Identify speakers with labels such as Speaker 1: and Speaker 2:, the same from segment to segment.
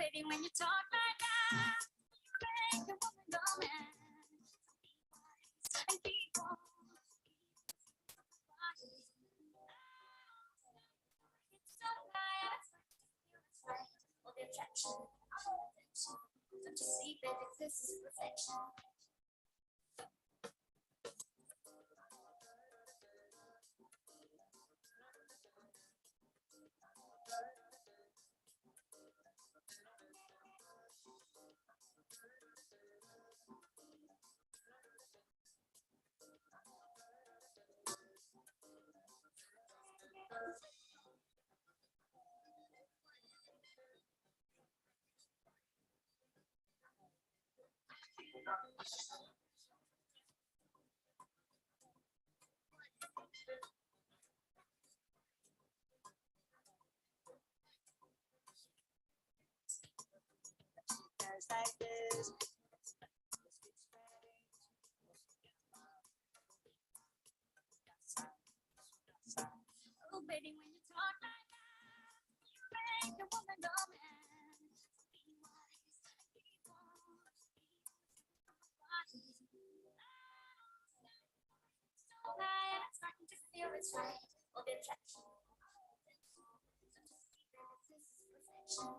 Speaker 1: baby, when you talk like that, you make a woman go mad. And keep on. It's so nice. All the attraction, all the attention. Don't you see, baby, this is perfection. Like this. Oh, baby, when you talk like that, you make a woman go mad. Be wise, keep on. So high, and I'm starting to feel it's right. All the attraction. So just see that this is perfection.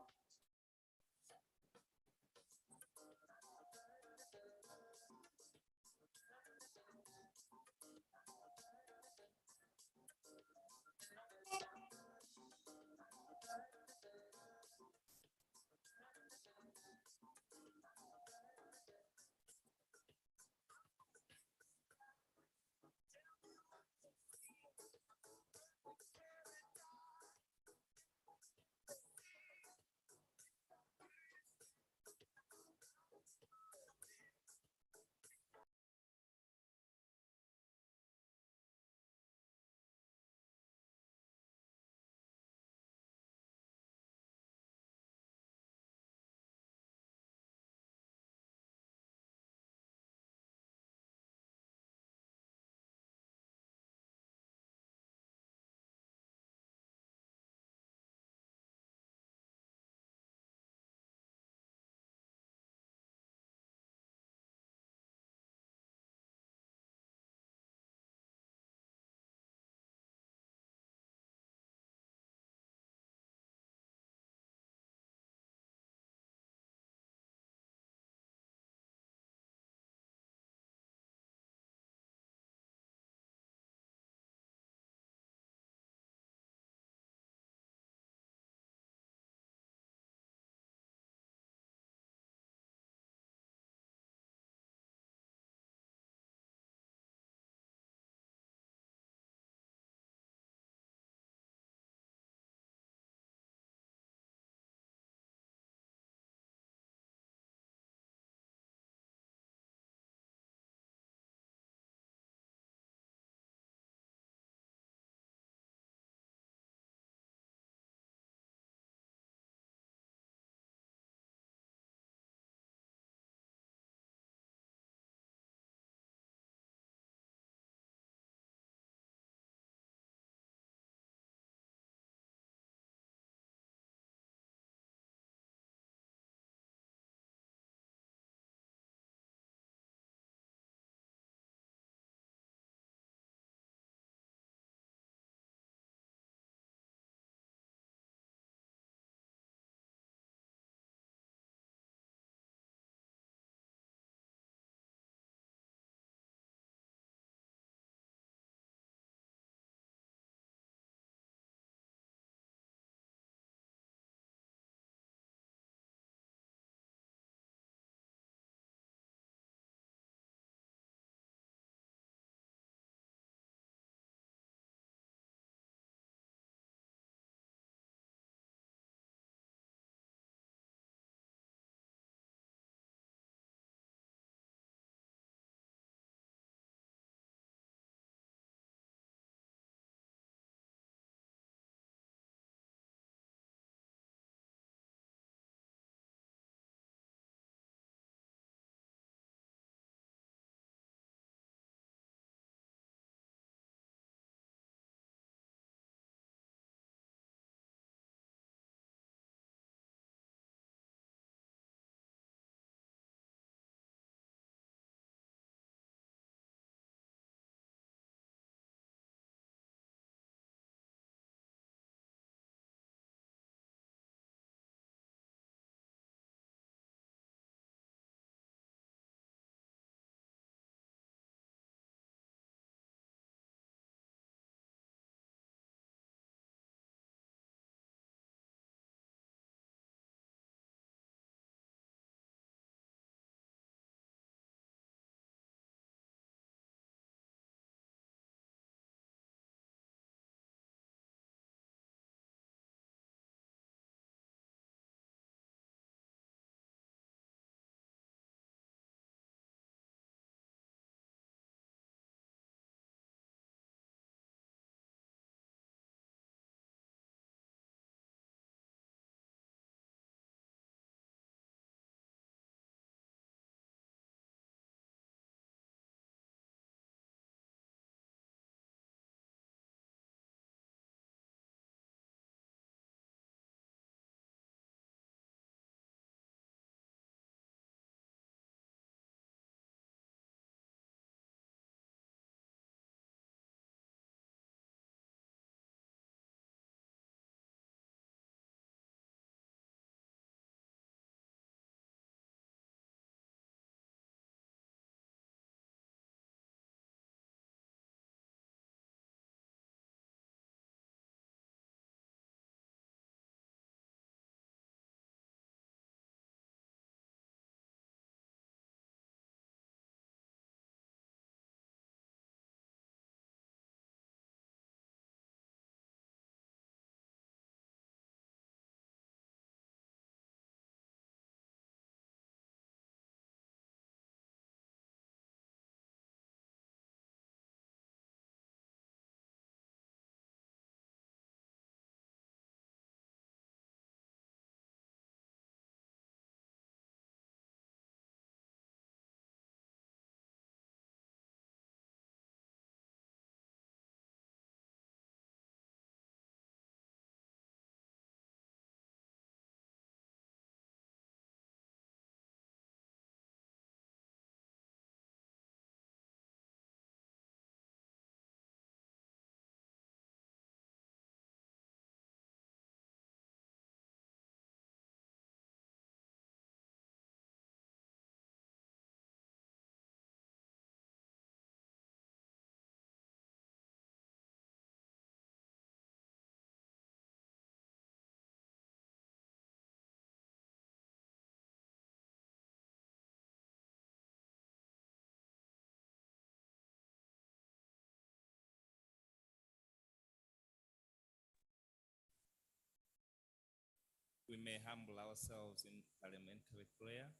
Speaker 2: We may humble ourselves in parliamentary prayer.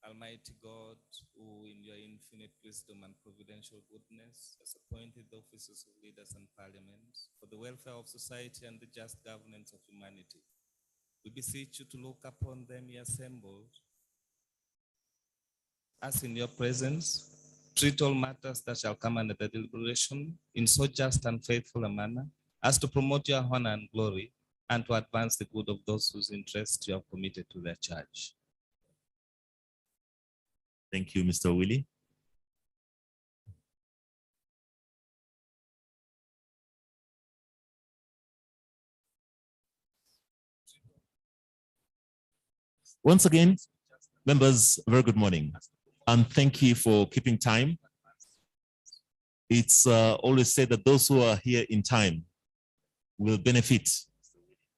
Speaker 2: Almighty God, who in your infinite wisdom and providential goodness has appointed the offices of leaders and parliaments for the welfare of society and the just governance of humanity, we beseech you to look upon them here assembled, as in your presence, treat all matters that shall come under the deliberation in so just and faithful a manner as to promote your honor and glory and to advance the good of those whose interest you have committed to their charge.
Speaker 3: Thank you, Mr. Willie. Once again, members, very good morning, and thank you for keeping time. It's always said that those who are here in time will benefit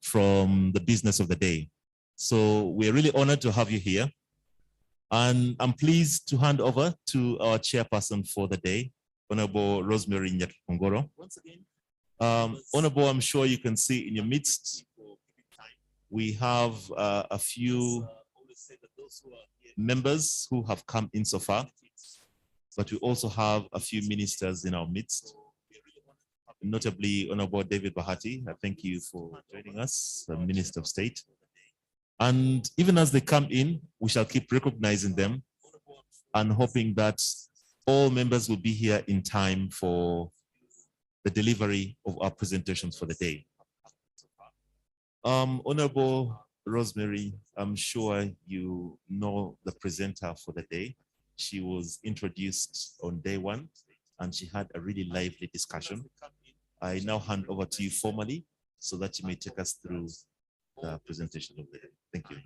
Speaker 3: from the business of the day. So we're really honored to have you here. And I'm pleased to hand over to our chairperson for the day, Honorable Rosemary Nyakongoro. Once again, Honorable, I'm sure you can see in your midst, we have a few members who have come in so far, but we also have a few ministers in our midst, notably Honorable David Bahati. I thank you for joining us, the Minister of State. And even as they come in, we shall keep recognizing them and hoping that all members will be here in time for the delivery of our presentations for the day. Honorable Rosemary, I'm sure you know the presenter for the day. She was introduced on day one and she had a really lively discussion. I now hand over to you formally so that you may take us through the presentation of the day. Thank you.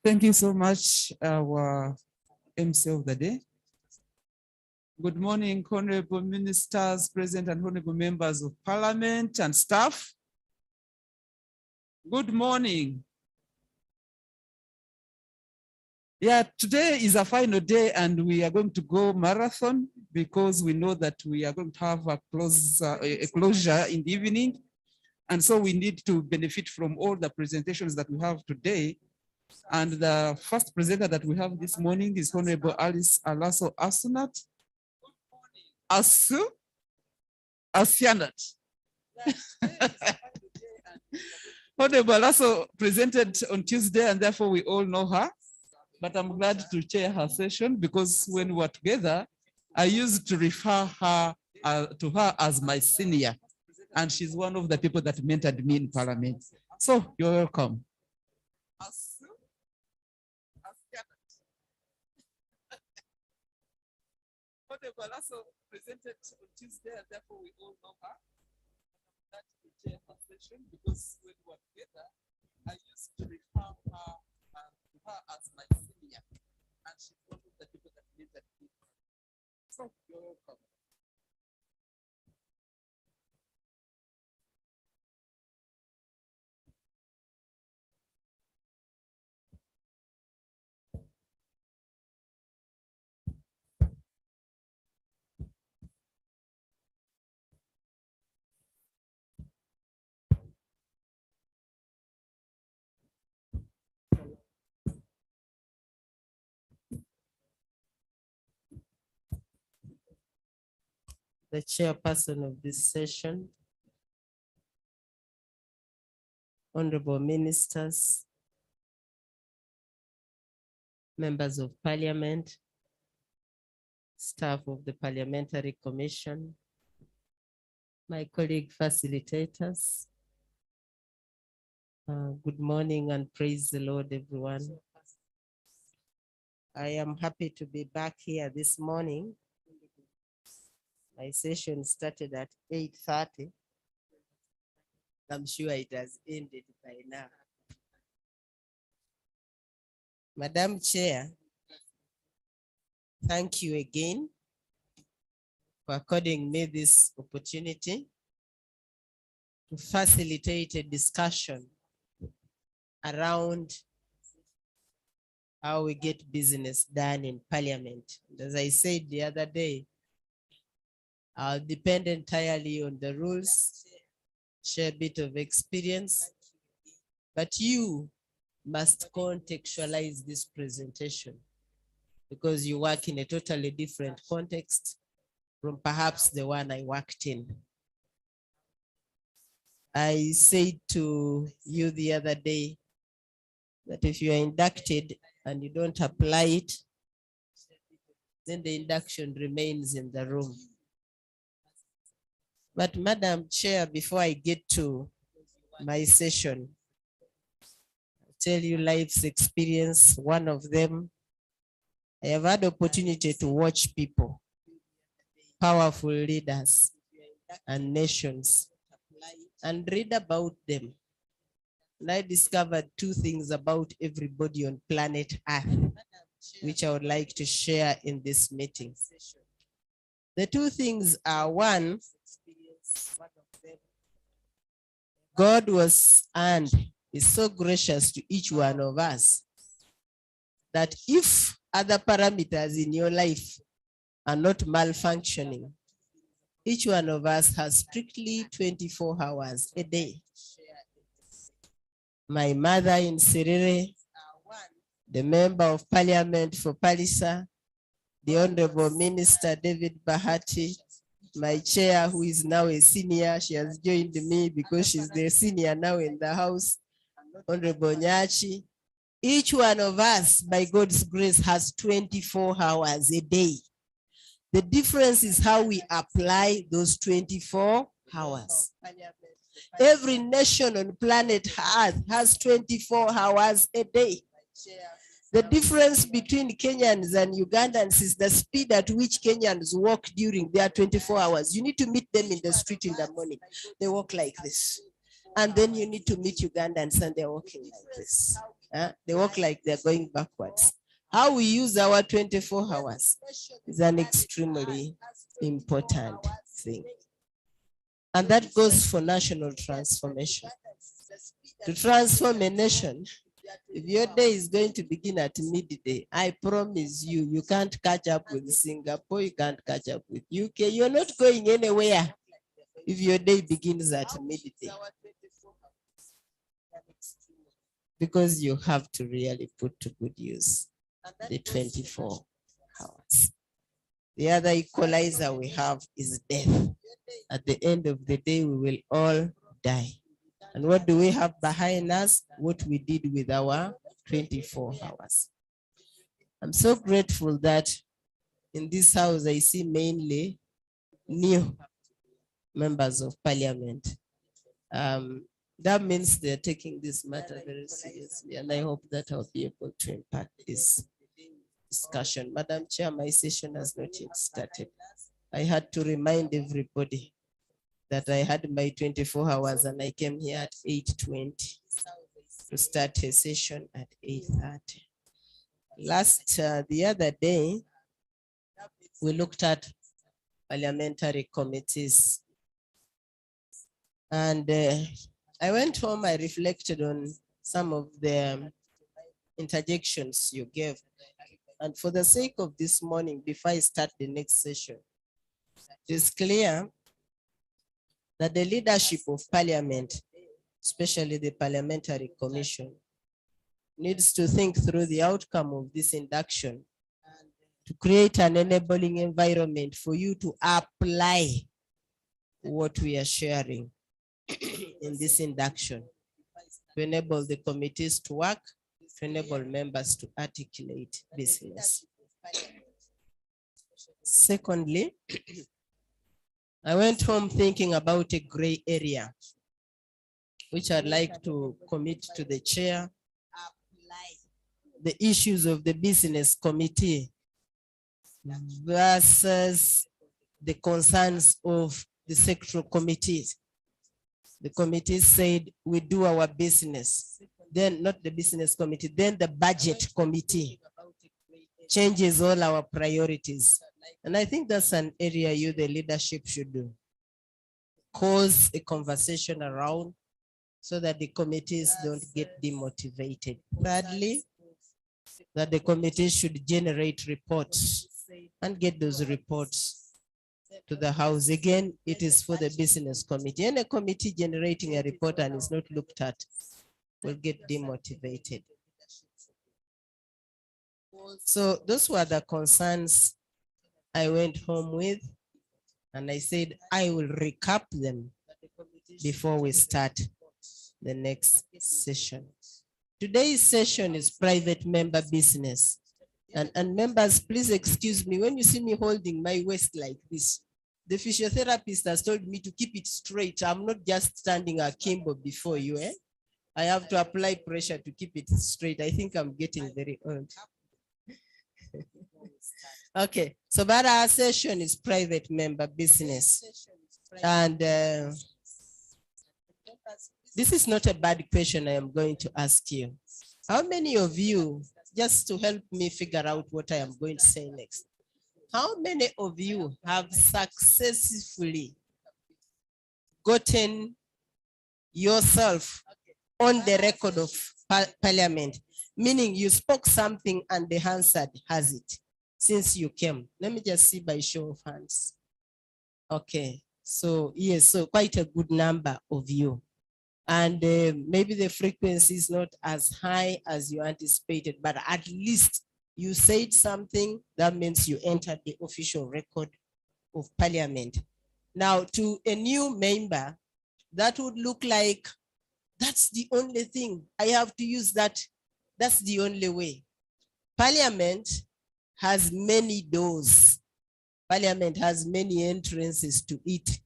Speaker 4: Thank you so much, our MC of the day. Good morning, honorable ministers, present and honorable members of parliament and staff. Good morning. Yeah, today is a final day and we are going to go marathon because we know that we are going to have a closure in the evening. And so we need to benefit from all the presentations that we have today. And the first presenter that we have this morning is Honorable Alice Alaso Asunat. Asianat. Honorable Alaso presented on Tuesday and therefore we all know her. But I'm glad to chair her session because when we were together, I used to refer her to her as my senior. And she's one of the people that mentored me in Parliament. So you're welcome. Honorable also presented on Tuesday, and therefore we all know her. That to chair her session because when we were together, I used to refer her to her as my senior, and she's one of the people that made that deal. So you're welcome.
Speaker 5: The chairperson of this session, honorable ministers, members of parliament, staff of the Parliamentary Commission, my colleague facilitators. Good morning and praise the Lord, everyone. I am happy to be back here this morning. My session started at 8:30. I'm sure it has ended by now. Madam Chair, thank you again for according me this opportunity to facilitate a discussion around how we get business done in Parliament. And as I said the other day, I'll depend entirely on the rules, share a bit of experience, but you must contextualize this presentation because you work in a totally different context from perhaps the one I worked in. I said to you the other day that if you are inducted and you don't apply it, then the induction remains in the room. But Madam Chair, before I get to my session, I'll tell you life's experience. One of them, I have had the opportunity to watch people, powerful leaders and nations, and read about them. And I discovered two things about everybody on planet Earth, which I would like to share in this meeting. The two things are, one, God was and is so gracious to each one of us that if other parameters in your life are not malfunctioning, each one of us has strictly 24 hours a day. My mother in Sirire, the member of Parliament for Palisa, the Honorable Minister David Bahati, my chair, who is now a senior, she has joined me because she's the senior now in the House, Honorable Nyachi. Each one of us, by God's grace, has 24 hours a day. The difference is how we apply those 24 hours. Every nation on planet Earth has 24 hours a day. The difference between Kenyans and Ugandans is the speed at which Kenyans walk during their 24 hours. You need to meet them in the street in the morning. They walk like this. And then you need to meet Ugandans and they're walking like this. They walk like they're going backwards. How we use our 24 hours is an extremely important thing. And that goes for national transformation. To transform a nation, if your day is going to begin at midday, I promise you, you can't catch up with Singapore, you can't catch up with UK. You're not going anywhere if your day begins at midday. Because you have to really put to good use the 24 hours. The other equalizer we have is death. At the end of the day, we will all die. And what do we have behind us? What we did with our 24 hours. I'm so grateful that in this house, I see mainly new members of Parliament. That means they're taking this matter very seriously, and I hope that I'll be able to impact this discussion. Madam Chair, my session has not yet started. I had to remind everybody that I had my 24 hours and I came here at 8:20 to start a session at 8:30. The other day, we looked at parliamentary committees. And I went home, I reflected on some of the interjections you gave. And for the sake of this morning, before I start the next session, it is clear that the leadership of Parliament, especially the Parliamentary Commission, needs to think through the outcome of this induction to create an enabling environment for you to apply what we are sharing in this induction, to enable the committees to work, to enable members to articulate business. Secondly, I went home thinking about a gray area, which I'd like to commit to the chair: the issues of the business committee versus the concerns of the sectoral committees. The committee said we do our business, then not the business committee, then the budget committee changes all our priorities. And I think that's an area you, the leadership, should do. cause a conversation around so that the committees don't get demotivated. Thirdly, that the committee should generate reports and get those reports to the House. Again, it is for the business committee. Any committee generating a report and is not looked at will get demotivated. So those were the concerns I went home with, and I said I will recap them before we start the next session. Today's session is private member business. And members, please excuse me, when you see me holding my waist like this, the physiotherapist has told me to keep it straight. I'm not just standing akimbo before you. I have to apply pressure to keep it straight. I think I'm getting very old. Okay, so but our session is private member business. And this is not a bad question I am going to ask you. How many of you, just to help me figure out what I am going to say next, how many of you have successfully gotten yourself on the record of Parliament, meaning you spoke something and the Hansard has it since you came? Let me just see by show of hands. Okay, so yes, so quite a good number of you. And maybe the frequency is not as high as you anticipated, but at least you said something that means you entered the official record of Parliament. Now, to a new member, that would look like that's the only thing. I have to use that. That's the only way. Parliament has many doors. Parliament has many entrances to it.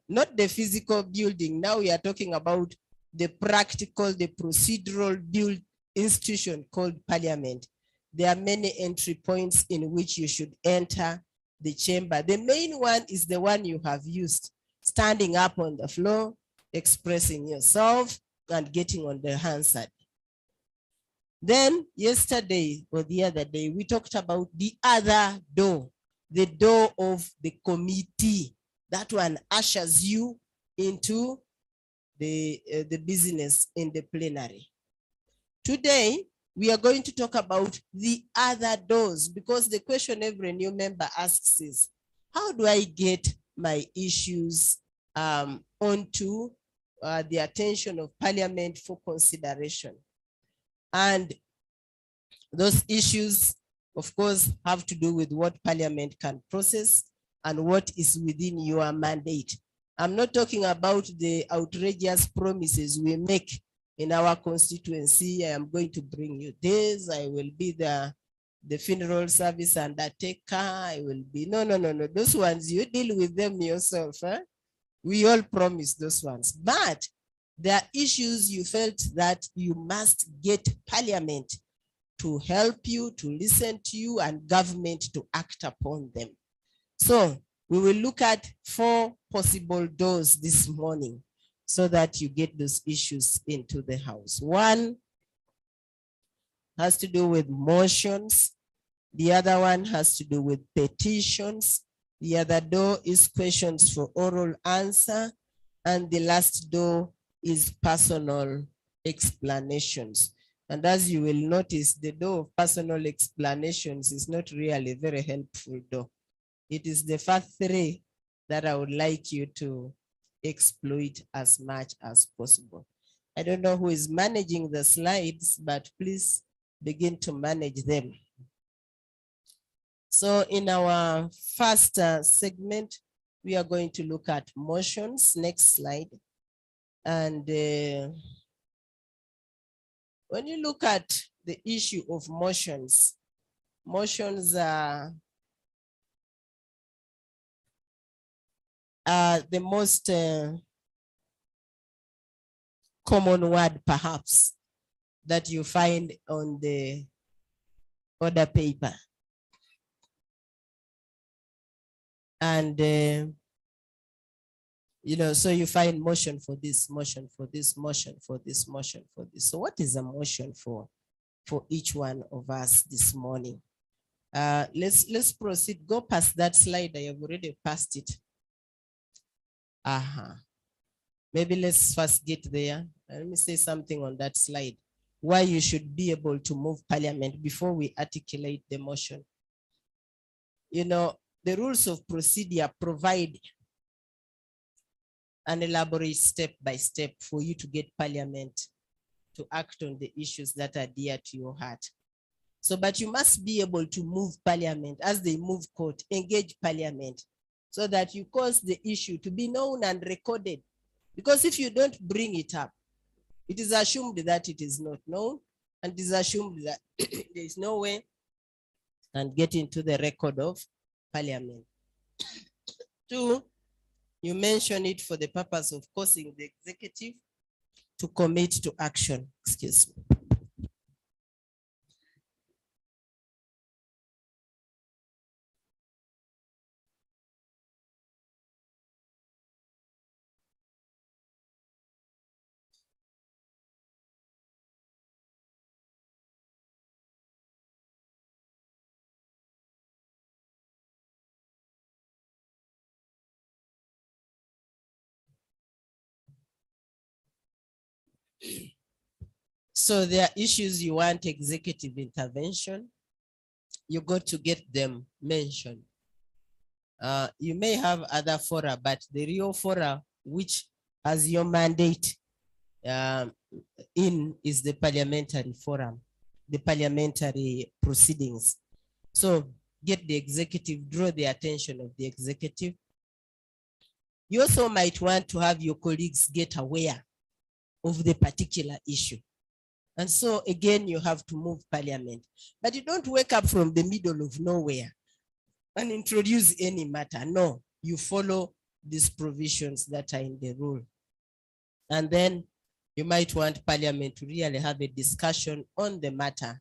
Speaker 5: Not the physical building. Now we are talking about the practical, the procedural build institution called Parliament. There are many entry points in which you should enter the chamber. The main one is the one you have used, standing up on the floor, expressing yourself and getting on the Hansard. Then yesterday or the other day, we talked about the other door, the door of the committee. That one ushers you into the business in the plenary. Today, we are going to talk about the other doors, because the question every new member asks is, how do I get my issues onto the attention of Parliament for consideration? And those issues, of course, have to do with what Parliament can process and what is within your mandate. I'm not talking about the outrageous promises we make in our constituency. I am going to bring you this, I will be the funeral service undertaker, I will be, no. Those ones, you deal with them yourself. We all promise those ones. But there are issues you felt that you must get Parliament to help you, to listen to you, and government to act upon them. So we will look at 4 possible doors this morning so that you get those issues into the House. One has to do with motions. The other one has to do with petitions. The other door is questions for oral answer. And the last door is personal explanations. And as you will notice, the door of personal explanations is not really a very helpful door. It is the first 3 that I would like you to exploit as much as possible. I don't know who is managing the slides, but please begin to manage them. So in our first segment, we are going to look at motions. Next slide. And when you look at the issue of motions, motions are the most common word, perhaps, that you find on the order paper. And, you know, so you find motion for this, motion for this, motion for this, motion for this. So what is a motion for each one of us this morning? Let's proceed. Go past that slide. I have already passed it. Maybe let's first get there. Let me say something on that slide. Why you should be able to move parliament before we articulate the motion. You know, the rules of procedure provide an elaborate step by step for you to get parliament to act on the issues that are dear to your heart. So, but you must be able to move parliament as they move court, engage parliament, so that you cause the issue to be known and recorded. Because if you don't bring it up, it is assumed that it is not known, and it is assumed that there is no way and get into the record of parliament. Two, you mention it for the purpose of causing the executive to commit to action. Excuse me. So there are issues you want executive intervention. You got to get them mentioned. You may have other fora, but the real fora which has your mandate is the parliamentary forum, the parliamentary proceedings. So get the executive, draw the attention of the executive. You also might want to have your colleagues get aware of the particular issue. And so again, you have to move parliament, but you don't wake up from the middle of nowhere and introduce any matter. No, you follow these provisions that are in the rule. And then you might want parliament to really have a discussion on the matter.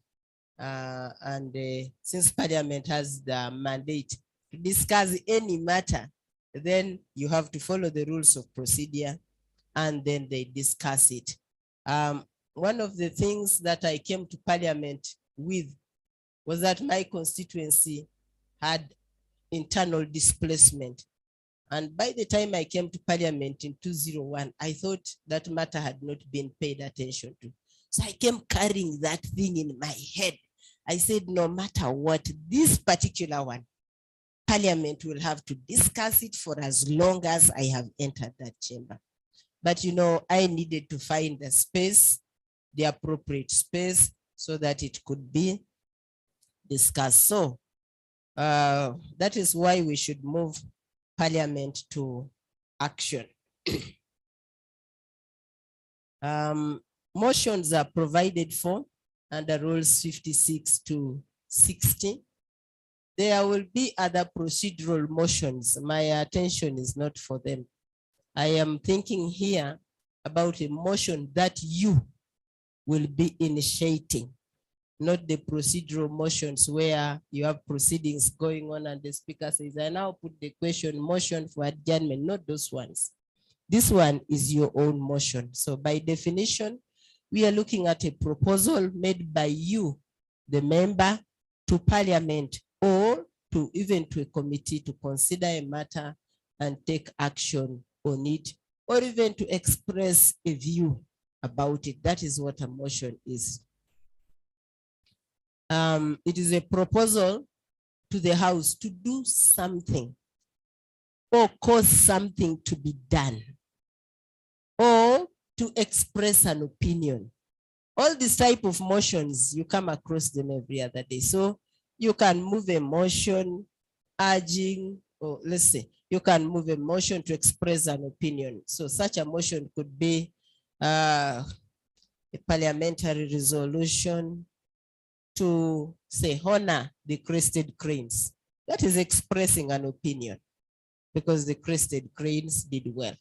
Speaker 5: Since parliament has the mandate to discuss any matter, then you have to follow the rules of procedure, and then they discuss it. One of the things that I came to parliament with was that my constituency had internal displacement. And by the time I came to parliament in 2001, I thought that matter had not been paid attention to. So I came carrying that thing in my head. I said, no matter what, this particular one, parliament will have to discuss it for as long as I have entered that chamber. But you know, I needed to find the space, the appropriate space, so that it could be discussed. So that is why we should move parliament to action. Motions are provided for under rules 56 to 60. There will be other procedural motions. My attention is not for them. I am thinking here about a motion that you will be initiating, not the procedural motions where you have proceedings going on and the speaker says, I now put the question motion for adjournment, not those ones. This one is your own motion. So by definition, we are looking at a proposal made by you, the member, to parliament, or to even to a committee to consider a matter and take action on it, or even to express a view about it. That is what a motion is. It is a proposal to the House to do something or cause something to be done, or to express an opinion. All these type of motions, you come across them every other day. So you can move a motion urging, or let's say, you can move a motion to express an opinion. So such a motion could be a parliamentary resolution to say honor the crested cranes. That is expressing an opinion because the crested cranes did well.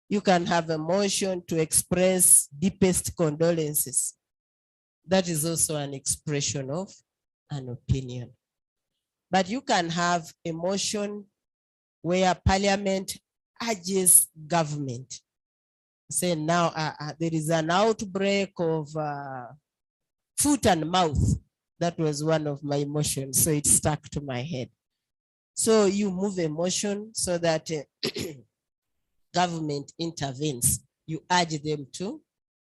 Speaker 5: You can have a motion to express deepest condolences. That is also an expression of an opinion. But you can have a motion where parliament urges government. Say now there is an outbreak of foot and mouth. That was one of my motions, so it stuck to my head. So you move a motion so that government intervenes, you urge them to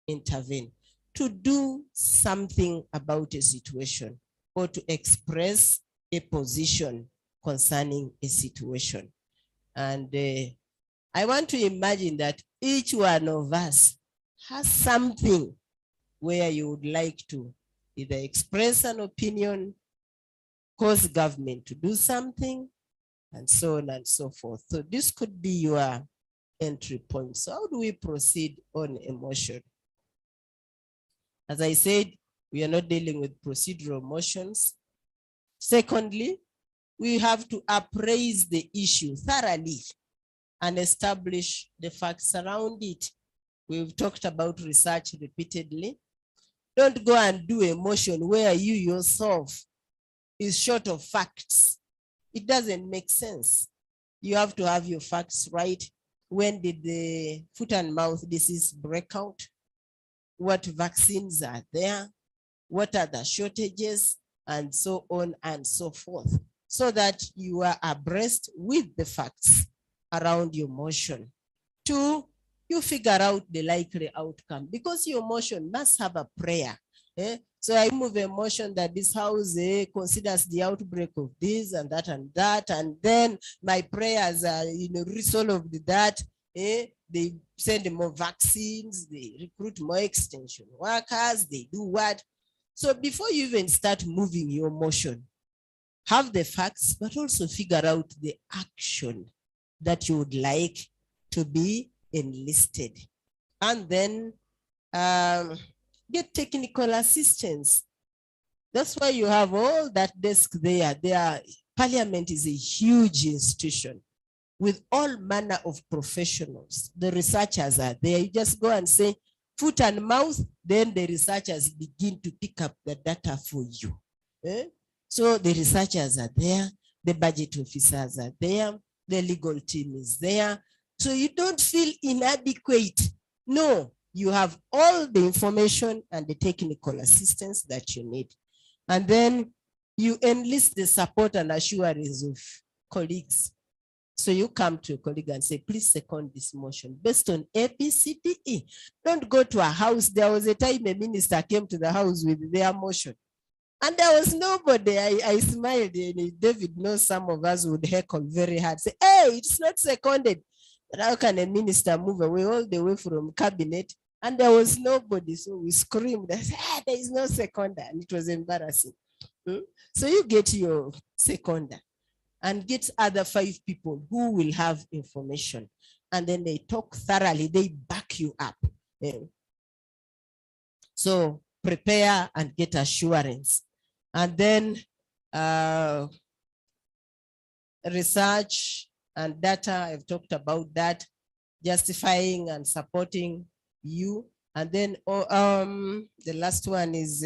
Speaker 5: intervene, to do something about a situation or to express a position concerning a situation. And I want to imagine that each one of us has something where you would like to either express an opinion, cause government to do something, and so on and so forth. So this could be your entry point. So how do we proceed on emotion? As I said, we are not dealing with procedural motions. Secondly, we have to appraise the issue thoroughly and establish the facts around it. We've talked about research repeatedly. Don't go and do a motion where you yourself is short of facts. It doesn't make sense. You have to have your facts right. When did the foot and mouth disease break out? What vaccines are there? What are the shortages? And so on and so forth, so that you are abreast with the facts around your motion. Two, you figure out the likely outcome, because your motion must have a prayer. So I move a motion that this house considers the outbreak of this and that, and then my prayers are, resolved that. They send more vaccines, they recruit more extension workers, they do what? So before you even start moving your motion, have the facts, but also figure out the action that you would like to be enlisted. And then get technical assistance. That's why you have all that desk there. Parliament is a huge institution with all manner of professionals. The researchers are there. You just go and say, foot and mouth, then the researchers begin to pick up the data for you. So the researchers are there, the budget officers are there, the legal team is there. So you don't feel inadequate. No, you have all the information and the technical assistance that you need. And then you enlist the support and assurance of colleagues. So you come to a colleague and say, please second this motion based on A, B, C, D, E. Don't go to a house. There was a time a minister came to the house with their motion, and there was nobody. I smiled, and David knows some of us would heckle very hard, say, hey, it's not seconded. But how can a minister move away all the way from cabinet? And there was nobody. So we screamed, there is no seconder. And it was embarrassing. So you get your seconder and get other 5 people who will have information. And then they talk thoroughly, they back you up. So prepare and get assurance. And then research and data, I've talked about that, justifying and supporting you. And then the last one is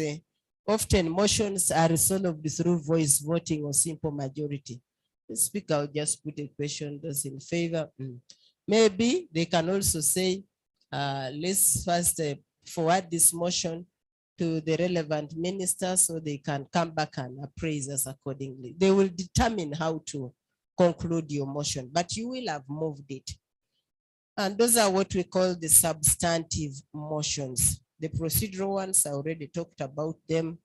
Speaker 5: often motions are resolved through voice voting or simple majority. The speaker will just put a question, those in favor. Maybe they can also say, let's first forward this motion to the relevant minister so they can come back and appraise us accordingly. They will determine how to conclude your motion, but you will have moved it. And those are what we call the substantive motions. The procedural ones, I already talked about them.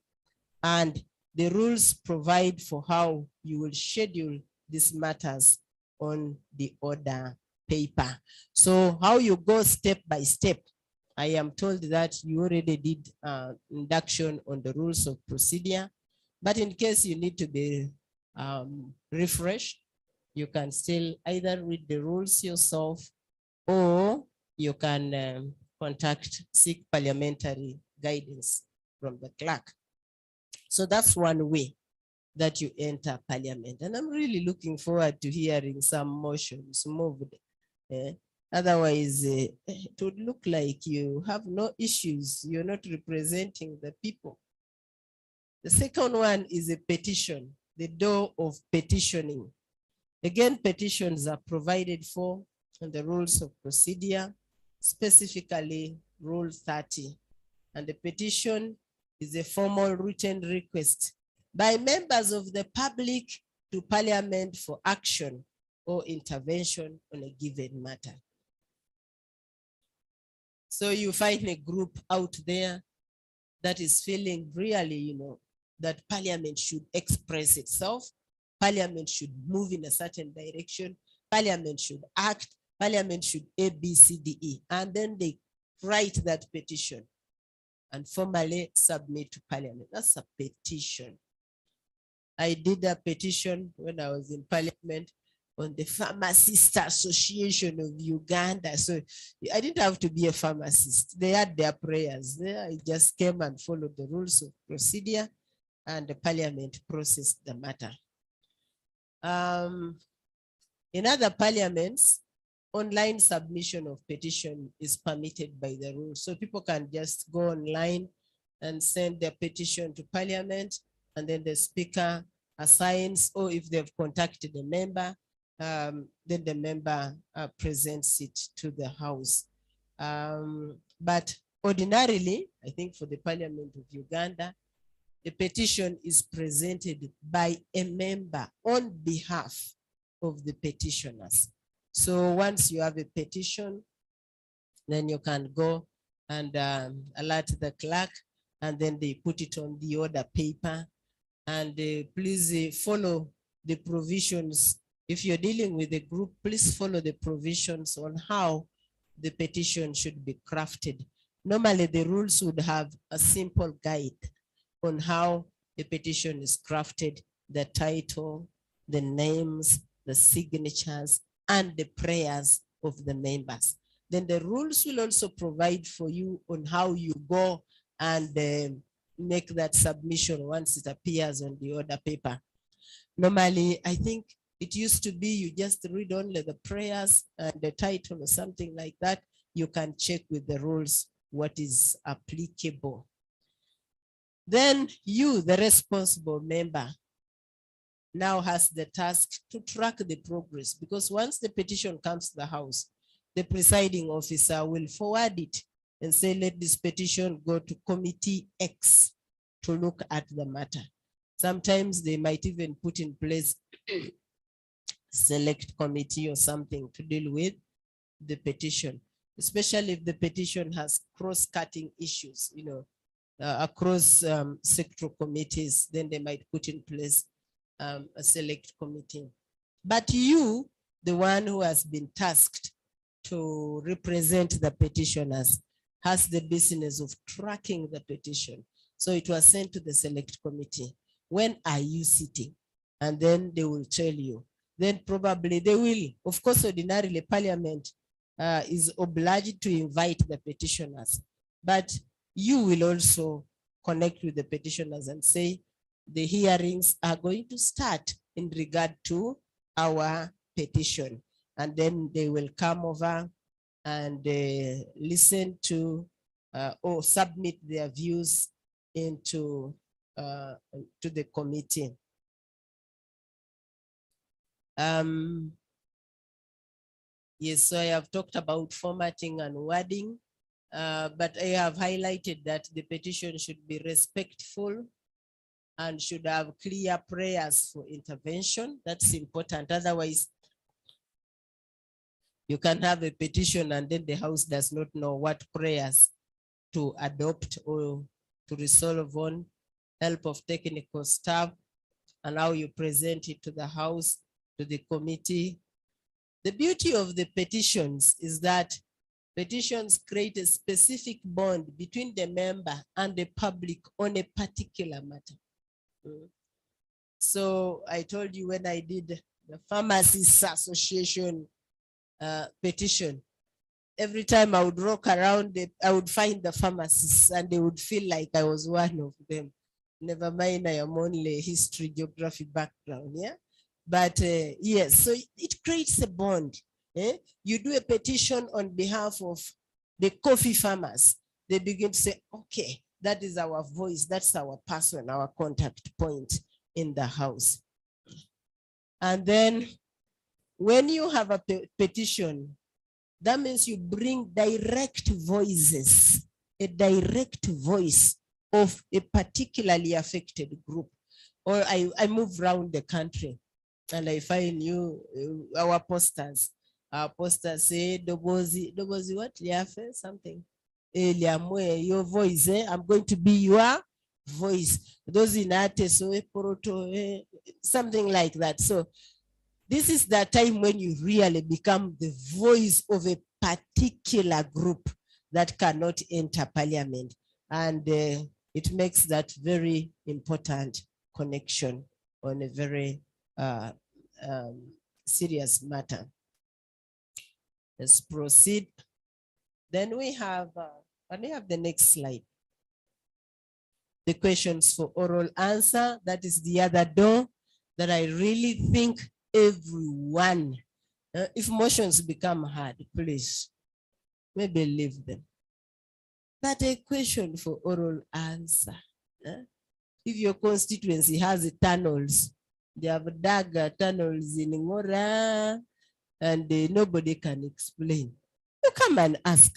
Speaker 5: And the rules provide for how you will schedule these matters on the order paper. So how you go step by step, I am told that you already did induction on the rules of procedure, but in case you need to be refreshed, you can still either read the rules yourself or you can seek parliamentary guidance from the clerk. So that's one way that you enter parliament. And I'm really looking forward to hearing some motions moved. Otherwise, it would look like you have no issues. You're not representing the people. The second one is a petition, the door of petitioning. Again, petitions are provided for in the rules of procedure, specifically Rule 30. And the petition is a formal written request by members of the public to Parliament for action or intervention on a given matter. So you find a group out there that is feeling really, that Parliament should express itself. Parliament should move in a certain direction. Parliament should act. Parliament should A, B, C, D, E. And then they write that petition and formally submit to Parliament. That's a petition. I did a petition when I was in Parliament on the Pharmacist Association of Uganda. So I didn't have to be a pharmacist. They had their prayers there. I just came and followed the rules of procedure, and the Parliament processed the matter. In other parliaments, online submission of petition is permitted by the rules. So people can just go online and send their petition to Parliament, and then the speaker assigns, or if they've contacted a member, then the member presents it to the House. But ordinarily, I think for the Parliament of Uganda, the petition is presented by a member on behalf of the petitioners. So once you have a petition, then you can go and alert the clerk, and then they put it on the order paper. And please follow the provisions. If you're dealing with a group, please follow the provisions on how the petition should be crafted. Normally, the rules would have a simple guide on how the petition is crafted, the title, the names, the signatures, and the prayers of the members. Then the rules will also provide for you on how you go and make that submission once it appears on the order paper. Normally, I think it used to be you just read only the prayers and the title or something like that. You can check with the rules what is applicable. Then you, the responsible member, now has the task to track the progress, because once the petition comes to the House, the presiding officer will forward it and say, let this petition go to Committee X to look at the matter. Sometimes they might even put in place select committee or something to deal with the petition, especially if the petition has cross-cutting issues, across sectoral committees, then they might put in place a select committee. But you, the one who has been tasked to represent the petitioners, has the business of tracking the petition. So it was sent to the select committee. When are you sitting? And then they will tell you. Then probably they will. Of course, ordinarily Parliament is obliged to invite the petitioners, but you will also connect with the petitioners and say, the hearings are going to start in regard to our petition. And then they will come over and listen to or submit their views into to the committee. Yes, so I have talked about formatting and wording, but I have highlighted that the petition should be respectful and should have clear prayers for intervention. That's important. Otherwise, you can have a petition and then the House does not know what prayers to adopt or to resolve on, help of technical staff, and how you present it to the House, to the committee. The beauty of the petitions is that petitions create a specific bond between the member and the public on a particular matter. So I told you when I did the Pharmacists Association petition, every time I would walk around, I would find the pharmacists and they would feel like I was one of them. Never mind, I am only history, geography background, yeah? But yes, so it creates a bond. You do a petition on behalf of the coffee farmers. They begin to say, okay, that is our voice, that's our person, our contact point in the House. And then when you have a petition, that means you bring direct voices, a direct voice of a particularly affected group. Or I move around the country and I find our posters say, Dobozi what? Liafe, something. your voice, I'm going to be your voice. Those in so something like that. So this is the time when you really become the voice of a particular group that cannot enter parliament. And it makes that very important connection on a very serious matter. Let's proceed. Then we have, can we have the next slide? The questions for oral answer. That is the other door that I really think everyone, if motions become hard, please, maybe leave them. But a question for oral answer. If your constituency has tunnels, they have dug tunnels in Ngora, and nobody can explain. You come and ask,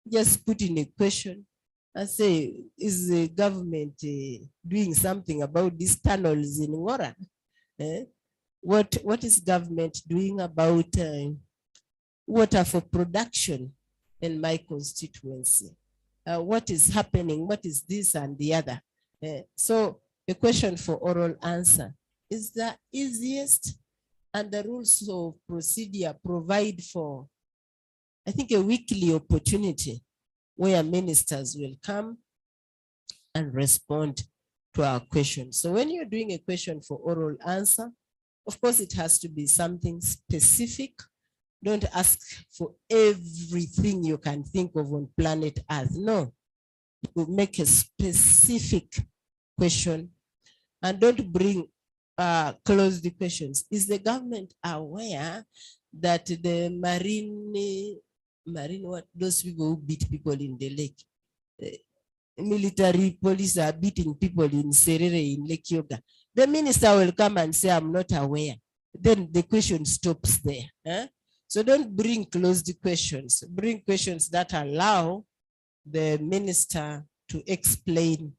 Speaker 5: just put in a question and say, is the government doing something about these tunnels in Ngora? What is government doing about water for production in my constituency? What is happening? What is this and the other? So a question for oral answer is the easiest, and the rules of procedure provide for, I think, a weekly opportunity where ministers will come and respond to our questions. So when you're doing a question for oral answer, of course, it has to be something specific. Don't ask for everything you can think of on planet Earth. No, you make a specific question, and don't bring closed questions. Is the government aware that the marine what, those people who beat people in the lake, military police are beating people in Serere in Lake Yoga? The minister will come and say, I'm not aware. Then the question stops there. So don't bring closed questions. Bring questions that allow the minister to explain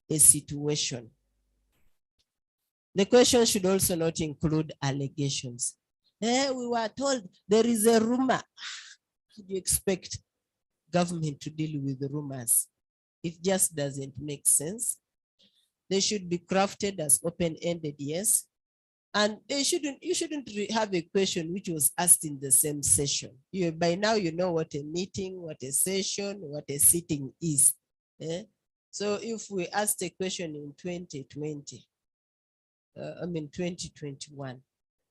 Speaker 5: a situation. The question should also not include allegations. We were told there is a rumor. How do you expect government to deal with the rumors? It just doesn't make sense. They should be crafted as open-ended, yes. And you shouldn't have a question which was asked in the same session. By now you know what a meeting, what a session, what a sitting is. So if we asked a question in 2020, 2021,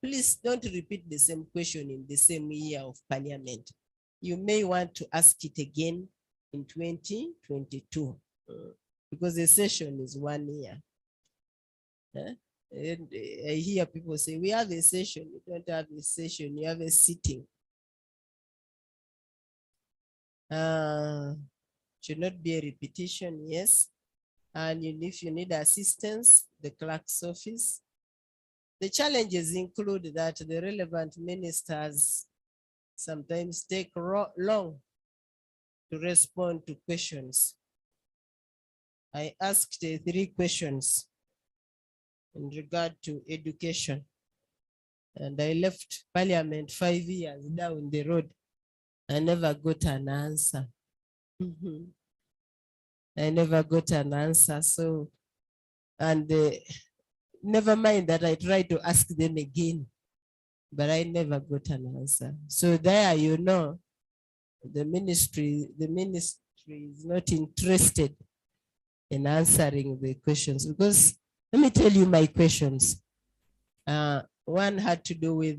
Speaker 5: please don't repeat the same question in the same year of parliament. You may want to ask it again in 2022 because the session is 1 year. And I hear people say, we have a session. You don't have a session, you have a sitting. Should not be a repetition, yes. And if you need assistance, the clerk's office. The challenges include that the relevant ministers sometimes take long to respond to questions. I asked 3 questions in regard to education, and I left parliament 5 years down the road. I never got an answer. I never got an answer. So, and never mind that I tried to ask them again, but I never got an answer. So there, you know, the ministry is not interested in answering the questions, because let me tell you my questions. One had to do with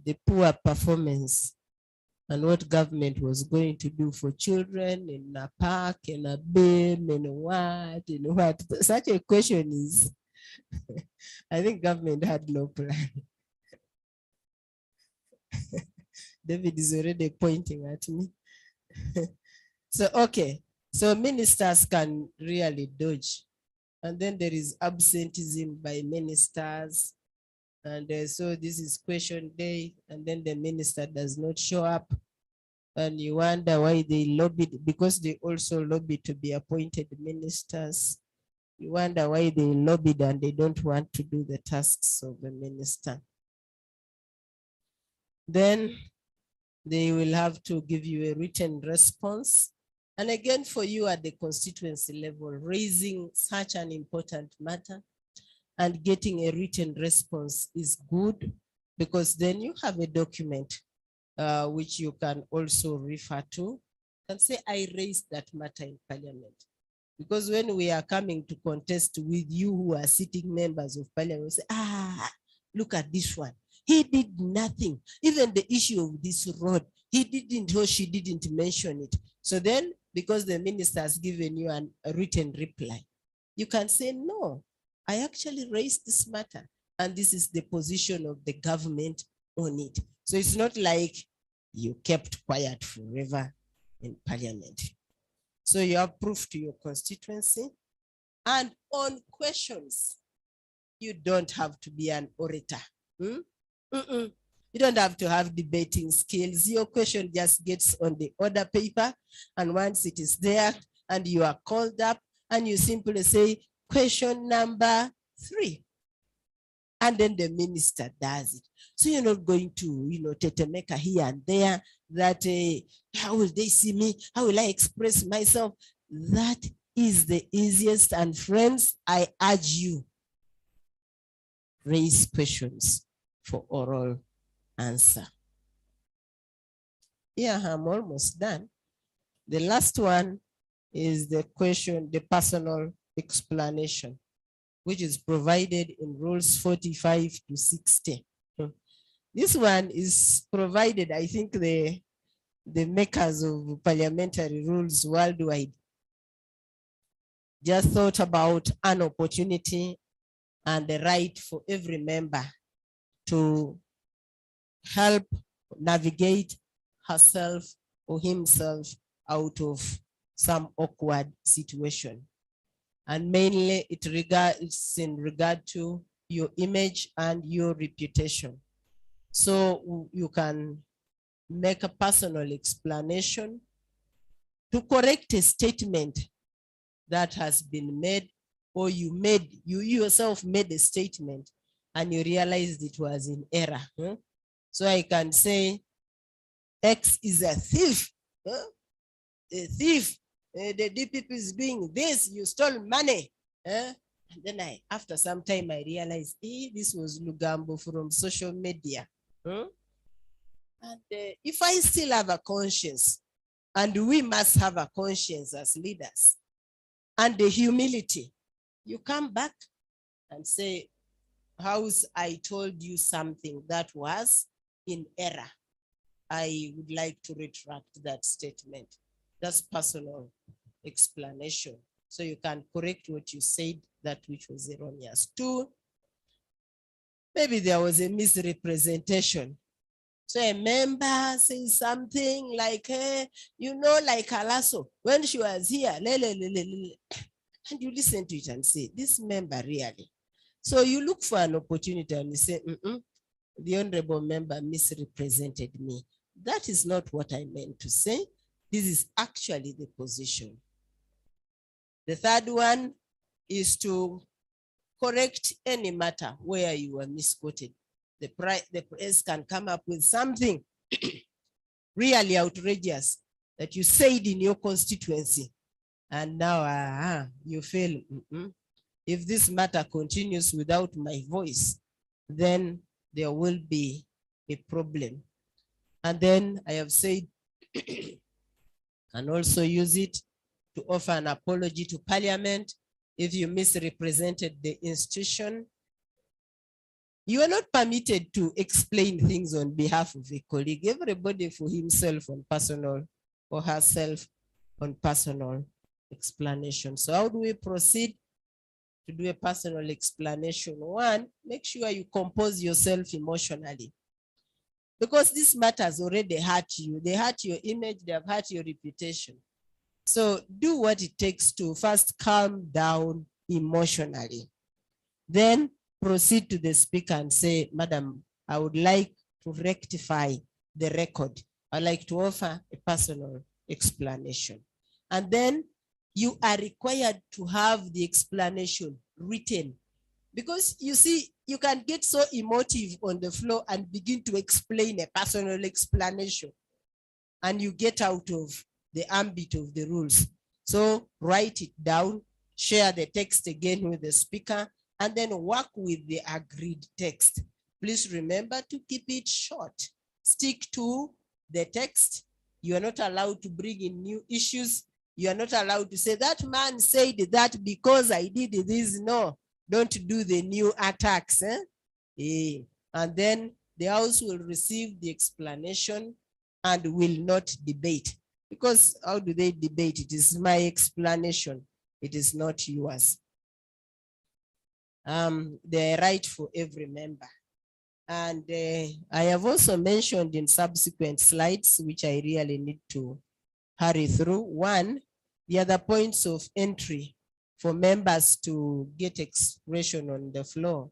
Speaker 5: the poor performance and what government was going to do for children in a park, in a BIM, in what. Such a question is, I think government had no plan. David is already pointing at me. So, okay. So ministers can really dodge. And then there is absenteeism by ministers. And so this is question day, and then the minister does not show up. And you wonder why they lobbied, because they also lobbied to be appointed ministers. You wonder why they lobbied and they don't want to do the tasks of the minister. Then they will have to give you a written response. And again, for you at the constituency level, raising such an important matter and getting a written response is good, because then you have a document which you can also refer to and say, I raised that matter in Parliament. Because when we are coming to contest with you who are sitting members of Parliament, we say, look at this one. He did nothing. Even the issue of this road, he didn't or she didn't mention it. So then, because the minister has given you a written reply, you can say, no, I actually raised this matter, and this is the position of the government on it. So it's not like you kept quiet forever in Parliament. So you have proof to your constituency. And on questions, you don't have to be an orator. You don't have to have debating skills. Your question just gets on the order paper, and once it is there and you are called up, and you simply say, question number 3. And then the minister does it. So you're not going to, tetemeka here and there that, how will they see me? How will I express myself? That is the easiest. And friends, I urge you, raise questions for oral answer. Yeah, I'm almost done. The last one is the question, the personal explanation, which is provided in rules 45 to 60. This one is provided, I think the makers of parliamentary rules worldwide just thought about an opportunity and the right for every member to help navigate herself or himself out of some awkward situation. And mainly it's in regard to your image and your reputation. So you can make a personal explanation to correct a statement that has been made, or you yourself made a statement and you realized it was in error. So I can say, X is a thief. A thief. The DPP is doing this. You stole money. And then after some time, I realized, this was Lugambo from social media. And if I still have a conscience, and we must have a conscience as leaders, and the humility, you come back and say, house, I told you something that was in error. I would like to retract that statement. That's personal explanation. So you can correct what you said, that which was erroneous. 2, maybe there was a misrepresentation. So a member says something like, hey, like Alaso, when she was here, and you listen to it and say, this member really. So you look for an opportunity and you say, the honorable member misrepresented me. That is not what I meant to say. This is actually the position. The third one is to correct any matter where you were misquoted. The press can come up with something really outrageous that you said in your constituency, and now you feel, if this matter continues without my voice, then there will be a problem. And then I have said, and also use it to offer an apology to Parliament if you misrepresented the institution. You are not permitted to explain things on behalf of a colleague. Everybody for himself on personal, or herself on personal explanation. So how do we proceed to do a personal explanation? 1, make sure you compose yourself emotionally, because these matters already hurt you. They hurt your image, they have hurt your reputation. So do what it takes to first calm down emotionally. Then proceed to the speaker and say, Madam, I would like to rectify the record. I'd like to offer a personal explanation. And then you are required to have the explanation written, because you see, you can get so emotive on the floor and begin to explain a personal explanation, and you get out of the ambit of the rules. So write it down, share the text again with the speaker, and then work with the agreed text. Please remember to keep it short. Stick to the text. You are not allowed to bring in new issues. You are not allowed to say that man said that because I did this. No, don't do the new attacks. And then the House will receive the explanation and will not debate. Because how do they debate? It is my explanation. It is not yours. The right for every member. And I have also mentioned in subsequent slides, which I really need to hurry through. One, the other points of entry for members to get expression on the floor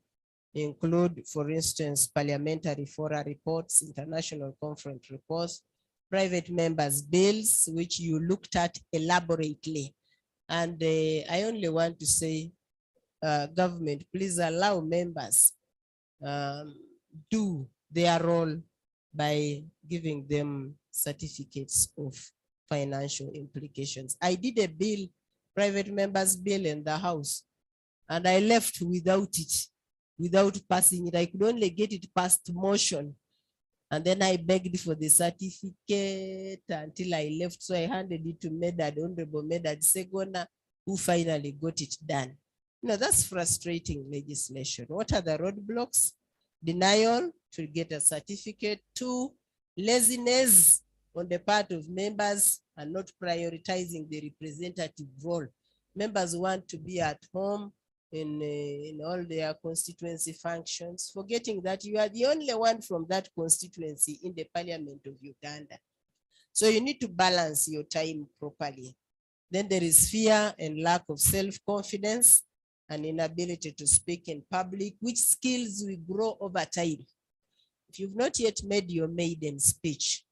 Speaker 5: include, for instance, parliamentary fora reports, international conference reports, private members' bills, which you looked at elaborately. And I only want to say, government, please allow members do their role by giving them certificates of financial implications. I did a bill, private members bill in the House, and I left without it, without passing it. I could only get it passed motion. And then I begged for the certificate until I left. So I handed it to Medad, Honorable Medad Segona, who finally got it done. You know, that's frustrating legislation. What are the roadblocks? Denial to get a certificate. 2, laziness on the part of members and not prioritizing the representative role. Members want to be at home in all their constituency functions, forgetting that you are the only one from that constituency in the Parliament of Uganda. So you need to balance your time properly. Then there is fear and lack of self-confidence and inability to speak in public, which skills will grow over time. If you've not yet made your maiden speech,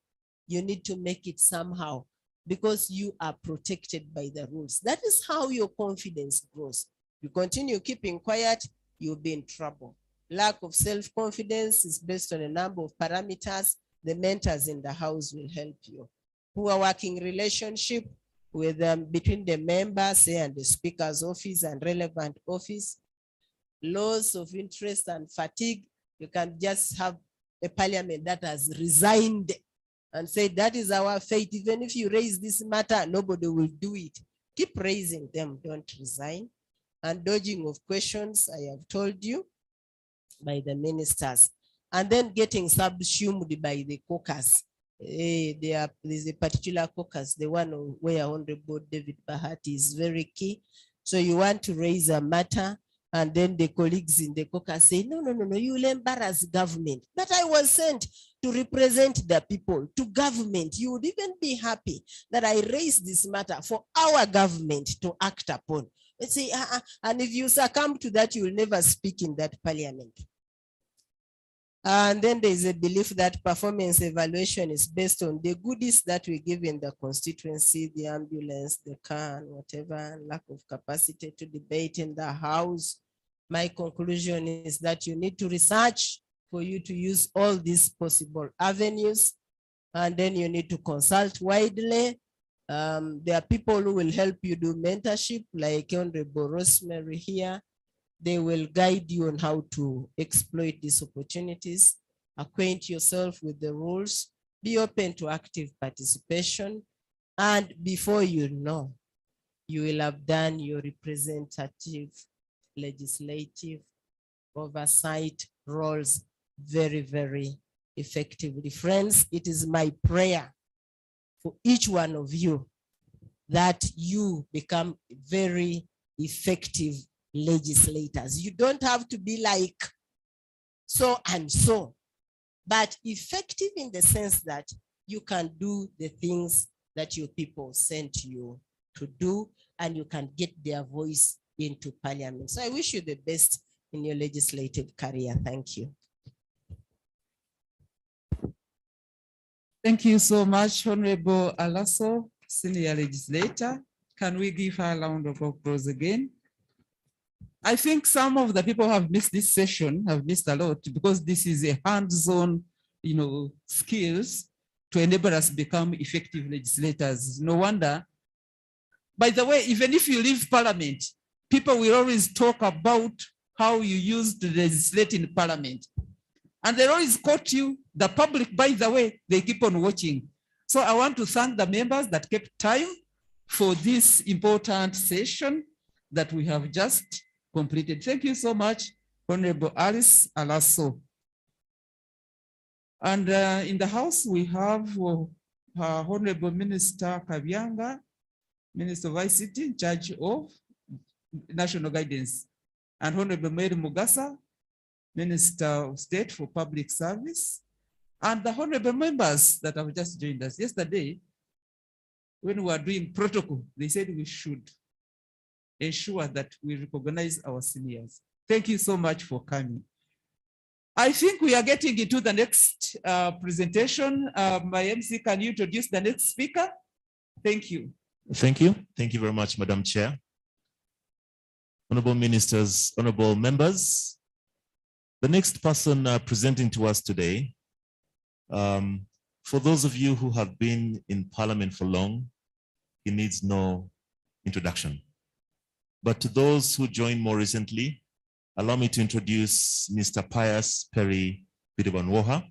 Speaker 5: you need to make it somehow because you are protected by the rules. That is how your confidence grows. You continue keeping quiet, you'll be in trouble. Lack of self-confidence is based on a number of parameters. The mentors in the House will help you. Poor working relationship with between the members and the Speaker's office and relevant office. Loss of interest and fatigue. You can just have a parliament that has resigned and said that is our fate. Even if you raise this matter, nobody will do it. Keep raising them, don't resign. And dodging of questions, I have told you, by the ministers. And then getting subsumed by the caucus. There's a particular caucus, the one where Honorable David Bahati is very key. So you want to raise a matter, and then the colleagues in the caucus say, no, you will embarrass government. But I was sent to represent the people, to government. You would even be happy that I raised this matter for our government to act upon. Let's say, and if you succumb to that, you will never speak in that parliament. And then there is a belief that performance evaluation is based on the goodies that we give in the constituency, the ambulance, the car, and whatever, lack of capacity to debate in the House. My conclusion is that you need to research for you to use all these possible avenues. And then you need to consult widely. There are people who will help you do mentorship, like Honorable Rosemary here. They will guide you on how to exploit these opportunities. Acquaint yourself with the rules. Be open to active participation. And before you know, you will have done your representative, legislative, oversight roles very, very effectively. Friends, it is my prayer for each one of you that you become very effective legislators. You don't have to be like so and so, but effective in the sense that you can do the things that your people sent you to do, and you can get their voice into parliament. So I wish you the best in your legislative career. Thank you.
Speaker 4: Thank you so much, Honorable Alaso, Senior Legislator. Can we give her a round of applause again? I think some of the people who have missed this session have missed a lot because this is a hands-on, skills to to enable us become effective legislators. No wonder. By the way, even if you leave Parliament, people will always talk about how you used to legislate in Parliament. And they always quote you. The public, by the way, they keep on watching. So I want to thank the members that kept time for this important session that we have just completed. Thank you so much, Honorable Alice Alaso. And in the House, we have Honorable Minister Kabyanga, Minister of ICT, in charge of National Guidance, and Honorable Mary Mugasa, Minister of State for Public Service, and the honorable members that have just joined us. Yesterday, when we were doing protocol, they said we should ensure that we recognize our seniors. Thank you so much for coming. I think we are getting into the next presentation. My MC, can you introduce the next speaker? Thank you.
Speaker 3: Thank you. Thank you very much, Madam Chair. Honorable ministers, honorable members. The next person presenting to us today, for those of you who have been in Parliament for long, he needs no introduction. But to those who joined more recently, allow me to introduce Mr. Pius Perry Peterborough.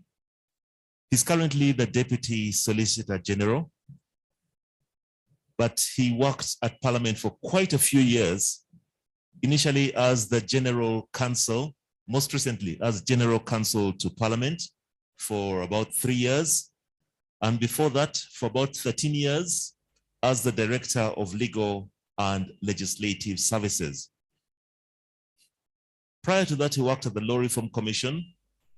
Speaker 3: He's currently the Deputy Solicitor General, but he worked at Parliament for quite a few years, initially as the General Counsel, most recently as General Counsel to Parliament for about 3 years, and before that for about 13 years as the Director of Legal and Legislative Services. Prior to that, he worked at the Law Reform Commission,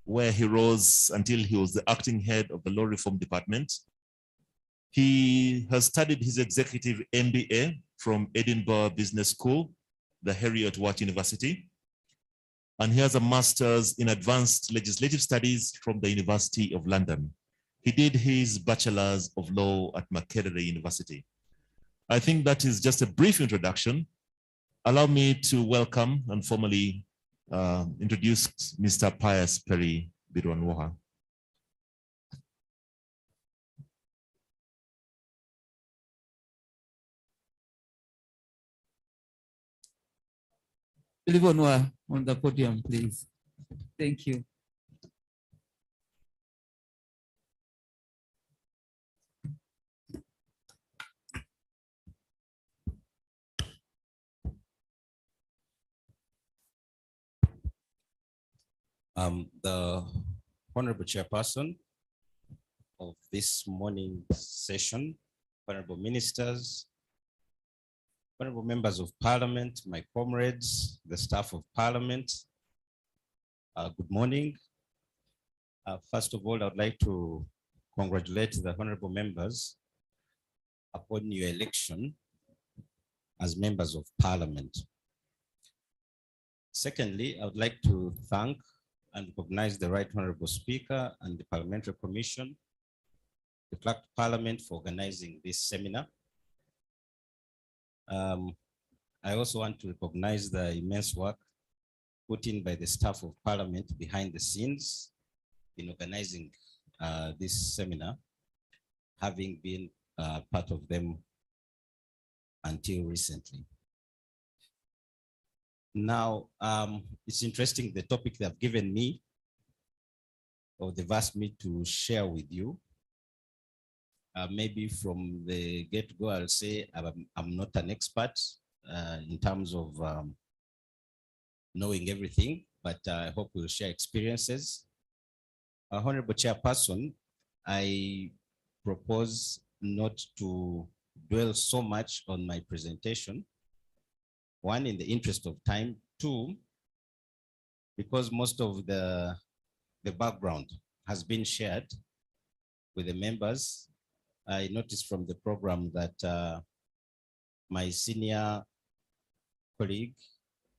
Speaker 3: where he rose until he was the acting head of the Law Reform Department. He has studied his executive MBA from Edinburgh Business School, the Heriot-Watt University, and he has a master's in advanced legislative studies from the University of London. He did his bachelor's of law at Makerere University. I think that is just a brief introduction. Allow me to welcome and formally introduce Mr. Pius Perry Peterborough.
Speaker 4: Peterborough on the podium, please. Thank you.
Speaker 6: The Honorable Chairperson of this morning's session, Honorable Ministers, Honorable Members of Parliament, my comrades, the staff of Parliament, good morning. First of all, I would like to congratulate the Honorable Members upon your election as members of Parliament. Secondly, I would like to thank and recognize the Right Honorable Speaker and the Parliamentary Commission, the Clerk of Parliament for organizing this seminar. I also want to recognize the immense work put in by the staff of Parliament behind the scenes in organizing this seminar, having been part of them until recently. Now, it's interesting the topic they have given me, or they've asked me to share with you. Maybe from the get-go, I'll say I'm not an expert in terms of knowing everything, but I hope we'll share experiences. Honorable Chairperson, I propose not to dwell so much on my presentation. One, in the interest of time. Two, because most of the background has been shared with the members. I noticed from the program that my senior colleague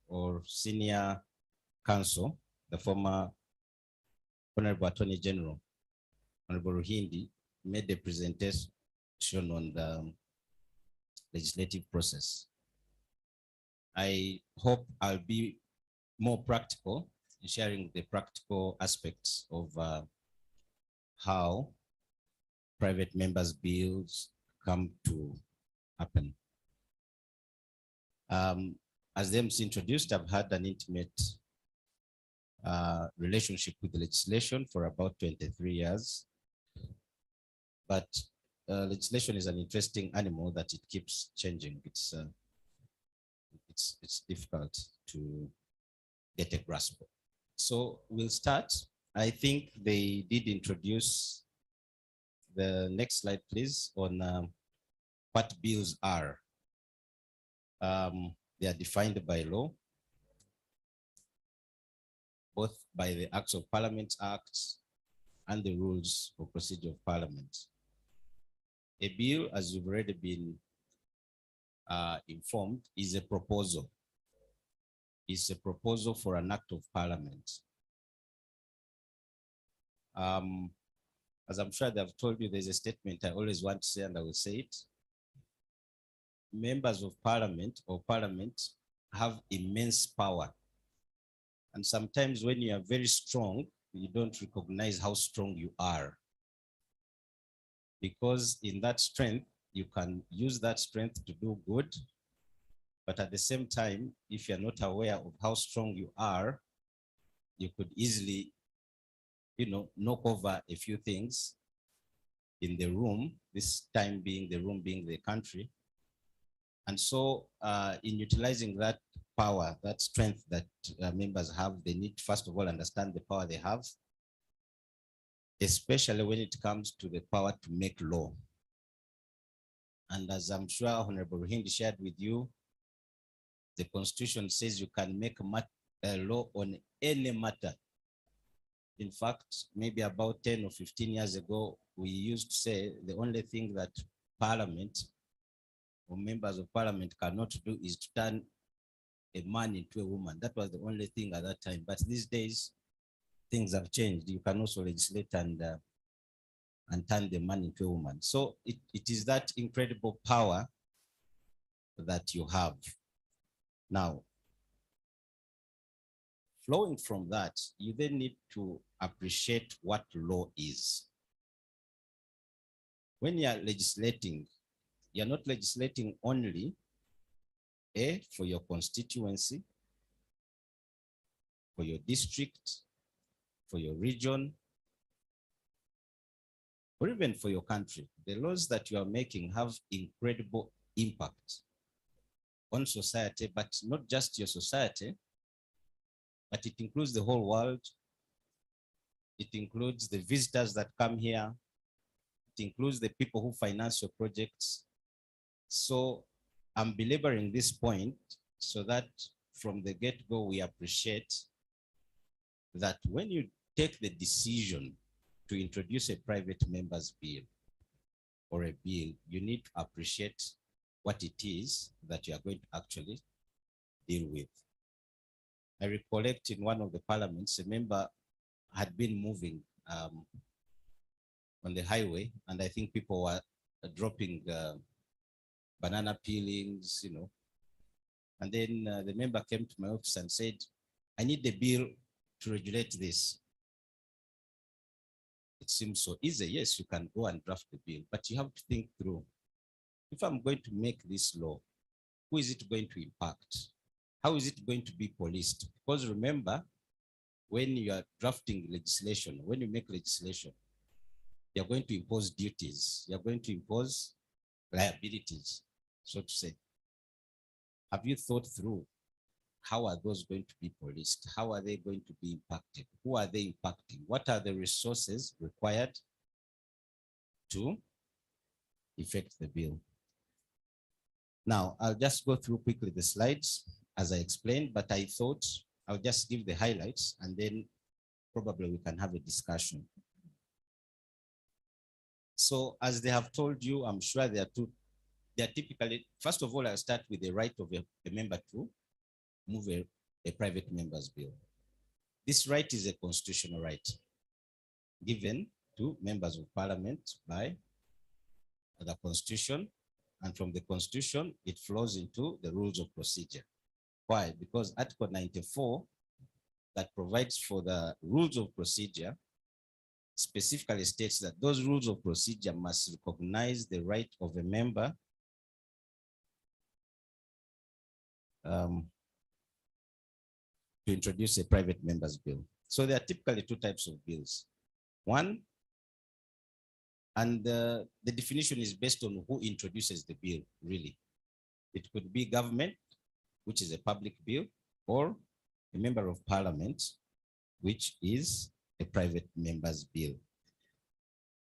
Speaker 6: or senior counsel, the former Honorable Attorney General, Honorable Ruhindi, made a presentation on the legislative process. I hope I'll be more practical in sharing the practical aspects of how private members' bills come to happen. As the MC introduced, I've had an intimate relationship with the legislation for about 23 years. But legislation is an interesting animal that it keeps changing. It's difficult to get a grasp of. So we'll start. I think they did introduce the next slide, please, on what bills are. They are defined by law, both by the Acts of Parliament Act and the Rules of Procedure of Parliament. A bill, as you've already been informed, is a proposal. It's a proposal for an act of Parliament. As I'm sure they've told you, there's a statement I always want to say, and I will say it. Members of Parliament or Parliament have immense power. And sometimes when you are very strong, you don't recognize how strong you are. Because in that strength, you can use that strength to do good. But at the same time, if you're not aware of how strong you are, you could easily, knock over a few things in the room, this time being the room being the country. And so in utilizing that power, that strength that members have, they need to first of all understand the power they have, especially when it comes to the power to make law. And as I'm sure Honorable Hindi shared with you, the Constitution says you can make a law on any matter. In fact, maybe about 10 or 15 years ago, we used to say the only thing that Parliament or members of Parliament cannot do is to turn a man into a woman. That was the only thing at that time. But these days, things have changed. You can also legislate and turn the man into a woman. So it is that incredible power that you have. Now, flowing from that, you then need to appreciate what law is. When you are legislating, you're not legislating only for your constituency, for your district, for your region, or even for your country. The laws that you are making have incredible impact on society, but not just your society, but it includes the whole world. It includes the visitors that come here. It includes the people who finance your projects. So I'm belaboring this point so that from the get-go, we appreciate that when you take the decision to introduce a private member's bill or a bill, you need to appreciate what it is that you are going to actually deal with. I recollect in one of the parliaments, a member had been moving on the highway, and I think people were dropping banana peelings, and then the member came to my office and said, I need the bill to regulate this. It seems so easy. Yes, you can go and draft the bill, but you have to think through. If I'm going to make this law, who is it going to impact? How is it going to be policed? Because remember, when you are drafting legislation, when you make legislation, you're going to impose duties. You're going to impose liabilities, so to say. Have you thought through how are those going to be policed? How are they going to be impacted? Who are they impacting? What are the resources required to effect the bill? Now, I'll just go through quickly the slides as I explained, but I thought I'll just give the highlights and then probably we can have a discussion. So as they have told you, I'm sure they are typically, first of all, I'll start with the right of a member to move a private member's bill. This right is a constitutional right given to members of parliament by the Constitution, and from the Constitution, it flows into the rules of procedure. Why? Because Article 94 that provides for the rules of procedure specifically states that those rules of procedure must recognize the right of a member to introduce a private member's bill. So there are typically two types of bills. One, and the definition is based on who introduces the bill, really. It could be government, which is a public bill, or a member of parliament, which is a private member's bill.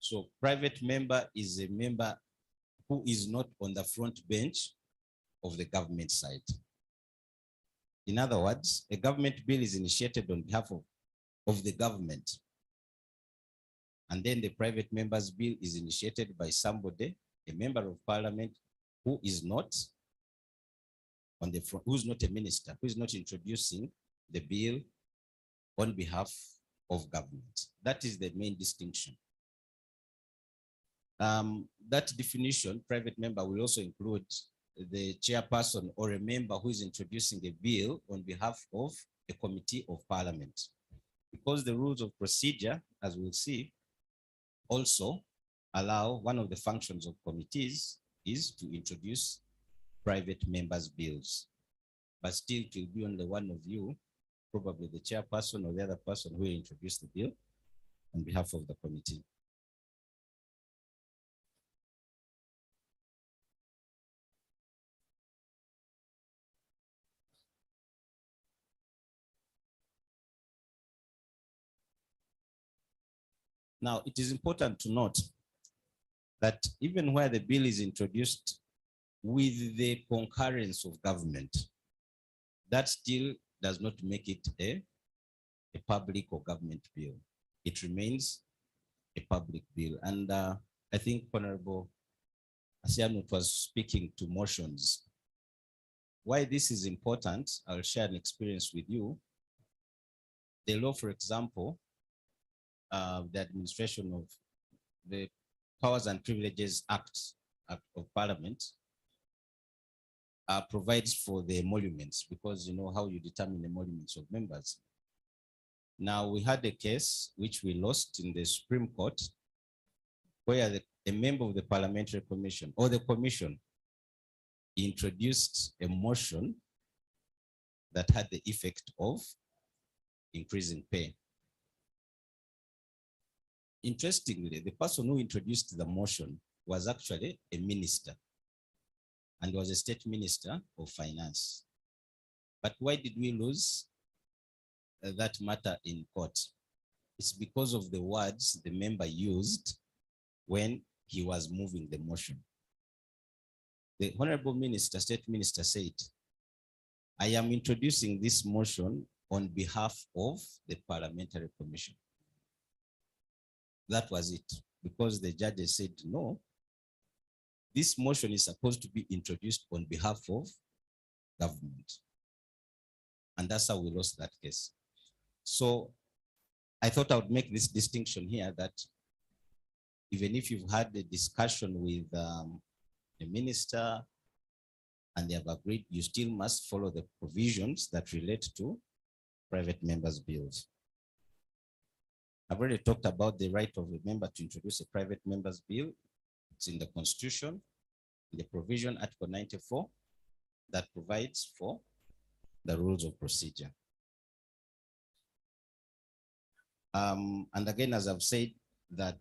Speaker 6: So private member is a member who is not on the front bench of the government side. In other words, a government bill is initiated on behalf of the government. And then the private member's bill is initiated by somebody, a member of parliament, who is not on the front, who's not a minister, who is not introducing the bill on behalf of government. That is the main distinction. That definition, private member, will also include the chairperson or a member who is introducing a bill on behalf of a committee of parliament. Because the rules of procedure, as we'll see, also allow one of the functions of committees is to introduce private members' bills. But still, it will be only one of you, probably the chairperson or the other person, who will introduce the bill on behalf of the committee. Now, it is important to note that even where the bill is introduced with the concurrence of government, that still does not make it a public or government bill. It remains a public bill. And I think Honorable Asianut was speaking to motions. Why this is important, I'll share an experience with you. The law, for example, the administration of the Powers and Privileges Act of Parliament provides for the emoluments, because you know how you determine emoluments of members. Now, we had a case which we lost in the Supreme Court, where a member of the Parliamentary Commission or the Commission introduced a motion that had the effect of increasing pay. Interestingly, the person who introduced the motion was actually a minister, and was a state minister of finance. But why did we lose that matter in court? It's because of the words the member used when he was moving the motion. The Honorable Minister, State Minister, said, "I am introducing this motion on behalf of the Parliamentary Commission." That was it, because the judges said, no, this motion is supposed to be introduced on behalf of government. And that's how we lost that case. So I thought I would make this distinction here, that even if you've had a discussion with a minister and they have agreed, you still must follow the provisions that relate to private members' bills. I've already talked about the right of a member to introduce a private member's bill. It's in the Constitution, in the provision, Article 94, that provides for the rules of procedure. And again, as I've said, that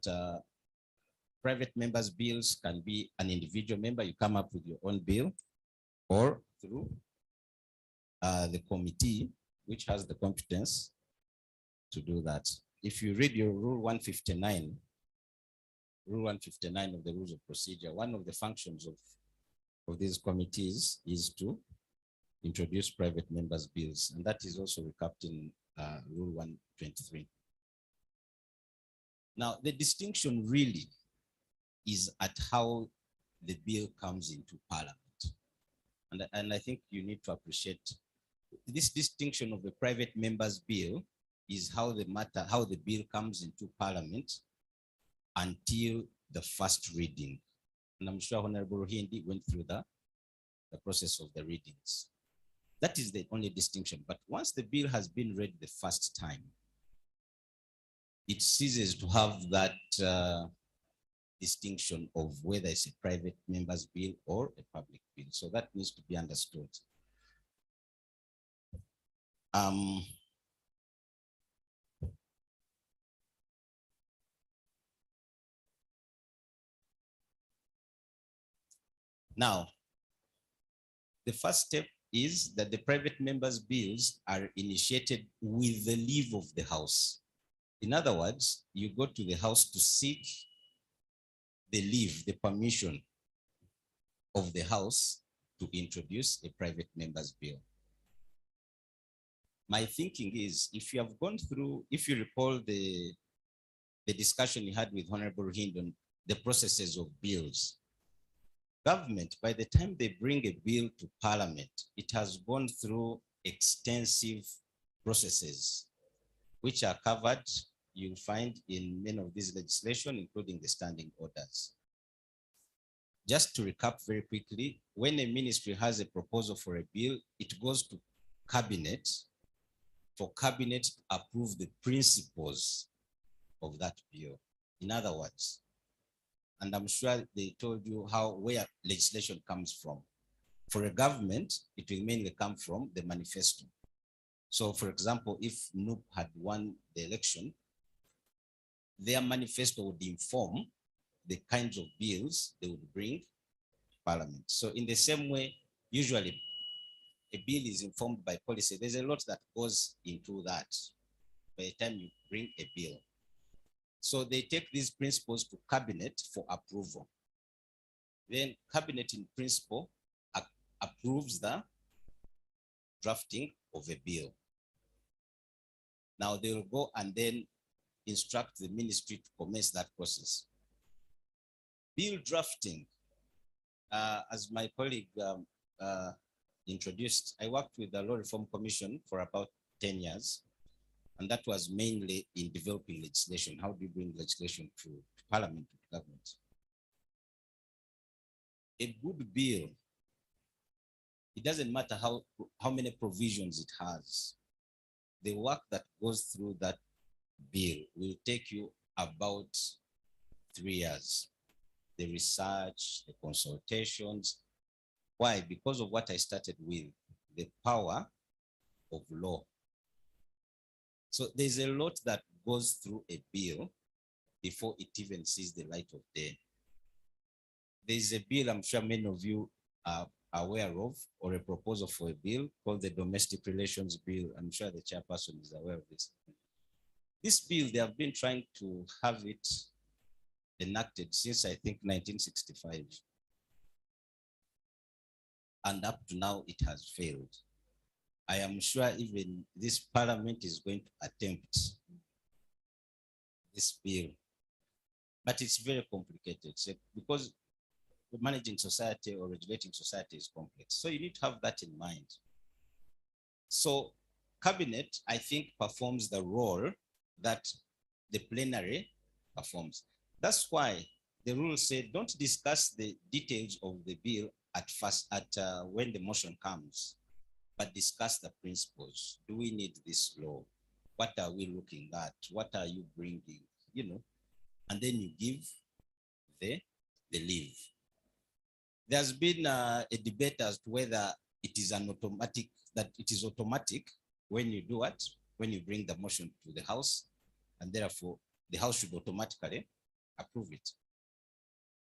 Speaker 6: private members' bills can be an individual member. You come up with your own bill, or through the committee, which has the competence to do that. If you read your Rule 159, Rule 159 of the Rules of Procedure, one of the functions of these committees is to introduce private members' bills, and that is also recapped in Rule 123. Now, the distinction really is at how the bill comes into Parliament. And I think you need to appreciate this distinction of the private member's bill is how the bill comes into Parliament until the first reading. And I'm sure Honorable Hindi went through the process of the readings. That is the only distinction. But once the bill has been read the first time, it ceases to have that distinction of whether it's a private member's bill or a public bill. So that needs to be understood. Now, the first step is that the private members' bills are initiated with the leave of the House. In other words, you go to the House to seek the leave, the permission of the House to introduce a private member's bill. My thinking is, if you have gone through, if you recall the discussion you had with Honorable Hind on the processes of bills, government, by the time they bring a bill to Parliament, it has gone through extensive processes, which are covered, you'll find in many of these legislation, including the standing orders. Just to recap very quickly, when a ministry has a proposal for a bill, it goes to cabinet for cabinet to approve the principles of that bill. In other words, and I'm sure they told you where legislation comes from. For a government, it will mainly come from the manifesto. So for example, if NUP had won the election, their manifesto would inform the kinds of bills they would bring to Parliament. So in the same way, usually a bill is informed by policy. There's a lot that goes into that by the time you bring a bill. So they take these principles to cabinet for approval. Then cabinet in principle approves the drafting of a bill. Now they will go and then instruct the ministry to commence that process. Bill drafting, as my colleague introduced, I worked with the Law Reform Commission for about 10 years. And that was mainly in developing legislation. How do you bring legislation to Parliament, to government? A good bill, it doesn't matter how many provisions it has. The work that goes through that bill will take you about 3 years. The research, the consultations. Why? Because of what I started with, the power of law. So there's a lot that goes through a bill before it even sees the light of day. There's a bill I'm sure many of you are aware of, or a proposal for a bill called the Domestic Relations Bill. I'm sure the chairperson is aware of this. This bill, they have been trying to have it enacted since I think 1965. And up to now, it has failed. I am sure even this Parliament is going to attempt this bill, but it's very complicated because managing society or regulating society is complex. So you need to have that in mind. So cabinet, I think, performs the role that the plenary performs. That's why the rules say don't discuss the details of the bill at first, when the motion comes, but discuss the principles. Do we need this law? What are we looking at? What are you bringing? You know, and then you give the leave. There's been a debate as to whether it is automatic when you do what? When you bring the motion to the House, and therefore the House should automatically approve it.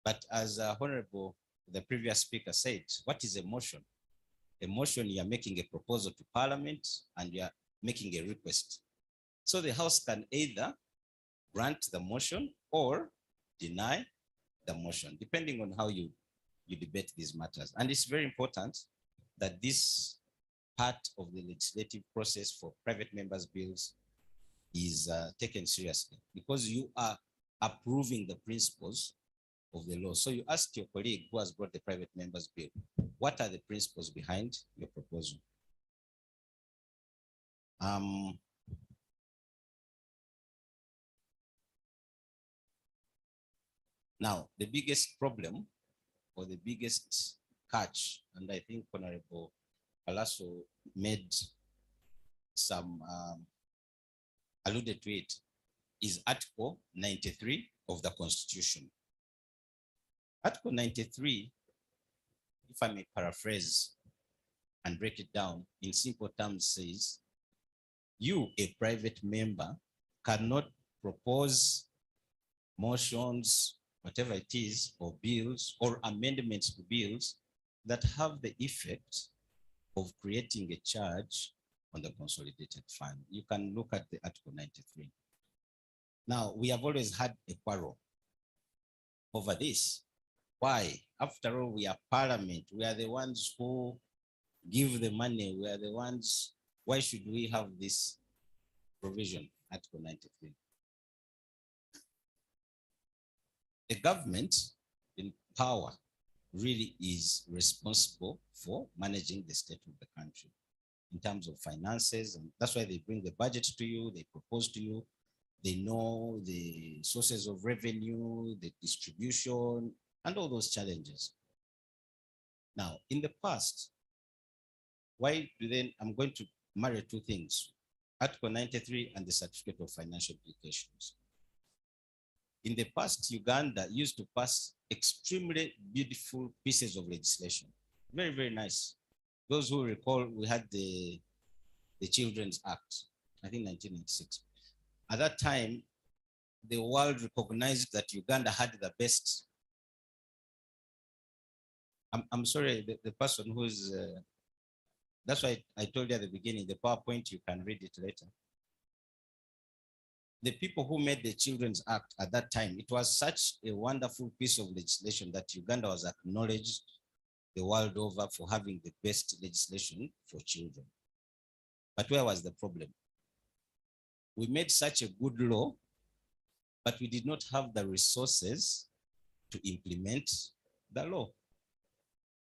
Speaker 6: But as Honorable, the previous speaker said, what is a motion? A motion, you are making a proposal to Parliament and you are making a request. So the House can either grant the motion or deny the motion, depending on how you debate these matters. And it's very important that this part of the legislative process for private members' bills is taken seriously, because you are approving the principles of the law. So you ask your colleague who has brought the private members' bill, what are the principles behind your proposal? Now, the biggest problem or the biggest catch, and I think Honorable Palasso made some, alluded to it, is Article 93 of the Constitution. Article 93, if I may paraphrase and break it down in simple terms, says you, a private member, cannot propose motions, whatever it is, or bills or amendments to bills that have the effect of creating a charge on the consolidated fund. You can look at the Article 93. Now, we have always had a quarrel over this. Why? After all, we are Parliament. We are the ones who give the money. We are the ones. Why should we have this provision, Article 93? The government in power really is responsible for managing the state of the country in terms of finances. And that's why they bring the budget to you, they propose to you, they know the sources of revenue, the distribution, and all those challenges. Now, in the past, why do then, I'm going to marry two things, Article 93 and the Certificate of Financial Implications. In the past, Uganda used to pass extremely beautiful pieces of legislation. Very, very nice. Those who recall, we had the Children's Act, I think 1996. At that time, the world recognized that Uganda had the best. I'm sorry, the person who's, that's why I told you at the beginning, the PowerPoint, you can read it later. The people who made the Children's Act at that time, it was such a wonderful piece of legislation that Uganda was acknowledged the world over for having the best legislation for children. But where was the problem? We made such a good law, but we did not have the resources to implement the law.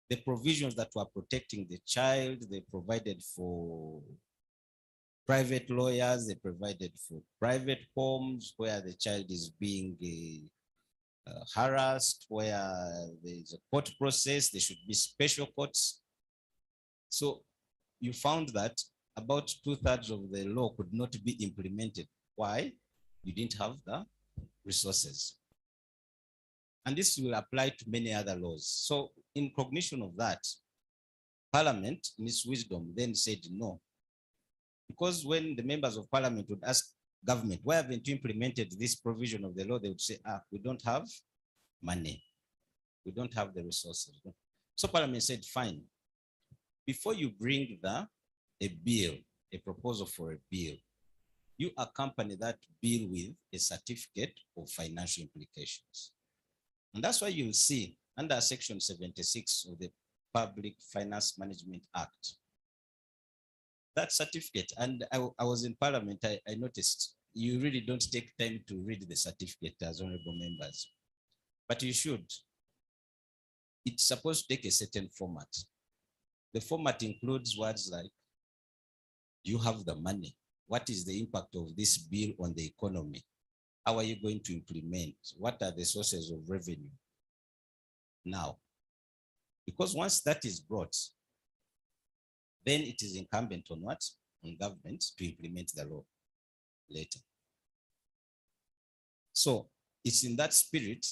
Speaker 6: The provisions that were protecting the child, they provided for private lawyers, they provided for private homes where the child is being harassed, where there's a court process, there should be special courts. So you found that about 2/3 of the law could not be implemented. Why? You didn't have the resources. And this will apply to many other laws. So in cognition of that, Parliament, in its wisdom, then said no. Because when the members of Parliament would ask government, why haven't you implemented this provision of the law? They would say, we don't have money. We don't have the resources. So Parliament said, fine. Before you bring a bill, a proposal for a bill, you accompany that bill with a certificate of financial implications. And that's why you'll see under Section 76 of the Public Finance Management Act, that certificate, and I was in Parliament, I noticed you really don't take time to read the certificate as honorable members, but you should. It's supposed to take a certain format. The format includes words like, you have the money. What is the impact of this bill on the economy? How are you going to implement? What are the sources of revenue? Now, because once that is brought, then it is incumbent on what? On government to implement the law later. So it's in that spirit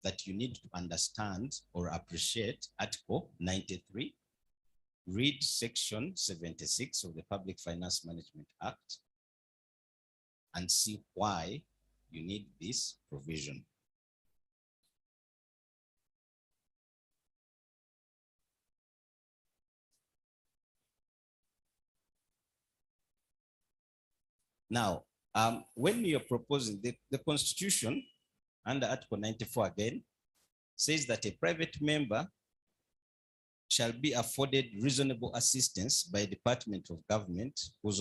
Speaker 6: that you need to understand or appreciate Article 93, read Section 76 of the Public Finance Management Act, and see why you need this provision. Now, when you're proposing the Constitution under Article 94 again, says that a private member shall be afforded reasonable assistance by a department of government whose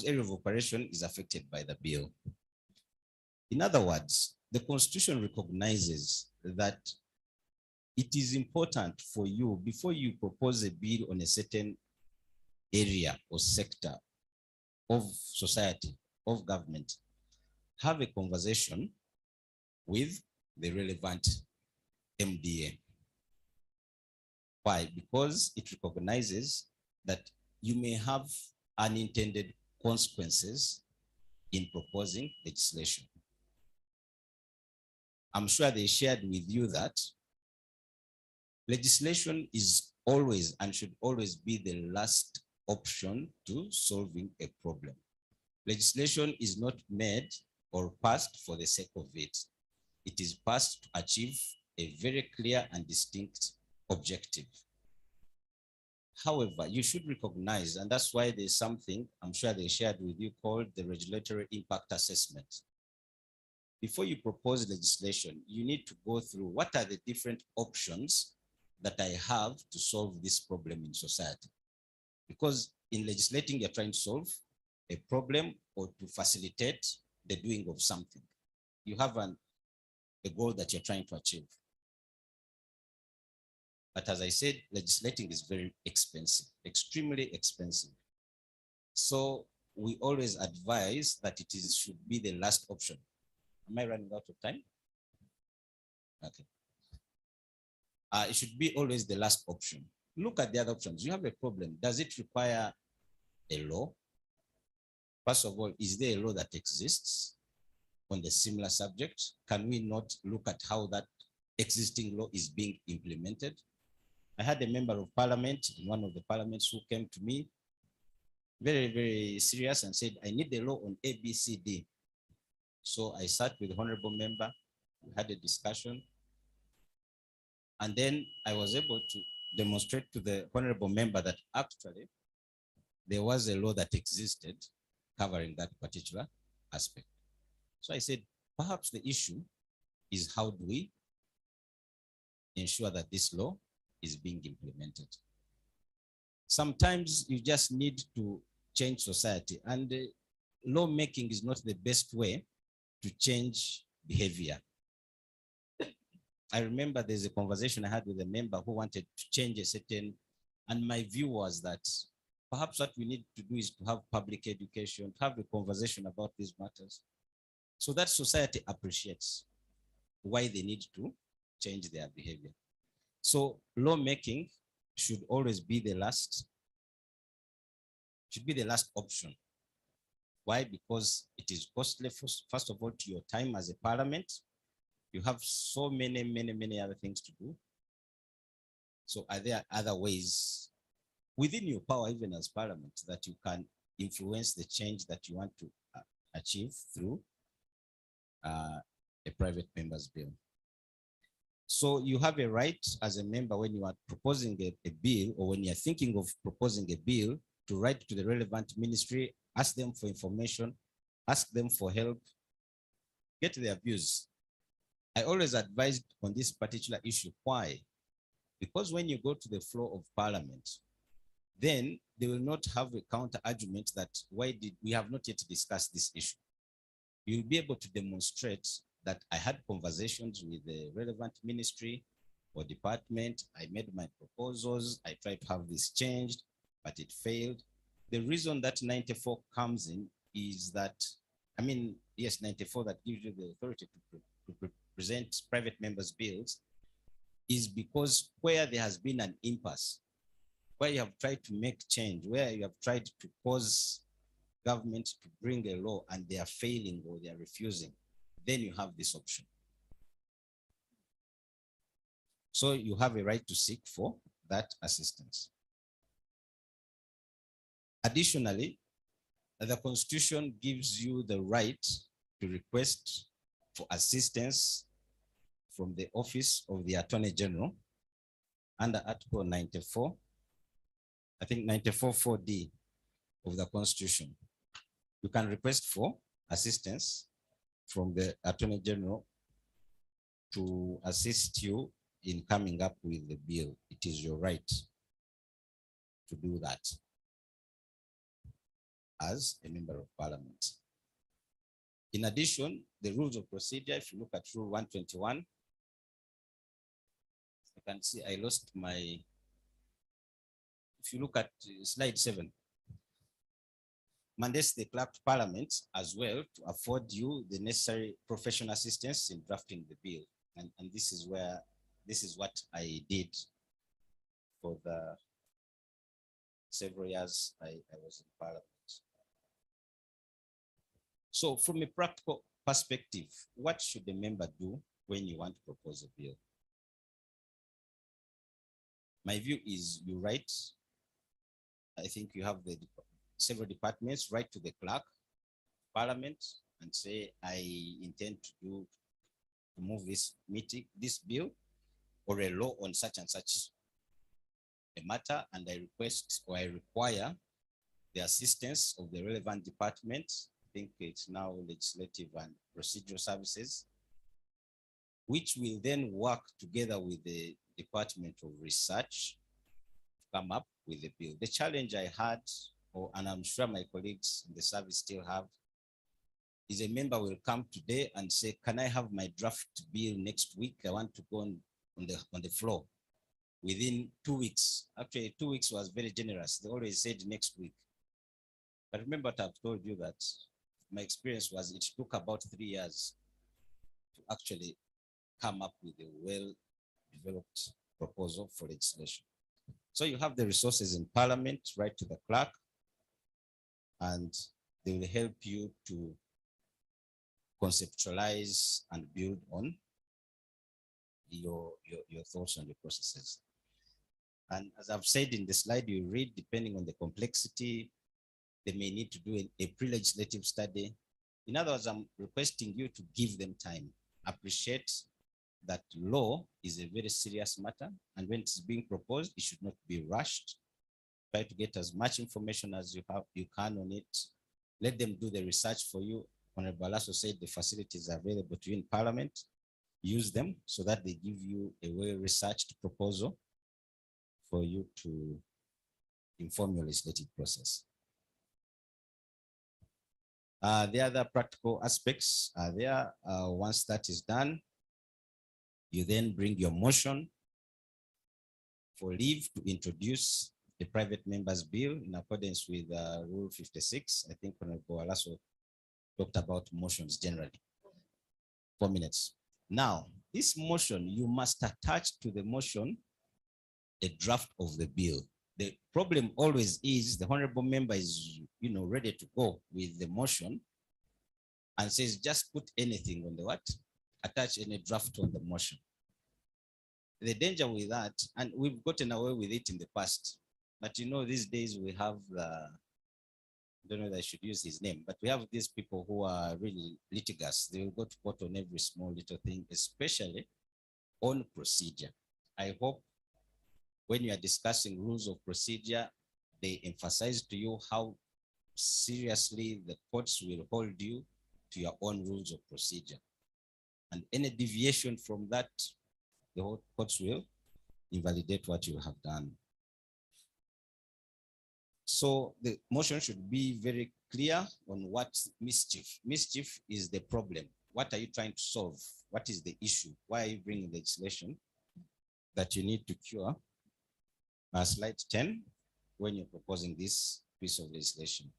Speaker 6: area of operation is affected by the bill. In other words, the Constitution recognizes that it is important for you, before you propose a bill on a certain area or sector of society, of government, have a conversation with the relevant MDA. Why? Because it recognizes that you may have unintended consequences in proposing legislation. I'm sure they shared with you that legislation is always and should always be the last option to solving a problem. Legislation is not made or passed for the sake of it. It is passed to achieve a very clear and distinct objective. However, you should recognize, and that's why there's something I'm sure they shared with you called the regulatory impact assessment. Before you propose legislation, you need to go through what are the different options that I have to solve this problem in society. Because in legislating, you're trying to solve a problem or to facilitate the doing of something. You have a goal that you're trying to achieve. But as I said, legislating is very expensive, extremely expensive. So we always advise that should be the last option. Am I running out of time? Okay. It should be always the last option. Look at the other options. You have a problem. Does it require a law? First of all, is there a law that exists on the similar subject? Can we not look at how that existing law is being implemented? I had a member of parliament in one of the parliaments who came to me very, very serious and said, I need the law on ABCD. So I sat with the honorable member, we had a discussion, and then I was able to demonstrate to the honorable member that actually there was a law that existed covering that particular aspect. So I said, perhaps the issue is how do we ensure that this law is being implemented? Sometimes you just need to change society, and lawmaking is not the best way to change behavior. I remember there's a conversation I had with a member who wanted to change a certain, and my view was that perhaps what we need to do is to have public education, to have a conversation about these matters, so that society appreciates why they need to change their behavior. So lawmaking should always be the last option. Why? Because it is costly, first of all, to your time as a parliament. You have so many other things to do. So are there other ways within your power, even as parliament, that you can influence the change that you want to achieve through a private member's bill? So you have a right as a member when you are proposing a bill, or when you're thinking of proposing a bill, to write to the relevant ministry, ask them for information, ask them for help, get their views. I always advised on this particular issue. Why? Because when you go to the floor of parliament, then they will not have a counter argument that why did we have not yet discussed this issue. You'll be able to demonstrate that I had conversations with the relevant ministry or department. I made my proposals. I tried to have this changed, but it failed. The reason that 94 comes in is that, I mean, yes, 94 that gives you the authority to present private members' bills, is because where there has been an impasse, where you have tried to make change, where you have tried to cause government to bring a law and they are failing or they are refusing, then you have this option. So you have a right to seek for that assistance. Additionally, the Constitution gives you the right to request for assistance from the Office of the Attorney General under Article 94, I think 94(4)(d) of the Constitution. You can request for assistance from the Attorney General to assist you in coming up with the bill. It is your right to do that as a member of parliament. In addition, the rules of procedure, if you look at Rule 121, you can see I lost my, if you look at slide 7, mandates the clerk to parliament as well to afford you the necessary professional assistance in drafting the bill. And this is where, this is what I did for the several years I was in parliament. So from a practical perspective, what should a member do when you want to propose a bill? My view is you write, I think you have the several departments, write to the clerk, Parliament, and say, I intend to move this bill or a law on such and such a matter, and I request or I require the assistance of the relevant department. I think it's now Legislative and Procedural Services, which will then work together with the Department of Research to come up with a bill. The challenge I had, and I'm sure my colleagues in the service still have, is a member will come today and say, can I have my draft bill next week? I want to go on the floor within 2 weeks. Actually, 2 weeks was very generous. They always said next week. But remember what I've told you, that my experience was it took about 3 years to actually come up with a well-developed proposal for legislation. So you have the resources in Parliament, write to the clerk, and they will help you to conceptualize and build on your thoughts and your processes. And as I've said in the slide you read, depending on the complexity, they may need to do a pre-legislative study. In other words, I'm requesting you to give them time. Appreciate that law is a very serious matter, and when it's being proposed, it should not be rushed. Try to get as much information as you can on it. Let them do the research for you. Honorable Alaso said the facilities are available to you in Parliament. Use them so that they give you a well-researched proposal for you to inform your legislative process. The other practical aspects are there. Once that is done, you then bring your motion for leave to introduce the private member's bill in accordance with Rule 56. I think Honorable Alaso talked about motions generally. 4 minutes. Now, this motion, you must attach to the motion a draft of the bill. The problem always is the honorable member is, ready to go with the motion and says, just put anything on the what? Attach any draft on the motion. The danger with that, and we've gotten away with it in the past, but these days we have I don't know if I should use his name, but we have these people who are really litigious. They will go to court on every small little thing, especially on procedure. I hope when you are discussing rules of procedure, they emphasize to you how seriously the courts will hold you to your own rules of procedure. And any deviation from that, the whole courts will invalidate what you have done. So the motion should be very clear on what mischief. Mischief is the problem. What are you trying to solve? What is the issue? Why are you bringing legislation that you need to cure? Slide 10, when you're proposing this piece of legislation.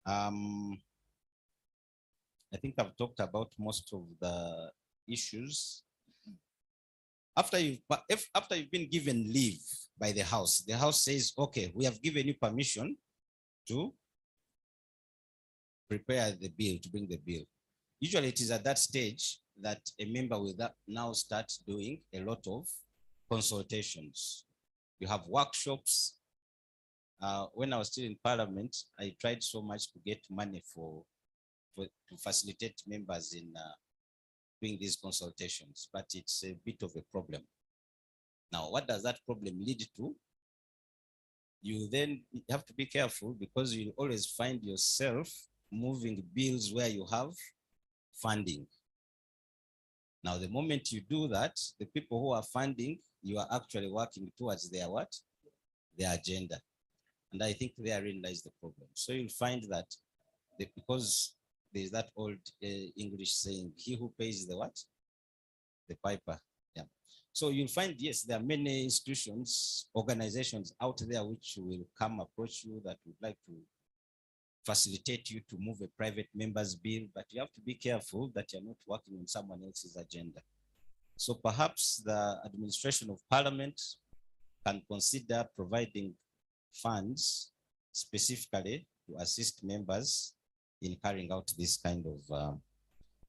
Speaker 6: I think I've talked about most of the issues. After you've been given leave by the House says, okay, we have given you permission to prepare the bill, to bring the bill. Usually it is at that stage that a member will now start doing a lot of consultations. You have workshops. When I was still in Parliament, I tried so much to get money to facilitate members in doing these consultations, but it's a bit of a problem. Now, what does that problem lead to? You then have to be careful, because you always find yourself moving bills where you have funding. Now, the moment you do that, the people who are funding, you are actually working towards their what? Their agenda. And I think therein lies the problem. So you'll find that because there's that old English saying, he who pays the what? The piper. Yeah. So you'll find, yes, there are many institutions, organizations out there which will come approach you that would like to facilitate you to move a private member's bill, but you have to be careful that you're not working on someone else's agenda. So perhaps the administration of Parliament can consider providing funds specifically to assist members in carrying out this kind of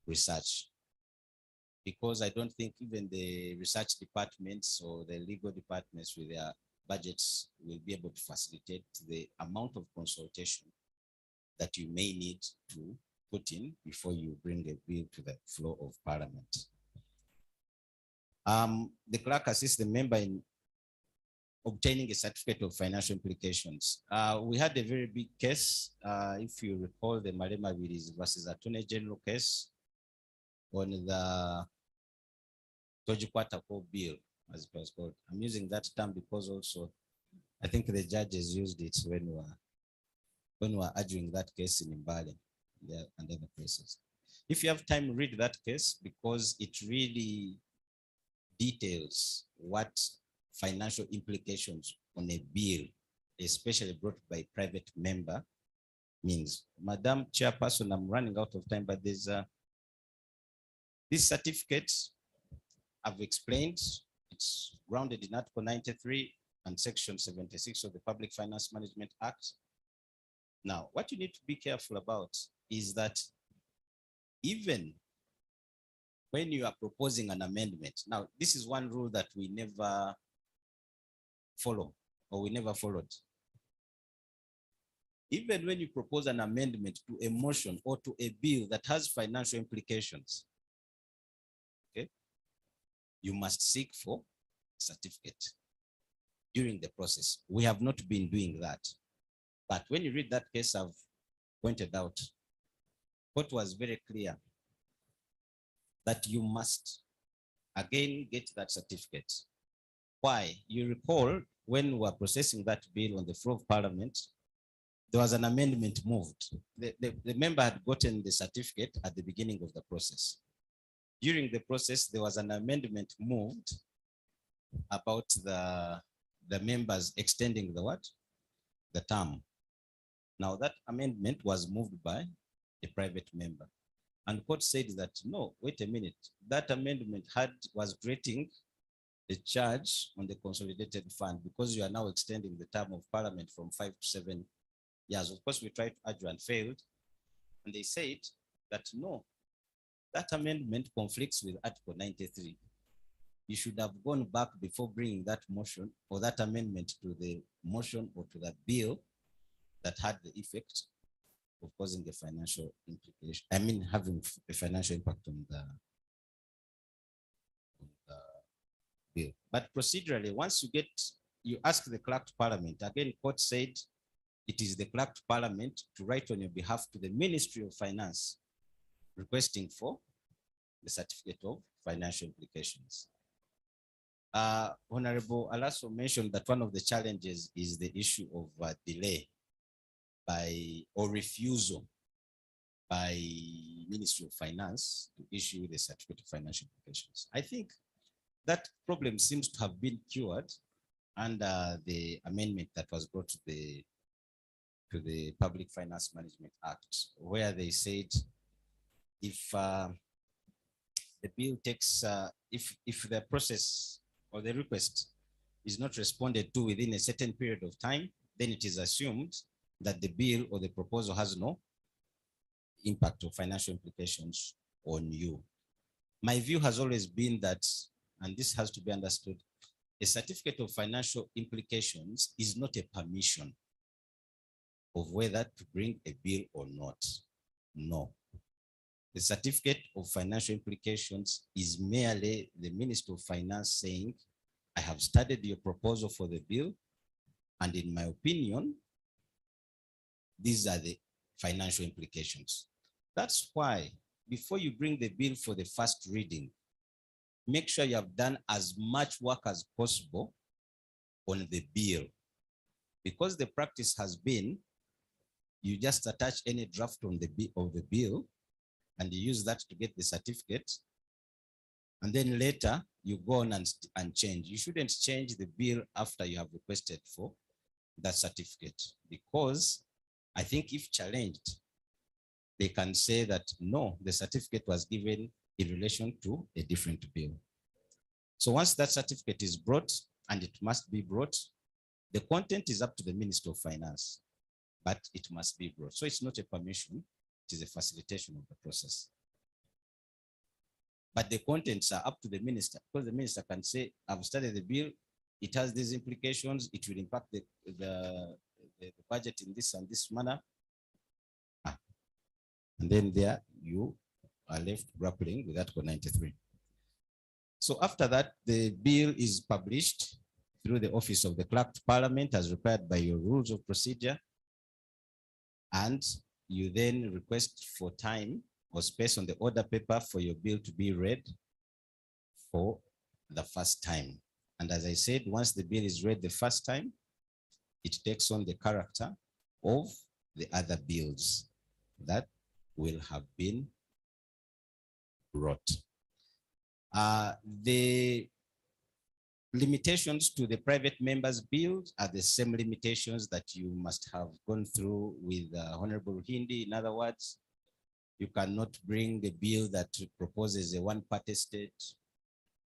Speaker 6: research, because I don't think even the research departments or the legal departments with their budgets will be able to facilitate the amount of consultation that you may need to put in before you bring a bill to the floor of Parliament. The clerk assists the member in obtaining a certificate of financial implications. We had a very big case, if you recall, the Malema versus Attorney General case on the Tojikwata bill, as it was called. I'm using that term because also I think the judges used it when we were arguing that case in Mbale and other places. If you have time, read that case because it really details what financial implications on a bill, especially brought by a private member, means. Madam Chairperson, I'm running out of time, but there's this certificate I've explained. It's grounded in Article 93 and Section 76 of the Public Finance Management Act. Now, what you need to be careful about is that even when you are proposing an amendment, now this is one rule that we never follow or we never followed. Even when you propose an amendment to a motion or to a bill that has financial implications, okay, you must seek for a certificate during the process. We have not been doing that. But when you read that case I've pointed out, what was very clear, that you must again get that certificate. Why? You recall when we were processing that bill on the floor of Parliament, there was an amendment moved. The member had gotten the certificate at the beginning of the process. During the process, there was an amendment moved about the members extending the what? The term. Now that amendment was moved by a private member. And court said that, no, wait a minute, that amendment was creating a charge on the consolidated fund because you are now extending the term of Parliament from 5 to 7 years. Of course, we tried to argue and failed. And they said that, no, that amendment conflicts with Article 93. You should have gone back before bringing that motion or that amendment to the motion or to the bill that had the effect of causing a financial implication. I mean, having a financial impact on the bill. But procedurally, once you ask the clerk to Parliament, again, court said it is the clerk to Parliament to write on your behalf to the Ministry of Finance requesting for the certificate of financial implications. Honorable Alaso mentioned that one of the challenges is the issue of delay or refusal by Ministry of Finance to issue the certificate of financial implications. I think that problem seems to have been cured under the amendment that was brought to the Public Finance Management Act, where they said if the bill takes, if the process or the request is not responded to within a certain period of time, then it is assumed that the bill or the proposal has no impact or financial implications on you. My view has always been that, and this has to be understood, a certificate of financial implications is not a permission of whether to bring a bill or not. No. The certificate of financial implications is merely the Minister of Finance saying, I have studied your proposal for the bill, and in my opinion, these are the financial implications. That's why before you bring the bill for the first reading, make sure you have done as much work as possible on the bill. Because the practice has been, you just attach any draft on the bill and you use that to get the certificate. And then later you go on and change. You shouldn't change the bill after you have requested for that certificate, because I think if challenged, they can say that, no, the certificate was given in relation to a different bill. So once that certificate is brought, and it must be brought, the content is up to the Minister of Finance, but it must be brought. So it's not a permission, It is a facilitation of the process. But the contents are up to the minister, because the minister can say, I've studied the bill, it has these implications, it will impact the budget in this and this manner. And then there you are left grappling with Article 93. So after that, the bill is published through the Office of the Clerk to Parliament as required by your rules of procedure. And you then request for time or space on the order paper for your bill to be read for the first time. And as I said, once the bill is read the first time, it takes on the character of the other bills that will have been brought. The limitations to the private members' bills are the same limitations that you must have gone through with Honorable Hindi. In other words, you cannot bring a bill that proposes a one-party state.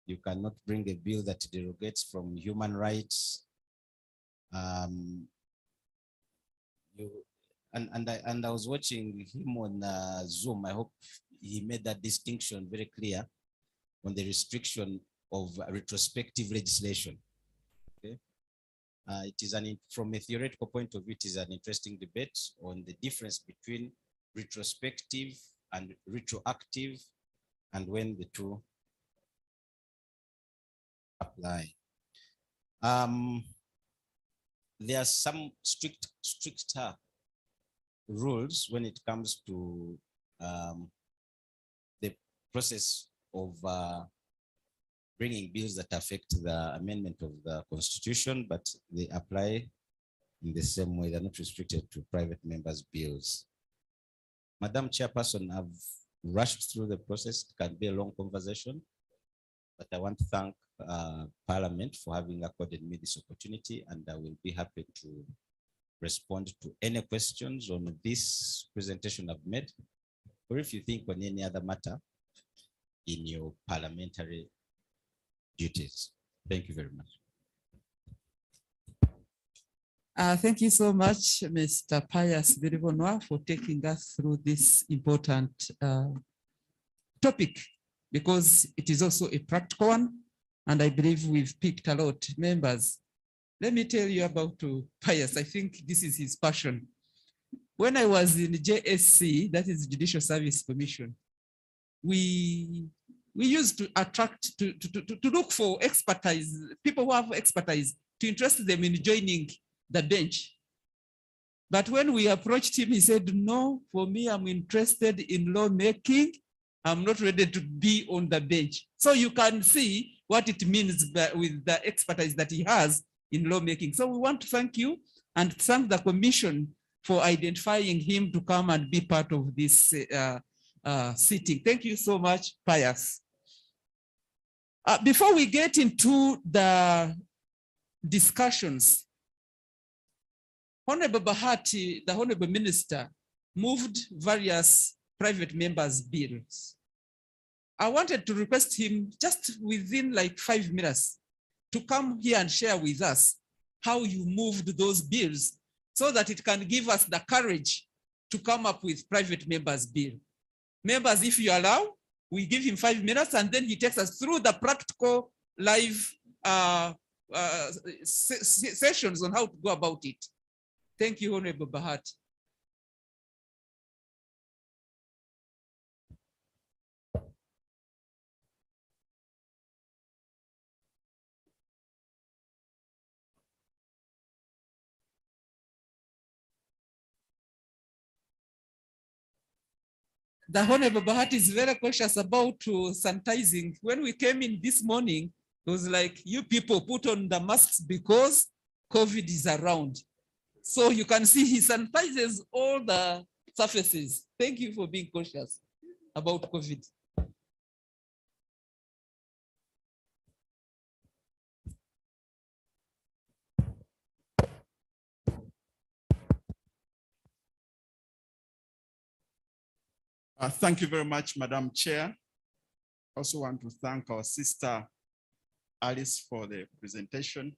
Speaker 6: You cannot bring a bill that derogates from human rights. I was watching him on Zoom. I hope he made that distinction very clear on the restriction of retrospective legislation. Okay, it is from a theoretical point of view, it is an interesting debate on the difference between retrospective and retroactive, and when the two apply. There are some stricter rules when it comes to the process of bringing bills that affect the amendment of the Constitution, but they apply in the same way. They're not restricted to private members' bills. Madam Chairperson, I've rushed through the process. It can be a long conversation, but I want to thank Parliament for having accorded me this opportunity, and I will be happy to respond to any questions on this presentation I've made, or if you think on any other matter in your parliamentary duties. Thank you very much.
Speaker 4: Thank you so much, Mr. Pius Biribonwa, for taking us through this important topic, because it is also a practical one, and I believe we've picked a lot. Members, let me tell you about Pius. I think this is his passion. When I was in JSC, that is Judicial Service Commission, we used to attract, to look for expertise, people who have expertise, to interest them in joining the bench. But when we approached him, he said, no, for me, I'm interested in lawmaking. I'm not ready to be on the bench. So you can see what it means with the expertise that he has in lawmaking. So we want to thank you and thank the commission for identifying him to come and be part of this sitting. Thank you so much, Pius. Before we get into the discussions, Honorable Bahati, the Honorable Minister, moved various private members' bills. I wanted to request him just within like 5 minutes to come here and share with us how you moved those bills so that it can give us the courage to come up with private members' bill. Members, if you allow, we give him 5 minutes and then he takes us through the practical live sessions on how to go about it. Thank you, Honorable Bahati. The Honorable Bahati is very cautious about sanitizing. When we came in this morning, it was like, you people put on the masks because COVID is around. So you can see he sanitizes all the surfaces. Thank you for being cautious about COVID.
Speaker 7: Thank you very much, Madam Chair. I also want to thank our sister Alice for the presentation.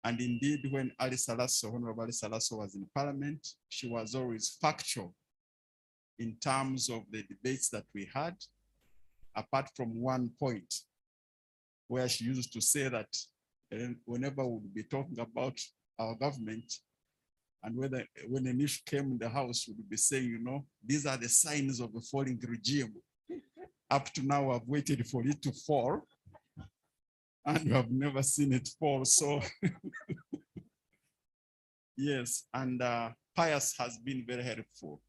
Speaker 7: And indeed, when Alice Salasso, Honorable Alice Salasso was in Parliament, she was always factual in terms of the debates that we had, apart from one point where she used to say that whenever we would be talking about our government, and when an issue came in the house, we would be saying, you know, these are the signs of a falling regime. Up to now, I've waited for it to fall, and you have never seen it fall. So, yes, and Pius has been very helpful.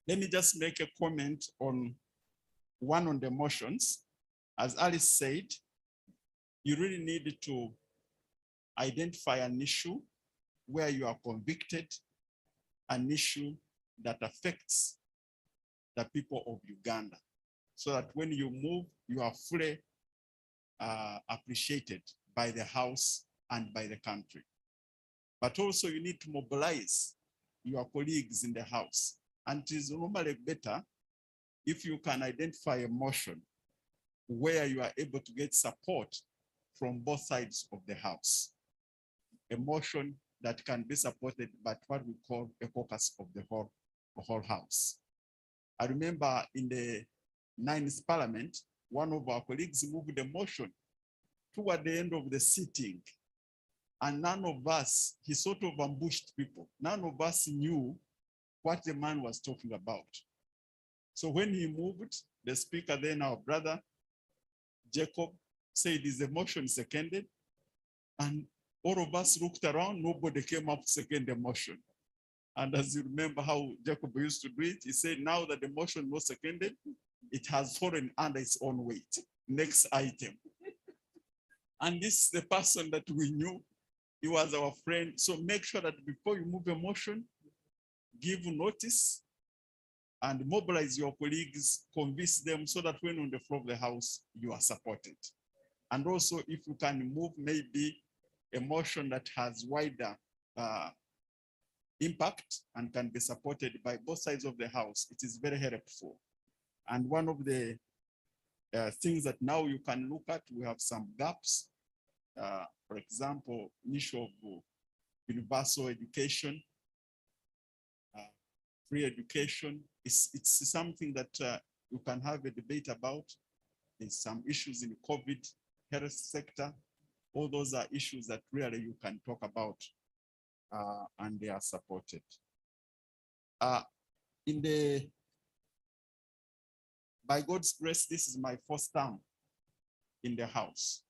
Speaker 7: Let me just make a comment on one on the motions. As Alice said, you really need to identify an issue where you are convicted, an issue that affects the people of Uganda, so that when you move, you are fully appreciated by the House and by the country. But also you need to mobilize your colleagues in the House. And it is normally better if you can identify a motion where you are able to get support from both sides of the House. A motion that can be supported by what we call a caucus of the whole House. I remember in the 9th Parliament, one of our colleagues moved a motion toward the end of the sitting, and none of us, he sort of ambushed people. None of us knew what the man was talking about. So when he moved, the speaker, then our brother, Jacob, said, is the motion seconded? And all of us looked around, nobody came up to second the motion. And as you remember how Jacob used to do it, he said, now that the motion was seconded, it has fallen under its own weight. Next item. And this is the person that we knew, he was our friend. So make sure that before you move a motion, give notice and mobilize your colleagues, convince them so that when on the floor of the House, you are supported. And also if you can move maybe a motion that has wider impact and can be supported by both sides of the House, it is very helpful. And one of the things that now you can look at, we have some gaps. For example, issue of universal education, free education. It's something that you can have a debate about. There's some issues in the COVID health sector. All those are issues that really you can talk about and they are supported. By God's grace, this is my first term in the House.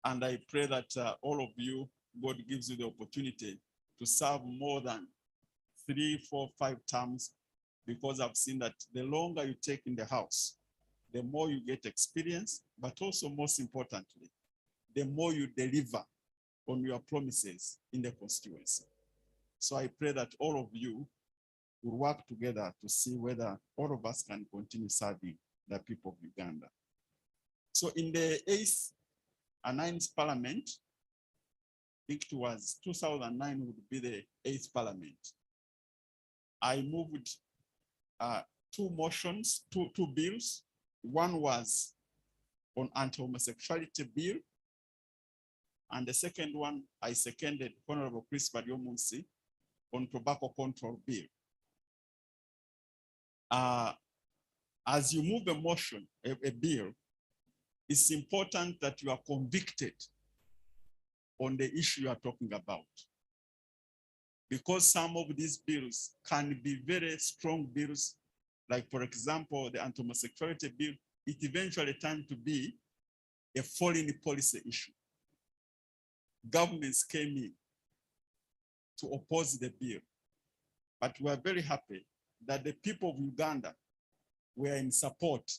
Speaker 7: And I pray that all of you, God gives you the opportunity to serve more than 3, 4, 5 terms, because I've seen that the longer you take in the House, the more you get experience, but also most importantly, the more you deliver on your promises in the constituency. So I pray that all of you will work together to see whether all of us can continue serving the people of Uganda. So in the 8th and 9th Parliament, I think it was 2009 would be the 8th Parliament. I moved 2 motions, two bills. One was on anti-homosexuality bill, and the second one I seconded Honorable Chris Badiomunsi on tobacco control bill. As you move a motion, a bill, it's important that you are convicted on the issue you are talking about. Because some of these bills can be very strong bills, like for example, the anti-homosexuality bill, it eventually turned to be a foreign policy issue. Governments came in to oppose the bill, but we are very happy that the people of Uganda were in support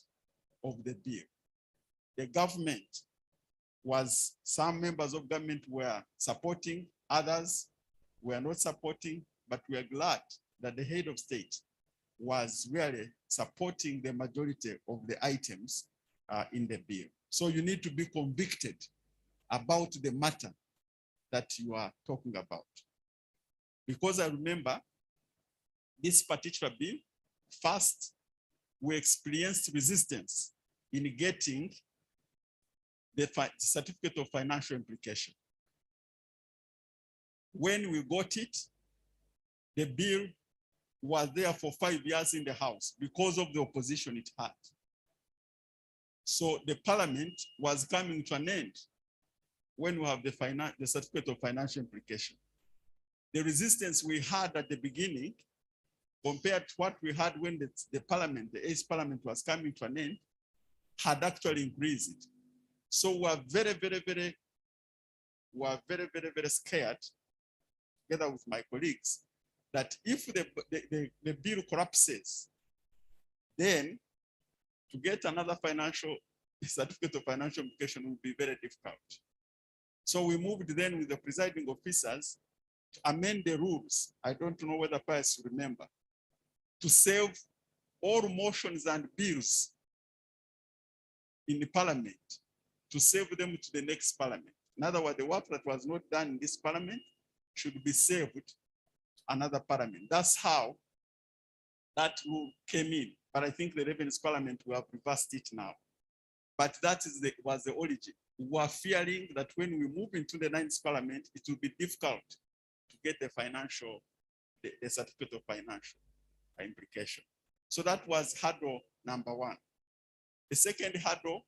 Speaker 7: of the bill. The government some members of government were supporting, others were not supporting, but we are glad that the head of state was really supporting the majority of the items in the bill. So you need to be convicted about the matter that you are talking about. Because I remember this particular bill, first, we experienced resistance in getting the certificate of financial implication. When we got it, The bill was there for 5 years in the House because of the opposition it had. So the parliament was coming to an end when we have the certificate of financial implication. The resistance we had at the beginning compared to what we had when the parliament, the 8th parliament was coming to an end, had actually increased. So we are very scared, together with my colleagues, that if the bill collapses, then to get another certificate of financial implication will be very difficult. So we moved then with the presiding officers to amend the rules. I don't know whether Pius remember, to save all motions and bills in the parliament, to save them to the next parliament. In other words, the work that was not done in this parliament should be saved to another parliament. That's how that rule came in. But I think the 11th parliament will have reversed it now. But that was the origin. We were fearing that when we move into the 9th parliament, it will be difficult to get the certificate of financial implication. So that was hurdle number one. The second hurdle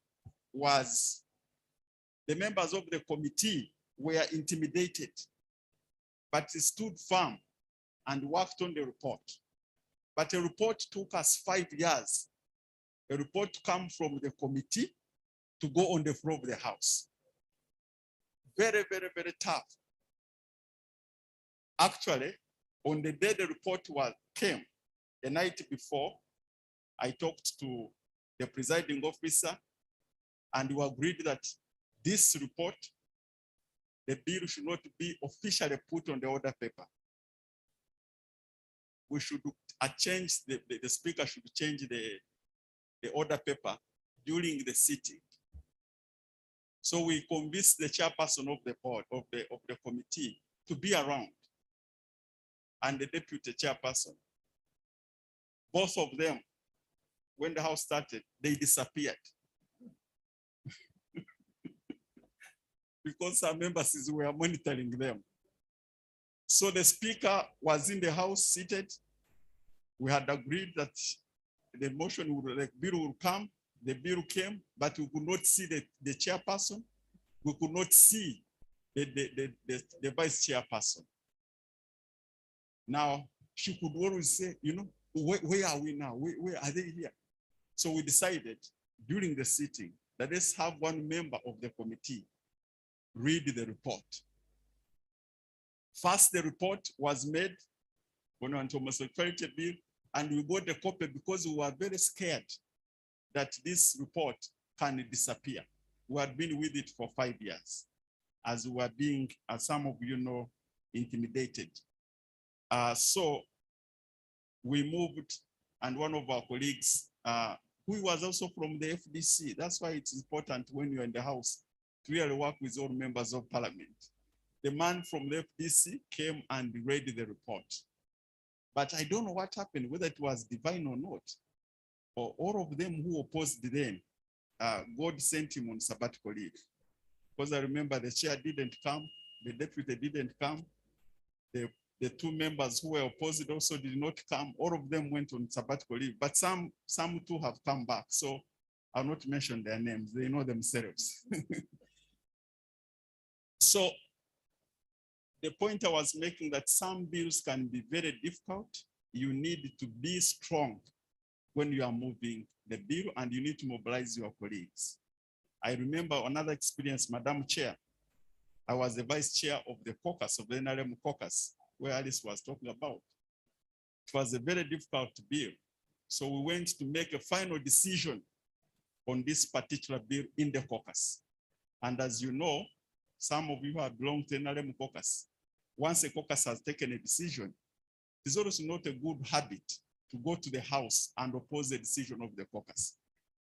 Speaker 7: was the members of the committee were intimidated, but stood firm and worked on the report. But a report took us 5 years. A report to come from the committee to go on the floor of the House. Very tough. Actually, on the day the report came, the night before, I talked to the presiding officer and we agreed that this report, the bill should not be officially put on the order paper. We should change, the speaker should change the order paper during the sitting. So we convinced the chairperson of the board, of the committee, to be around, and the deputy chairperson. Both of them, when the House started, they disappeared. Because some members were monitoring them. So the speaker was in the House seated. We had agreed that the bill will come. The bill came, but we could not see the chairperson. We could not see the vice chairperson. Now, she could always say, where are we now? Where are they here? So we decided during the sitting that let's have one member of the committee read the report. First, the report was made on an homosexuality bill, and we got the copy because we were very scared that this report can disappear. We had been with it for 5 years, as we were being, as some of you know, intimidated. So we moved, and one of our colleagues, who was also from the FDC, that's why it's important when you're in the House to really work with all members of parliament. The man from the FDC came and read the report. But I don't know what happened, whether it was divine or not. For all of them who opposed then, God sent him on sabbatical leave. Because I remember the chair didn't come, the deputy didn't come, the two members who were opposed also did not come. All of them went on sabbatical leave, but some too have come back. So I'll not mention their names, they know themselves. So the point I was making that some bills can be very difficult. You need to be strong when you are moving the bill, and you need to mobilize your colleagues. I remember another experience, Madam Chair. I was the vice chair of the caucus, of the NRM caucus, where Alice was talking about. It was a very difficult bill. So we went to make a final decision on this particular bill in the caucus. And as you know, some of you have belonged to NRM caucus. Once a caucus has taken a decision, it's also not a good habit to go to the House and oppose the decision of the caucus.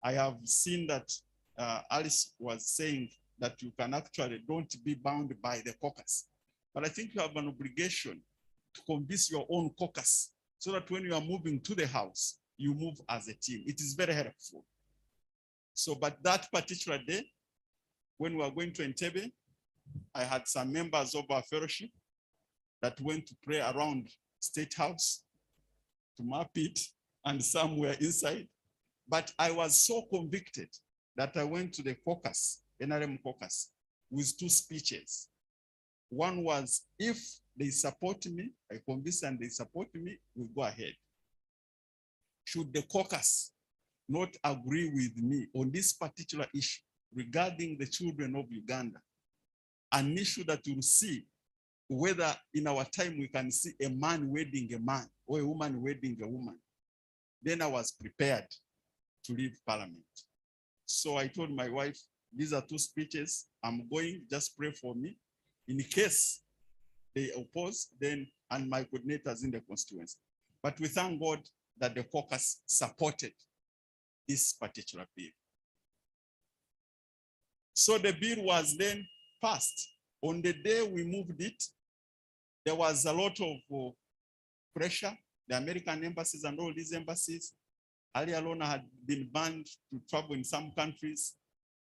Speaker 7: I have seen that Alice was saying that you can actually don't be bound by the caucus. But I think you have an obligation to convince your own caucus so that when you are moving to the House, you move as a team. It is very helpful. So, but that particular day, when we were going to Entebbe, I had some members of our fellowship that went to pray around State House to map it, and some were inside. But I was so convicted that I went to the caucus, NRM caucus, with 2 speeches. One was, if they support me, I convince and they support me, we'll go ahead. Should the caucus not agree with me on this particular issue regarding the children of Uganda, an issue that you'll see whether in our time we can see a man wedding a man or a woman wedding a woman, then I was prepared to leave Parliament. So I told my wife, these are 2 speeches. I'm going, just pray for me. In case they oppose, then, and my coordinators in the constituency. But we thank God that the caucus supported this particular bill. So the bill was then passed. On the day we moved it, there was a lot of pressure. The American embassies and all these embassies, earlier on had been banned to travel in some countries.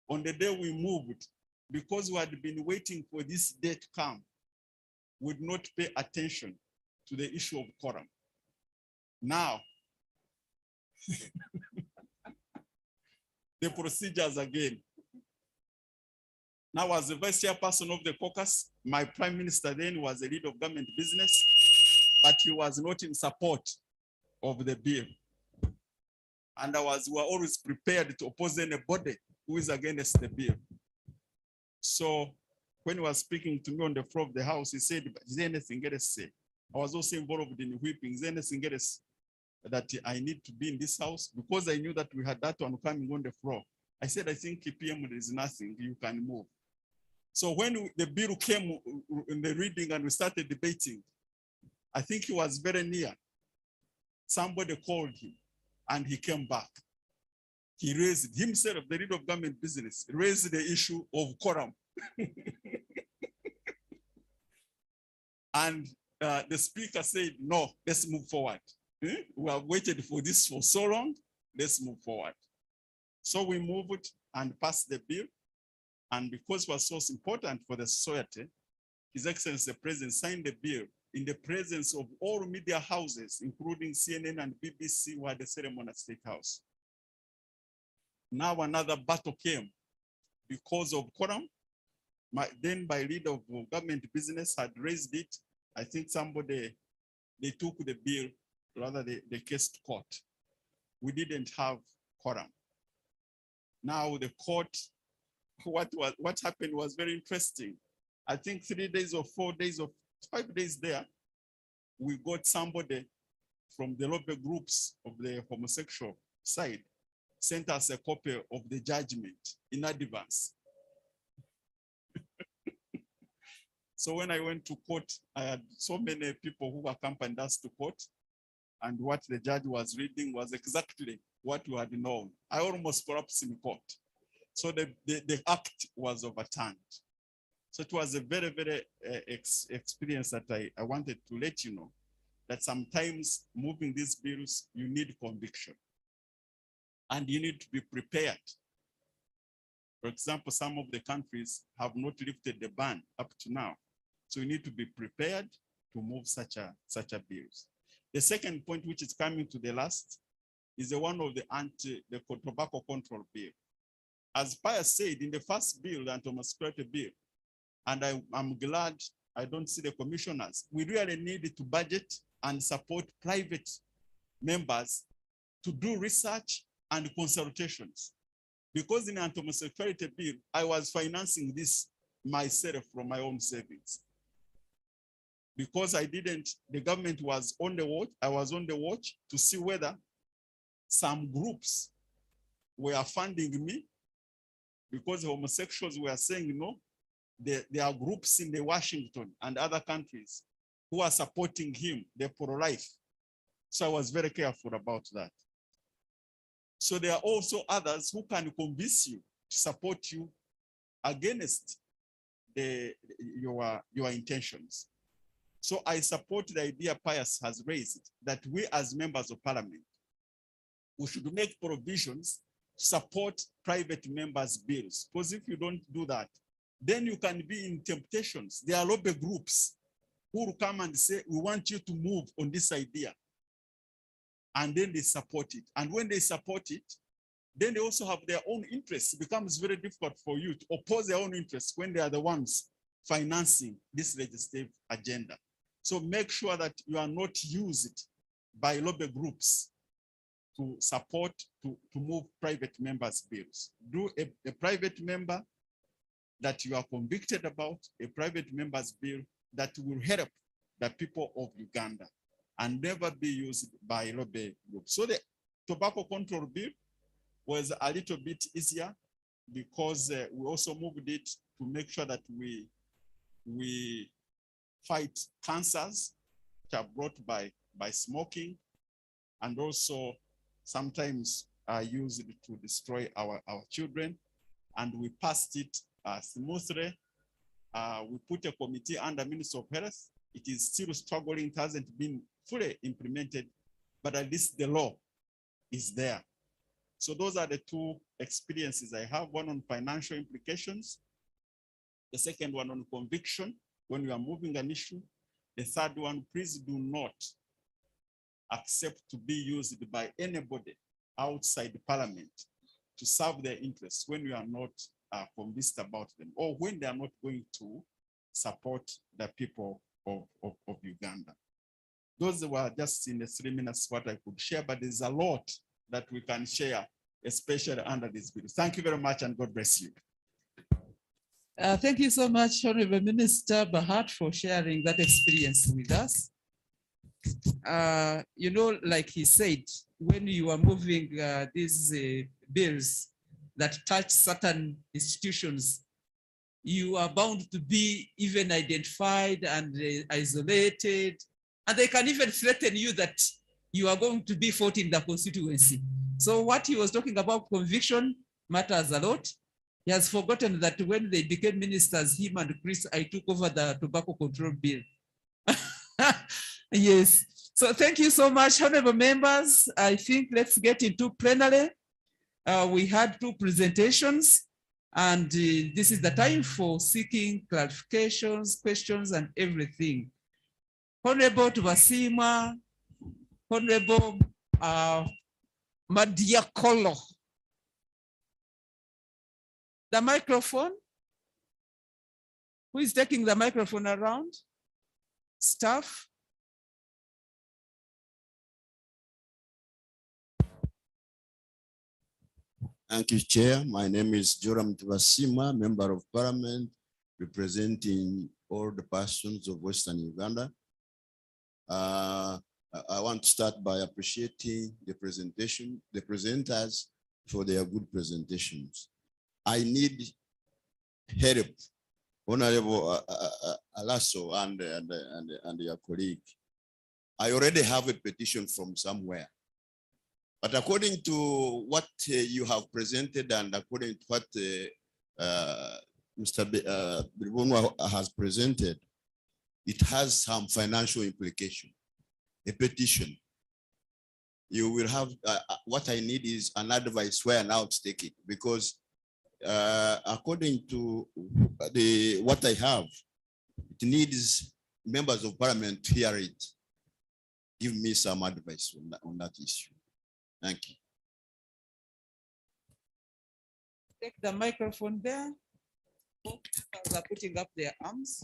Speaker 7: On the day we moved, because we had been waiting for this day to come, would not pay attention to the issue of quorum. Now, the procedures again. Now, as the vice chairperson of the caucus, my prime minister then was a leader of government business, but he was not in support of the bill. And we were always prepared to oppose anybody who is against the bill. So when he was speaking to me on the floor of the house, he said, is there anything else to say? I was also involved in whipping. Is there anything else that I need to be in this house? Because I knew that we had that one coming on the floor. I said, I think PM, there is nothing, you can move. So when the bill came in the reading and we started debating, I think he was very near. Somebody called him and he came back. He raised himself, the leader of government business, raised the issue of quorum. And the speaker said, no, let's move forward. We have waited for this for so long, let's move forward. So we moved and passed the bill. And because it was so important for the society, His Excellency the President signed the bill in the presence of all media houses, including CNN and BBC, who had the ceremony at State House. Now another battle came because of quorum. Then by leader of government business had raised it. I think somebody, they took the bill, rather the case to court. We didn't have quorum. Now the court, what happened was very interesting. I think 3 days or 4 days or 5 days there, we got somebody from the lobby groups of the homosexual side, sent us a copy of the judgment in advance. So when I went to court, I had so many people who accompanied us to court, and what the judge was reading was exactly what we had known. I almost collapsed in court. So the act was overturned. So it was a very, very experience that I wanted to let you know that sometimes moving these bills, you need conviction and you need to be prepared. For example, some of the countries have not lifted the ban up to now. So you need to be prepared to move such a bills. The second point, which is coming to the last, is the one of the tobacco control bill. As Pius said in the first bill, the anti-homosexuality bill, and I'm glad I don't see the commissioners, we really need to budget and support private members to do research and consultations. Because in the anti-homosexuality bill, I was financing this myself from my own savings. Because the government was on the watch, I was on the watch to see whether some groups were funding me, because the homosexuals were saying, no, there are groups in the Washington and other countries who are supporting him, they're pro-life. So I was very careful about that. So there are also others who can convince you to support you against your intentions. So I support the idea Pius has raised that we as members of parliament, we should make provisions to support private members' bills. Because if you don't do that, then you can be in temptations. There are lobby groups who will come and say, we want you to move on this idea. And then they support it. And when they support it, then they also have their own interests. It becomes very difficult for you to oppose their own interests when they are the ones financing this legislative agenda. So make sure that you are not used by lobby groups to support, to move private members' bills. Do a private member that you are convicted about, a private member's bill that will help the people of Uganda and never be used by lobby groups. So the tobacco control bill was a little bit easier because we also moved it to make sure that we fight cancers which are brought by smoking, and also sometimes are used to destroy our children. And we passed it smoothly. We put a committee under Ministry of Health. It is still struggling. It hasn't been fully implemented, but at least the law is there. So those are the two experiences I have, one on financial implications, the second one on conviction when you are moving an issue. The third one, please do not accept to be used by anybody outside the parliament to serve their interests when you are not convinced about them, or when they are not going to support the people of Uganda. Those were just in the 3 minutes what I could share, but there's a lot that we can share, especially under this bill. Thank you very much, and God bless you.
Speaker 4: Thank you so much, Honorable Minister Bahat, for sharing that experience with us. You know, like he said, when you are moving these bills that touch certain institutions, you are bound to be even identified and isolated, and they can even threaten you that you are going to be fought in the constituency. So what he was talking about, conviction, matters a lot. He has forgotten that when they became ministers, him and Chris, I took over the tobacco control bill. Yes. So thank you so much, honorable members. I think let's get into plenary. We had 2 presentations, and this is the time for seeking clarifications, questions, and everything. Honorable Tubasima, Honorable Madiakolo. The microphone. Who is taking the microphone around? Staff.
Speaker 8: Thank you, Chair. My name is Joram Tubasima, Member of Parliament, representing all the persons of Western Uganda. I want to start by appreciating the presenters for their good presentations. I need help, Honorable Alaso and your colleague. I already have a petition from somewhere. But according to what you have presented and according to what Mr. Bilbongo has presented, it has some financial implication. A petition. You will have, what I need is an advice where now to take it, because according to what I have, it needs members of parliament to hear it. Give me some advice on that issue. Thank you.
Speaker 4: Take the microphone there. Both members are putting up their arms.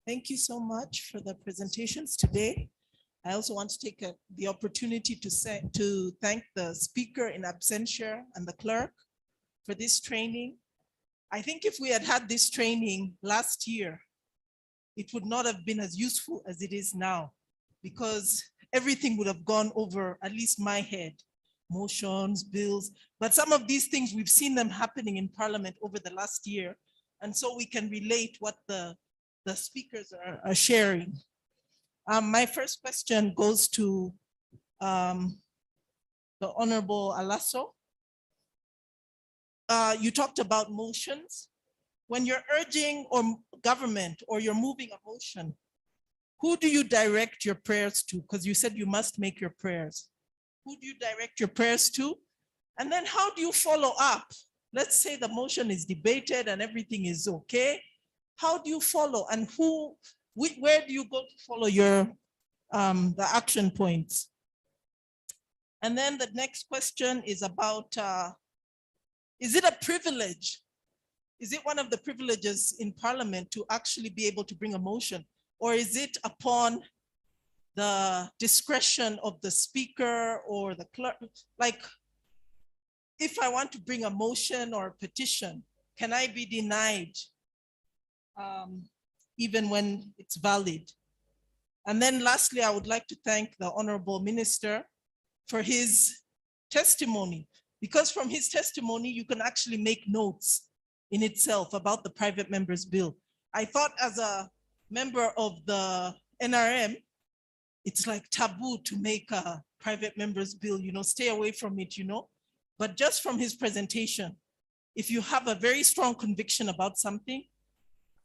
Speaker 9: Thank you so much for the presentations today. I also want to take the opportunity to thank the speaker in absentia and the clerk for this training. I think if we had had this training last year, it would not have been as useful as it is now, because everything would have gone over at least my head, motions, bills, but some of these things, we've seen them happening in Parliament over the last year. And so we can relate what the speakers are sharing. My first question goes to the Honorable Alaso. You talked about motions. When you're urging or government or you're moving a motion, who do you direct your prayers to? Because you said you must make your prayers. Who do you direct your prayers to? And then how do you follow up? Let's say the motion is debated and everything is okay. How do you follow, and where do you go to follow your the action points? And then the next question is about, is it a privilege? Is it one of the privileges in Parliament to actually be able to bring a motion? Or is it upon the discretion of the speaker or the clerk? Like, if I want to bring a motion or a petition, can I be denied even when it's valid? And then lastly, I would like to thank the Honorable Minister for his testimony, because from his testimony, you can actually make notes in itself about the private members bill. I thought as a member of the NRM, it's like taboo to make a private members bill, stay away from it, But just from his presentation, if you have a very strong conviction about something,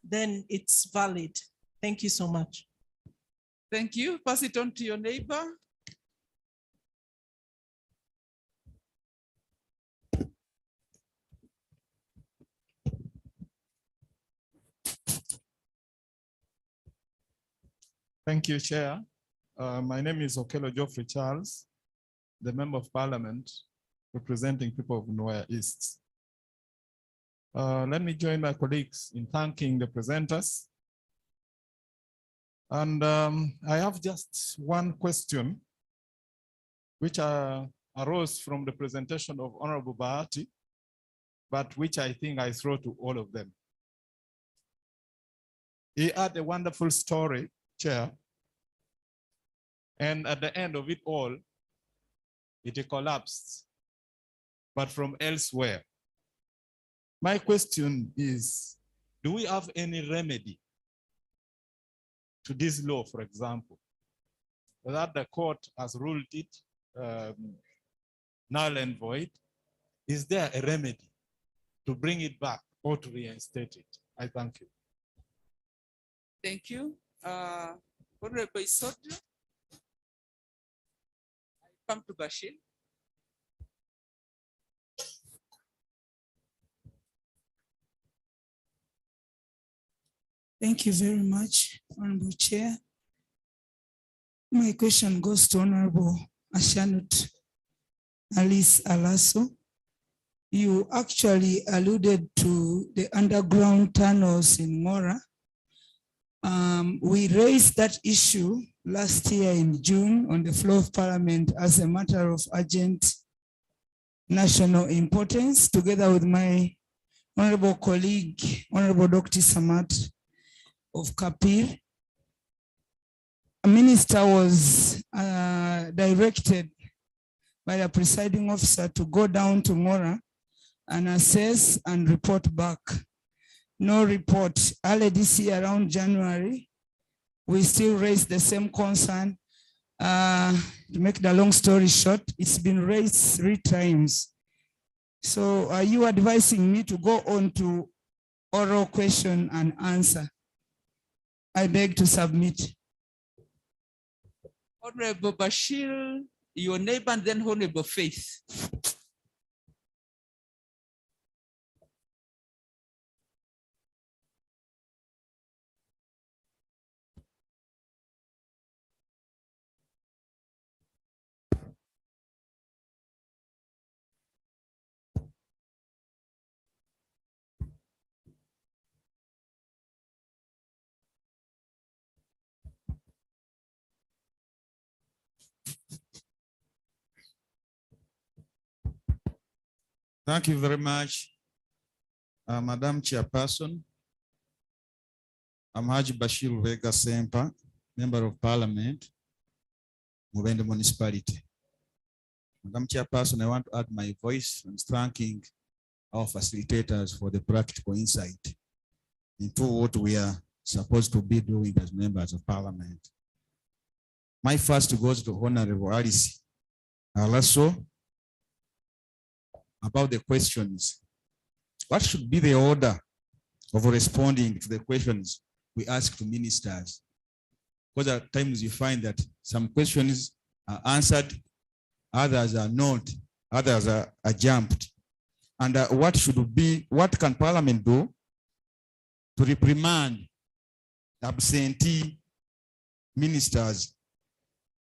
Speaker 9: then it's valid. Thank you so much.
Speaker 4: Thank you. Pass it on to your neighbor.
Speaker 10: Thank you, Chair. My name is Okelo Geoffrey Charles, the Member of Parliament representing people of Noya East. Let me join my colleagues in thanking the presenters. And I have just one question, which arose from the presentation of Honorable Bahati, but which I think I throw to all of them. He had a wonderful story, Chair. And at the end of it all, it collapsed, but from elsewhere. My question is, do we have any remedy to this law, for example, that the court has ruled it null and void? Is there a remedy to bring it back or to reinstate it? I thank you.
Speaker 4: Thank you. Honorable Isodio. I come to Bashir.
Speaker 11: Thank you very much, Honorable Chair. My question goes to Honorable Ashanut Alice Alaso. You actually alluded to the underground tunnels in Mora. We raised that issue last year in June on the floor of Parliament as a matter of urgent national importance, together with my honorable colleague, Honorable Dr. Samat of Kapir. A minister was directed by the presiding officer to go down to Mora and assess and report back. No report. Early this year, around January, we still raised the same concern. To make the long story short, it's been raised 3 times. So are you advising me to go on to oral question and answer? I beg to submit.
Speaker 4: Honorable Bashir, your neighbor, and then Honorable Faith.
Speaker 10: Thank you very much, Madam Chairperson. I'm Haji Bashir Vega Sempa, Member of Parliament, Mubende Municipality. Madam Chairperson, I want to add my voice in thanking our facilitators for the practical insight into what we are supposed to be doing as members of Parliament. My first goes to Honorable Alice Alaso about the questions. What should be the order of responding to the questions we ask to ministers? because at times you find that some questions are answered, others are not, others are jumped. And what can Parliament do to reprimand absentee ministers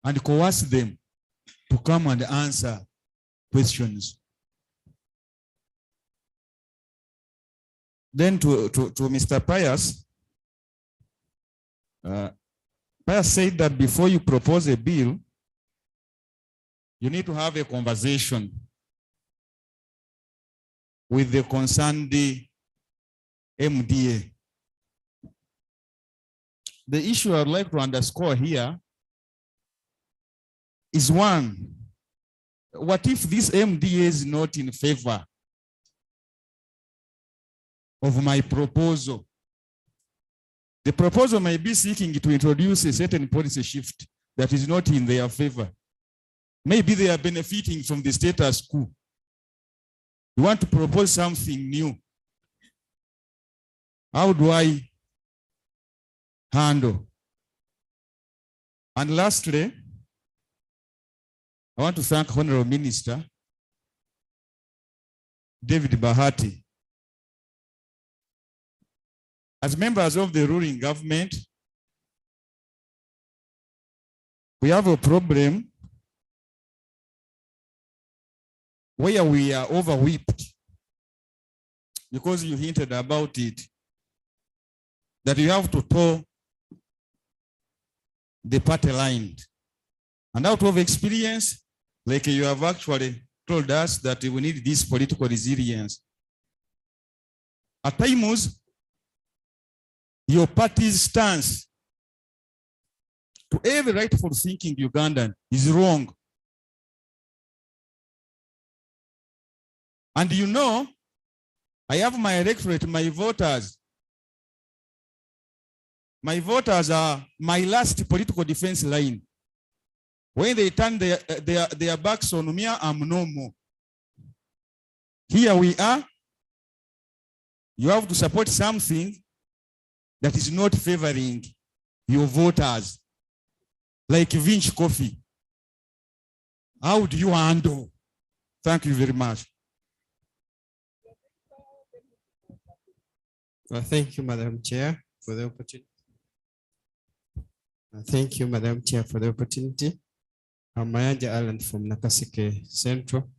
Speaker 10: and coerce them to come and answer questions? Then to Mr. Pius, Pius said that before you propose a bill, you need to have a conversation with the concerned MDA. The issue I'd like to underscore here is one, what if this MDA is not in favor of my proposal? The proposal may be seeking to introduce a certain policy shift that is not in their favor. Maybe they are benefiting from the status quo. You want to propose something new. How do I handle? And lastly, I want to thank Honorable Minister David Bahati. As members of the ruling government, we have a problem where we are overwhipped, because you hinted about it, that you have to toe the party line. And out of experience, like you have actually told us that we need this political resilience. At times, your party's stance to every rightful thinking Ugandan is wrong. And you know, I have my electorate, my voters. My voters are my last political defense line. When they turn their backs on me, I'm no more. Here we are. You have to support something that is not favoring your voters, like Vinch Coffee. How do you handle? Thank you very much.
Speaker 12: Thank you, Madam Chair, for the opportunity. Thank you, Madam Chair, for the opportunity. I'm Mayanja Allen from Nakaseke Central.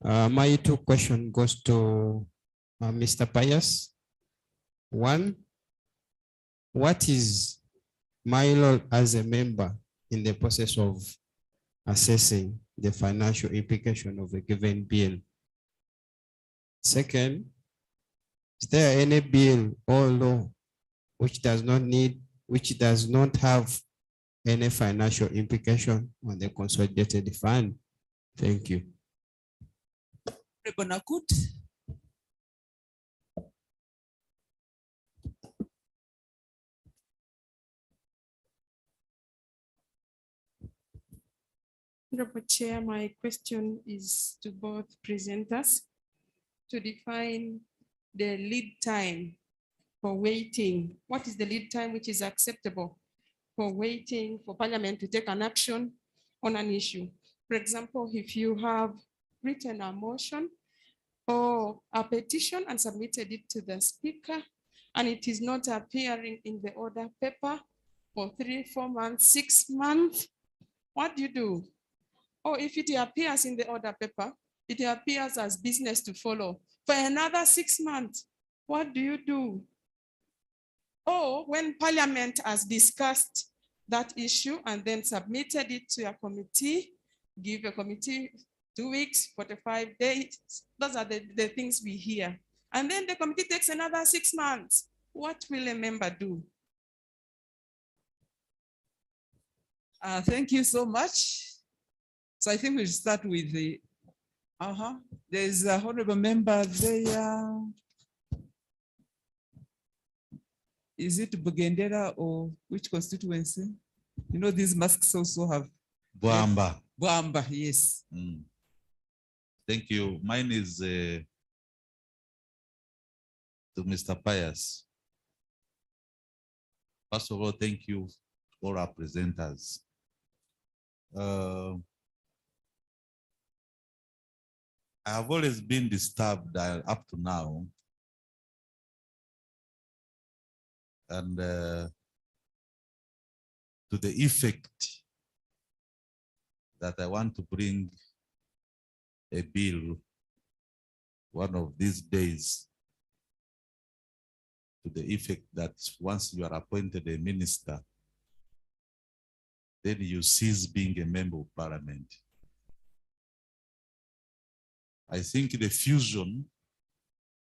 Speaker 12: My two questions goes to Mr. Pius. One, what is my role as a member in the process of assessing the financial implication of a given bill? Second, is there any bill or law which does not have any financial implication on the consolidated fund? Thank you.
Speaker 13: Honorable Chair, my question is to both presenters to define the lead time for waiting. What is the lead time which is acceptable for waiting for Parliament to take an action on an issue? For example, if you have written a motion or a petition and submitted it to the Speaker, and it is not appearing in the order paper for 3, 4 months, 6 months, what do you do? Or if it appears in the order paper, it appears as business to follow for another 6 months, what do you do? Or when Parliament has discussed that issue and then submitted it to a committee, give a committee 2 weeks, 45 days, those are the things we hear. And then the committee takes another 6 months. What will a member do?
Speaker 4: Thank you so much. So I think we'll start with the, there's a honorable member there. Is it Bugendera or which constituency? You know, these masks also have.
Speaker 14: Bwamba.
Speaker 4: Bwamba, yes.
Speaker 14: Thank you. Mine is to Mr. Pius. First of all, thank you all our presenters. I have always been disturbed up to now, and to the effect that I want to bring a bill one of these days, to the effect that once you are appointed a minister, then you cease being a member of parliament. I think the fusion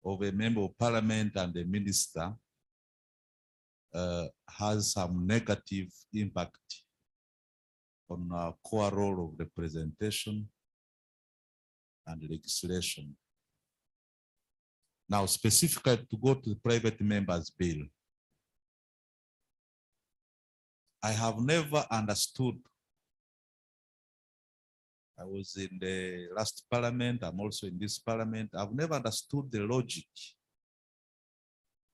Speaker 14: of a member of parliament and a minister has some negative impact on our core role of representation and legislation. Now, specifically to go to the private members bill, I have never understood. I was in the last parliament, I'm also in this parliament. I've never understood the logic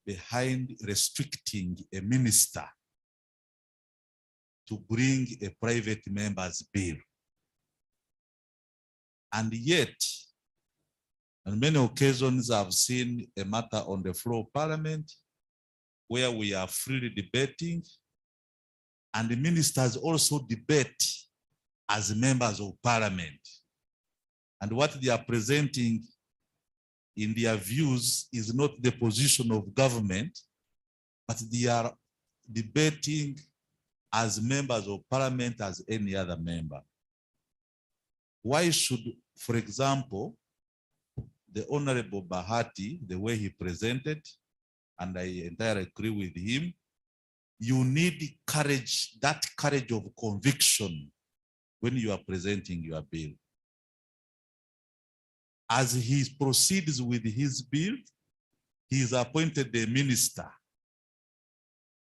Speaker 14: behind restricting a minister to bring a private member's bill. And yet, on many occasions, I've seen a matter on the floor of parliament where we are freely debating, and the ministers also debate as members of parliament. And what they are presenting in their views is not the position of government, but they are debating as members of parliament as any other member. Why should, for example, the Honorable Bahati, the way he presented, and I entirely agree with him, you need courage, that courage of conviction when you are presenting your bill. As he proceeds with his bill, he is appointed a minister,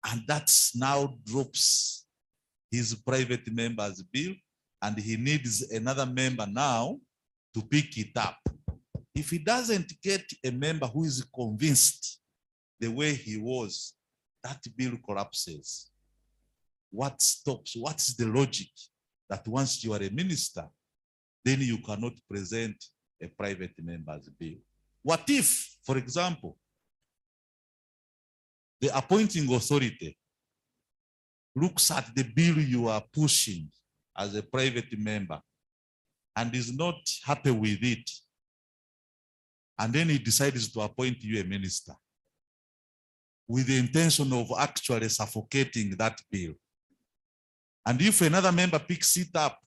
Speaker 14: and that now drops his private member's bill, and he needs another member now to pick it up. If he doesn't get a member who is convinced the way he was, that bill collapses. What stops? What's the logic that once you are a minister, then you cannot present a private member's bill? What if, for example, the appointing authority looks at the bill you are pushing as a private member and is not happy with it, and then he decides to appoint you a minister with the intention of actually suffocating that bill? And if another member picks it up,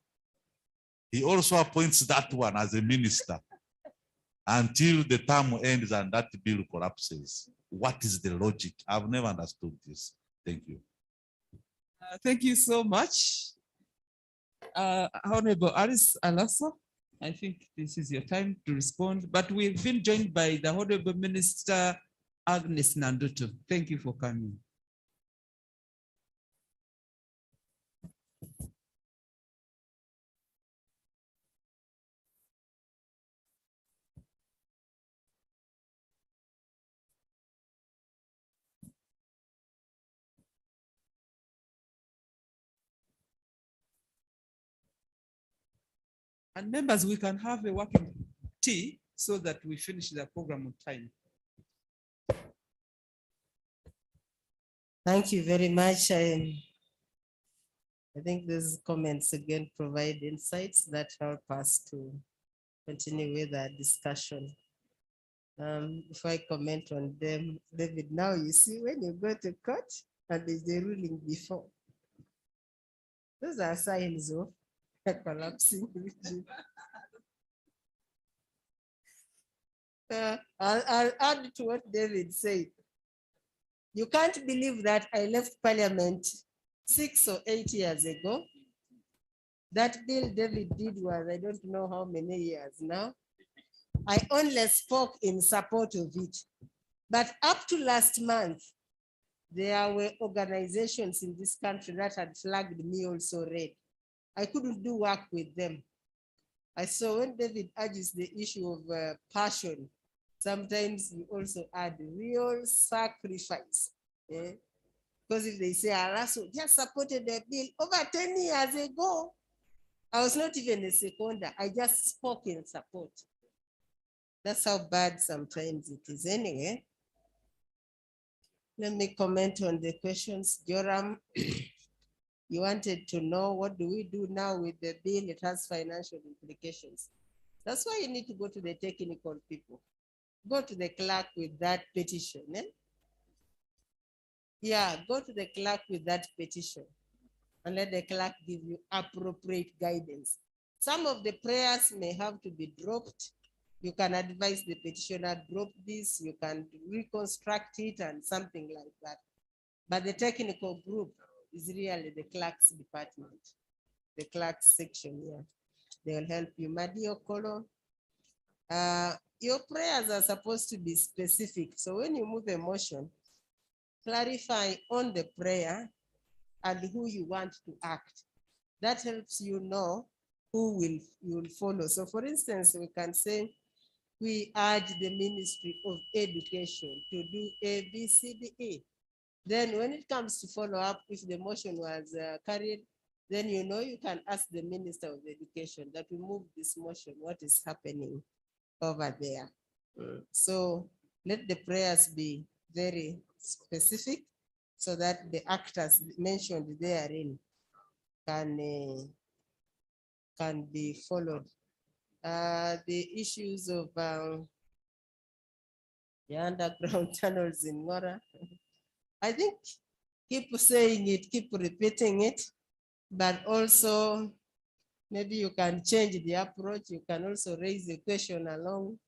Speaker 14: he also appoints that one as a minister until the term ends and that bill collapses. What is the logic? I've never understood this. Thank you.
Speaker 4: Thank you so much. Honorable Alice Alaso, I think this is your time to respond, but we've been joined by the Honorable Minister Agnes Nandutu. Thank you for coming. And members, we can have a working tea so that we finish the program on time.
Speaker 5: Thank you very much. I think these comments again provide insights that help us to continue with our discussion. Before I comment on them, David, now you see when you go to court and there's a ruling before, those are signs of collapsing. I'll add to what David said. You can't believe that I left Parliament 6 or 8 years ago. That bill David did was, I don't know how many years now. I only spoke in support of it. But up to last month, there were organizations in this country that had flagged me also red. I couldn't do work with them. I saw when David urges the issue of passion, sometimes you also add real sacrifice. Because if they say Arasu just supported the bill over 10 years ago, I was not even a seconder. I just spoke in support. That's how bad sometimes it is. Anyway, let me comment on the questions. Joram, you wanted to know what do we do now with the bill? It has financial implications. That's why you need to go to the technical people. Go to the clerk with that petition. Eh? Yeah, go to the clerk with that petition and let the clerk give you appropriate guidance. Some of the prayers may have to be dropped. You can advise the petitioner, drop this, you can reconstruct it and something like that. But the technical group is really the clerk's department, the clerk's section here. They will help you. Madio Kolo, your prayers are supposed to be specific. So when you move a motion, clarify on the prayer and who you want to act. That helps you know who you will follow. So for instance, we can say, we urge the Ministry of Education to do A, B, C, D, E. Then when it comes to follow up, if the motion was carried, then you know you can ask the Minister of Education that we move this motion, what is happening over there. So let the prayers be very specific so that the actors mentioned therein can be followed. The issues of the underground tunnels in Ngora, I think keep saying it, keep repeating it, but also maybe you can change the approach. You can also raise a question along.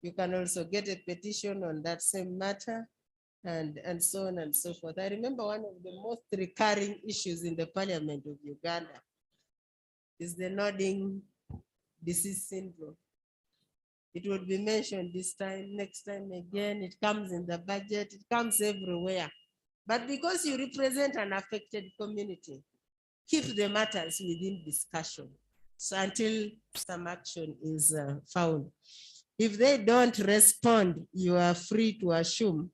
Speaker 5: You can also get a petition on that same matter and so on and so forth. I remember one of the most recurring issues in the Parliament of Uganda is the nodding disease syndrome. It will be mentioned this time, next time again, it comes in the budget, it comes everywhere. But because you represent an affected community, keep the matters within discussion. So until some action is found. If they don't respond, you are free to assume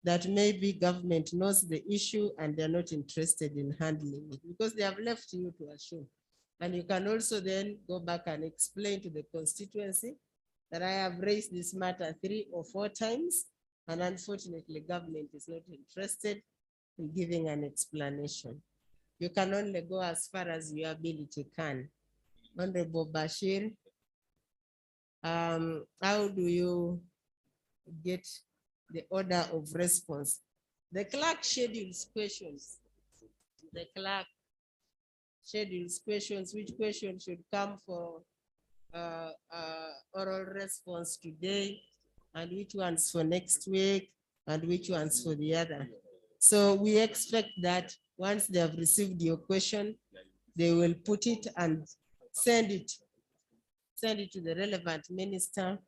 Speaker 5: that maybe government knows the issue and they're not interested in handling it because they have left you to assume. And you can also then go back and explain to the constituency that I have raised this matter 3 or 4 times, and unfortunately government is not interested in giving an explanation. You can only go as far as your ability can. Honorable Bashir, how do you get the order of response? The clerk schedules questions. The clerk schedules questions, which question should come for oral response today, and which ones for next week, and which ones for the other. So we expect that once they have received your question, they will put it and send it to the relevant minister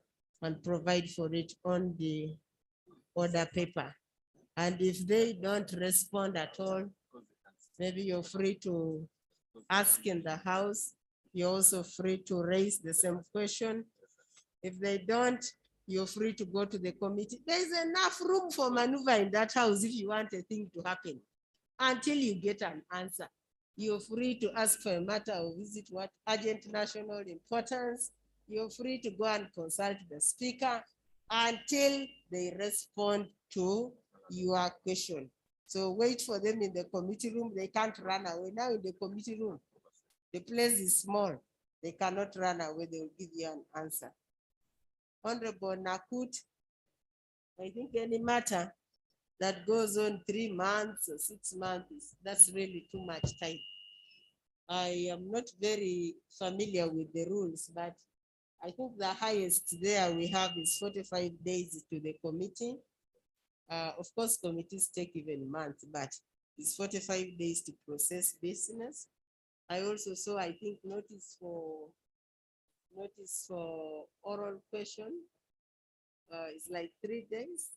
Speaker 5: and provide for it on the order paper. And if they don't respond at all, maybe you're free to ask in the House. You're also free to raise the same question. If they don't, you're free to go to the committee. There's enough room for maneuver in that House if you want a thing to happen until you get an answer. You're free to ask for a matter of visit, what urgent national importance. You're free to go and consult the speaker until they respond to your question. So wait for them in the committee room. They can't run away. Now in the committee room, the place is small. They cannot run away. They will give you an answer. Honorable Nakut, I think any matter that goes on 3 months or 6 months, that's really too much time. I am not very familiar with the rules, but I think the highest there we have is 45 days to the committee. Of course, committees take even months, but it's 45 days to process business. I also saw, I think, notice for oral question. It's like 3 days,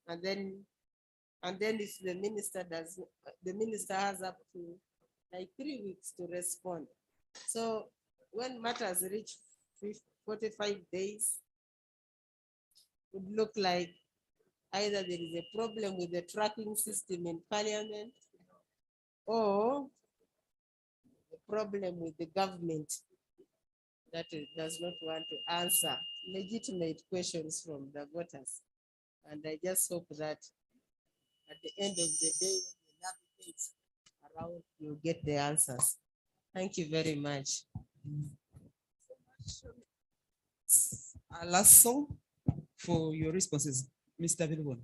Speaker 5: and then if the minister does, the minister has up to like 3 weeks to respond. So when matters reach 45 days, it would look like either there is a problem with the tracking system in Parliament or a problem with the government that it does not want to answer legitimate questions from the voters. And I just hope that at the end of the day, when you navigate around, you get the answers. Thank you very much.
Speaker 4: Our last song for your responses, Mr. Vilbon.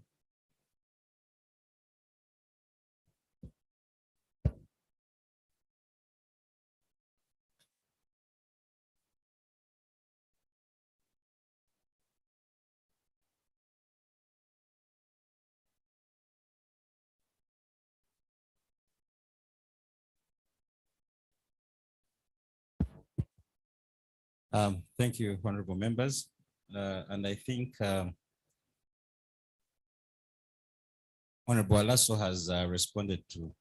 Speaker 6: Thank you, honorable members. And I think Honorable Alaso has responded to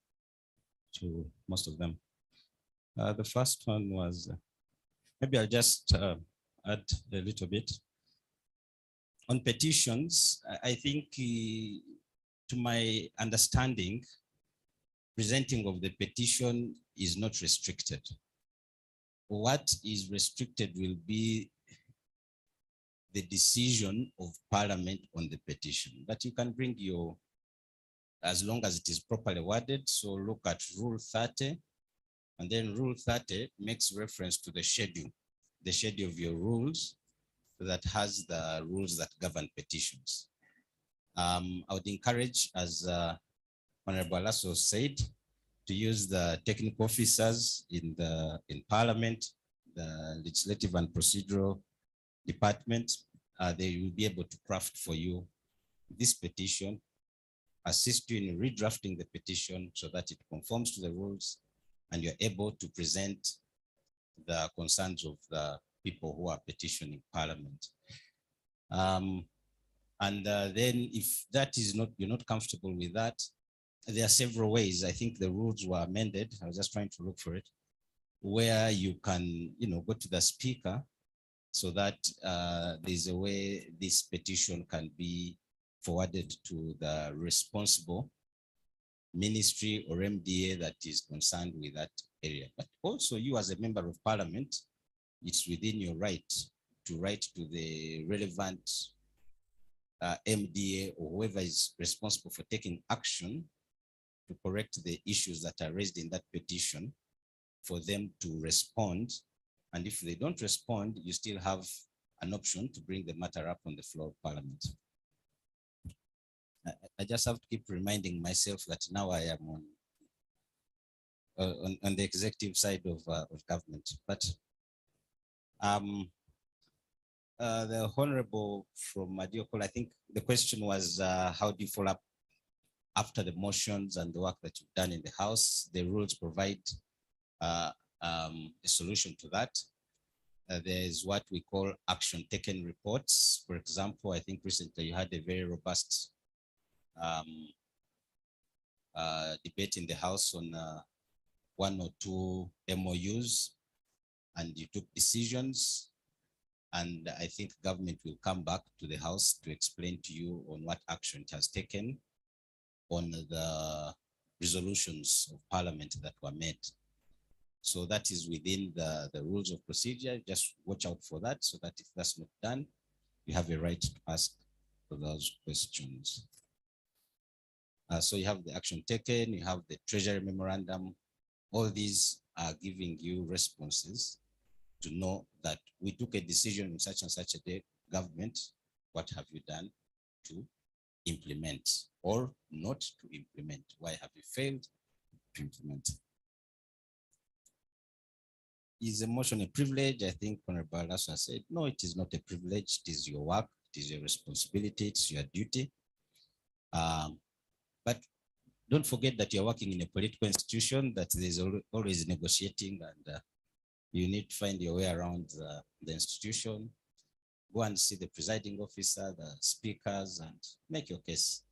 Speaker 6: most of them. The first one was, maybe I'll just add a little bit. On petitions, I think to my understanding, presenting of the petition is not restricted. What is restricted will be the decision of Parliament on the petition. But you can bring your, as long as it is properly worded, so look at Rule 30, and then Rule 30 makes reference to the schedule of your rules that has the rules that govern petitions. I would encourage, as Honorable Alaso said, to use the technical officers in Parliament, the legislative and procedural department. They will be able to craft for you this petition, assist you in redrafting the petition so that it conforms to the rules and you're able to present the concerns of the people who are petitioning Parliament. Then if that is not, you're not comfortable with that, there are several ways. I think the rules were amended. I was just trying to look for it, where you can, go to the speaker so that there's a way this petition can be forwarded to the responsible ministry or MDA that is concerned with that area. But also you as a member of Parliament, it's within your right to write to the relevant MDA or whoever is responsible for taking action to correct the issues that are raised in that petition, for them to respond. And if they don't respond, you still have an option to bring the matter up on the floor of Parliament. I just have to keep reminding myself that now I am on the executive side of government. But the Honorable from Madiokol, I think the question was, how do you follow up after the motions and the work that you've done in the House? The rules provide a solution to that. There's what we call action taken reports. For example, I think recently you had a very robust debate in the House on 1 or 2 MOUs, and you took decisions. And I think government will come back to the House to explain to you on what action it has taken on the resolutions of Parliament that were made. So that is within the rules of procedure. Just watch out for that, so that if that's not done, you have a right to ask for those questions. So you have the action taken, you have the Treasury Memorandum. All these are giving you responses to know that we took a decision on such and such a day. Government, what have you done to implement or not to implement? Why have you failed to implement? Is a motion a privilege? I think Honorable Alaso said, no, it is not a privilege. It is your work. It is your responsibility. It's your duty. But don't forget that you're working in a political institution, that there's always negotiating, and you need to find your way around the institution. Go and see the presiding officer, the speakers, and make your case.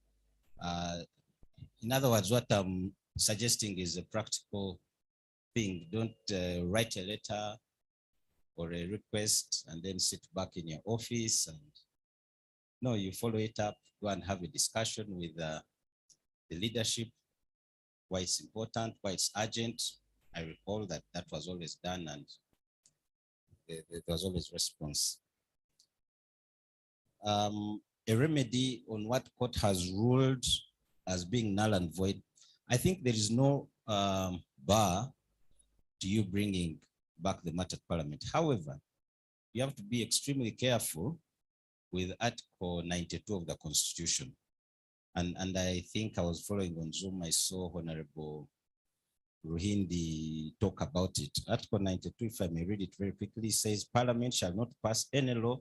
Speaker 6: In other words, what I'm suggesting is a practical thing. Don't write a letter or a request and then sit back in your office and No, you follow it up, go and have a discussion with the leadership, why it's important, why it's urgent. I recall that that was always done and there was always response. A remedy on what court has ruled as being null and void. I think there is no bar to you bringing back the matter to Parliament. However, you have to be extremely careful with Article 92 of the Constitution. And I think I was following on Zoom, I saw Honorable Ruhindi talk about it. Article 92, if I may read it very quickly, says Parliament shall not pass any law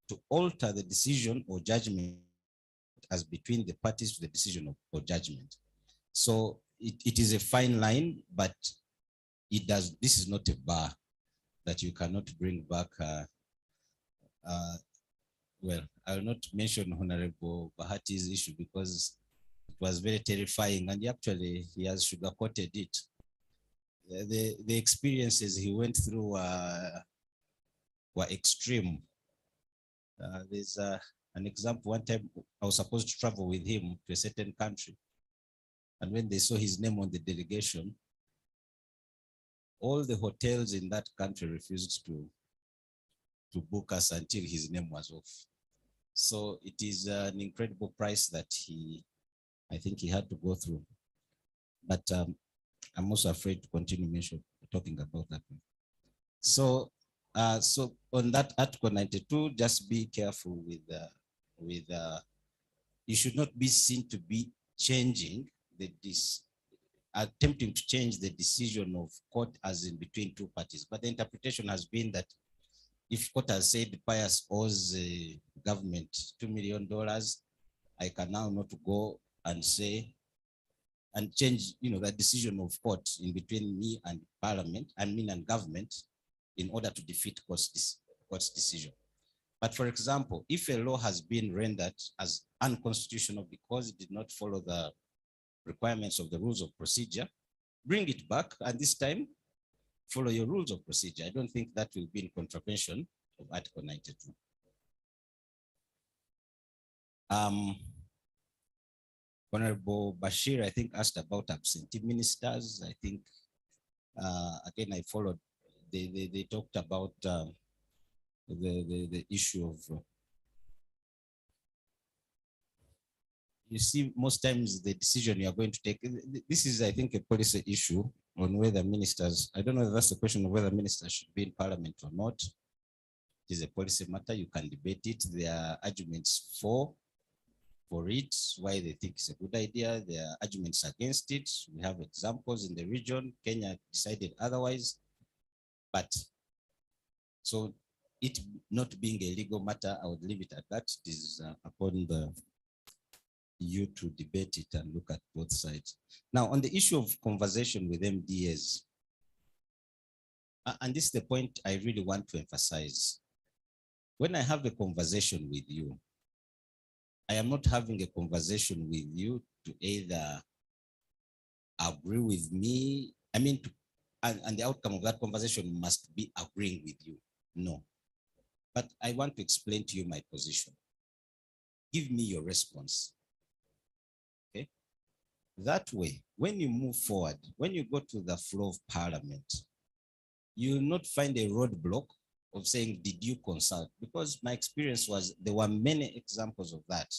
Speaker 6: to alter the decision or judgment as between the parties to the decision or judgment. So it is a fine line, but this is not a bar that you cannot bring back. Well, I will not mention Honorable Bahati's issue because it was very terrifying, and actually he has sugarcoated it. The experiences he went through were extreme. There's an example. One time I was supposed to travel with him to a certain country, and when they saw his name on the delegation, all the hotels in that country refused to book us until his name was off. So it is an incredible price that I think he had to go through. But I'm also afraid to continue talking about that. So on that Article 92, just be careful with you should not be seen to be changing attempting to change the decision of court as in between two parties. But the interpretation has been that if court has said Pius owes government $2 million, I can now not go and say and change, the decision of court in between me and Parliament, and government, in order to defeat court's decision. But for example, if a law has been rendered as unconstitutional because it did not follow the requirements of the rules of procedure, bring it back, and this time follow your rules of procedure. I don't think that will be in contravention of Article 92. Honorable Bashir, I think, asked about absentee ministers. I think, again, I followed, they talked about the issue of, you see, most times the decision you are going to take, this is, I think, a policy issue on whether ministers, I don't know if that's the question of whether ministers should be in Parliament or not. It is a policy matter, you can debate it. There are arguments for it, why they think it's a good idea. There are arguments against it. We have examples in the region. Kenya decided otherwise. But so it not being a legal matter, I would leave it at that. It is upon you to debate it and look at both sides. Now, on the issue of conversation with MDAs, and this is the point I really want to emphasize. When I have a conversation with you, I am not having a conversation with you to either agree with me, and the outcome of that conversation must be agreeing with you. No. But I want to explain to you my position. Give me your response. Okay? That way, when you move forward, when you go to the floor of Parliament, you will not find a roadblock of saying, did you consult? Because my experience was there were many examples of that.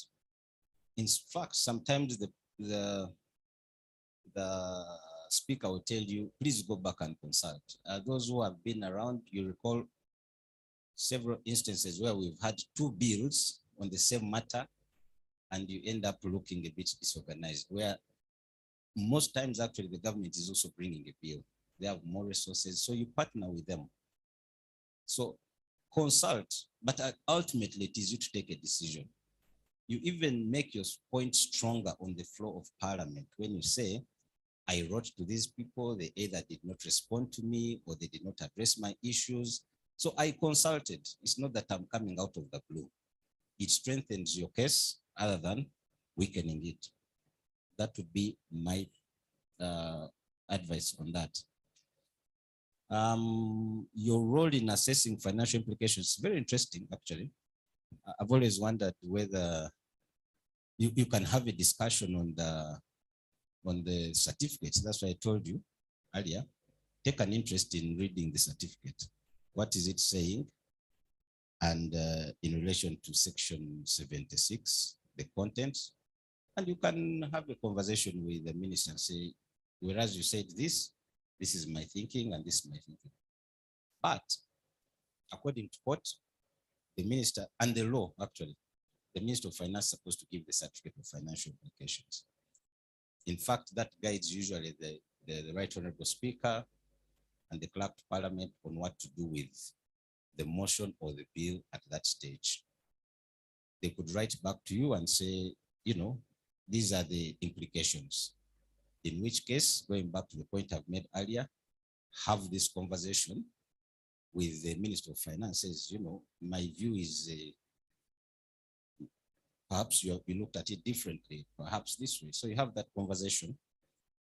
Speaker 6: In fact, sometimes the speaker will tell you, please go back and consult. Those who have been around, you recall several instances where we've had two bills on the same matter and you end up looking a bit disorganized, where most times actually the government is also bringing a bill. They have more resources, so you partner with them. So consult, but ultimately it is you to take a decision. You even make your point stronger on the floor of Parliament when you say, I wrote to these people, they either did not respond to me or they did not address my issues. So I consulted. It's not that I'm coming out of the blue. It strengthens your case other than weakening it. That would be my advice on that. Your role in assessing financial implications is very interesting, actually. I've always wondered whether you can have a discussion on the certificates. That's why I told you earlier, take an interest in reading the certificate. What is it saying? And in relation to section 76, the contents, and you can have a conversation with the minister and say, whereas you said this is my thinking and this is my thinking. But according to what the minister and the law, actually, the Minister of Finance is supposed to give the certificate of financial implications. In fact, that guides usually the Right Honorable Speaker and the Clerk of Parliament on what to do with the motion or the bill at that stage. They could write back to you and say, you know, these are the implications. In which case, going back to the point I've made earlier, have this conversation with the Minister of Finance. Says, you know, my view is perhaps you looked at it differently, perhaps this way. So you have that conversation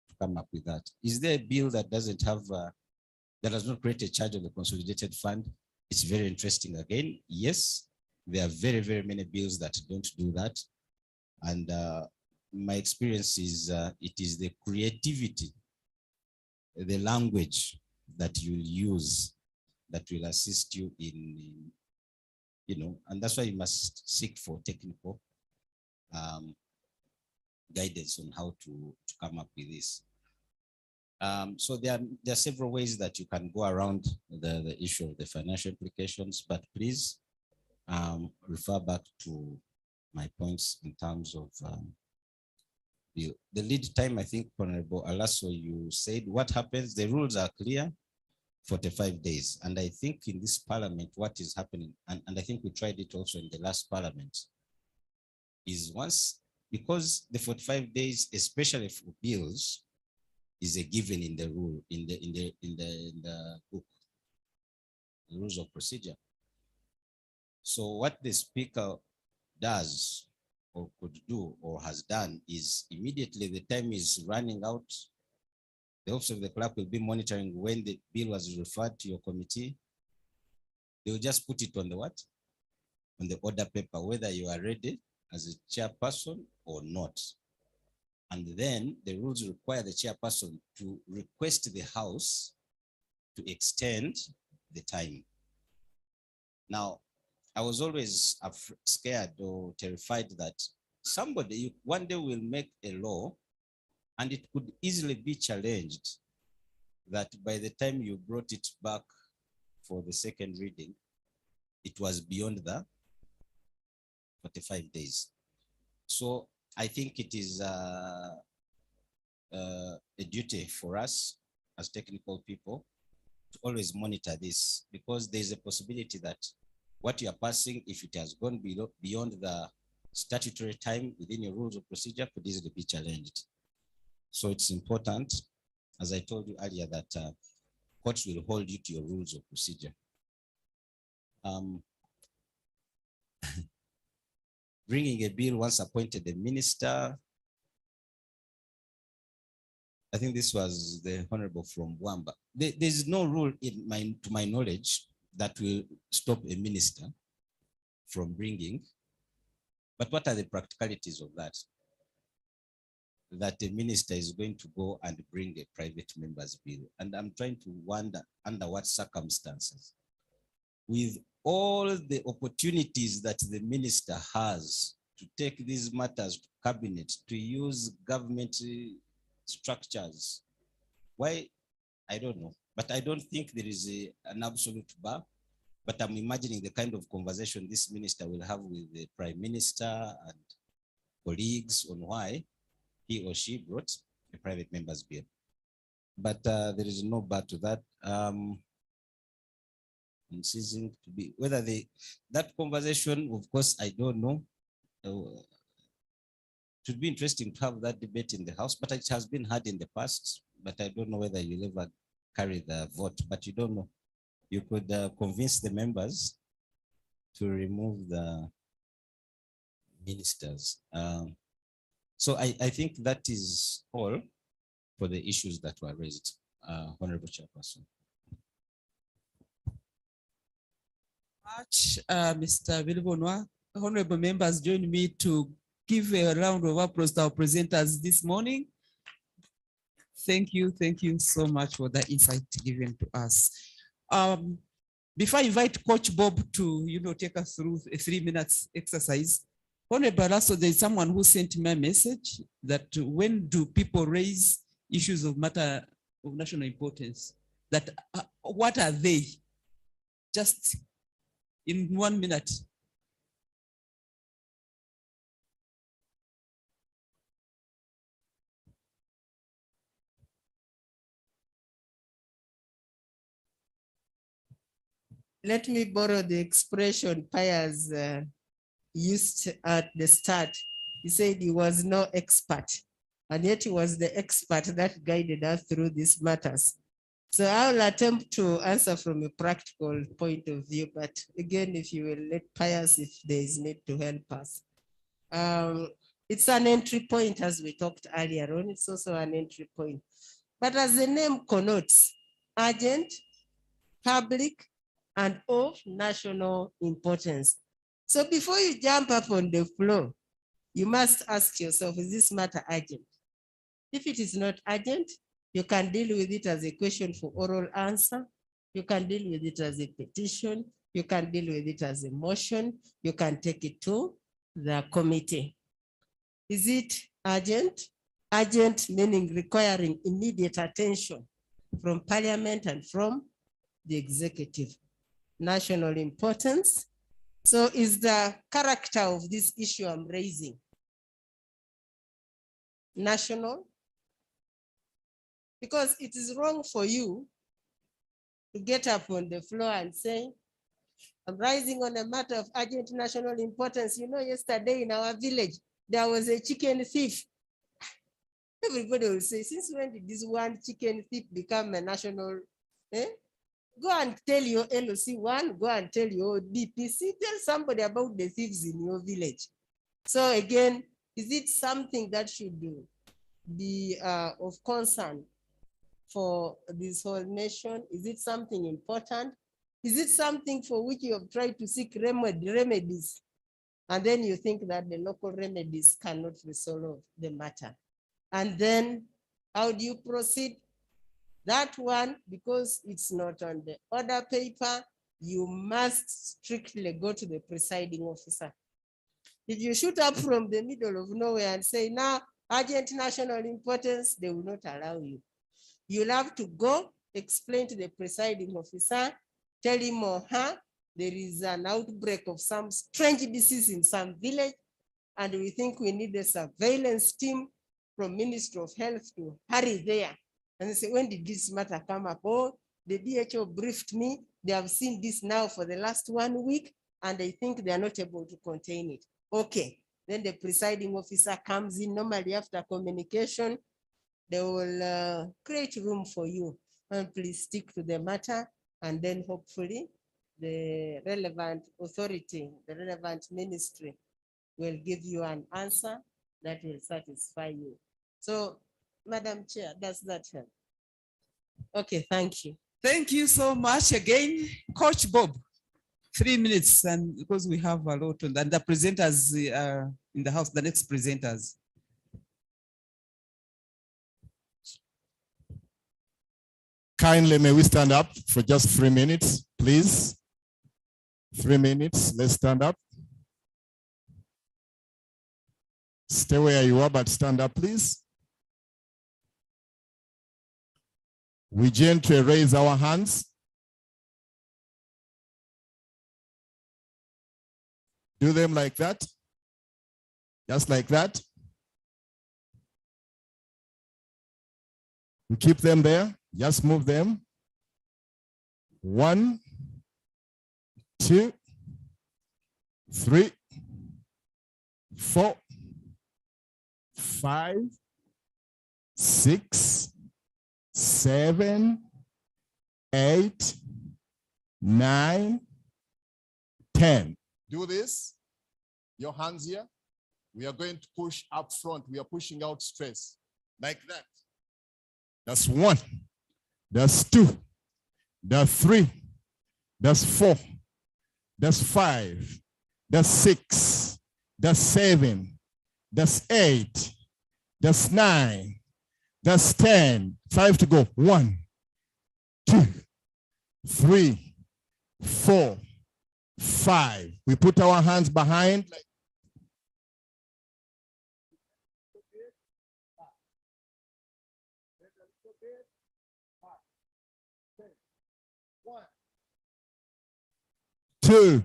Speaker 6: to come up with that. Is there a bill that doesn't have, that does not create a charge of the consolidated fund? It's very interesting again. Yes, there are very, very many bills that don't do that. And my experience is it is the creativity, the language that you use that will assist you in, you know, and that's why you must seek for technical guidance on how to come up with this. So there are several ways that you can go around the issue of the financial implications, but please refer back to my points in terms of the lead time. I think, Honorable Alaso, you said what happens, the rules are clear, 45 days. And I think in this parliament, what is happening, and I think we tried it also in the last parliament, is once, because the 45 days, especially for bills, is a given in the rule, in the book, the rules of procedure. So what the speaker does or could do or has done is immediately the time is running out, the office of the clerk will be monitoring when the bill was referred to your committee. They will just put it on the what? On the order paper, whether you are ready as a chairperson or not. And then the rules require the chairperson to request the House to extend the time. Now, I was always scared or terrified that somebody one day will make a law and it could easily be challenged that by the time you brought it back for the second reading, it was beyond the 45 days. So I think it is a duty for us as technical people to always monitor this, because there's a possibility that what you are passing, if it has gone beyond the statutory time within your rules of procedure, could easily be challenged. So it's important, as I told you earlier, that courts will hold you to your rules of procedure. Bringing a bill once appointed a minister. I think this was the Honorable from Wamba. There's no rule to my knowledge that will stop a minister from bringing. But what are the practicalities of that? That a minister is going to go and bring a private member's bill. And I'm trying to wonder under what circumstances, with all the opportunities that the minister has to take these matters to cabinet, to use government structures. Why? I don't know. But I don't think there is an absolute bar. But I'm imagining the kind of conversation this minister will have with the Prime Minister and colleagues on why he or she brought a private member's bill. But there is no bar to that. I'm ceasing to be, whether that conversation, of course, I don't know. It would be interesting to have that debate in the House, but it has been had in the past, but I don't know whether you'll ever carry the vote, but you don't know. You could convince the members to remove the ministers. So I think that is all for the issues that were raised, Honorable Chairperson.
Speaker 4: much, Mr. Vilbonwa. Honorable members, join me to give a round of applause to our presenters this morning. Thank you so much for the insight given to us. Before I invite Coach Bob to take us through a 3 minutes exercise, Honorable Russell, there is someone who sent me a message that when do people raise issues of matter of national importance? That what are they? Just in 1 minute.
Speaker 5: Let me borrow the expression Pius used at the start. He said he was no expert, and yet he was the expert that guided us through these matters. So I'll attempt to answer from a practical point of view, but again, if you will let Pius, if there is need to help us. It's an entry point, as we talked earlier on. It's also an entry point. But as the name connotes, urgent, public, and of national importance. So before you jump up on the floor, you must ask yourself, is this matter urgent? If it is not urgent, you can deal with it as a question for oral answer. You can deal with it as a petition. You can deal with it as a motion. You can take it to the committee. Is it urgent? Urgent meaning requiring immediate attention from Parliament and from the executive. National importance. So is the character of this issue I'm raising national? Because it is wrong for you to get up on the floor and say, I'm rising on a matter of urgent national importance. You know, yesterday in our village, there was a chicken thief. Everybody will say, since when did this one chicken thief become a national? Go and tell your LOC1, go and tell your DPC, tell somebody about the thieves in your village. So again, is it something that should be of concern for this whole nation? Is it something important? Is it something for which you have tried to seek remedies? And then you think that the local remedies cannot resolve the matter. And then how do you proceed? That one, because it's not on the order paper, you must strictly go to the presiding officer. If you shoot up from the middle of nowhere and say, now, urgent national importance, they will not allow you. You'll have to go explain to the presiding officer, tell him or her, there is an outbreak of some strange disease in some village, and we think we need a surveillance team from Ministry of Health to hurry there. And they say, when did this matter come up? Oh, the DHO briefed me. They have seen this now for the last 1 week, and they think they are not able to contain it. Okay, then the presiding officer comes in. Normally after communication, they will create room for you. And please stick to the matter, and then hopefully the relevant authority, the relevant ministry will give you an answer that will satisfy you. So, Madam Chair, does that help? Okay, thank you.
Speaker 4: Thank you so much again, Coach Bob. 3 minutes, and because we have a lot, and the presenters in the house, the next presenters.
Speaker 15: Kindly, may we stand up for just 3 minutes, please? 3 minutes, let's stand up. Stay where you are, but stand up, please. We gently raise our hands. Do them like that. Just like that. We keep them there. Just move them. 1, 2, 3, 4, 5, 6, 7, 8, 9, 10. Do this. Your hands here. We are going to push up front. We are pushing out stress like that. That's 1. That's 2. That's 3. That's 4. That's 5. That's 6. That's 7. That's 8. That's 9. That's 10. 5 to go. 1, 2, 3, 4, 5. We put our hands behind. Two,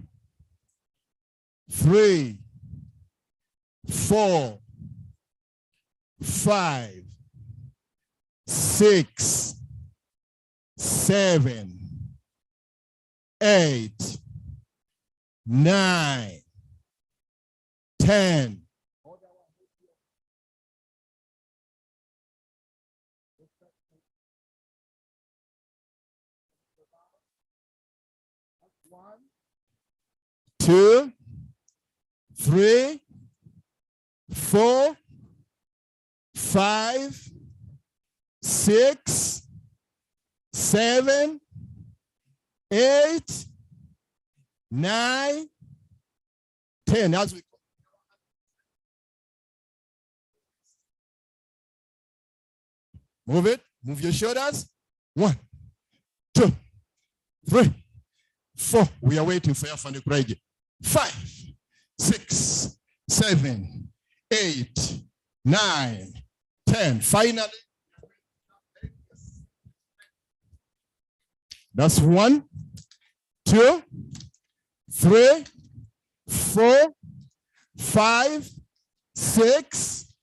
Speaker 15: 3, 4, 5, 6, 7, 8, 9, 10. Two, 3, 4, 5, 6, 7, 8, 9, 10. As we go. Move it. Move your shoulders. 1, 2, 3, 4. We are waiting for your funny crazy. 5, 6, 7, 8, 9, 10. Finally, that's 1, 2, 3, 4, 5, 6,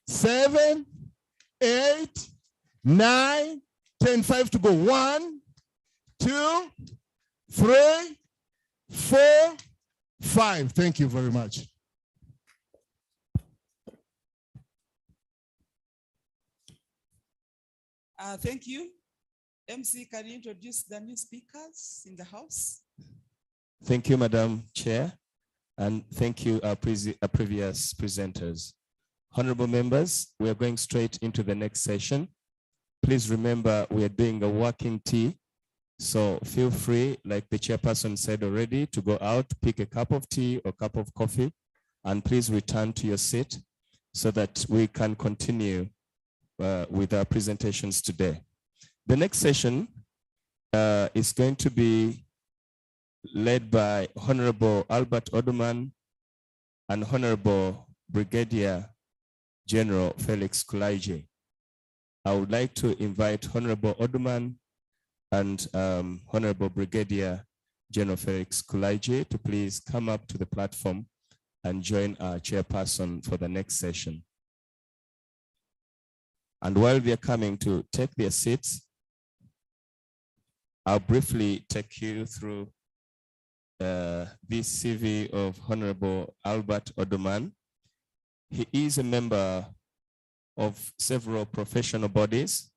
Speaker 15: 7, 8, 9, 10. 5 to go. 1, 2, 3, 4, 5. Thank you very much.
Speaker 4: Thank you. MC, can you introduce the new speakers in the house?
Speaker 16: Thank you, Madam Chair, and thank you, our previous presenters. Honorable members, we are going straight into the next session. Please remember, we are doing a working tea, so feel free, like the chairperson said already, to go out, pick a cup of tea or cup of coffee, and please return to your seat so that we can continue with our presentations today. The next session is going to be led by Honorable Albert Oduman and Honorable Brigadier General Felix Kulaije. I would like to invite Honorable Oduman and Honorable Brigadier General Felix Kulaije to please come up to the platform and join our chairperson for the next session. And while they are coming to take their seats, I'll briefly take you through this CV of Honorable Albert Oduman. He is a member of several professional bodies.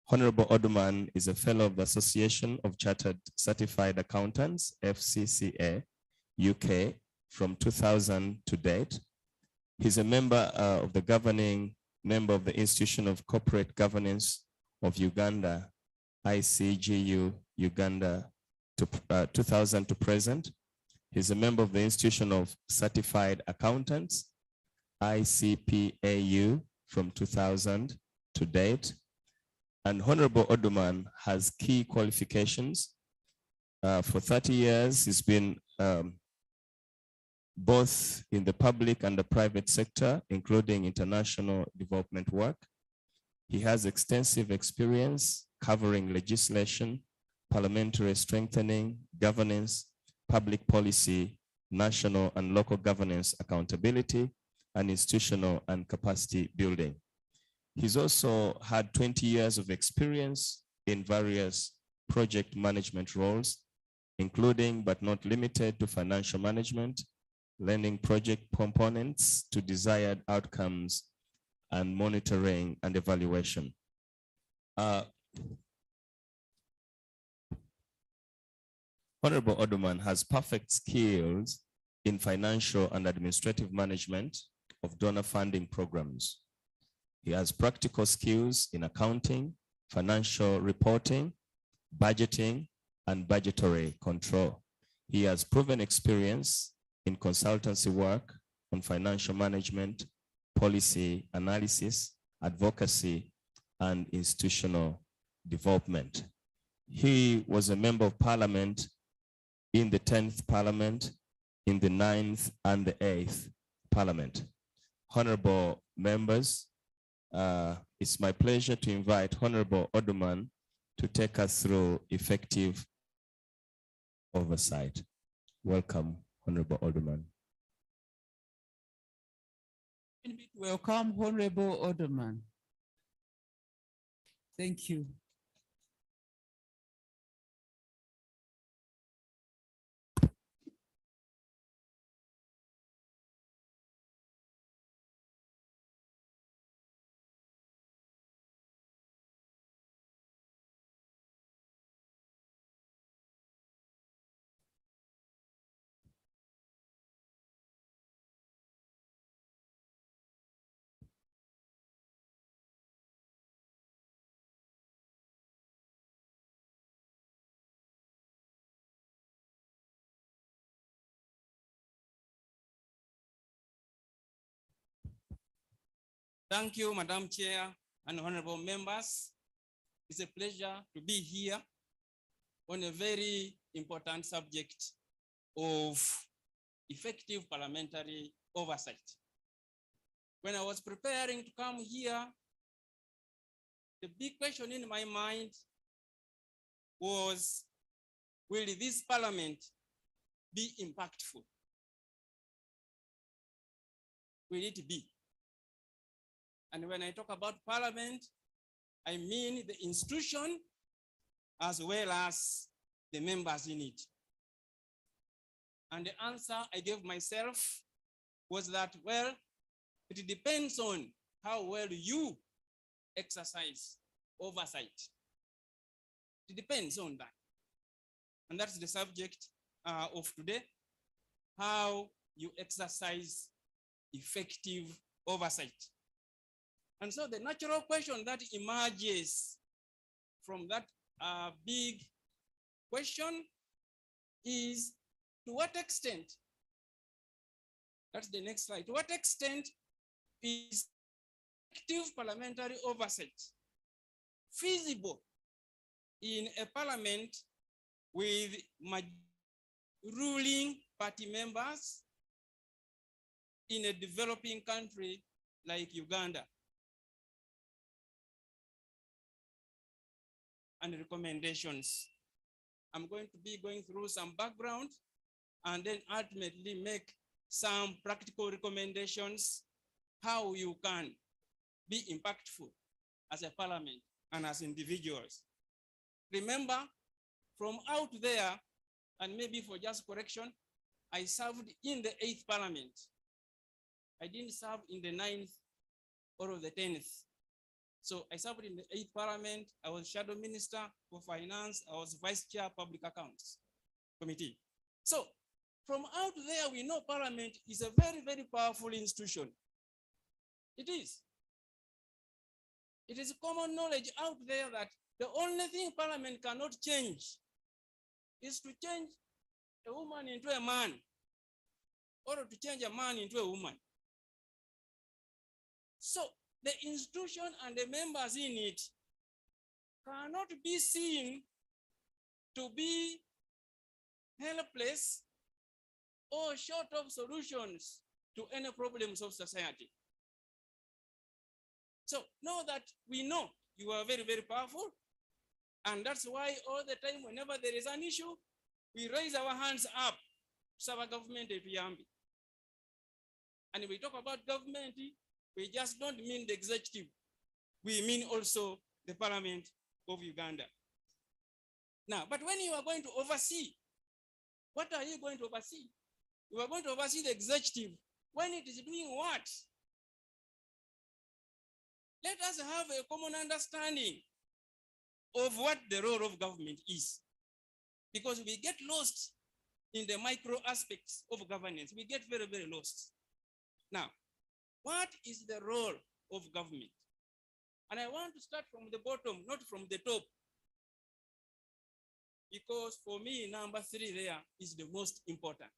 Speaker 16: Honorable Oduman is a fellow of the Association of Chartered Certified Accountants, FCCA, UK, from 2000 to date. He's a member of the governing member of the Institution of Corporate Governance of Uganda, ICGU, Uganda, 2000 to present. He's a member of the Institution of Certified Accountants, ICPAU, from 2000 to date. And Honorable Oduman has key qualifications. For 30 years, he's been both in the public and the private sector, including international development work. He has extensive experience covering legislation, parliamentary strengthening, governance, public policy, national and local governance accountability, and institutional and capacity building. He's also had 20 years of experience in various project management roles, including but not limited to financial management, lending project components to desired outcomes, and monitoring and evaluation. Honorable Oduman has perfect skills in financial and administrative management of donor funding programs. He has practical skills in accounting, financial reporting, budgeting, and budgetary control. He has proven experience in consultancy work on financial management, policy analysis, advocacy, and institutional development. He was a member of parliament in the 10th parliament, in the 9th and the 8th parliament. Honorable members, it's my pleasure to invite Honorable Oduman to take us through effective oversight. Welcome, Honorable Oduman.
Speaker 4: Welcome, Honorable Oduman. Thank you.
Speaker 17: Thank you, Madam Chair and honorable members. It's a pleasure to be here on a very important subject of effective parliamentary oversight. When I was preparing to come here, the big question in my mind was, will this parliament be impactful? Will it be? And when I talk about parliament, I mean the institution as well as the members in it. And the answer I gave myself was that, well, it depends on how well you exercise oversight. It depends on that. And that's the subject of today, how you exercise effective oversight. And so the natural question that emerges from that big question is, to what extent, that's the next slide, to what extent is effective parliamentary oversight feasible in a parliament with ruling party members in a developing country like Uganda? And recommendations. I'm going to be going through some background and then ultimately make some practical recommendations how you can be impactful as a parliament and as individuals. Remember, from out there, and maybe for just correction, I served in the 8th parliament. I didn't serve in the 9th or the 10th. So I served in the 8th parliament. I was shadow minister for finance. I was vice chair public accounts committee. So from out there, we know parliament is a very, very powerful institution. It is. It is common knowledge out there that the only thing parliament cannot change is to change a woman into a man, or to change a man into a woman. So the institution and the members in it cannot be seen to be helpless or short of solutions to any problems of society. So know that we know you are very, very powerful. And that's why all the time, whenever there is an issue, we raise our hands up to our government. And if we talk about government, we just don't mean the executive. We mean also the Parliament of Uganda. Now, but when you are going to oversee, what are you going to oversee? You are going to oversee the executive when it is doing what? Let us have a common understanding of what the role of government is. Because we get lost in the micro aspects of governance. We get very, very lost. Now, what is the role of government? And I want to start from the bottom, not from the top. because for me, number 3 there is the most important.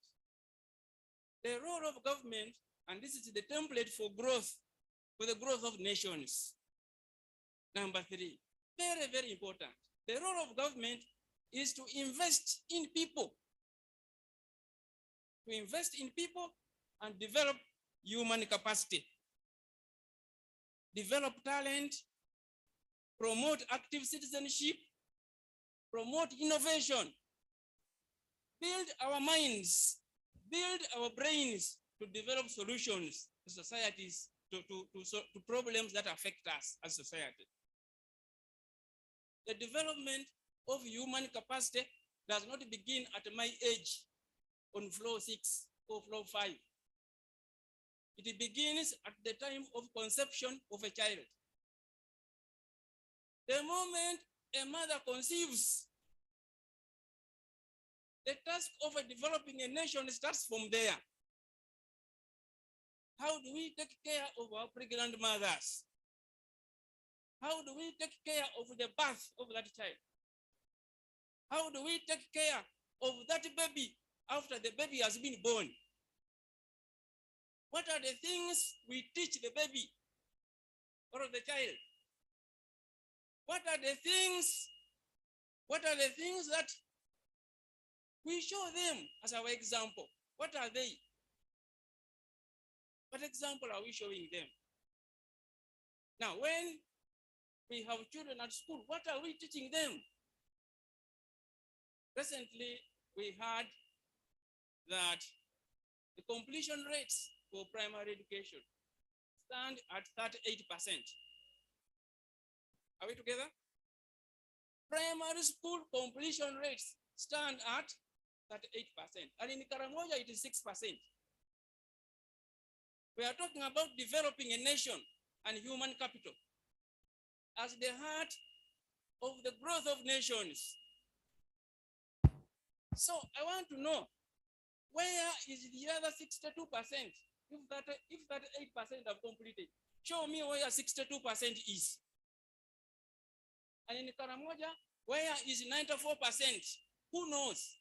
Speaker 17: The role of government, and this is the template for growth, for the growth of nations. Number 3, very, very important. The role of government is to invest in people. To invest in people and develop human capacity. Develop talent, promote active citizenship, promote innovation, build our minds, build our brains to develop solutions to societies, to problems that affect us as society. The development of human capacity does not begin at my age on floor 6 or floor 5. It begins at the time of conception of a child. The moment a mother conceives, the task of developing a nation starts from there. How do we take care of our pregnant mothers? How do we take care of the birth of that child? How do we take care of that baby after the baby has been born? What are the things we teach the baby or the child? What are the things that we show them as our example? What are they? What example are we showing them? Now, when we have children at school, what are we teaching them? Recently, we heard that the completion rates for primary education stand at 38%. Are we together? Primary school completion rates stand at 38%. And in Karamoja, it is 6%. We are talking about developing a nation and human capital as the heart of the growth of nations. So I want to know, where is the other 62%? If 38% have completed, show me where 62% is. And in Karamoja, where is 94%? Who knows?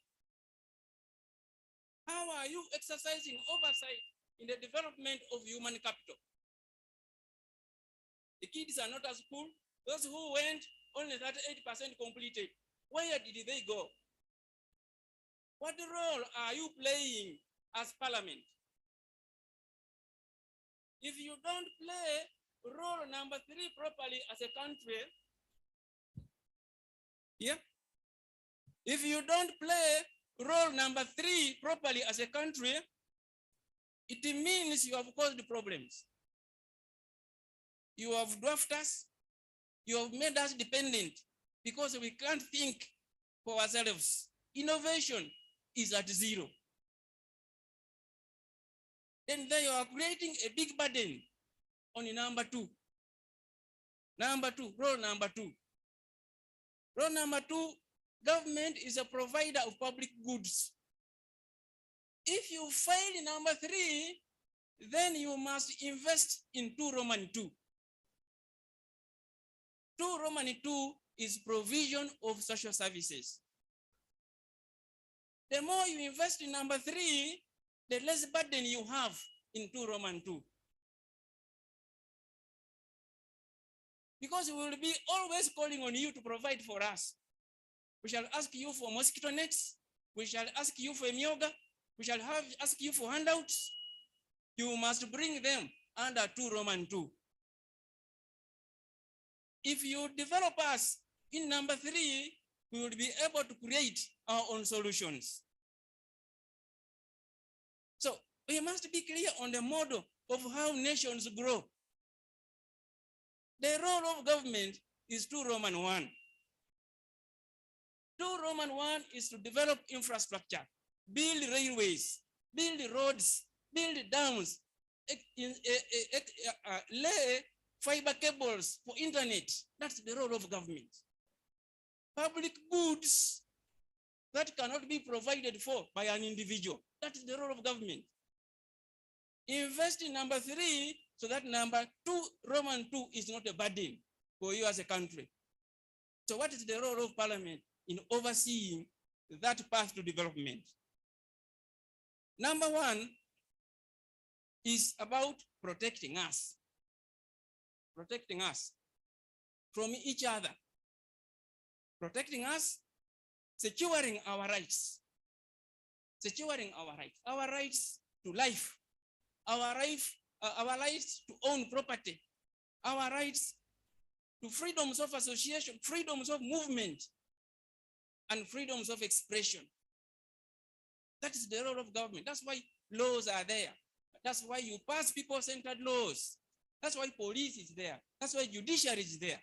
Speaker 17: How are you exercising oversight in the development of human capital? The kids are not at school. Those who went, only 38% completed. Where did they go? What role are you playing as parliament? If you don't play role number 3 properly as a country, if you don't play role number 3 properly as a country, it means you have caused problems. You have dwarfed us. You have made us dependent because we can't think for ourselves. Innovation is at 0. Then they are creating a big burden on number 2. Role number 2. Role number 2, government is a provider of public goods. If you fail in number 3, then you must invest in 2 Roman 2. 2 Roman 2 is provision of social services. The more you invest in number 3, the less burden you have in 2 Roman 2. Because we will be always calling on you to provide for us. We shall ask you for mosquito nets. We shall ask you for a myoga. We shall ask you for handouts. You must bring them under 2 Roman 2. If you develop us in number 3, we will be able to create our own solutions. So we must be clear on the model of how nations grow. The role of government is 2 Roman 1. 2 Roman 1 is to develop infrastructure, build railways, build roads, build dams, lay fiber cables for internet. That's the role of government. Public goods that cannot be provided for by an individual. That is the role of government. Invest in number 3 so that number 2 Roman 2 is not a burden for you as a country. So what is the role of parliament? in overseeing that path to development. Number one is about protecting us from each other, protecting us, securing our rights to life, our rights to own property, our rights to freedoms of association, freedoms of movement, and freedoms of expression. That is the role of government. That's why laws are there. That's why you pass people-centered laws. That's why police is there. That's why judiciary is there.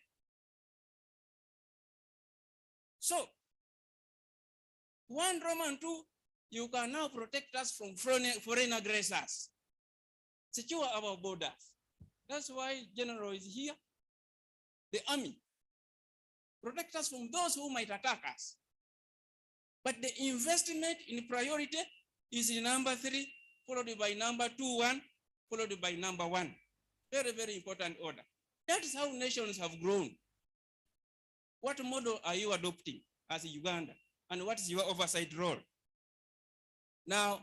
Speaker 17: So, 1 Roman 2, you can now protect us from foreign aggressors, secure our borders. That's why General is here, the army, protect us from those who might attack us. But the investment in priority is in number 3, followed by number 2, 1, followed by number 1. Very, very important order. That is how nations have grown. What model are you adopting as Uganda? And what is your oversight role? Now,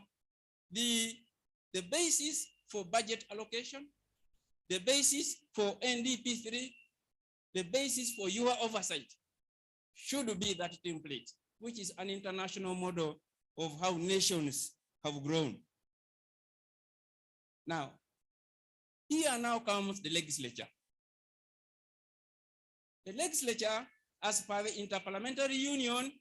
Speaker 17: the basis for budget allocation, the basis for NDP3, the basis for your oversight should be that template, which is an international model of how nations have grown. Now, here now comes the legislature. The legislature, as per the Interparliamentary Union,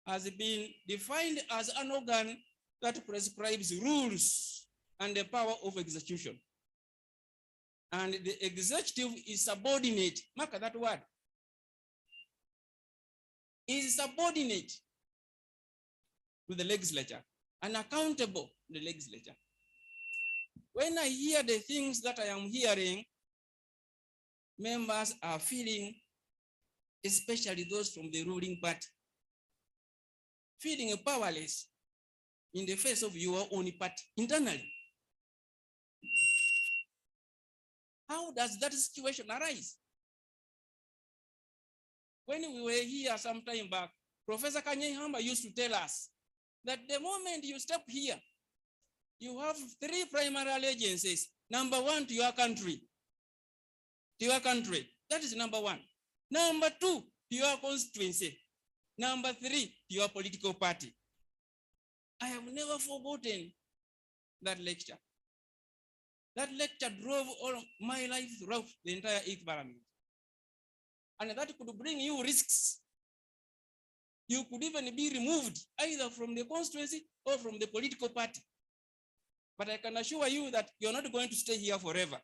Speaker 17: has been defined as an organ that prescribes rules and the power of execution. And the executive is subordinate, mark that word, is subordinate to the legislature and accountable to the legislature. When I hear the things that I am hearing, members are feeling, especially those from the ruling party, feeling powerless in the face of your own party internally. How does that situation arise? When we were here some time back, Professor Kanyehamba used to tell us that the moment you step here, you have 3 primary allegiances. Number 1, to your country. To your country. That is number 1. Number 2, to your constituency. Number 3, to your political party. I have never forgotten that lecture. That lecture drove all of my life throughout the entire 8th Parliament. And that could bring you risks. You could even be removed either from the constituency or from the political party. But I can assure you that you're not going to stay here forever.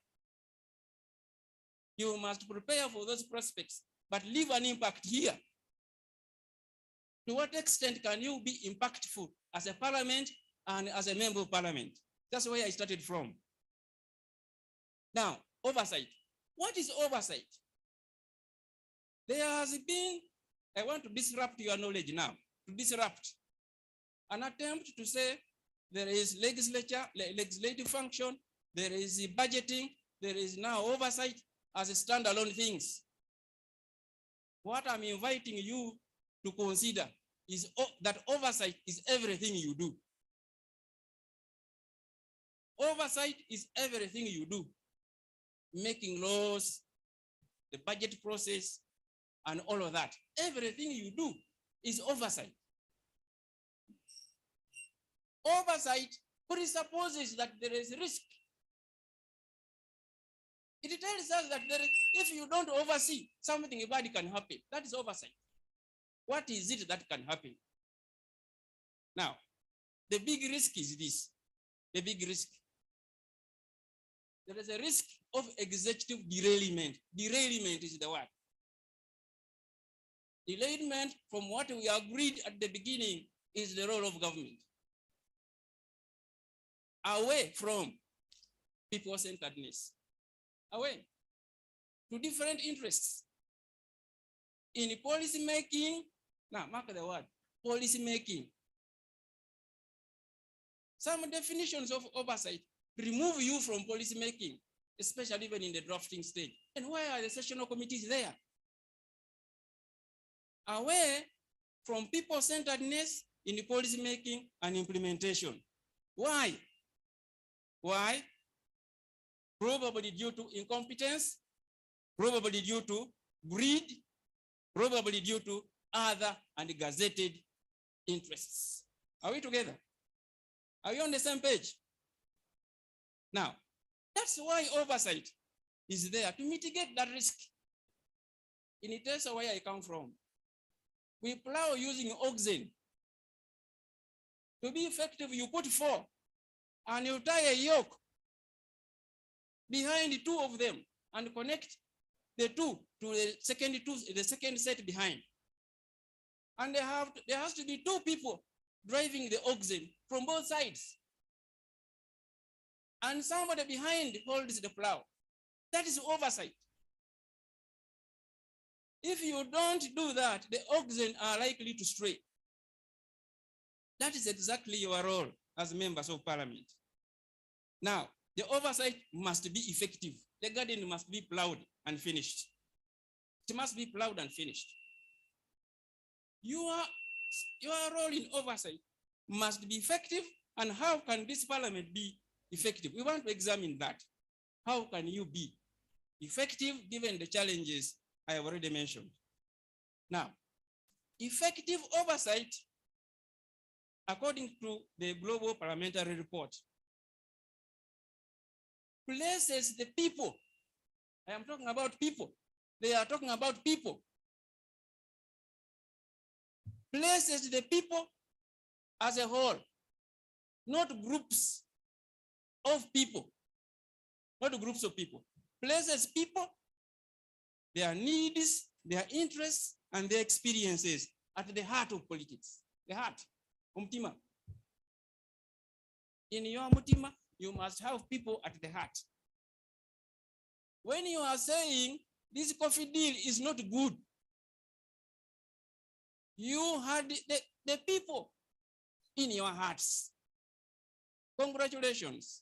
Speaker 17: You must prepare for those prospects, but leave an impact here. To what extent can you be impactful as a parliament and as a member of parliament? That's where I started from. Now, oversight. What is oversight? There has been, I want to disrupt your knowledge now, to disrupt an attempt to say there is legislative function, there is budgeting, there is now oversight as a standalone things. What I'm inviting you to consider is that oversight is everything you do. Oversight is everything you do. Making laws, the budget process, and all of that. Everything you do is oversight. Oversight presupposes that there is risk. It tells us that if you don't oversee, something bad can happen. That is oversight. What is it that can happen? Now, the big risk is this. The big risk. There is a risk of executive derailment. Derailment is the word. Derailment from what we agreed at the beginning is the role of government. Away from people-centeredness. Away to different interests. In policy making, now mark the word, policy making. Some definitions of oversight remove you from policy making, especially even in the drafting stage. And why are the sessional committees there? away from people-centeredness in policy making and implementation. Why? Why? Probably due to incompetence, probably due to greed, probably due to other and gazetted interests. Are we together? Are we on the same page? Now, that's why oversight is there to mitigate that risk. In Itesa, where I come from, we plow using oxen. To be effective, you put 4 and you tie a yoke behind the 2 of them and connect the 2 to the second set behind. And there has to be 2 people driving the oxen from both sides. And somebody behind holds the plow. That is oversight. If you don't do that, the oxen are likely to stray. That is exactly your role as members of parliament. Now, the oversight must be effective. The garden must be plowed and finished. It must be plowed and finished. Your role in oversight must be effective. And how can this parliament be effective? We want to examine that. How can you be effective given the challenges I have already mentioned? Now, effective oversight, according to the Global Parliamentary Report, places the people. I am talking about people. They are talking about people. Places the people as a whole, not groups of people, not groups of people. Places people, their needs, their interests, and their experiences at the heart of politics. The heart. Mutima. In your mutima, you must have people at the heart. When you are saying this coffee deal is not good, you had the people in your hearts. Congratulations.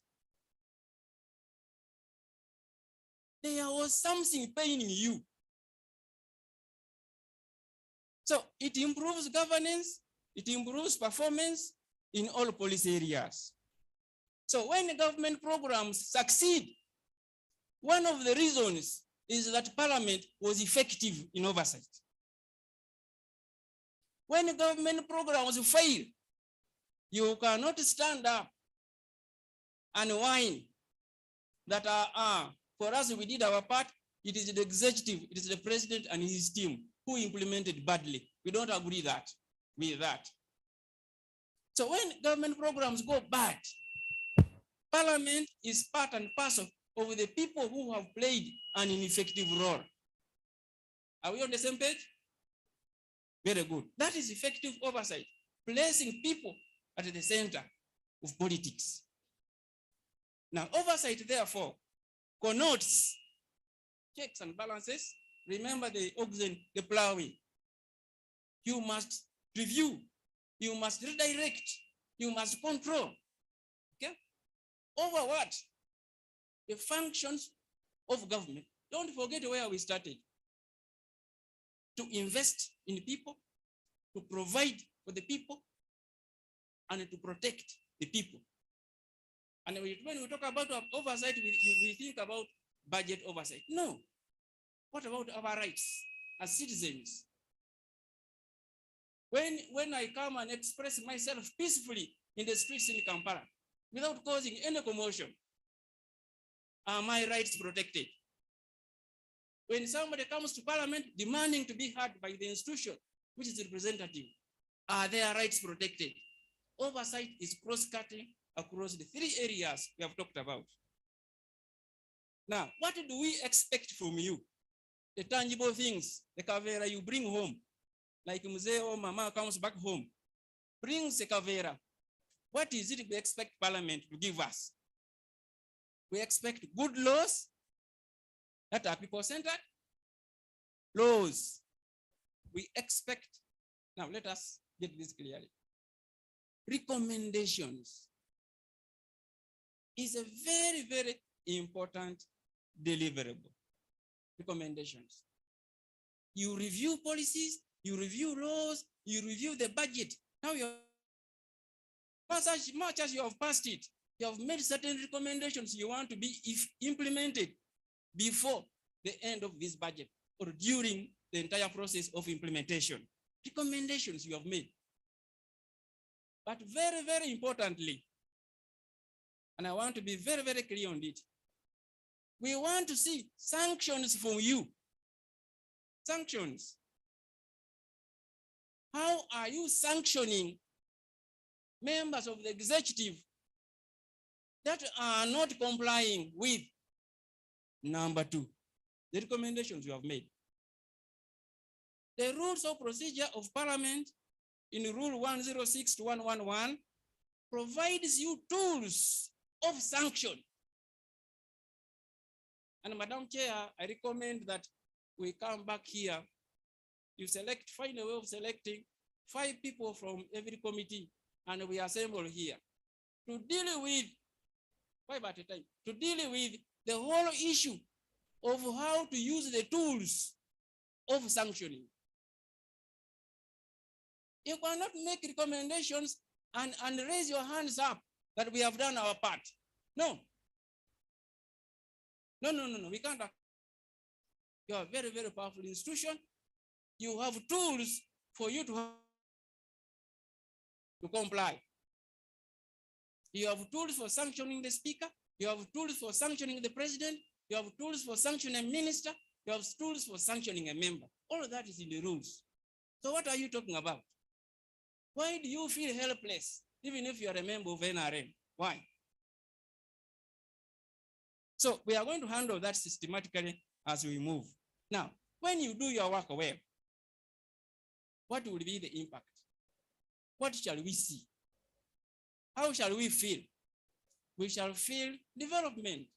Speaker 17: There was something paining you. So it improves governance, it improves performance in all policy areas. So when the government programs succeed, one of the reasons is that parliament was effective in oversight. When the government programs fail, you cannot stand up and whine that for us, we did our part. It is the executive, it is the president and his team who implemented badly. We don't agree with that. So when government programs go bad, parliament is part and parcel of the people who have played an ineffective role. Are we on the same page? Very good. That is effective oversight, placing people at the center of politics. Now, oversight, therefore, connotes checks and balances. Remember the oxen, the plowing. You must review, you must redirect, you must control. Okay? Over what? The functions of government. Don't forget where we started. To invest in people, to provide for the people, and to protect the people. And when we talk about oversight, we think about budget oversight. No. What about our rights as citizens? When I come and express myself peacefully in the streets in Kampala without causing any commotion, are my rights protected? When somebody comes to parliament demanding to be heard by the institution, which is representative, are their rights protected? Oversight is cross-cutting across the 3 areas we have talked about. Now, what do we expect from you? The tangible things, the kavera you bring home, like Mzee or Mama comes back home, brings the kavera. What is it we expect parliament to give us? We expect good laws that are people-centered. Laws. We expect, now let us get this clearly. Recommendations is a very, very important deliverable. Recommendations. You review policies, you review laws, you review the budget. Now you're as much as you have passed it, you have made certain recommendations you want to be implemented before the end of this budget or during the entire process of implementation. Recommendations you have made. But very, very importantly, and I want to be very, very clear on it, we want to see sanctions from you. Sanctions. How are you sanctioning members of the executive that are not complying with number 2, the recommendations you have made? The rules of procedure of Parliament in Rule 106 to 111 provides you tools of sanction. And Madam Chair, I recommend that we come back here. You find a way of selecting 5 people from every committee, and we assemble here to deal with, 5 at a time, to deal with the whole issue of how to use the tools of sanctioning. You cannot make recommendations and raise your hands up that we have done our part. No. No, we can't. You are a very, very powerful institution. You have tools for you to comply. You have tools for sanctioning the speaker. You have tools for sanctioning the president. You have tools for sanctioning a minister. You have tools for sanctioning a member. All of that is in the rules. So what are you talking about? Why do you feel helpless, even if you are a member of NRM? Why? So we are going to handle that systematically as we move. Now, when you do your work well, what will be the impact? What shall we see? How shall we feel? We shall feel development.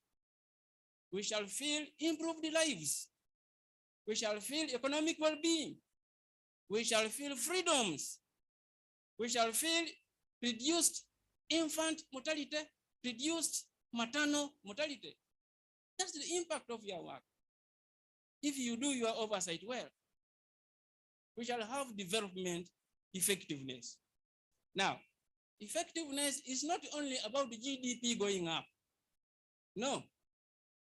Speaker 17: We shall feel improved lives. We shall feel economic well-being. We shall feel freedoms. We shall feel reduced infant mortality, reduced maternal mortality. That's the impact of your work. If you do your oversight well, we shall have development effectiveness. Now, effectiveness is not only about the GDP going up. No,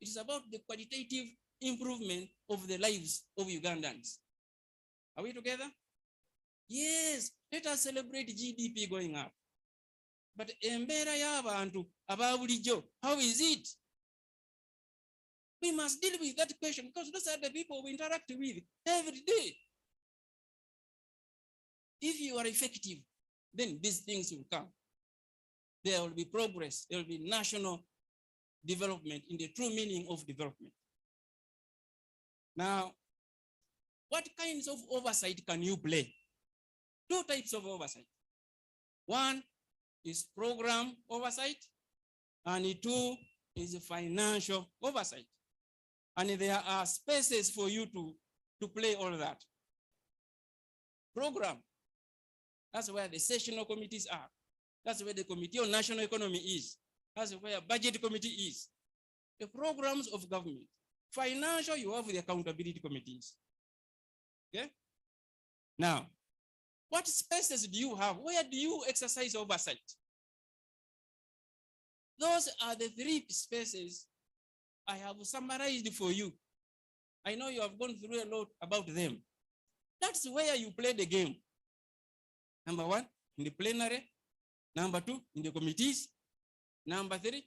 Speaker 17: it is about the qualitative improvement of the lives of Ugandans. Are we together? Yes, let us celebrate GDP going up. But embera y'abantu ababulijjo, how is it? We must deal with that question because those are the people we interact with every day. If you are effective, then these things will come. There will be progress. There will be national development in the true meaning of development. Now, what kinds of oversight can you play? 2 types of oversight. One is program oversight, and 2 is financial oversight. And there are spaces for you to play all of that. Program, that's where the sessional committees are. That's where the Committee on National Economy is. That's where budget committee is. The programs of government. Financial, you have the accountability committees. Okay? Now, what spaces do you have? Where do you exercise oversight? Those are the 3 spaces I have summarized for you. I know you have gone through a lot about them. That's where you play the game. Number 1, in the plenary. Number 2, in the committees. Number 3,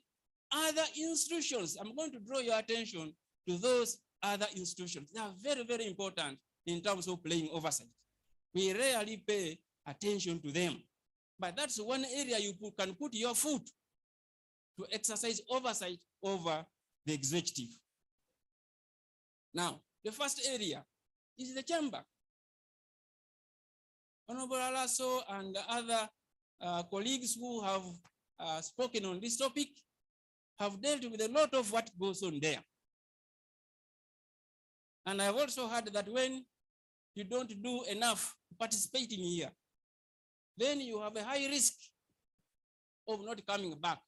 Speaker 17: other institutions. I'm going to draw your attention to those other institutions. They are very, very important in terms of playing oversight. We rarely pay attention to them. But that's one area you can put your foot to exercise oversight over the executive. Now, the first area is the chamber. Honorable Alaso and other colleagues who have spoken on this topic have dealt with a lot of what goes on there. And I've also heard that when you don't do enough participating here, then you have a high risk of not coming back.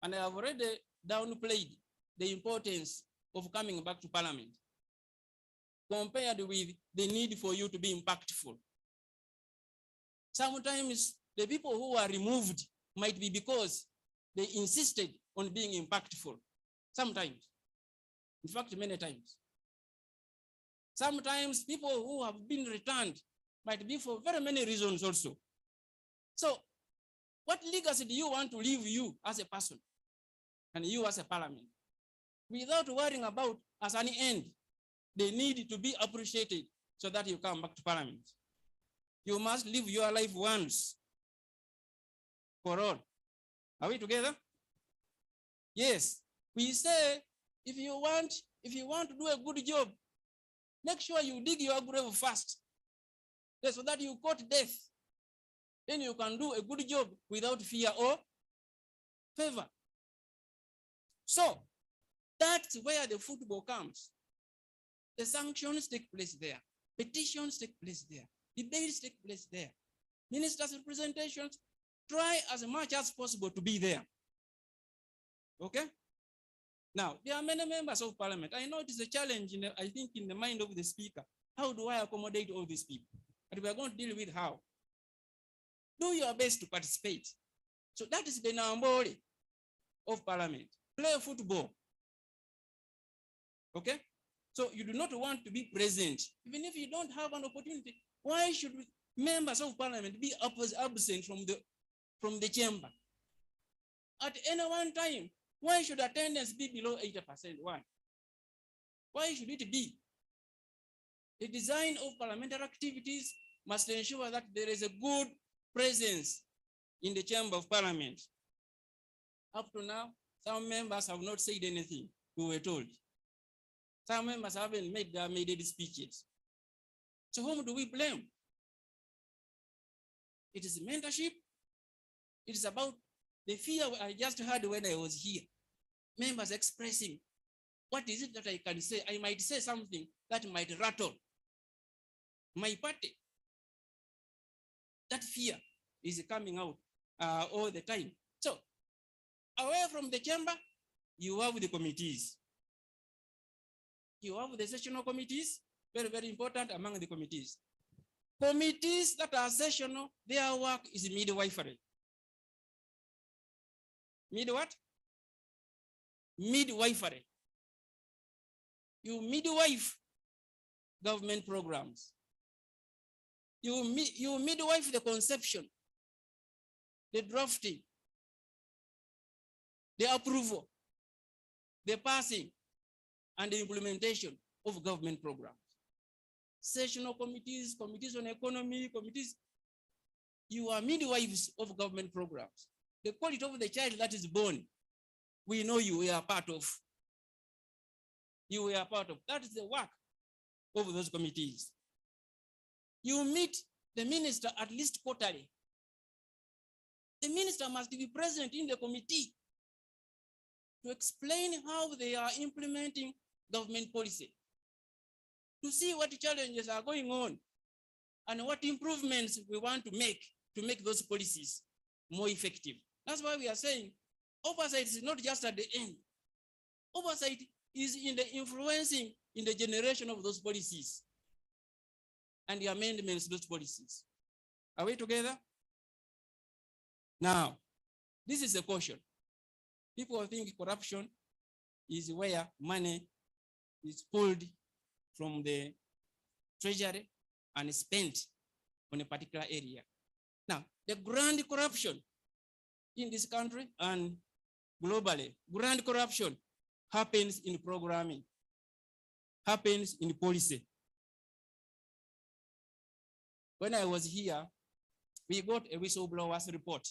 Speaker 17: And I have already downplayed the importance of coming back to Parliament. compared with the need for you to be impactful. Sometimes the people who are removed might be because they insisted on being impactful. Sometimes, in fact, many times. Sometimes people who have been returned might be for very many reasons also. So what legacy do you want to leave you as a person and you as a parliament without worrying about as an end, they need to be appreciated so that you come back to parliament. You must live your life once for all. Are we together? Yes. We say, if you want to do a good job, make sure you dig your grave first, so that you court death. Then you can do a good job without fear or favor. So that's where the football comes. The sanctions take place there. Petitions take place there. Debates take place there. Ministers' representations try as much as possible to be there. Okay? Now, there are many members of parliament. I know it is a challenge, I think, in the mind of the speaker. How do I accommodate all these people? But we are going to deal with how. Do your best to participate. So that is the Nambori of parliament. Play football. Okay? So you do not want to be present. Even if you don't have an opportunity, why should members of parliament be absent from the chamber? At any one time, why should attendance be below 80%? Why? Why should it be? The design of parliamentary activities must ensure that there is a good presence in the chamber of parliament. Up to now, some members have not said anything, we were told. Some members haven't made their maiden speeches. So whom do we blame? It is mentorship. It is about the fear I just heard when I was here. Members expressing, what is it that I can say? I might say something that might rattle my party. That fear is coming out all the time. So away from the chamber, you have the committees. You have the sessional committees, very, very important among the committees. Committees that are sessional, their work is midwifery. Mid what? Midwifery. You midwife government programs. You midwife the conception, the drafting, the approval, the passing, and the implementation of government programs. Sessional committees, committees on economy, committees, you are midwives of government programs. The quality of the child that is born, we know you are part of. You are part of. That is the work of those committees. You meet the minister at least quarterly. The minister must be present in the committee to explain how they are implementing government policy, to see what challenges are going on and what improvements we want to make those policies more effective. That's why we are saying oversight is not just at the end. Oversight is in the influencing in the generation of those policies and the amendments to those policies. Are we together? Now, this is a caution. People think corruption is where money is pulled from the treasury and spent on a particular area. Now, the grand corruption in this country and globally, grand corruption happens in programming, happens in policy. When I was here, we got a whistleblower's report.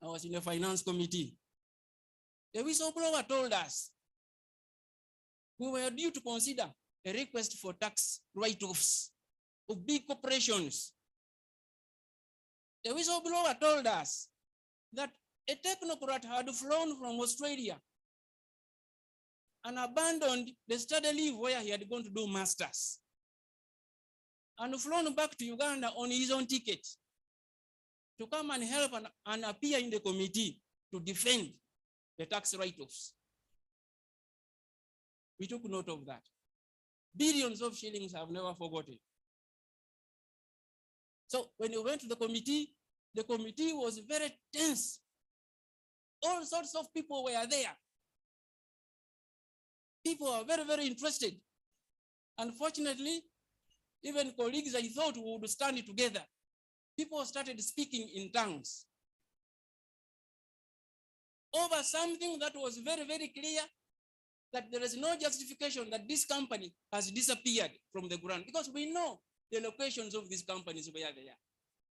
Speaker 17: I was in the finance committee. The whistleblower told us we were due to consider a request for tax write-offs of big corporations. The whistleblower told us that a technocrat had flown from Australia and abandoned the study leave where he had gone to do masters and flown back to Uganda on his own ticket to come and help and appear in the committee to defend the tax write-offs. We took note of that. Billions of shillings I've never forgotten. So when we went to the committee was very tense. All sorts of people were there. People are very, very interested. Unfortunately, even colleagues I thought would stand together. People started speaking in tongues over something that was very, very clear that there is no justification that this company has disappeared from the ground, because we know the locations of these companies where they are.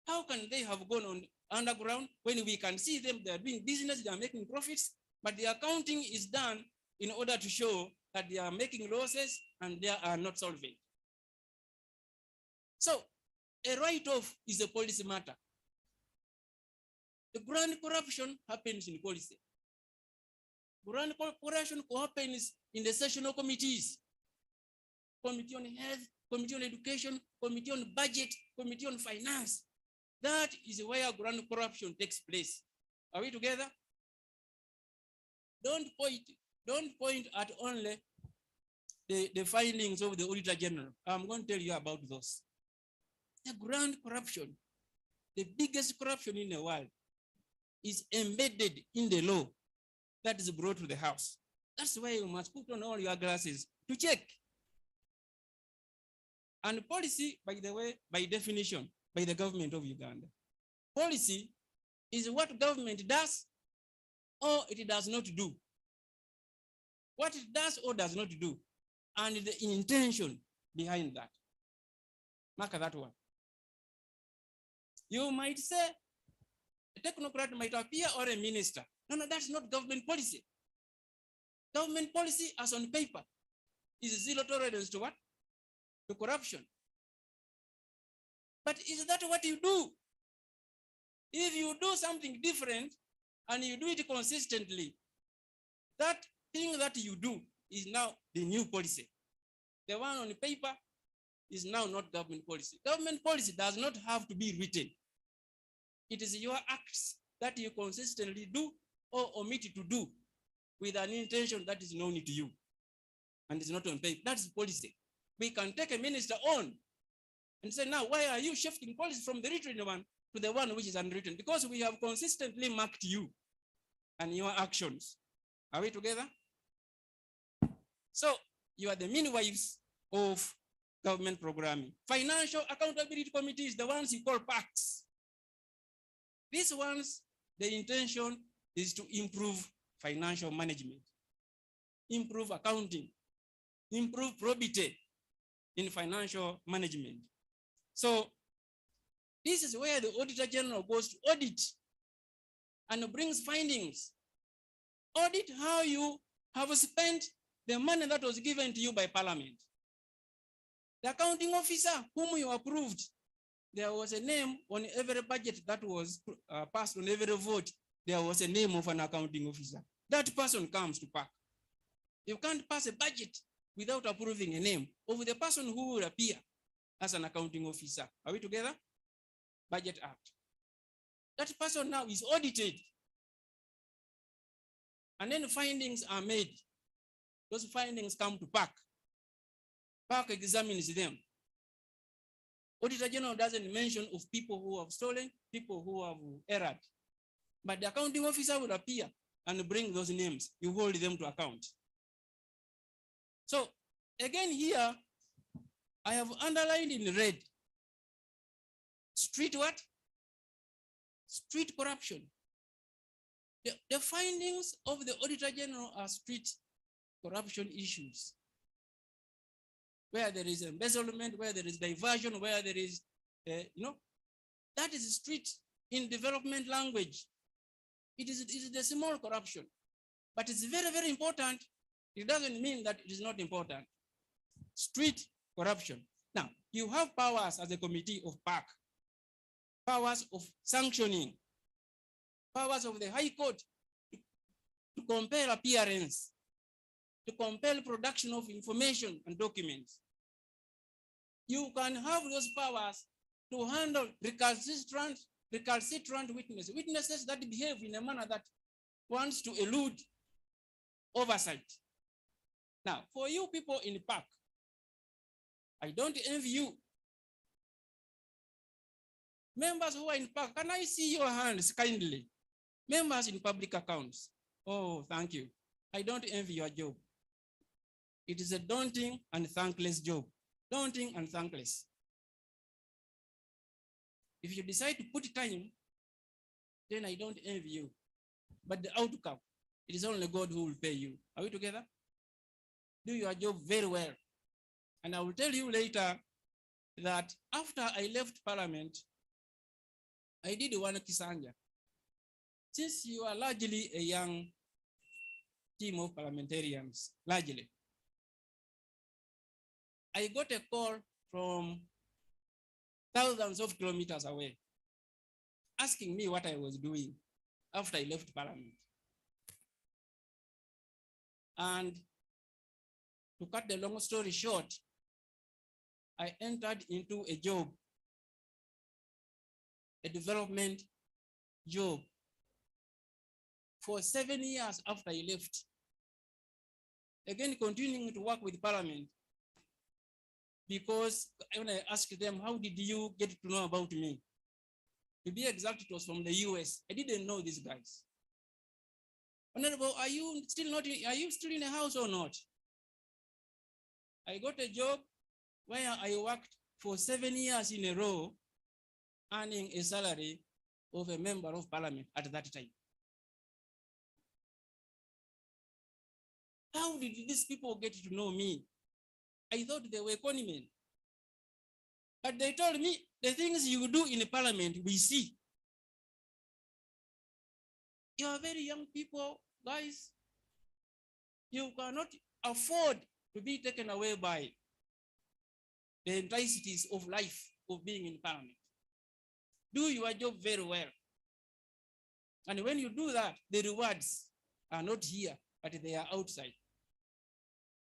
Speaker 17: How can they have gone on underground when we can see them, they are doing business, they are making profits, but the accounting is done in order to show that they are making losses and they are not solving. So a write-off is a policy matter. The grand corruption happens in policy. Grand corruption happens in the sessional committees. Committee on Health, Committee on Education, Committee on Budget, Committee on Finance. That is where grand corruption takes place. Are we together? Don't point at only the findings of the Auditor General. I'm going to tell you about those. The grand corruption, the biggest corruption in the world, is embedded in the law that is brought to the house. That's why you must put on all your glasses to check. And policy, by the way, by definition, by the government of Uganda, policy is what government does or it does not do. What it does or does not do, and the intention behind that. Mark that one. You might say, a technocrat might appear or a minister. No, that's not government policy. Government policy, as on paper, is zero tolerance to what? To corruption. But is that what you do? If you do something different and you do it consistently, that thing that you do is now the new policy. The one on paper is now not government policy. Government policy does not have to be written. It is your acts that you consistently do or omit to do with an intention that is known to you and is not on paper. That's policy. We can take a minister on and say, now, why are you shifting policy from the written one to the one which is unwritten? Because we have consistently marked you and your actions. Are we together? So you are the midwives of government programming. Financial accountability committees, the ones you call PACs. These ones, the intention is to improve financial management, improve accounting, improve probity in financial management. So this is where the Auditor General goes to audit and brings findings. Audit how you have spent the money that was given to you by Parliament. The accounting officer whom you approved, there was a name on every budget that was passed on every vote. There was a name of an accounting officer. That person comes to PAC. You can't pass a budget without approving a name of the person who will appear as an accounting officer. Are we together? Budget Act. That person now is audited. And then findings are made. Those findings come to PAC. PAC examines them. Auditor General doesn't mention of people who have stolen, people who have erred. But the accounting officer will appear and bring those names. You hold them to account. So again here, I have underlined in red, street what? Street corruption. The findings of the Auditor General are street corruption issues. Where there is embezzlement, where there is diversion, where there is, that is street in development language. It is the small corruption, but it's very, very important. It doesn't mean that it is not important. Street corruption. Now, you have powers as a committee of PAC, powers of sanctioning, powers of the High Court to compel appearance, to compel production of information and documents. You can have those powers to handle recalcitrant witnesses, witnesses that behave in a manner that wants to elude oversight. Now, for you people in PAC, I don't envy you. Members who are in park, can I see your hands kindly? Members in public accounts. Oh, thank you. I don't envy your job. It is a daunting and thankless job. Daunting and thankless. If you decide to put time, then I don't envy you. But the outcome, it is only God who will pay you. Are we together? Do your job very well. And I will tell you later that after I left Parliament, I did one Kisanja. Since you are largely a young team of parliamentarians, largely, I got a call from thousands of kilometers away, asking me what I was doing after I left Parliament. And to cut the long story short, I entered into a job, a development job, for 7 years after I left. Again, continuing to work with Parliament, because when I asked them, how did you get to know about me? To be exact, it was from the US. I didn't know these guys. Honorable, are you still in a house or not? I got a job where I worked for 7 years in a row, earning a salary of a member of Parliament at that time. How did these people get to know me? I thought they were conmen. But they told me the things you do in the Parliament, we see. You are very young people, guys. You cannot afford to be taken away by the niceties of life of being in Parliament. Do your job very well. And when you do that, the rewards are not here, but they are outside.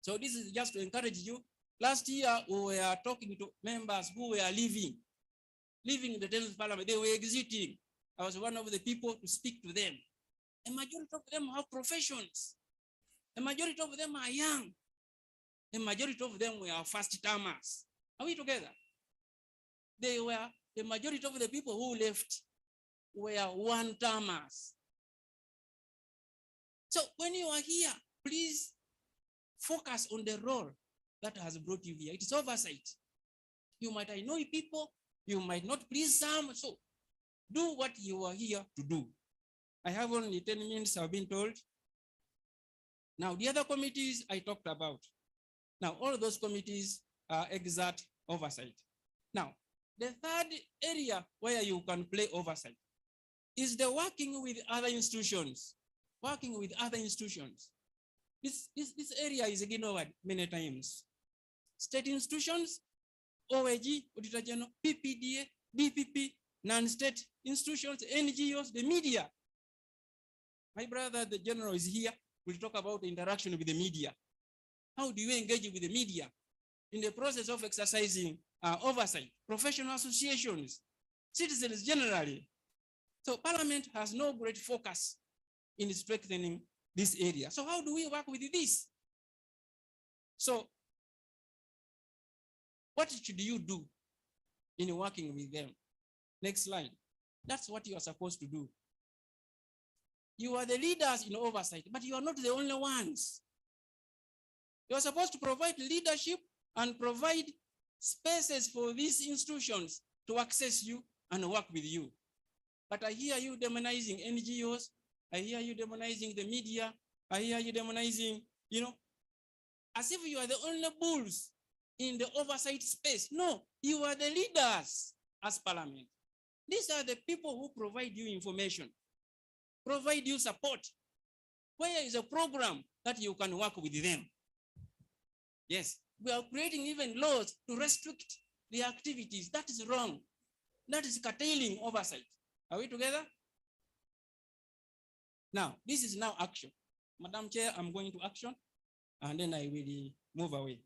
Speaker 17: So this is just to encourage you. Last year, we were talking to members who were leaving the 10th Parliament. They were exiting. I was one of the people to speak to them. A majority of them have professions. A majority of them are young. The majority of them were first termers. Are we together? The majority of the people who left were one termers. So when you are here, please focus on the role that has brought you here. It is oversight. You might annoy people, you might not please some, so do what you are here to do. I have only 10 minutes, I've been told. Now, the other committees I talked about. Now, all of those committees exert oversight. Now, the third area where you can play oversight is the working with other institutions. Working with other institutions. This area is ignored many times. State institutions, OAG, Auditor General, PPDA, DPP, non-state institutions, NGOs, the media. My brother, the general, is here. We'll talk about the interaction with the media. How do you engage with the media in the process of exercising oversight? Professional associations, citizens generally. So Parliament has no great focus in strengthening this area. So how do we work with this? So what should you do in working with them? Next slide. That's what you are supposed to do. You are the leaders in oversight, but you are not the only ones. You are supposed to provide leadership and provide spaces for these institutions to access you and work with you. But I hear you demonizing NGOs. I hear you demonizing the media. I hear you demonizing, as if you are the only bulls in the oversight space. No, you are the leaders as Parliament. These are the people who provide you information, provide you support. Where is a program that you can work with them? Yes, we are creating even laws to restrict the activities. That is wrong. That is curtailing oversight. Are we together? Now, this is now action. Madam Chair, I'm going to action, and then I will move away.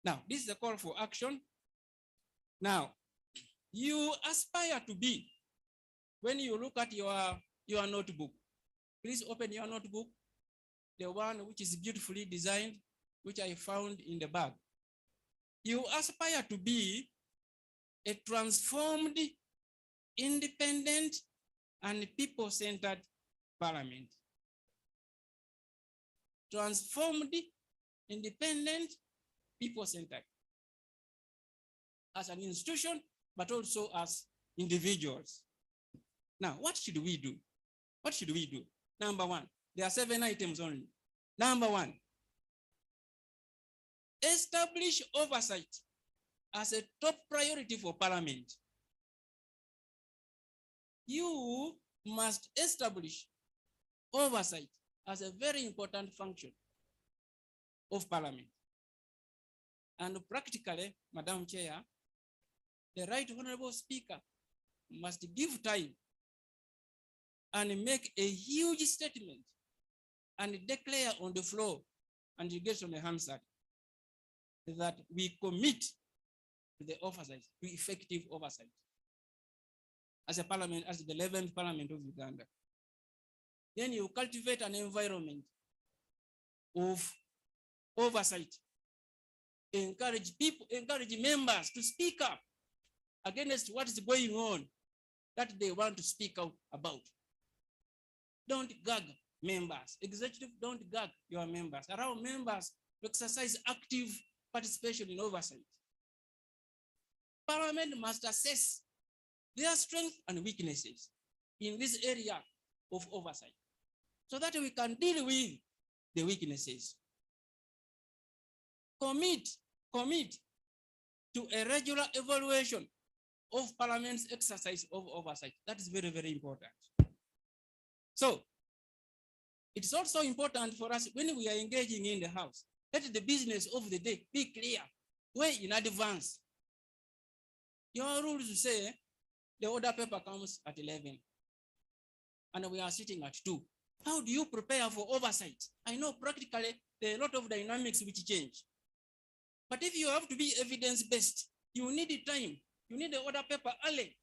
Speaker 17: Now, this is a call for action. Now, you aspire to be, when you look at your notebook, please open your notebook, the one which is beautifully designed, which I found in the bag. you aspire to be a transformed, independent, and people-centered parliament. Transformed, independent, people-centered. As an institution, but also as individuals. Now, what should we do? What should we do? Number one, there are 7 items only. Number one, establish oversight as a top priority for Parliament. You must establish oversight as a very important function of Parliament. And practically, Madam Chair, the Right Honorable Speaker must give time and make a huge statement and declare on the floor and you get on the Hansard that we commit to the oversight, to effective oversight as a parliament, as the 11th Parliament of Uganda. Then you cultivate an environment of oversight. Encourage people, encourage members to speak up against what is going on that they want to speak out about. Don't gag members. Executive, don't gag your members. Allow members to exercise active participation in oversight. Parliament must assess their strengths and weaknesses in this area of oversight so that we can deal with the weaknesses. Commit to a regular evaluation of Parliament's exercise of oversight. That is very, very important. So, it's also important for us when we are engaging in the House, let the business of the day be clear, way in advance. Your rules say the order paper comes at 11 and we are sitting at 2. How do you prepare for oversight? I know practically there are a lot of dynamics which change. But if you have to be evidence-based, you need the time. You need the order paper early,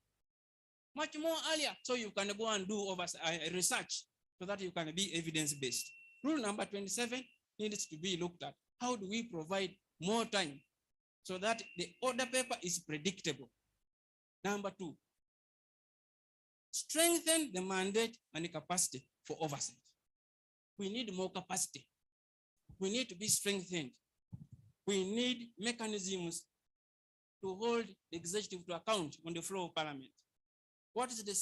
Speaker 17: much more earlier, so you can go and do research so that you can be evidence-based. Rule number 27 needs to be looked at. How do we provide more time so that the order paper is predictable? Number 2, strengthen the mandate and the capacity for oversight. We need more capacity. We need to be strengthened. We need mechanisms to hold the executive to account on the floor of Parliament. What are the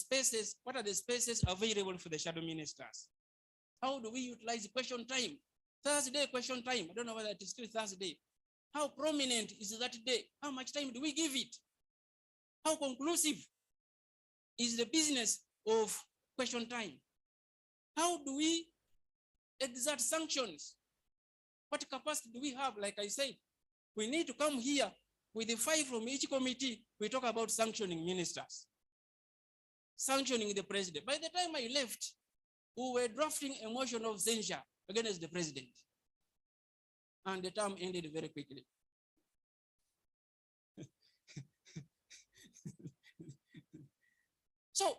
Speaker 17: spaces available for the shadow ministers? How do we utilize question time? Thursday question time. I don't know whether it is still Thursday. How prominent is that day? How much time do we give it? How conclusive is the business of question time? How do we exert sanctions? What capacity do we have? Like I said, we need to come here with the 5 from each committee. We talk about sanctioning ministers, sanctioning the president. By the time I left, we were drafting a motion of censure against the president. And the term ended very quickly. So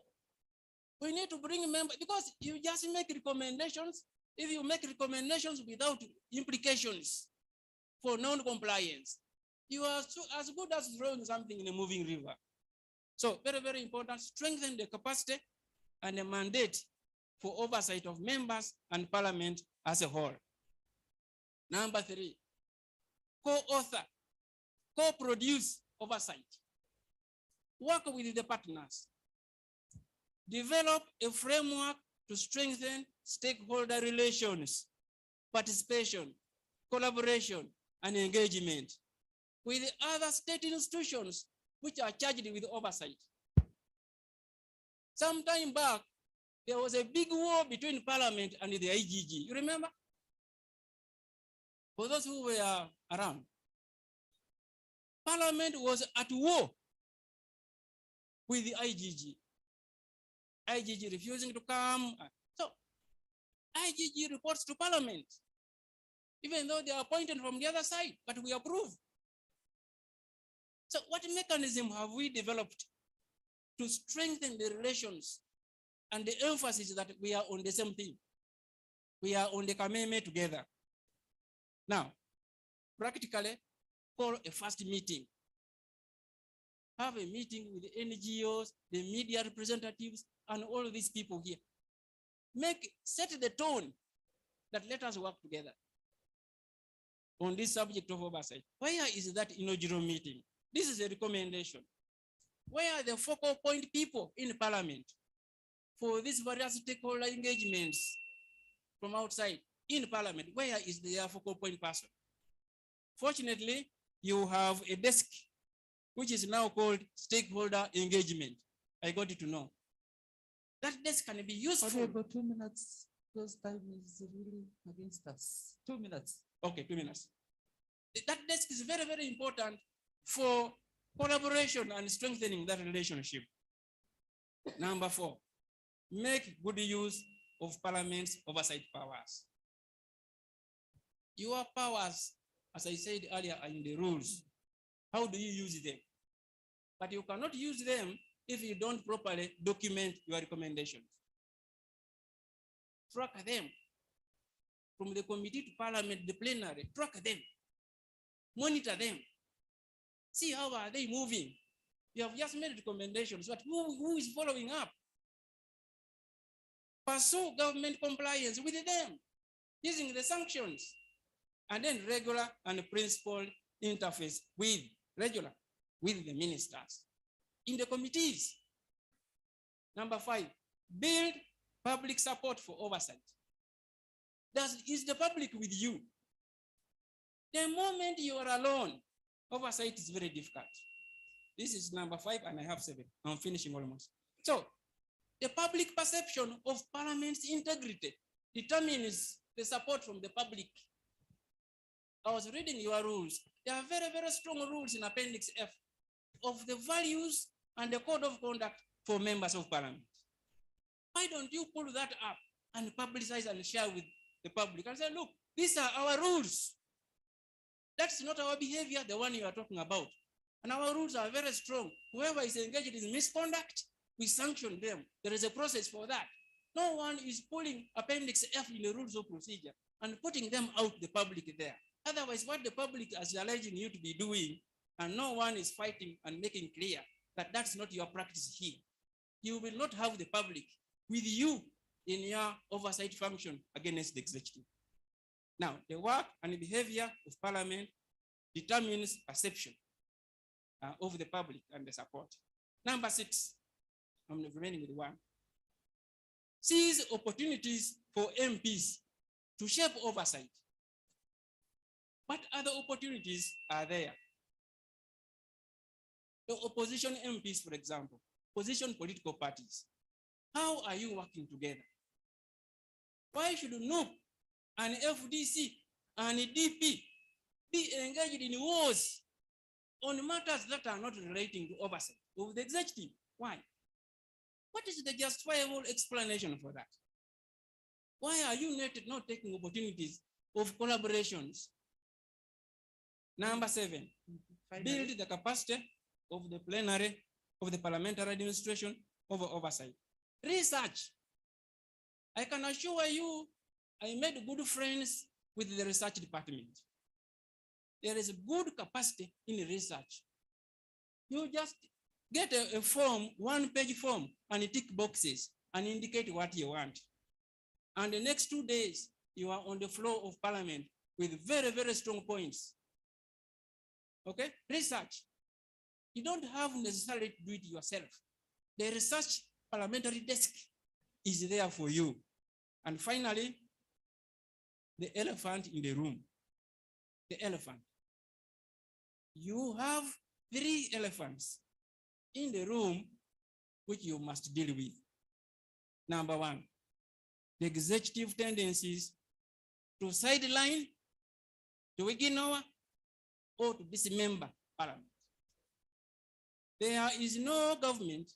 Speaker 17: we need to bring members, because you just make recommendations. If you make recommendations without implications for non-compliance, you are as good as throwing something in a moving river. So very, very important, strengthen the capacity and the mandate for oversight of members and Parliament as a whole. Number 3, co-author, co-produce oversight. Work with the partners. Develop a framework to strengthen stakeholder relations, participation, collaboration, and engagement with other state institutions which are charged with oversight. Some time back, there was a big war between Parliament and the IGG. You remember? For those who were around, Parliament was at war with the IGG. IGG refusing to come. So IGG reports to Parliament, even though they are appointed from the other side, but we approve. So what mechanism have we developed to strengthen the relations and the emphasis that we are on the same thing? We are on the Kameme together. Now, practically, call a first meeting. Have a meeting with the NGOs, the media representatives, and all these people here. Set the tone that let us work together on this subject of oversight. Where is that inaugural meeting? This is a recommendation. Where are the focal point people in Parliament for these various stakeholder engagements from outside in Parliament? Where is their focal point person? Fortunately, you have a desk which is now called stakeholder engagement. I got it to know. That desk can be useful.
Speaker 4: Okay, but 2 minutes, because time is really against us. 2 minutes.
Speaker 17: Okay, 2 minutes. That desk is very, very important for collaboration and strengthening that relationship. Number 4, make good use of Parliament's oversight powers. Your powers, as I said earlier, are in the rules. How do you use them? But you cannot use them if you don't properly document your recommendations. Track them. From the committee to Parliament, the plenary, track them. Monitor them. See how are they moving. You have just made recommendations, but who is following up? Pursue government compliance with them, using the sanctions, and then regular and principled interface with the ministers in the committees. Number 5, build public support for oversight. Is the public with you? The moment you are alone, oversight is very difficult. This is number 5, and I have 7. I'm finishing almost. So, the public perception of Parliament's integrity determines the support from the public. I was reading your rules. There are very, very strong rules in Appendix F of the values and the code of conduct for members of Parliament. Why don't you pull that up and publicize and share with the public and say, look, these are our rules. That's not our behavior, the one you are talking about. And our rules are very strong. Whoever is engaged in misconduct, we sanction them. There is a process for that. No one is pulling Appendix F in the rules of procedure and putting them out the public there. Otherwise, what the public is alleging you to be doing, and no one is fighting and making clear that that's not your practice here. You will not have the public with you in your oversight function against the executive. Now, the work and behavior of Parliament determines perception of the public and the support. Number 6, I'm remaining with 1. Seize opportunities for MPs to shape oversight. What other opportunities are there? The opposition MPs, for example, opposition political parties. How are you working together? Why should NUP and FDC and DP be engaged in wars on matters that are not relating to oversight of the executive? Why? What is the justifiable explanation for that? Why are you not taking opportunities of collaborations? Number 7, build the capacity of the plenary, of the parliamentary administration over oversight. Research. I can assure you, I made good friends with the research department. There is a good capacity in research. You just get a form, 1-page form, and tick boxes and indicate what you want. And the next 2 days, you are on the floor of Parliament with very, very strong points. Okay, research. You don't have necessarily to do it yourself. The research parliamentary desk is there for you. And finally, the elephant in the room. The elephant. You have 3 elephants in the room which you must deal with. Number 1, the executive tendencies to sideline, to ignore, or to dismember Parliament. There is no government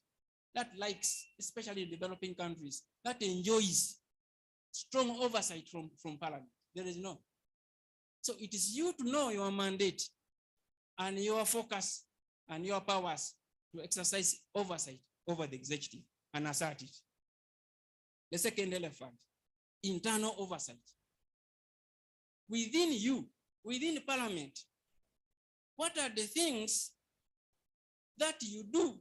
Speaker 17: that likes, especially in developing countries, that enjoys strong oversight from Parliament. There is no. So it is you to know your mandate and your focus and your powers to exercise oversight over the executive and assert it. The second elephant, internal oversight. Within you, within Parliament, What are the things that you do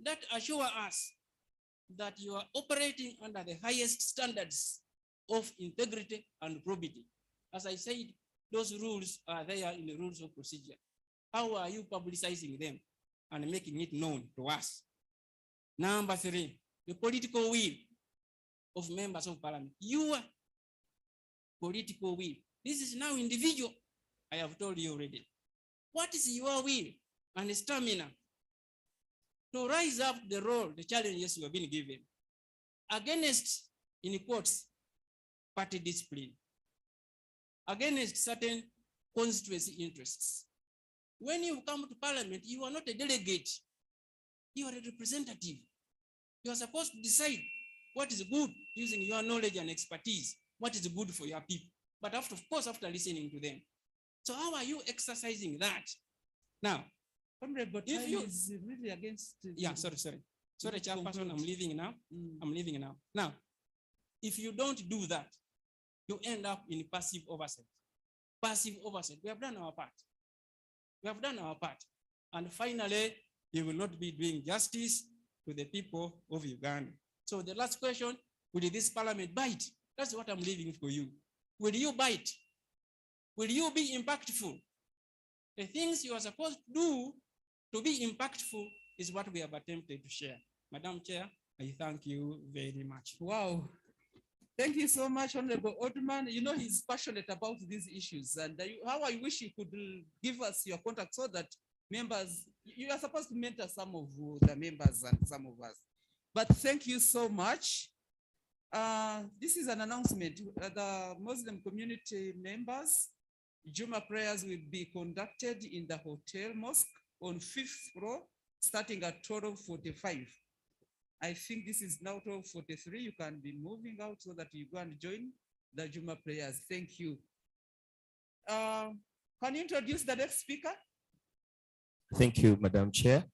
Speaker 17: that assure us that you are operating under the highest standards of integrity and probity? As I said, those rules are there in the rules of procedure. How are you publicizing them and making it known to us? Number 3, the political will of members of parliament. Your political will. This is now individual. I have told you already. What is your will and stamina to rise up the role, the challenges you have been given against, in quotes, party discipline, against certain constituency interests? When you come to parliament, you are not a delegate, you are a representative. You are supposed to decide what is good using your knowledge and expertise, what is good for your people. But after, of course, after listening to them. So how are you exercising that? Now,
Speaker 4: Honorable,
Speaker 17: if
Speaker 4: time
Speaker 17: you
Speaker 4: is really against.
Speaker 17: Yeah, sorry, Chairperson, I'm leaving now. I'm leaving now. Now, if you don't do that, you end up in passive oversight. Passive oversight. We have done our part. We have done our part. And finally, you will not be doing justice to the people of Uganda. So the last question, will this parliament bite? That's what I'm leaving for you. Will you bite? Will you be impactful? The things you are supposed to do to be impactful is what we have attempted to share. Madam Chair, I thank you very much.
Speaker 4: Wow. Thank you so much, Honorable Oldman. You know, he's passionate about these issues, and how I wish you could give us your contact so that members, you are supposed to mentor some of the members and some of us. But thank you so much. This is an announcement. The Muslim community members, Juma prayers will be conducted in the hotel mosque on 5th floor, starting at 12:45. I think this is now 12:43. You can be moving out so that you go and join the Juma prayers. Thank you. Can you introduce the next speaker?
Speaker 16: Thank you, Madam Chair.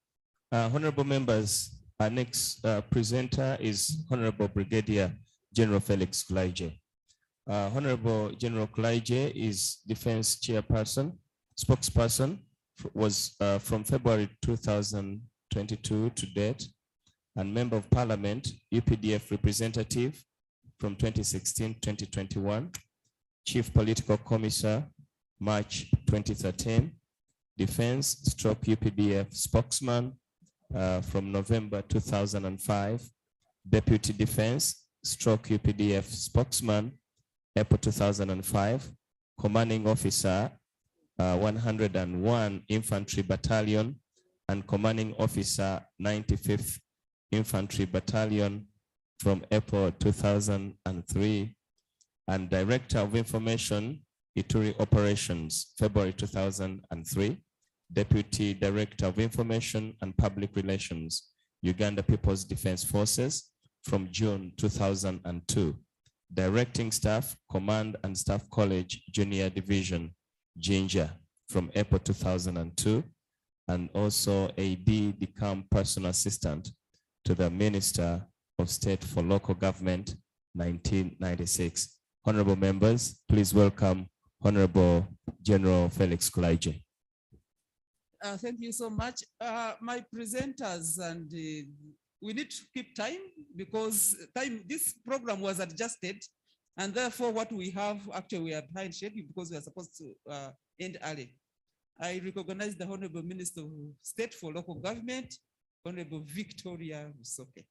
Speaker 16: Honorable members, our next presenter is Honorable Brigadier General Felix Kulaije. Honorable General Kulaije is Defense Chairperson, spokesperson, was from February 2022 to date, and Member of Parliament, UPDF representative from 2016-2021, Chief Political Commissar, March 2013, Defense / UPDF spokesman from November 2005, Deputy Defense / UPDF spokesman, April 2005, Commanding Officer, 101 Infantry Battalion, and Commanding Officer, 95th Infantry Battalion from April 2003, and Director of Information, Ituri Operations, February 2003, Deputy Director of Information and Public Relations, Uganda People's Defense Forces from June 2002, Directing Staff, Command and Staff College, Junior Division, Jinja from April 2002, and also AD become personal assistant to the Minister of State for Local Government, 1996. Honorable members, please welcome Honorable General Felix Kulaije.
Speaker 4: Thank you so much. My presenters, and we need to keep time because this program was adjusted, and therefore what we have, actually we are behind schedule because we are supposed to end early. I recognize the Honorable Minister of State for Local Government, Honorable Victoria Musoke.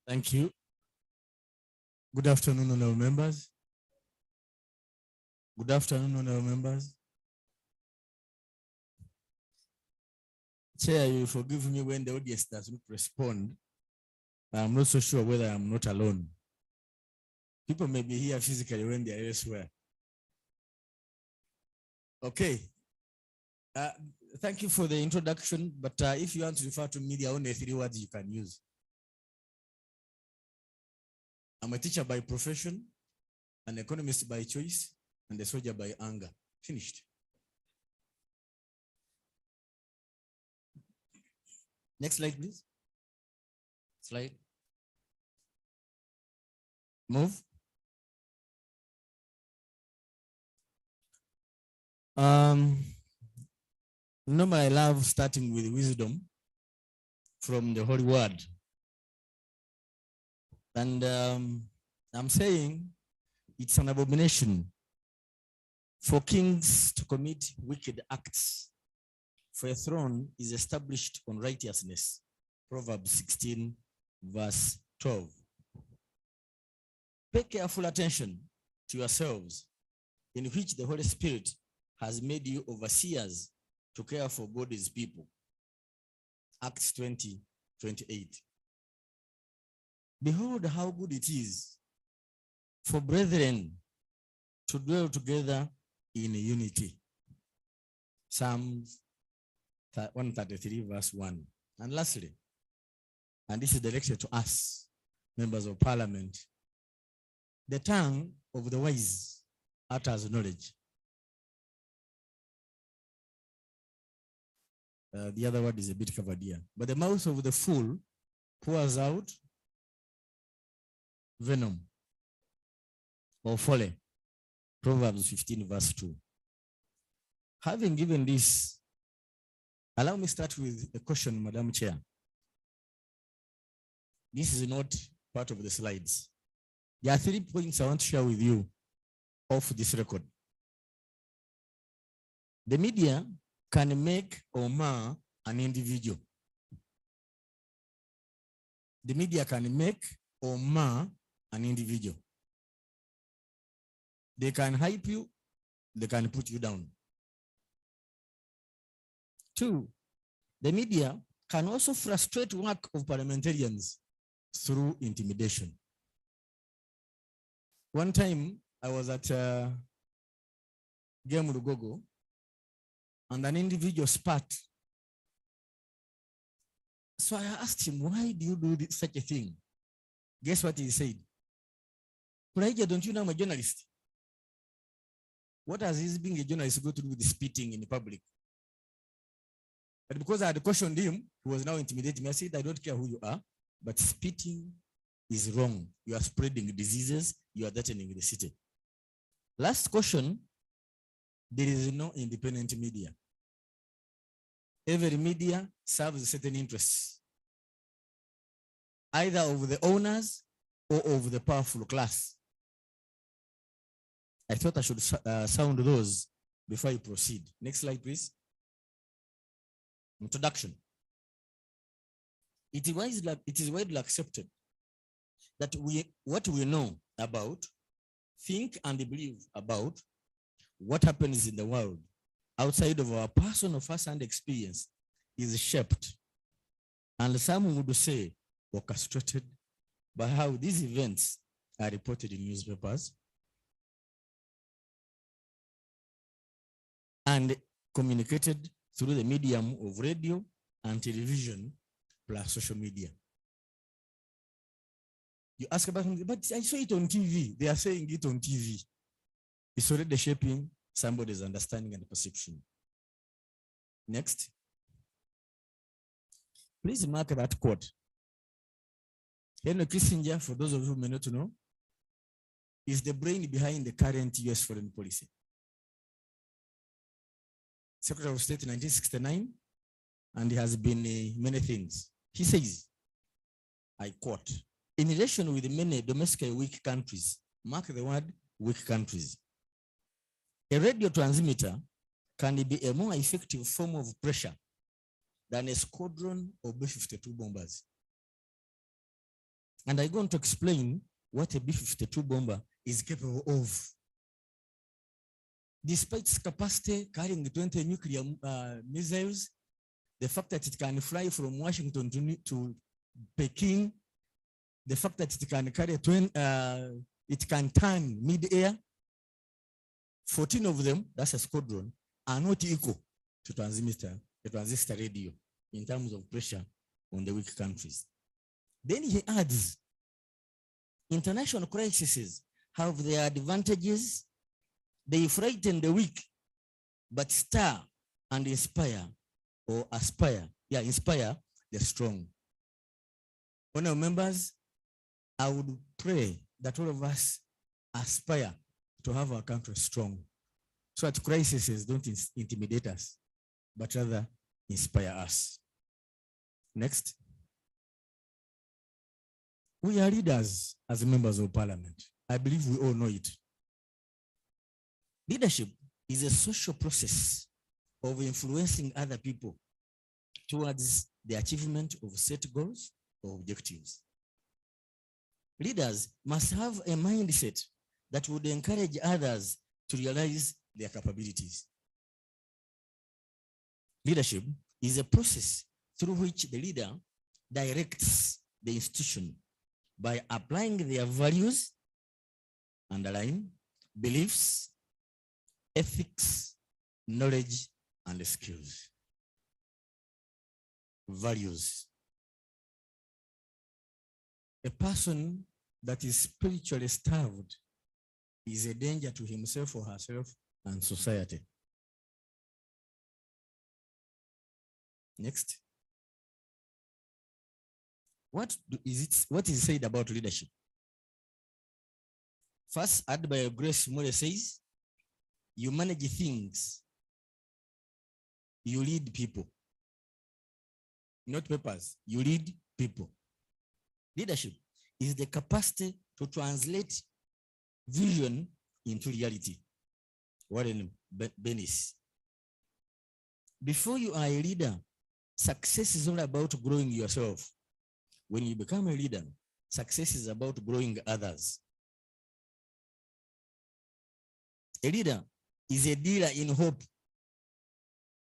Speaker 18: Thank you. Good afternoon, honorable members. Good afternoon, honorable members. Chair, you forgive me when the audience does not respond. I'm not so sure whether I'm not alone. People may be here physically when they are elsewhere. Okay. Thank you for the introduction, but if you want to refer to me, there are only 3 words you can use. I'm a teacher by profession, an economist by choice, and a soldier by anger. Finished. Next slide, please. Slide. Move. Normally, I love starting with wisdom from the Holy Word. And I'm saying it's an abomination for kings to commit wicked acts, for a throne is established on righteousness. Proverbs 16, verse 12. Pay careful attention to yourselves, in which the Holy Spirit has made you overseers to care for God's people. Acts 20, 28. Behold how good it is for brethren to dwell together in unity. Psalms 133 verse 1. And lastly, and this is directed to us, members of parliament, the tongue of the wise utters knowledge. The other word is a bit covered here. But the mouth of the fool pours out venom or folly. Proverbs 15 verse 2. Having given this, allow me start with a question, Madam Chair. This is not part of the slides. There are 3 points I want to share with you off this record. The media can make or mar an individual. The media can make or mar an individual. They can hype you, they can put you down. 2, the media can also frustrate work of parliamentarians through intimidation. One time I was at Game Rugogo, and an individual spat. So I asked him, why do you do such a thing? Guess what he said? Praija, don't you know I'm a journalist? What has his being a journalist got to do with spitting in the public? But because I had cautioned him, he was now intimidating me. I said, I don't care who you are, but spitting is wrong. You are spreading diseases, you are threatening the city. Last caution, there is no independent media. Every media serves certain interests, either of the owners or of the powerful class. I thought I should sound those before I proceed. Next slide, please. Introduction. It is widely accepted that what we know about, think and believe about what happens in the world outside of our personal first-hand experience is shaped, and some would say orchestrated, by how these events are reported in newspapers and communicated through the medium of radio and television plus social media. You ask about it, but I saw it on TV. They are saying it on TV. It's already shaping somebody's understanding and perception. Next. Please mark that quote. Henry Kissinger, for those of you who may not know, is the brain behind the current US foreign policy. Secretary of State in 1969, and he has been many things. He says, I quote, in relation with many domestically weak countries, mark the word weak countries, a radio transmitter can be a more effective form of pressure than a squadron of B-52 bombers. And I go on to explain what a B-52 bomber is capable of. Despite its capacity carrying 20 nuclear missiles, the fact that it can fly from Washington to Peking, the fact that it can carry it can turn mid-air, 14 of them, that's a squadron, are not equal to the transistor radio in terms of pressure on the weak countries. Then he adds, international crises have their advantages. They frighten the weak, but stir and inspire or aspire, inspire the strong. Honorable members, I would pray that all of us aspire to have our country strong, so that crises don't intimidate us, but rather inspire us. Next. We are leaders as members of parliament. I believe we all know it. Leadership is a social process of influencing other people towards the achievement of set goals or objectives. Leaders must have a mindset that would encourage others to realize their capabilities. Leadership is a process through which the leader directs the institution by applying their values, underline, beliefs, ethics, knowledge, and skills. Values. A person that is spiritually starved is a danger to himself or herself and society. Next. What is said about leadership? First, Admiral Grace Mole says, you manage things, you lead people. Not papers, you lead people. Leadership is the capacity to translate vision into reality. Warren Bennis. Before you are a leader, success is all about growing yourself. When you become a leader, success is about growing others. A leader is a dealer in hope.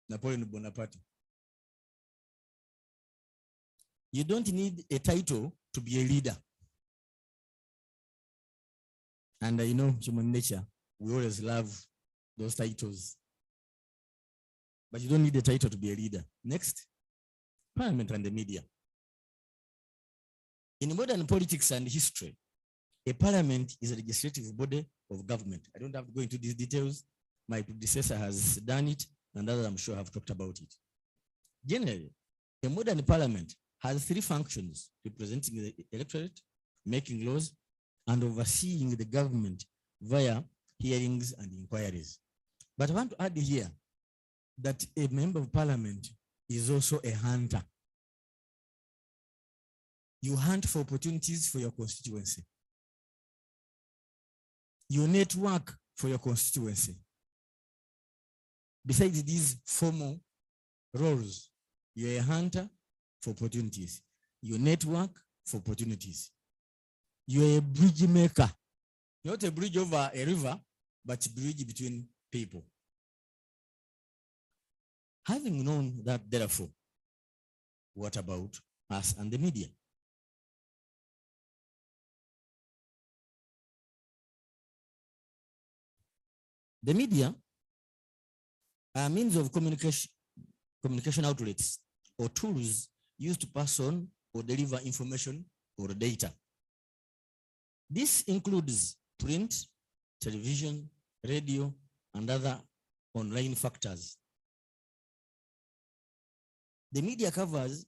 Speaker 18: Napoleon Bonaparte. You don't need a title to be a leader. And you know, human nature, we always love those titles. But you don't need a title to be a leader. Next, Parliament and the media. In modern politics and history, a parliament is a legislative body of government. I don't have to go into these details. My predecessor has done it, and others I'm sure have talked about it. Generally, a modern parliament has three functions: representing the electorate, making laws, and overseeing the government via hearings and inquiries. But I want to add here that a member of parliament is also a hunter. You hunt for opportunities for your constituency. You network for your constituency. Besides these formal roles, you're a hunter for opportunities. You network for opportunities. You're a bridge maker. Not a bridge over a river, but a bridge between people. Having known that, therefore, what about us and the media? The media are means of communication outlets or tools used to pass on or deliver information or data. This includes print, television, radio, and other online factors. The media coverage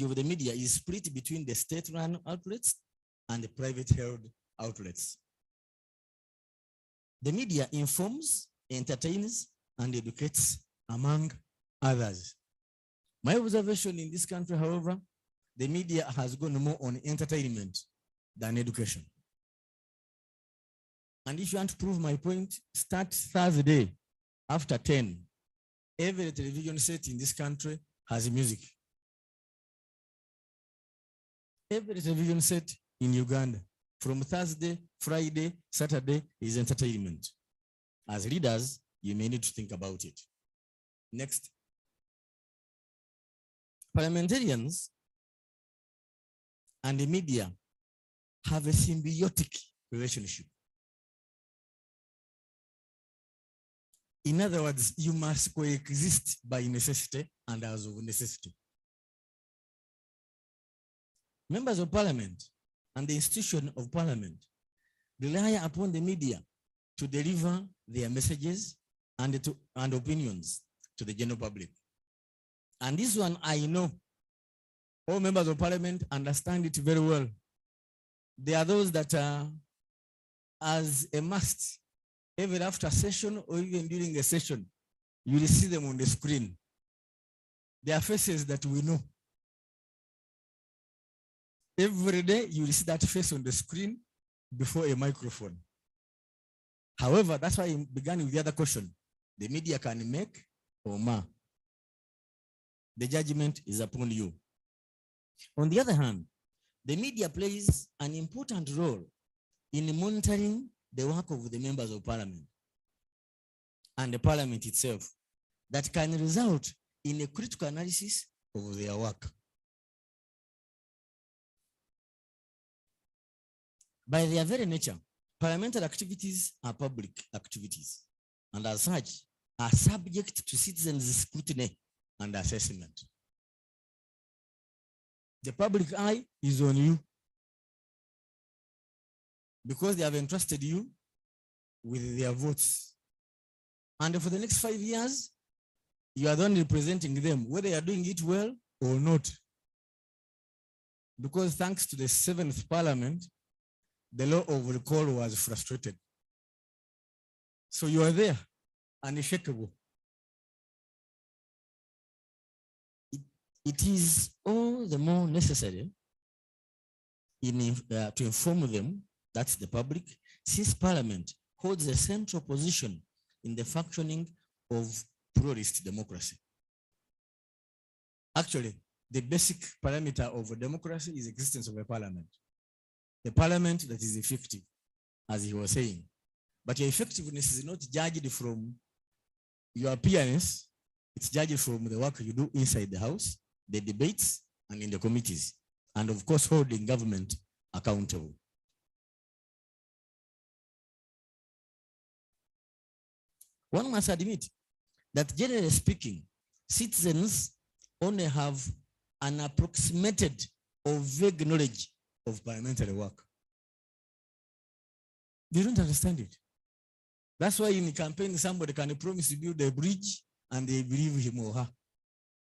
Speaker 18: of the media is split between the state-run outlets and the private-held outlets. The media informs, entertains, and educates, among others. My observation in this country, however, the media has gone more on entertainment than education. And if you want to prove my point, start Thursday after 10. Every television set in this country has music. Every television set in Uganda, from Thursday, Friday, Saturday, is entertainment. As leaders, you may need to think about it. Next. Parliamentarians and the media have a symbiotic relationship. In other words, you must coexist by necessity and as of necessity. Members of parliament and the institution of parliament rely upon the media to deliver their messages and opinions to the general public. And this one, I know all members of parliament understand it very well. There are those that are, as a must, even after session or even during a session, you will see them on the screen. They are faces that we know. Every day you will see that face on the screen before a microphone. However, that's why I began with the other question. The media can make or mar. The judgment is upon you. On the other hand, the media plays an important role in monitoring the work of the members of parliament and the parliament itself that can result in a critical analysis of their work. By their very nature, parliamentary activities are public activities and as such are subject to citizens' scrutiny and assessment. The public eye is on you because they have entrusted you with their votes. And for the next 5 years, you are the one representing them, whether you are doing it well or not. Because thanks to the 7th Parliament, the law of recall was frustrated. So you are there, unshakable. It is all the more necessary to inform them, that's the public, since Parliament holds a central position in the functioning of pluralist democracy. Actually, the basic parameter of a democracy is existence of a parliament. A parliament that is effective, as he was saying. But your effectiveness is not judged from your appearance, it's judged from the work you do inside the house, the debates, and in the committees, and of course, holding government accountable. One must admit that generally speaking, citizens only have an approximated or vague knowledge of parliamentary work. They don't understand it. That's why in a campaign, somebody can promise to build a bridge and they believe him or her,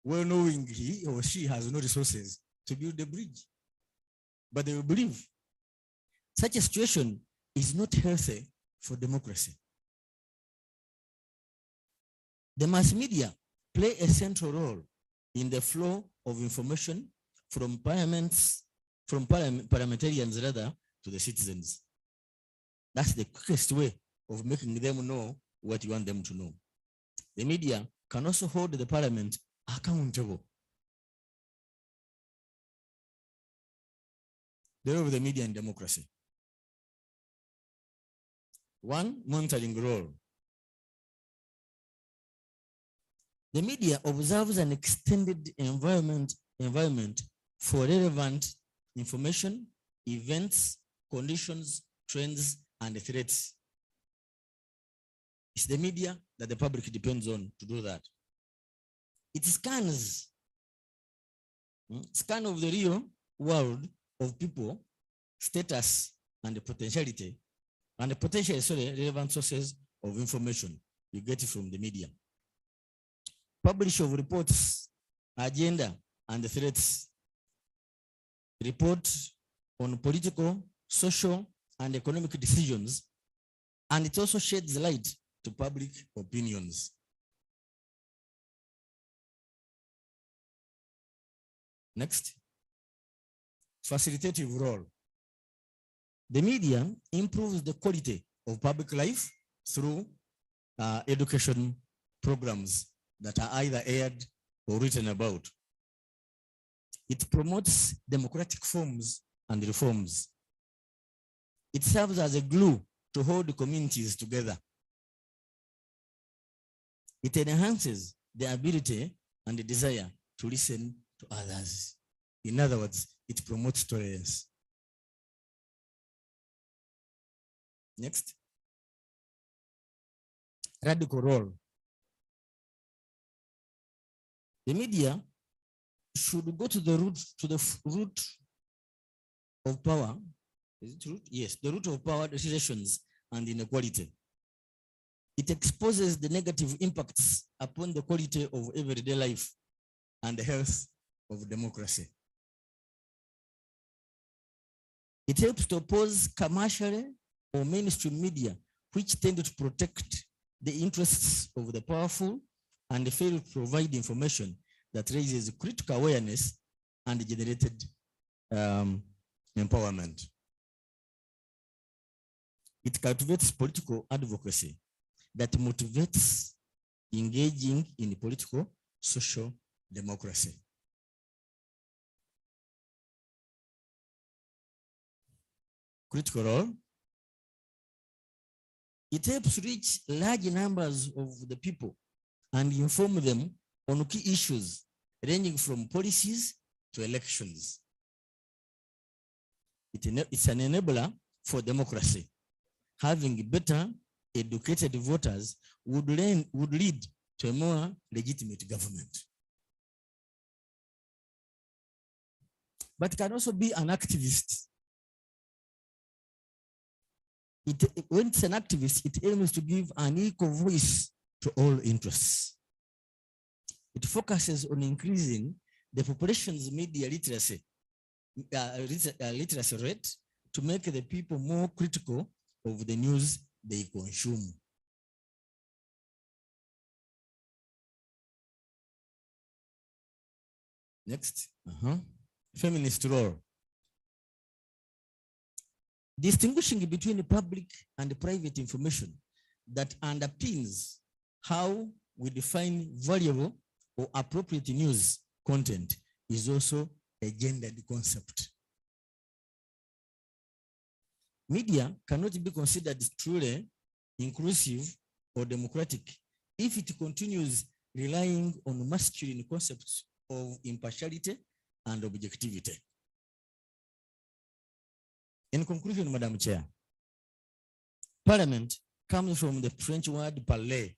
Speaker 18: well knowing he or she has no resources to build the bridge. But they will believe. Such a situation is not healthy for democracy. The mass media play a central role in the flow of information from parliamentarians rather to the citizens. That's the quickest way of making them know what you want them to know. The media can also hold the parliament accountable. The role of the media in democracy. One, monitoring role. The media observes an extended environment for relevant information, events, conditions, trends, and threats. It's the media that the public depends on to do that. It scans of the real world of people, status, and the potentiality, and the potential relevant sources of information you get it from the media. Publish of reports, agenda, and the threats. Report on political, social, and economic decisions, and it also sheds light to public opinions. Next, facilitative role. The media improves the quality of public life through education programs that are either aired or written about. It promotes democratic forms and reforms. It serves as a glue to hold the communities together. It enhances the ability and the desire to listen to others. In other words, it promotes tolerance. Next. Radical role. The media should go to the root of power. Is it root? Yes, the root of power, decisions, and inequality. It exposes the negative impacts upon the quality of everyday life and the health of democracy. It helps to oppose commercial or mainstream media which tend to protect the interests of the powerful and fail to provide information that raises critical awareness and generated empowerment. It cultivates political advocacy that motivates engaging in political social democracy. Critical role. It helps reach large numbers of the people and inform them on key issues ranging from policies to elections. It's an enabler for democracy. Having better educated voters would lead to a more legitimate government. But it can also be an activist. When it's an activist, it aims to give an equal voice to all interests. It focuses on increasing the population's media literacy rate to make the people more critical of the news they consume. Next, feminist role. Distinguishing between public and private information that underpins how we define valuable or appropriate news content is also a gendered concept. Media cannot be considered truly inclusive or democratic if it continues relying on masculine concepts of impartiality and objectivity. In conclusion, Madam Chair, Parliament comes from the French word parler,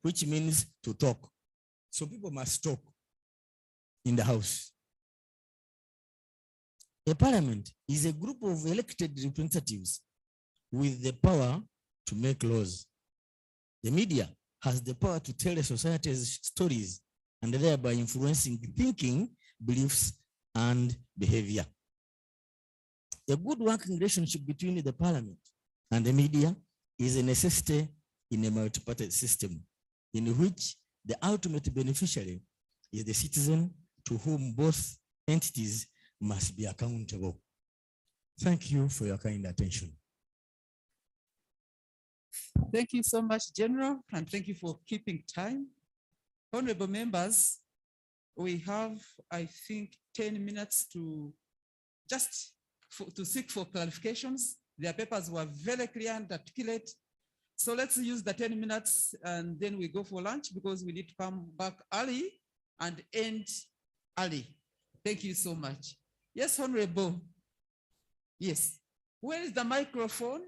Speaker 18: which means to talk. So people must talk in the House. A parliament is a group of elected representatives with the power to make laws. The media has the power to tell the society's stories and thereby influencing thinking, beliefs, and behavior. A good working relationship between the parliament and the media is a necessity in a multi-party system in which the ultimate beneficiary is the citizen to whom both entities must be accountable. Thank you for your kind attention.
Speaker 4: Thank you so much, General, and thank you for keeping time. Honorable members, we have, I think, 10 minutes to just to seek for clarifications. Their papers were very clear and articulate. So let's use the 10 minutes and then we go for lunch because we need to come back early and end early. Thank you so much. Yes, Honorable. Yes. Where is the microphone?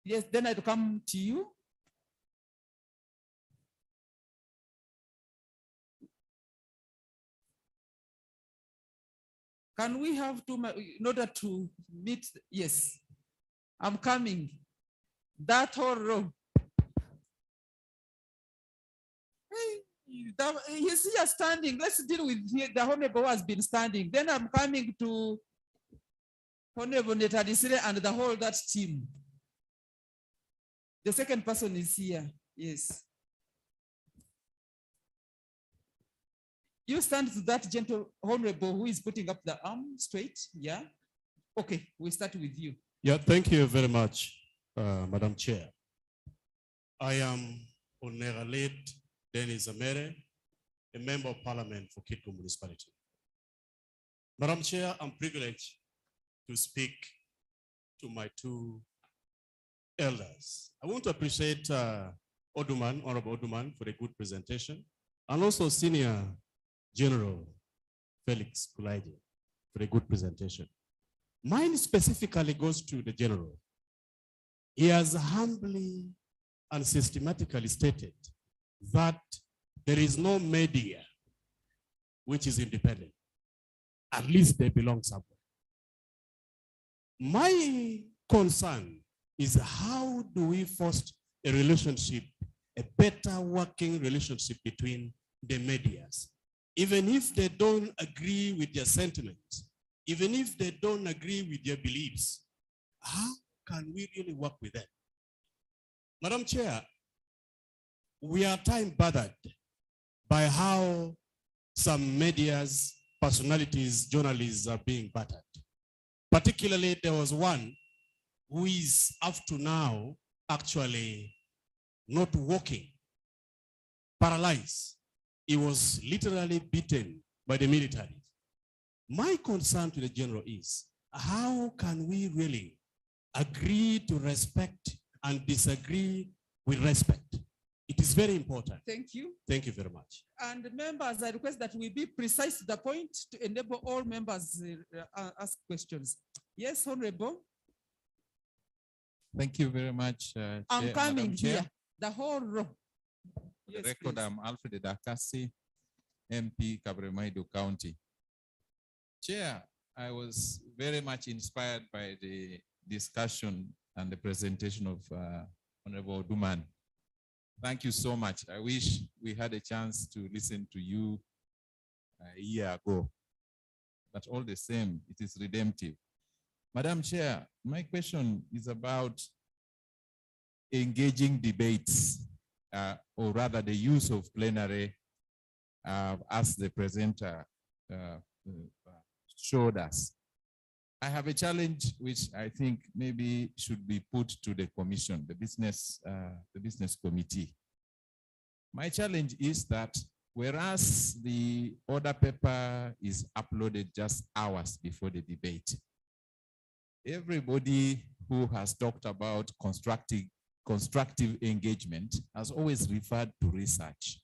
Speaker 4: Yes, then I'll come to you. Can we have two in order to meet? Yes, I'm coming. That whole row. He's here standing. Let's deal with the Honorable who has been standing. Then I'm coming to Honorable Netadisire and the whole that team. The second person is here. Yes. You stand to that gentle honorable who is putting up the arm straight. Yeah. Okay, we start with you.
Speaker 19: Yeah, thank you very much, Madam Chair. I am Honorable Dennis Amere, a member of Parliament for Kitgum Municipality. Madam Chair, I'm privileged to speak to my two elders. I want to appreciate Oduman, Honorable Oduman, for a good presentation, and also Senior General Felix Kulaiji for a good presentation. Mine specifically goes to the General. He has humbly and systematically stated that there is no media which is independent. At least they belong somewhere. My concern is how do we foster a relationship, a better working relationship between the medias, even if they don't agree with their sentiments, even if they don't agree with your beliefs, how can we really work with them? Madam Chair, we are time bothered by how some media's personalities, journalists are being battered. Particularly, there was one who is up to now actually not walking, paralyzed. He was literally beaten by the military. My concern to the general is, how can we really agree to respect and disagree with respect? It is very important.
Speaker 4: Thank you.
Speaker 19: Thank you very much.
Speaker 4: And members, I request that we be precise to the point to enable all members ask questions. Yes, Honorable.
Speaker 20: Thank you very much.
Speaker 4: I'm coming
Speaker 20: Madam Chair.
Speaker 4: here. The whole row.
Speaker 20: For the
Speaker 4: Yes,
Speaker 20: record,
Speaker 4: please.
Speaker 20: I'm Alfred Dakasi, MP, Kabremaido County. Chair, I was very much inspired by the discussion and the presentation of Honorable Duman. Thank you so much. I wish we had a chance to listen to you a year ago, but all the same, it is redemptive. Madam Chair, my question is about engaging debates, or rather the use of plenary as the presenter showed us. I have a challenge which I think maybe should be put to the commission, the business committee. My challenge is that whereas the order paper is uploaded just hours before the debate, everybody who has talked about constructive engagement has always referred to research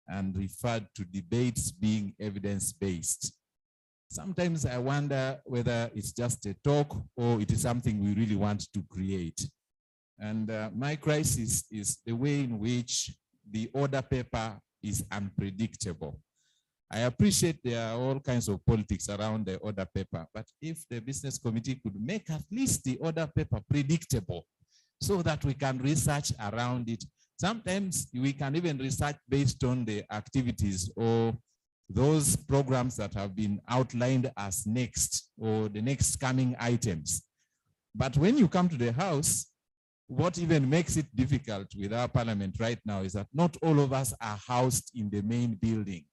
Speaker 20: and referred to debates being evidence-based. Sometimes I wonder whether it's just a talk or it is something we really want to create. And my crisis is the way in which the order paper is unpredictable. I appreciate there are all kinds of politics around the order paper, but if the business committee could make at least the order paper predictable so that we can research around it. Sometimes we can even research based on the activities or those programs that have been outlined as next or the next coming items. But when you come to the House, what even makes it difficult with our parliament right now is that not all of us are housed in the main building.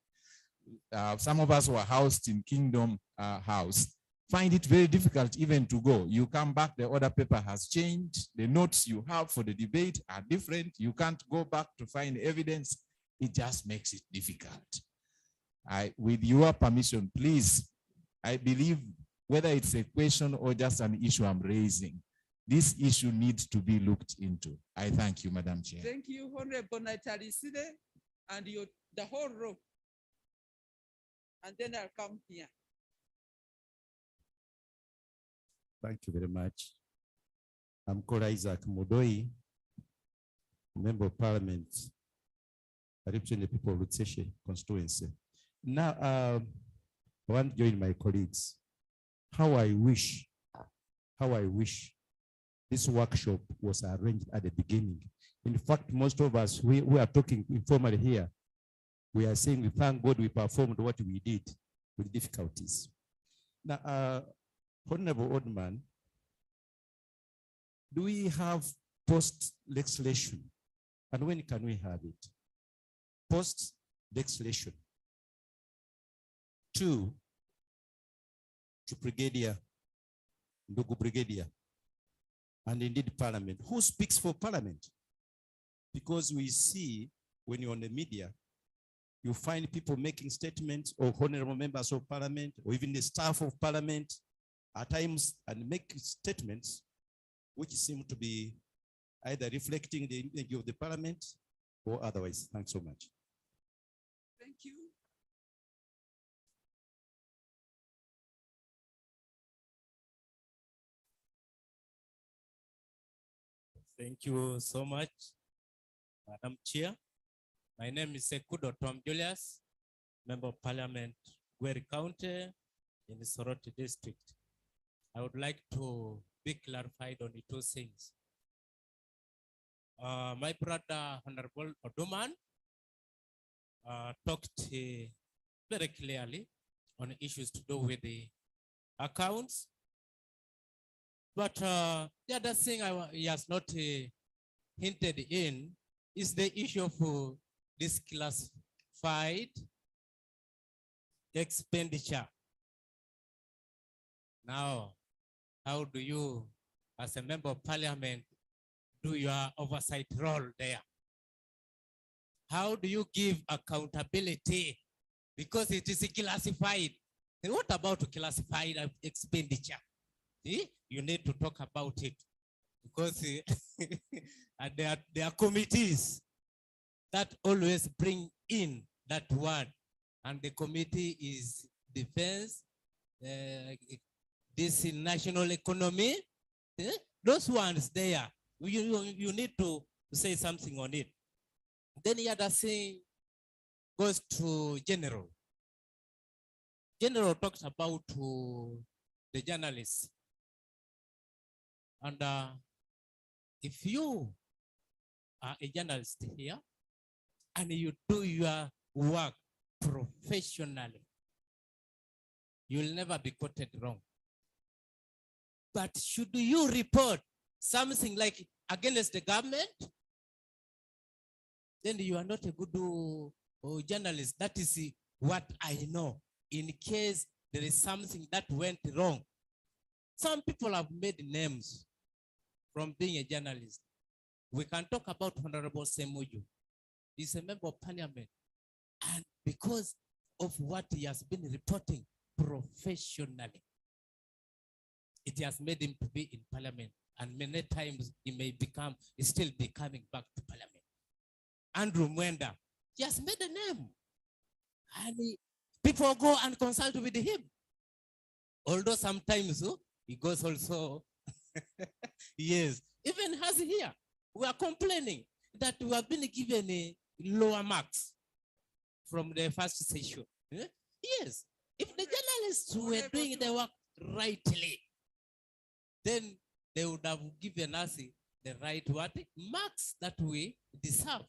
Speaker 20: Some of us who are housed in Kingdom House find it very difficult even to go. You come back, the order paper has changed. The notes you have for the debate are different. You can't go back to find evidence. It just makes it difficult. With your permission, please, I believe whether it's a question or just an issue I'm raising, this issue needs to be looked into. I thank you, Madam Chair.
Speaker 4: Thank you, Honorable Nataliside, and the whole row. And then I'll come here.
Speaker 21: Thank you very much. I'm called Isaac Modoi, Member of Parliament, I represent the people of Lutseshe constituency. Now, I want to join my colleagues. How I wish this workshop was arranged at the beginning. In fact, most of us, we are talking informally here. We are saying, we thank God we performed what we did with difficulties. Now, Honorable Oldman, do we have post-legislation? And when can we have it? Post-legislation. To Brigadier, Ndugu Brigadier, and indeed Parliament. Who speaks for Parliament? Because we see when you're on the media, you find people making statements, or honorable members of Parliament, or even the staff of Parliament at times, and make statements which seem to be either reflecting the image of the Parliament or otherwise. Thanks so much.
Speaker 4: Thank you.
Speaker 22: Thank you so much, Madam Chair. My name is Sekudo Tom Julius, Member of Parliament, Gweri County in the Soroti District. I would like to be clarified on the two things. My brother, Honorable Oduman, talked very clearly on issues to do with the accounts. But the other thing he has not hinted in is the issue of disclassified expenditure. Now, how do you, as a member of parliament, do your oversight role there? How do you give accountability? Because it is classified. And what about classified expenditure? See? You need to talk about it because and there are committees that always bring in that word, and the committee is defense, this national economy, those ones there. You need to say something on it. Then the other thing goes to general. General talks about the journalists. And if you are a journalist here and you do your work professionally, you'll never be quoted wrong. But should you report something like against the government, then you are not a good journalist. That is what I know. In case there is something that went wrong. Some people have made names from being a journalist. We can talk about Honorable Semuju. He's a member of parliament. And because of what he has been reporting professionally, it has made him to be in parliament. And many times he may become, he's still be coming back to parliament. Andrew Mwenda, he has made a name. And people go and consult with him. Although sometimes he goes also, yes, even as here, we are complaining that we have been given a lower marks from the first session. Yes, if the journalists were doing their work rightly, then they would have given us the right marks that we deserve.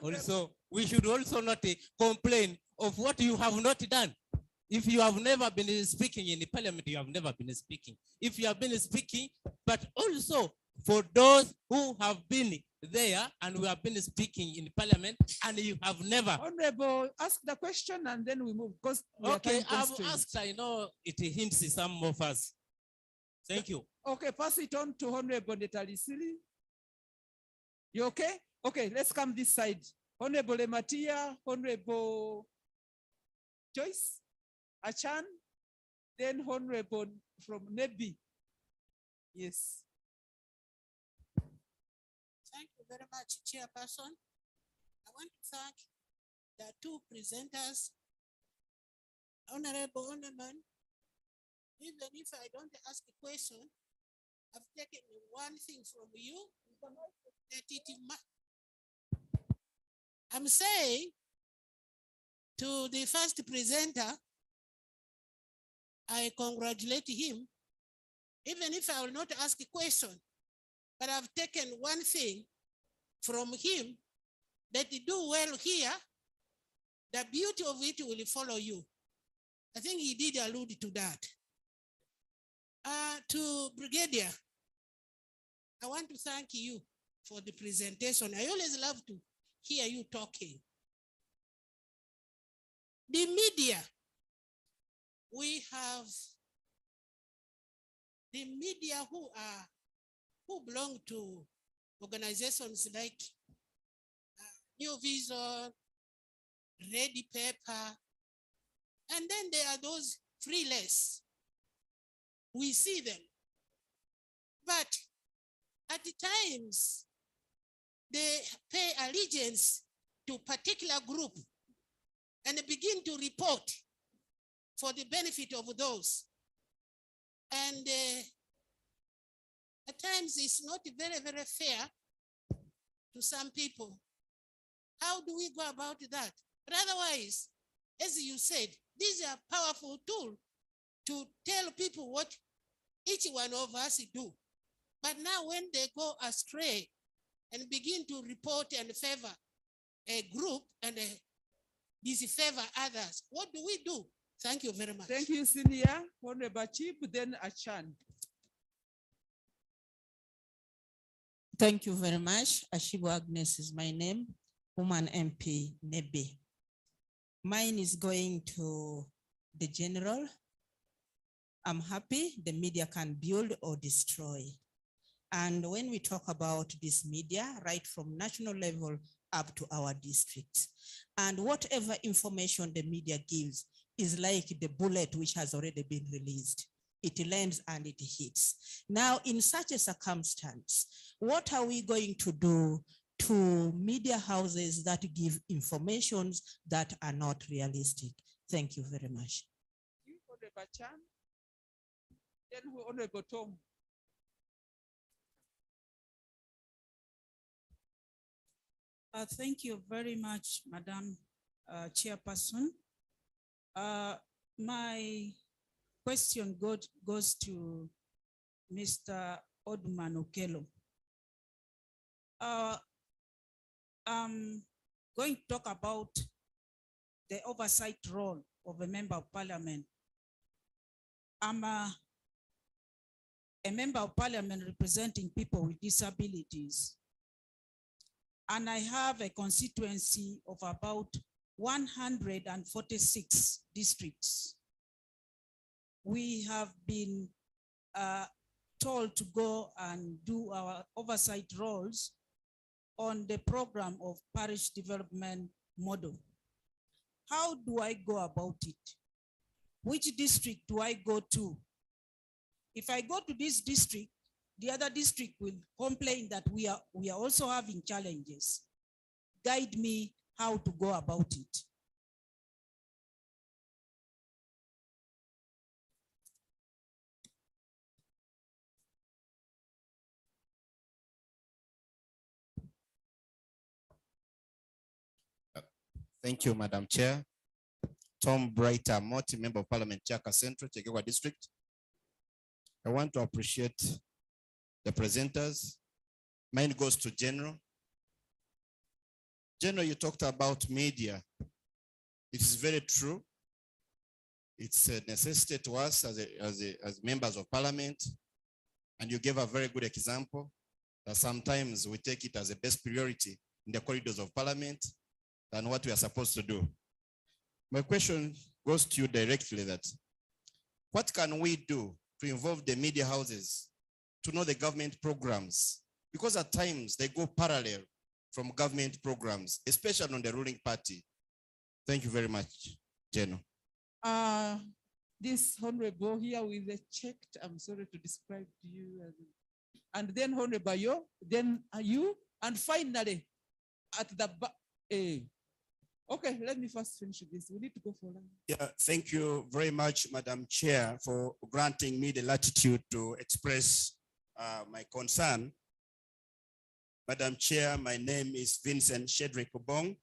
Speaker 22: Also, we should also not complain of what you have not done. If you have never been speaking in the parliament, you have never been speaking. If you have been speaking, but also for those who have been there and we have been speaking in the parliament and you have never.
Speaker 4: Honorable, ask the question and then we move. Because
Speaker 22: okay, I've asked, I know it hints some of us. Thank you.
Speaker 4: Okay, pass it on to Honorable Netalisili. You okay? Okay, let's come this side. Honorable Ematia, Honorable Joyce, Achan, then Honorable from Nebi. Yes.
Speaker 1: Thank you very much, Chairperson. I want to thank the two presenters, Honorable Honorman. Even if I don't ask a question, I've taken one thing from you. I'm saying to the first presenter, I congratulate him, even if I will not ask a question, but I've taken one thing from him that you do well here, the beauty of it will follow you. I think he did allude to that. To Brigadier, I want to thank you for the presentation. I always love to hear you talking. The media, we have the media who belong to organizations like New Vision, Ready Paper, and then there are those freeless. We see them, but at the times they pay allegiance to a particular group and begin to report for the benefit of those. And at times it's not very, very fair to some people. How do we go about that? But otherwise, as you said, these are powerful tools to tell people what each one of us do. But now when they go astray and begin to report and favor a group and disfavor others, what do we do? Thank you very much.
Speaker 4: Thank you, Senior. Honorable Chief, then Achan.
Speaker 2: Thank you very much. Ashibu Agnes is my name, Woman MP Nebe. Mine is going to the general. I'm happy the media can build or destroy. And when we talk about this media, right from national level up to our districts, and whatever information the media gives is like the bullet which has already been released. It lands and it hits. Now, in such a circumstance, what are we going to do to media houses that give informations that are not realistic? Thank you very much.
Speaker 4: Honorable Chan, then Honorable Tom.
Speaker 3: Thank you very much, Madam Chairperson. My question goes to Mr. Odman Okello. I'm going to talk about the oversight role of a member of parliament. I'm a member of parliament representing people with disabilities. And I have a constituency of about 146 districts. We have been told to go and do our oversight roles on the program of parish development model. How do I go about it? Which district do I go to? If I go to this district, the other district will complain that we are also having challenges. Guide me how to go about it.
Speaker 6: Thank you, Madam Chair. Tom Brighter Moti, Member of Parliament, Chaka Central, Chegewa District. I want to appreciate the presenters. Mine goes to General. General, you talked about media. It is very true. It's a necessity to us as members of Parliament. And you gave a very good example that sometimes we take it as a best priority in the corridors of Parliament than what we are supposed to do. My question goes to you directly that what can we do to involve the media houses to know the government programs? Because at times they go parallel from government programs, especially on the ruling party. Thank you very much, General.
Speaker 4: This Honorable here with the checked, I'm sorry to describe to you. And then Honorable Yo, then you, and finally at the back. Okay, let me first finish this. We need to go for lunch.
Speaker 23: Yeah, thank you very much, Madam Chair, for granting me the latitude to express my concern. Madam Chair, my name is Vincent Shedrick Obong,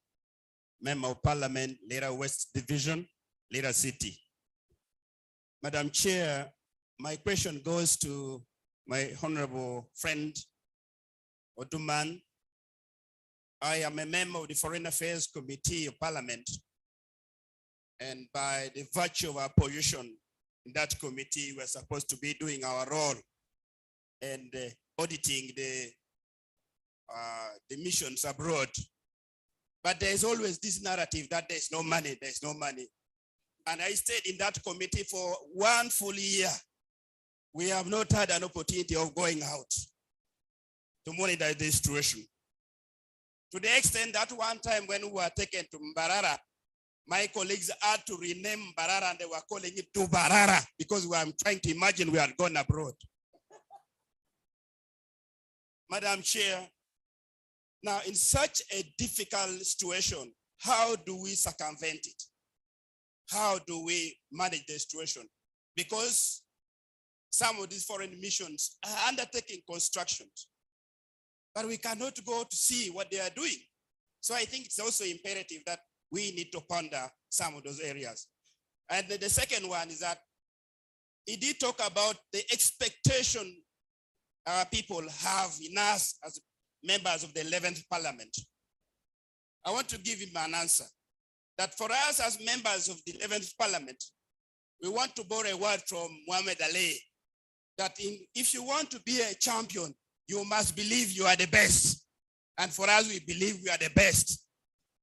Speaker 23: Member of Parliament, Lira West Division, Lira City. Madam Chair, my question goes to my honorable friend, Oduman. I am a member of the Foreign Affairs Committee of Parliament, and by the virtue of our position in that committee, we're supposed to be doing our role and auditing the missions abroad. But there's always this narrative that there's no money. And I stayed in that committee for 1 full year. We have not had an opportunity of going out to monitor the situation. To the extent that one time when we were taken to Mbarara, my colleagues had to rename Mbarara and they were calling it Dubarara because we were trying to imagine we had gone abroad. Madam Chair, now in such a difficult situation, how do we circumvent it? How do we manage the situation? Because some of these foreign missions are undertaking constructions, but we cannot go to see what they are doing. So I think it's also imperative that we need to ponder some of those areas. And the second one is that he did talk about the expectation our people have in us as members of the 11th Parliament. I want to give him an answer that for us as members of the 11th Parliament, We want to borrow a word from Muhammad Ali that if you want to be a champion, you must believe you are the best. And for us, we believe we are the best.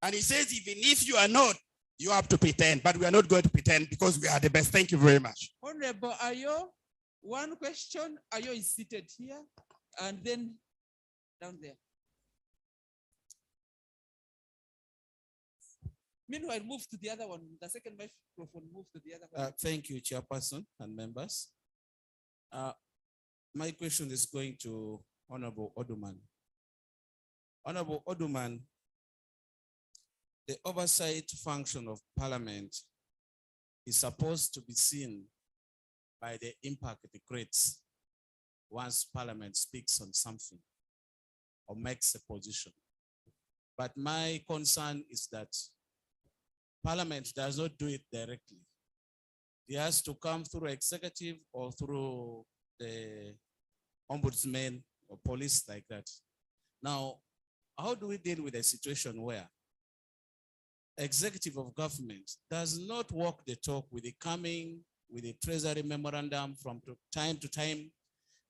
Speaker 23: And he says, even if you are not, you have to pretend, but we are not going to pretend because we are the best. Thank you very much.
Speaker 4: Honorable Ayo, one question. Ayo is seated here and then down there. Meanwhile, move to the other one. The second microphone, move to the other one.
Speaker 7: Thank you, Chairperson and members. My question is going to Honorable Oduman. Honorable Oduman, the oversight function of Parliament is supposed to be seen by the impact it creates once Parliament speaks on something or makes a position. But my concern is that Parliament does not do it directly. It has to come through executive or through the ombudsman or police like that. Now, how do we deal with a situation where executive of government does not walk the talk with the coming, with the treasury memorandum from time to time,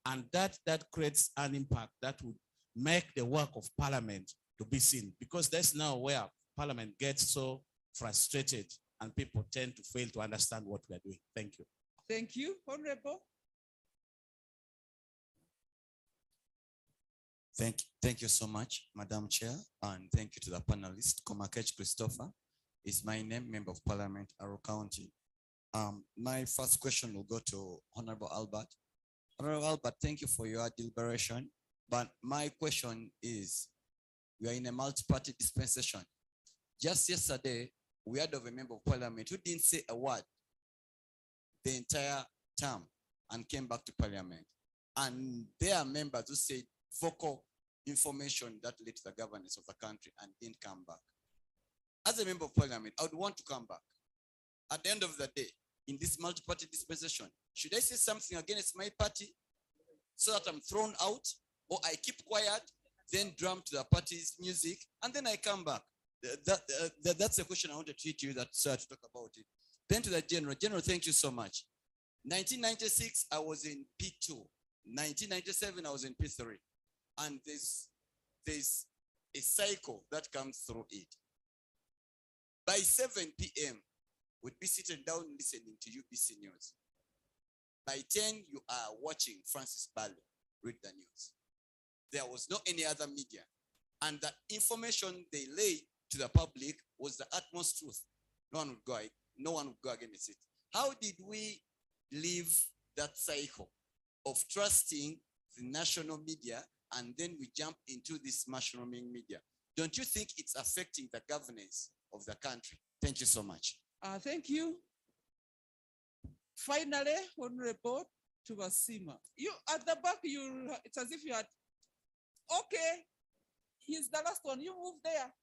Speaker 7: and that creates an impact that would make the work of Parliament to be seen, because that's now where Parliament gets so frustrated and people tend to fail to understand what we are doing. Thank you.
Speaker 4: Thank you, Honorable.
Speaker 8: Thank you so much, Madam Chair, and thank you to the panelists. Komakech Christopher is my name, Member of Parliament, Arrow County. My first question will go to Honorable Albert. Honorable Albert, thank you for your deliberation, but my question is, we are in a multi-party dispensation. Just yesterday, we heard of a Member of Parliament who didn't say a word the entire term and came back to Parliament. And there are members who said vocal information that led to the governance of the country and didn't come back. As a Member of Parliament, I would want to come back. At the end of the day, in this multi-party dispensation, should I say something against my party so that I'm thrown out, or I keep quiet, then drum to the party's music, and then I come back? That's the question I wanted to hit you that, sir, to talk about it. Then to the General. General, thank you so much. 1996, I was in P2. 1997, I was in P3. And there's a cycle that comes through it. By 7 p.m., we'd be sitting down listening to UBC News. By 10, you are watching Francis Bale read the news. There was no any other media. And the information they laid to the public was the utmost truth. No one would go against it. How did we leave that cycle of trusting the national media and then we jump into this mushrooming media? Don't you think it's affecting the governance of the country? Thank you so much.
Speaker 4: Thank you. Finally, Honorable Tubasima. You at the back, it's as if you had, okay, he's the last one. You move there.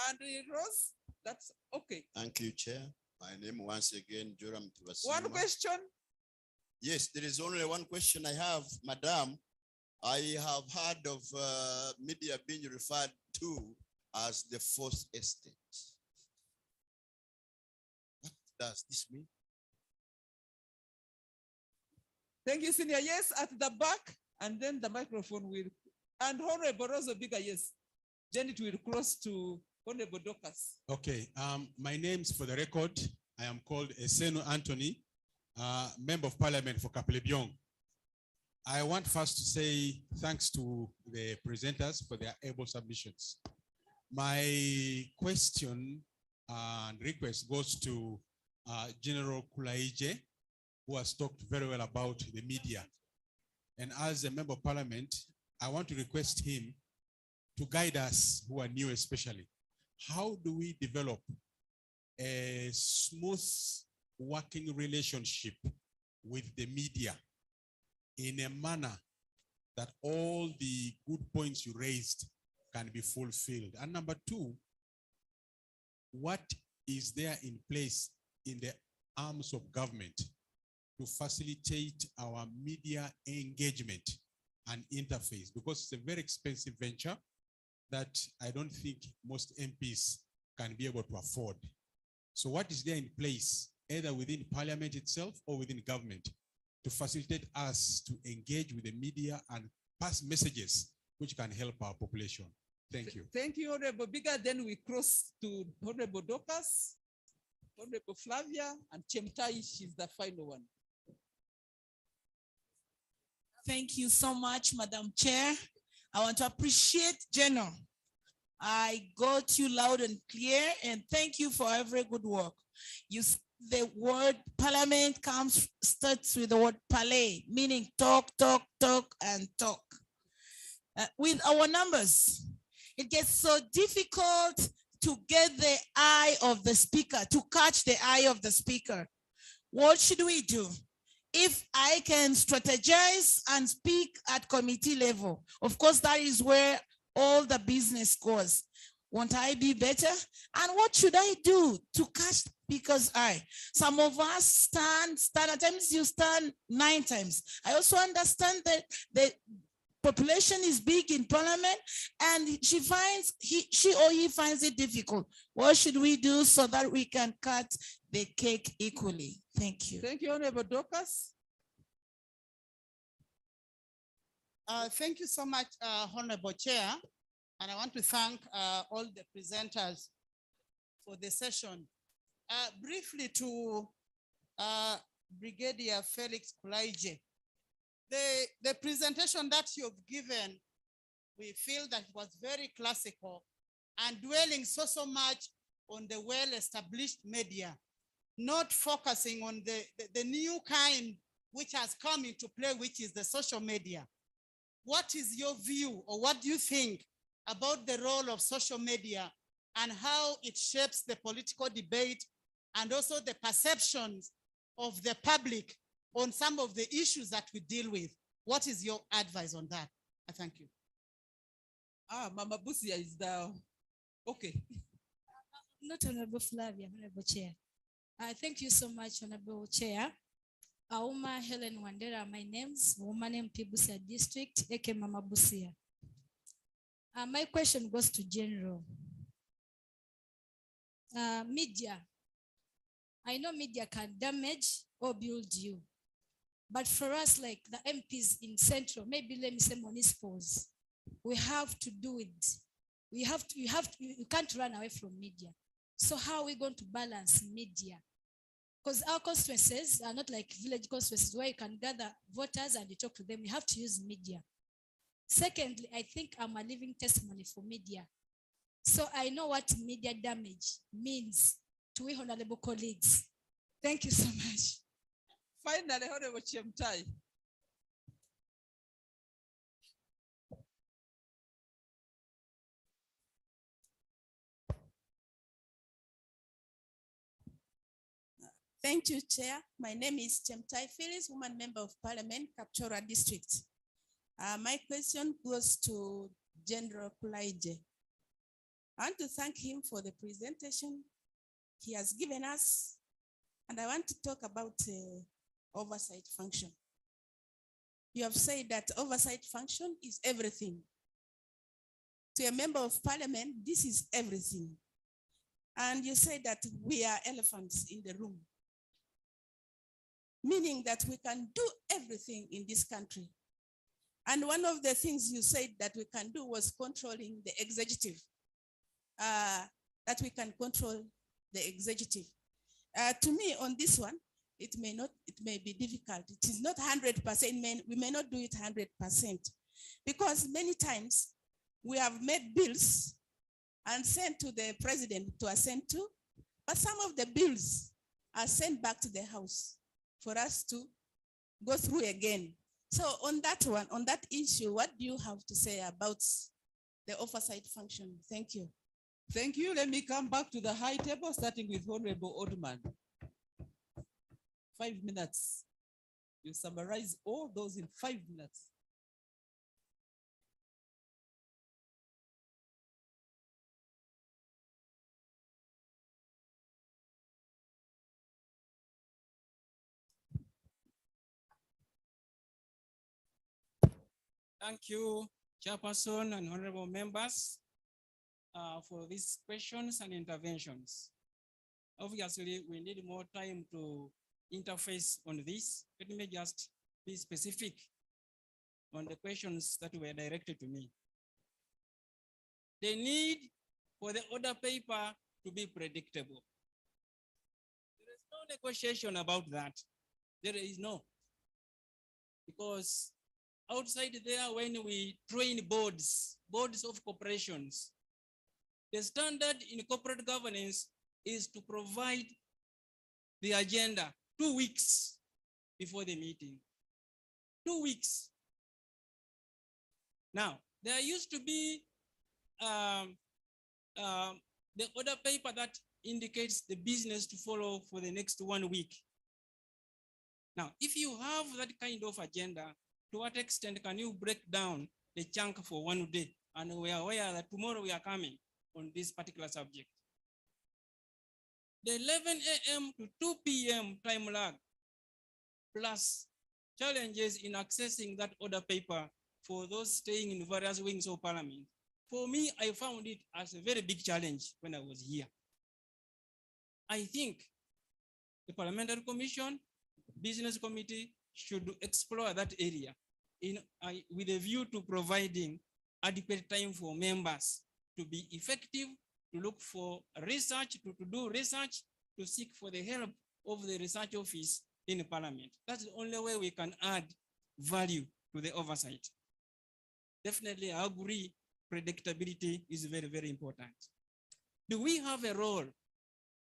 Speaker 4: And Rose, that's okay.
Speaker 9: Thank you, Chair. My name once again, Joram Tubasima.
Speaker 4: One question?
Speaker 9: Yes, there is only one question I have, Madam. I have heard of media being referred to as the fourth estate. What does this mean?
Speaker 4: Thank you, Senior. Yes, at the back, and then the microphone will, and Honorable Rosa Bigger, yes. Then it will cross to Honorable Docas.
Speaker 24: Okay, my name's for the record. I am called Eseno Anthony, Member of Parliament for Kapelebyong. I want first to say thanks to the presenters for their able submissions. My question and request goes to General Kulaije, who has talked very well about the media. And as a Member of Parliament, I want to request him to guide us who are new especially. How do we develop a smooth working relationship with the media in a manner that all the good points you raised can be fulfilled? And number two, what is there in place in the arms of government to facilitate our media engagement and interface? Because it's a very expensive venture that I don't think most MPs can be able to afford. So what is there in place either within Parliament itself or within government, to facilitate us to engage with the media and pass messages which can help our population. Thank you.
Speaker 4: Thank you, Honorable Bigger. Then we cross to Honorable Dorcas, Honorable Flavia, and Chemtai. She's the final one.
Speaker 10: Thank you so much, Madam Chair. I want to appreciate General. I got you loud and clear, and thank you for every good work. The word parliament starts with the word parley, meaning talk, talk, talk, and talk. With our numbers, it gets so difficult to get the eye of the speaker, to catch the eye of the speaker. What should we do? If I can strategize and speak at committee level, of course, that is where all the business goes. Won't I be better? And what should I do to catch speaker's eye? Some of us stand, at times you stand 9 times. I also understand that the population is big in Parliament and she or he finds it difficult. What should we do so that we can cut the cake equally? Thank you.
Speaker 4: Thank you, Honorable Dorcas.
Speaker 11: Thank you so much, Honorable Chair. And I want to thank all the presenters for the session. Briefly to Brigadier Felix Kulaije. The presentation that you've given, we feel that it was very classical and dwelling so much on the well-established media, not focusing on the new kind which has come into play, which is the social media. What is your view, or what do you think about the role of social media and how it shapes the political debate and also the perceptions of the public on some of the issues that we deal with? What is your advice on that? I thank you.
Speaker 4: Mama Busia is down. Okay.
Speaker 12: Not Honorable Flavia, Honorable Chair. Thank you so much, Honorable Chair. Auma Helen Wandera, my name's woman in Pibusia District, Eke Mama Busia. My question goes to General. Media. I know media can damage or build you. But for us, like the MPs in Central, maybe let me say municipals, we have to do it. You can't run away from media. So how are we going to balance media? Because our constituencies are not like village constituencies where you can gather voters and you talk to them. You have to use media. Secondly, I think I'm a living testimony for media. So I know what media damage means to we honorable colleagues. Thank you so much.
Speaker 4: Finally, Honorable Chemtai.
Speaker 13: Thank you, Chair. My name is Chemtai Phyllis, woman member of Parliament, Kapchora District. My question goes to General Kulaije. I want to thank him for the presentation he has given us, and I want to talk about oversight function. You have said that oversight function is everything. To a member of Parliament, this is everything. And you say that we are elephants in the room, meaning that we can do everything in this country. And one of the things you said that we can do was controlling the executive, that we can control the executive. To me, on this one, it may be difficult. It is not 100%, we may not do it 100%, because many times we have made bills and sent to the president to assent to, but some of the bills are sent back to the House for us to go through again. So on that one, on that issue, what do you have to say about the oversight function? Thank you.
Speaker 4: Thank you. Let me come back to the high table, starting with Honorable Oldman. 5 minutes. You summarize all those in 5 minutes.
Speaker 17: Thank you, Chairperson and honorable members, for these questions and interventions. Obviously, we need more time to interface on this. Let me just be specific on the questions that were directed to me. The need for the order paper to be predictable. There is no negotiation about that. There is no. Because outside there, when we train boards of corporations, the standard in corporate governance is to provide the agenda 2 weeks before the meeting. 2 weeks. Now, there used to be the order paper that indicates the business to follow for the next 1 week. Now, if you have that kind of agenda, to what extent can you break down the chunk for 1 day? And we are aware that tomorrow we are coming on this particular subject. The 11 a.m. to 2 p.m. time lag, plus challenges in accessing that order paper for those staying in various wings of parliament. For me, I found it as a very big challenge when I was here. I think the Parliamentary Commission, Business Committee should explore that area with a view to providing adequate time for members to be effective, to look for research, to do research, to seek for the help of the research office in the Parliament. That's the only way we can add value to the oversight. Definitely, I agree, predictability is very, very important. Do we have a role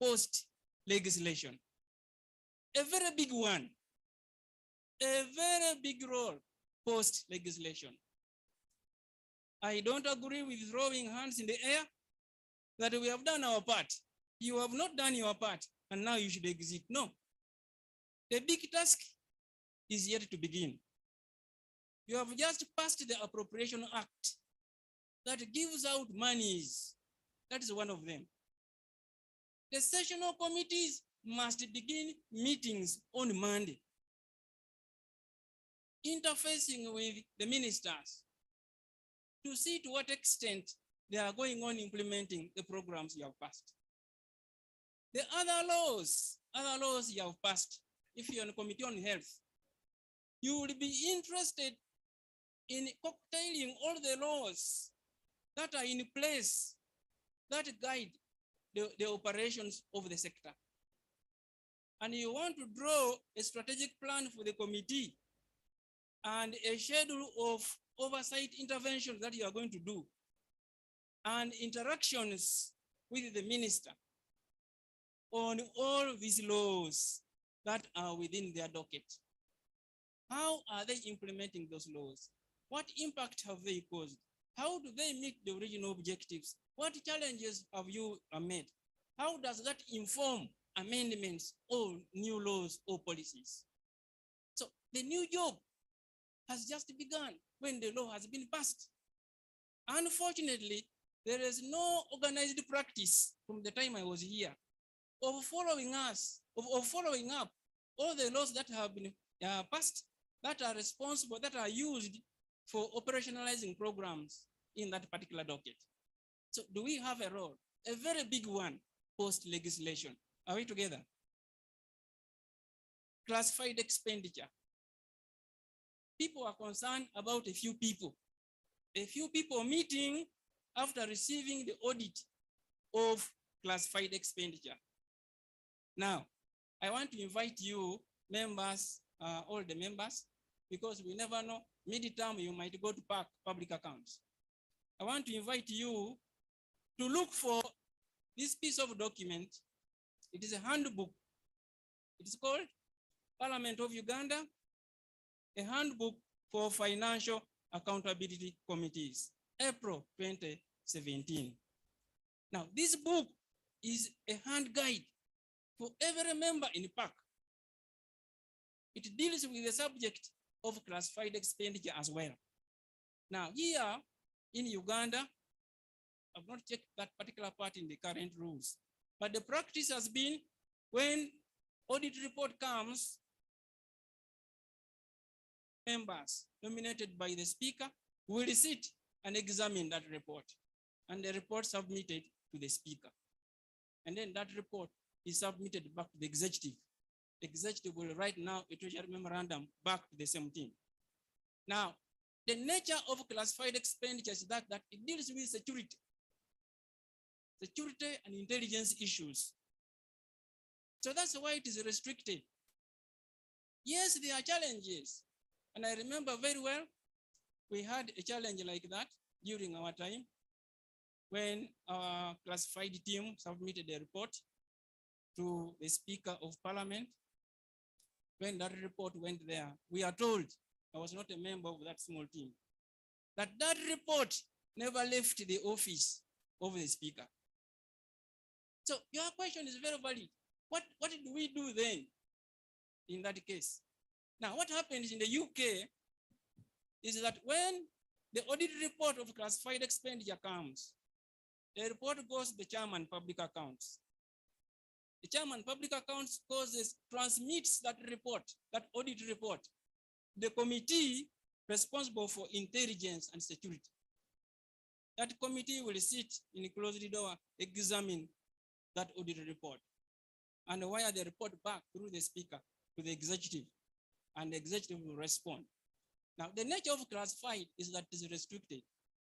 Speaker 17: post-legislation? A very big one. A very big role post-legislation. I don't agree with throwing hands in the air that we have done our part. You have not done your part, and now you should exit. No. The big task is yet to begin. You have just passed the Appropriation Act that gives out monies. That is one of them. The sessional committees must begin meetings on Monday, interfacing with the ministers to see to what extent they are going on implementing the programs you have passed. The other laws you have passed, if you're on a committee on health, you will be interested in cocktailing all the laws that are in place that guide the operations of the sector. And you want to draw a strategic plan for the committee and a schedule of oversight interventions that you are going to do and interactions with the minister on all these laws that are within their docket. How are they implementing those laws? What impact have they caused? How do they meet the original objectives? What challenges have you made? How does that inform amendments or new laws or policies? So the new job has just begun when the law has been passed. Unfortunately, there is no organized practice from the time I was here of following up all the laws that have been passed, that are responsible, that are used for operationalizing programs in that particular docket. So do we have a role? A very big one post-legislation. Are we together? Classified expenditure. People are concerned about a few people meeting after receiving the audit of classified expenditure. Now, I want to invite you members, all the members, because we never know, mid-term you might go to public accounts. I want to invite you to look for this piece of document. It is a handbook. It is called Parliament of Uganda, a handbook for financial accountability committees, April 2017. Now, this book is a hand guide for every member in PAC. It deals with the subject of classified expenditure as well. Now, here in Uganda, I've not checked that particular part in the current rules, but the practice has been when audit report comes, members nominated by the speaker will sit and examine that report, and the report submitted to the speaker. And then that report is submitted back to the executive. Executive will write now a treasury memorandum back to the same team. Now, the nature of classified expenditures is that it deals with security and intelligence issues. So that's why it is restricted. Yes, there are challenges. And I remember very well, we had a challenge like that during our time when our classified team submitted a report to the Speaker of Parliament. When that report went there, we are told, I was not a member of that small team, that report never left the office of the Speaker. So your question is very valid. What do we do then in that case? Now, what happens in the UK is that when the audit report of classified expenditure comes, the report goes to the chairman public accounts. The chairman public accounts transmits that report, that audit report, the committee responsible for intelligence and security. That committee will sit in a closed door, examine that audit report, and wire the report back through the Speaker to the executive, and the executive will respond. Now, the nature of classified is that it is restricted.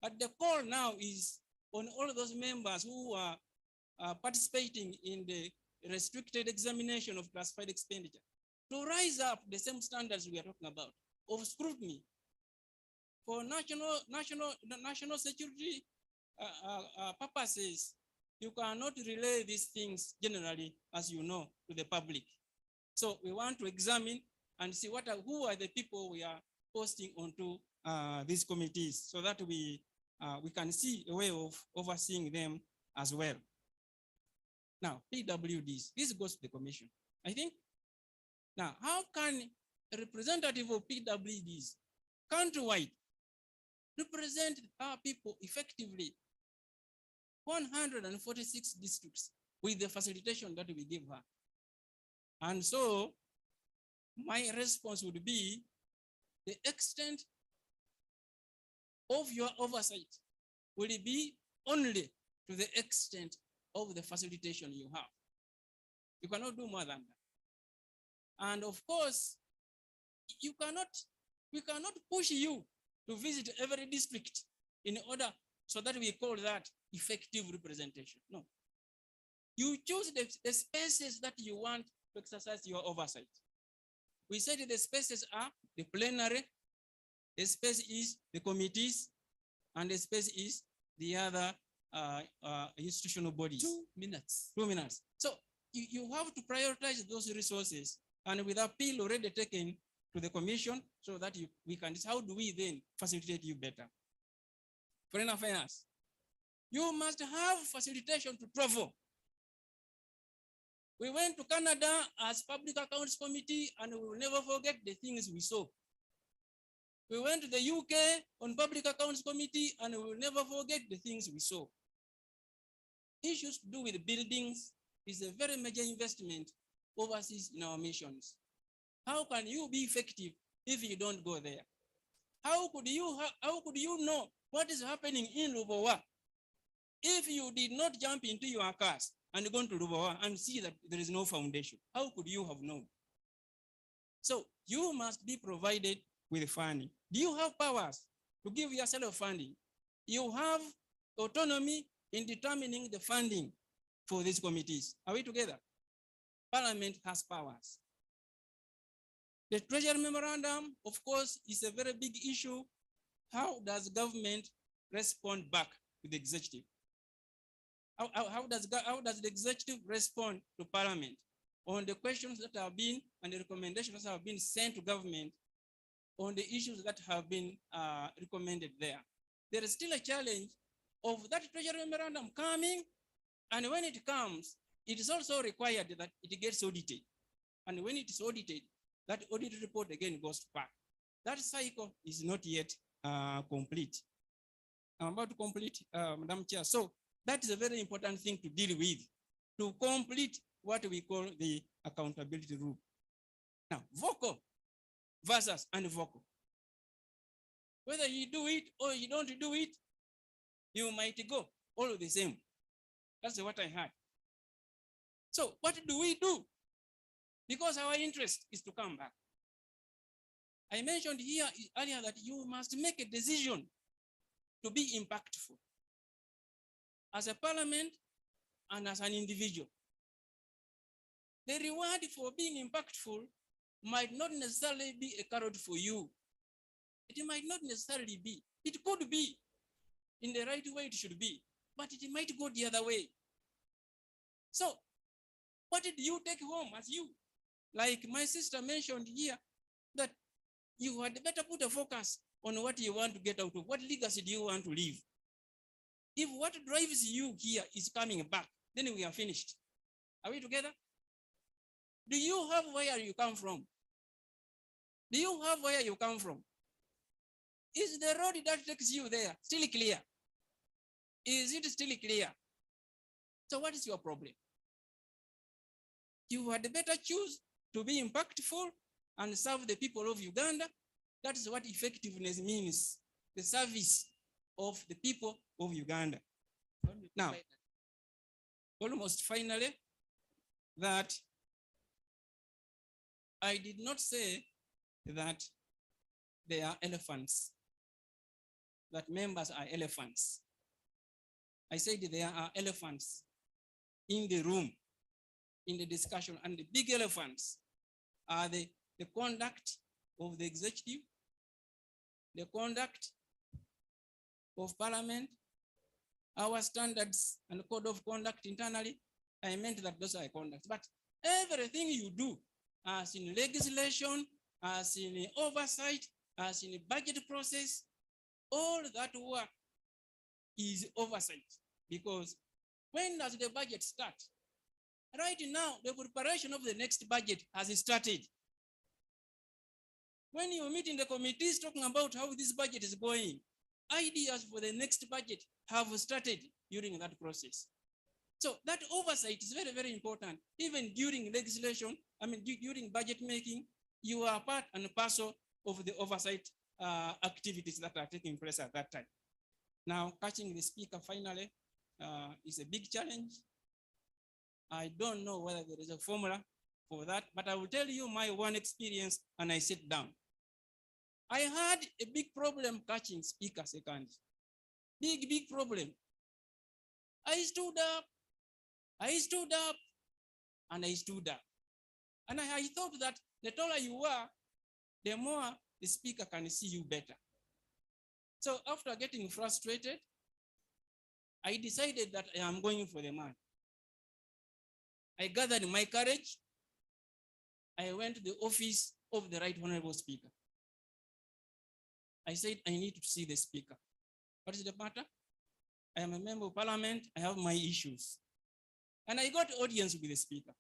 Speaker 17: But the call now is on all those members who are participating in the restricted examination of classified expenditure to rise up the same standards we are talking about of scrutiny for national security purposes. You cannot relay these things generally, as you know, to the public. So we want to examine and see who are the people we are posting onto these committees, so that we can see a way of overseeing them as well. Now, PWDs, this goes to the commission, I think. Now, how can a representative of PWDs countrywide represent our people effectively? 146 districts with the facilitation that we give her. And so my response would be the extent of your oversight will be only to the extent of the facilitation you have. You cannot do more than that. And of course, we cannot push you to visit every district in order so that we call that effective representation. No. You choose the spaces that you want to exercise your oversight. We said the spaces are the plenary, the space is the committees, and the space is the other institutional bodies. 2 minutes. 2 minutes. So you have to prioritize those resources, and with appeal already taken to the commission, so that we can decide how do we then facilitate you better. Foreign affairs. You must have facilitation to travel. We went to Canada as Public Accounts Committee, and we will never forget the things we saw. We went to the UK on Public Accounts Committee, and we will never forget the things we saw. Issues to do with buildings is a very major investment overseas in our missions. How can you be effective if you don't go there? How could you know what is happening in Lubowa if you did not jump into your cars and go to Lubowa and see that there is no foundation? How could you have known? So you must be provided with funding. Do you have powers to give yourself funding? You have autonomy in determining the funding for these committees. Are we together? Parliament has powers. The Treasury Memorandum, of course, is a very big issue. How does government respond back to the executive? How does the executive respond to Parliament on the questions that have been and the recommendations that have been sent to government on the issues that have been recommended there? There is still a challenge of that Treasury Memorandum coming, and when it comes, it is also required that it gets audited. And when it is audited, that audit report again goes back. That cycle is not yet complete. I'm about to complete, Madam Chair. So that is a very important thing to deal with, to complete what we call the accountability rule. Now, vocal versus unvocal. Whether you do it or you don't do it, you might go all the same. That's what I had. So what do we do? Because our interest is to come back. I mentioned here earlier that you must make a decision to be impactful as a parliament and as an individual. The reward for being impactful might not necessarily be a carrot for you. It might not necessarily be. It could be in the right way it should be, but it might go the other way. So what did you take home as you? Like my sister mentioned here, that you had better put a focus on what you want to get out of. What legacy do you want to leave? If what drives you here is coming back, then we are finished. Are we together? Do you have where you come from? Do you have where you come from? Is the road that takes you there still clear? Is it still clear? So what is your problem? You had better choose to be impactful and serve the people of Uganda. That is what effectiveness means, the service of the people of Uganda. Now, almost finally, that I did not say that they are elephants, that members are elephants. I said there are elephants in the room, in the discussion, and the big elephants are the conduct of the executive, the conduct of parliament, our standards and code of conduct internally. I meant that those are conducts, but everything you do, as in legislation, as in oversight, as in budget process, all that work is oversight. Because when does the budget start? Right now, the preparation of the next budget has started. When you meet in the committees talking about how this budget is going, ideas for the next budget have started during that process. So that oversight is very, very important. Even during legislation, during budget making, you are part and parcel of the oversight activities that are taking place at that time. Now, catching the speaker finally is a big challenge. I don't know whether there is a formula for that, but I will tell you my one experience, and I sit down. I had a big problem catching speaker second. Big problem. I stood up, and I stood up. And I thought that the taller you are, the more the speaker can see you better. So after getting frustrated, I decided that I am going for the man. I gathered my courage. I went to the office of the Right Honorable Speaker. I said, I need to see the speaker. What is the matter? I am a member of parliament. I have my issues. And I got audience with the speaker.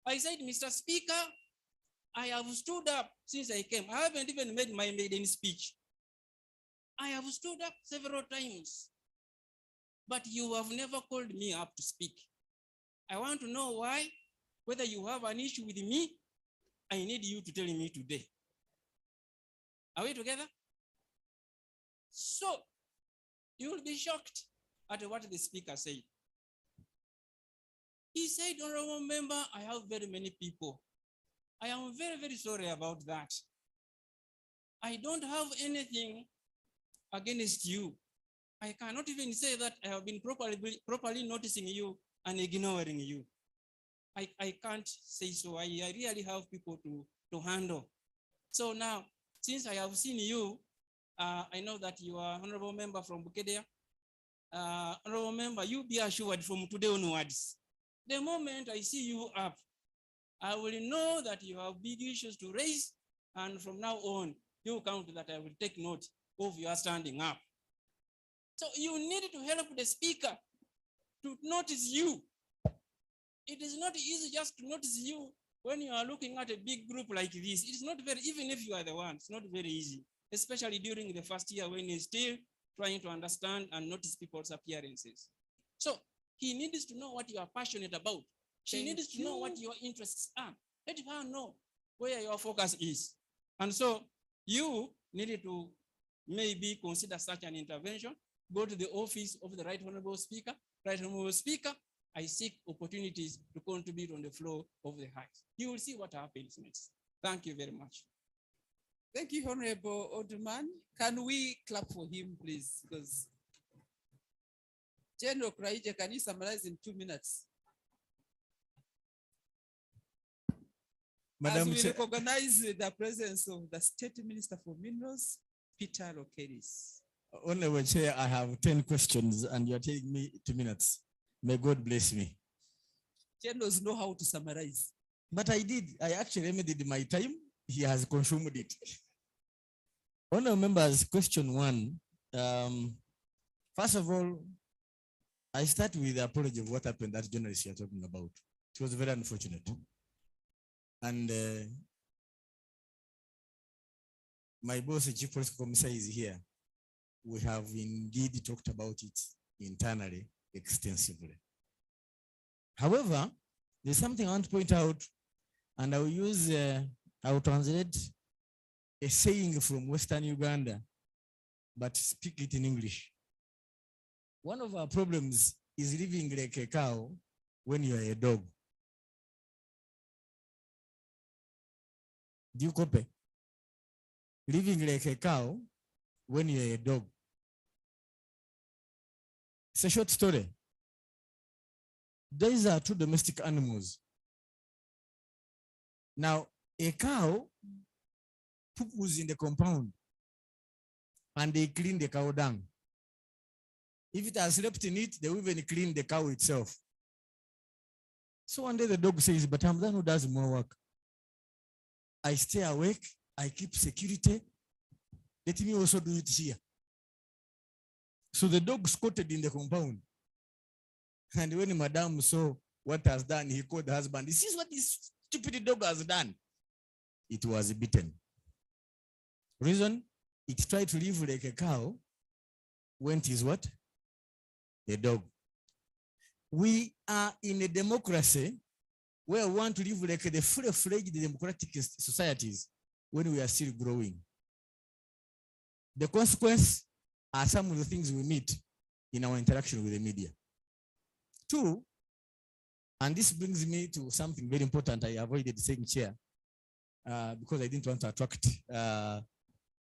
Speaker 17: I said, Mr. Speaker, I have stood up since I came. I haven't even made my maiden speech. I have stood up several times, but you have never called me up to speak. I want to know why, whether you have an issue with me. I need you to tell me today. Are we together? So you will be shocked at what the speaker said. He said, Honorable Member, I have very many people. I am very, very sorry about that. I don't have anything against you. I cannot even say that I have been properly noticing you and ignoring you. I can't say so. I really have people to handle. So now, since I have seen you, I know that you are Honorable Member from Bukedea. Honorable Member, you be assured from today onwards, the moment I see you up, I will know that you have big issues to raise, and from now on, you count that I will take note of your standing up. So you need to help the speaker to notice you. It is not easy just to notice you when you are looking at a big group like this. It's not very, even if you are the one, it's not very easy, especially during the first year when you're still trying to understand and notice people's appearances. So he needs to know what you are passionate about. She needs to know what your interests are. Let her know where your focus is. And so you needed to maybe consider such an intervention. Go to the office of the Right Honorable Speaker. Right Honorable Speaker, I seek opportunities to contribute on the floor of the House. You will see what happens next. Thank you very much.
Speaker 4: Thank you, Honorable Oduman. Can we clap for him, please? Because General Kraije, can you summarize in 2 minutes? As we recognize the presence of the State Minister for Minerals, Peter Lokeris.
Speaker 18: Honorable Chair, I have 10 questions and you're telling me 2 minutes. May God bless me.
Speaker 4: Generals know how to summarize.
Speaker 18: But I did. I actually remedied my time. He has consumed it. Honorable members, question 1. First of all, I start with the apology of what happened that journalists you're talking about. It was very unfortunate. And my boss, the Chief Police Commissioner, is here. We have indeed talked about it internally extensively. However, there's something I want to point out, and I will translate a saying from Western Uganda, but speak it in English. One of our problems is living like a cow when you are a dog. Do you copy? Living like a cow when you're a dog. It's a short story. These are 2 domestic animals. Now, a cow poo-poos in the compound and they clean the cow dung. If it has slept in it, they will even clean the cow itself. So one day the dog says, but I'm the one who does more work. I stay awake, I keep security. Let me also do it here. So the dog squatted in the compound. And when Madame saw what has done, he called the husband. This is what this stupid dog has done. It was beaten. Reason? It tried to live like a cow when it is what? A dog. We are in a democracy where we want to live like the fully-fledged democratic societies when we are still growing. The consequence are some of the things we meet in our interaction with the media. 2, and this brings me to something very important I avoided saying, Chair, because I didn't want to attract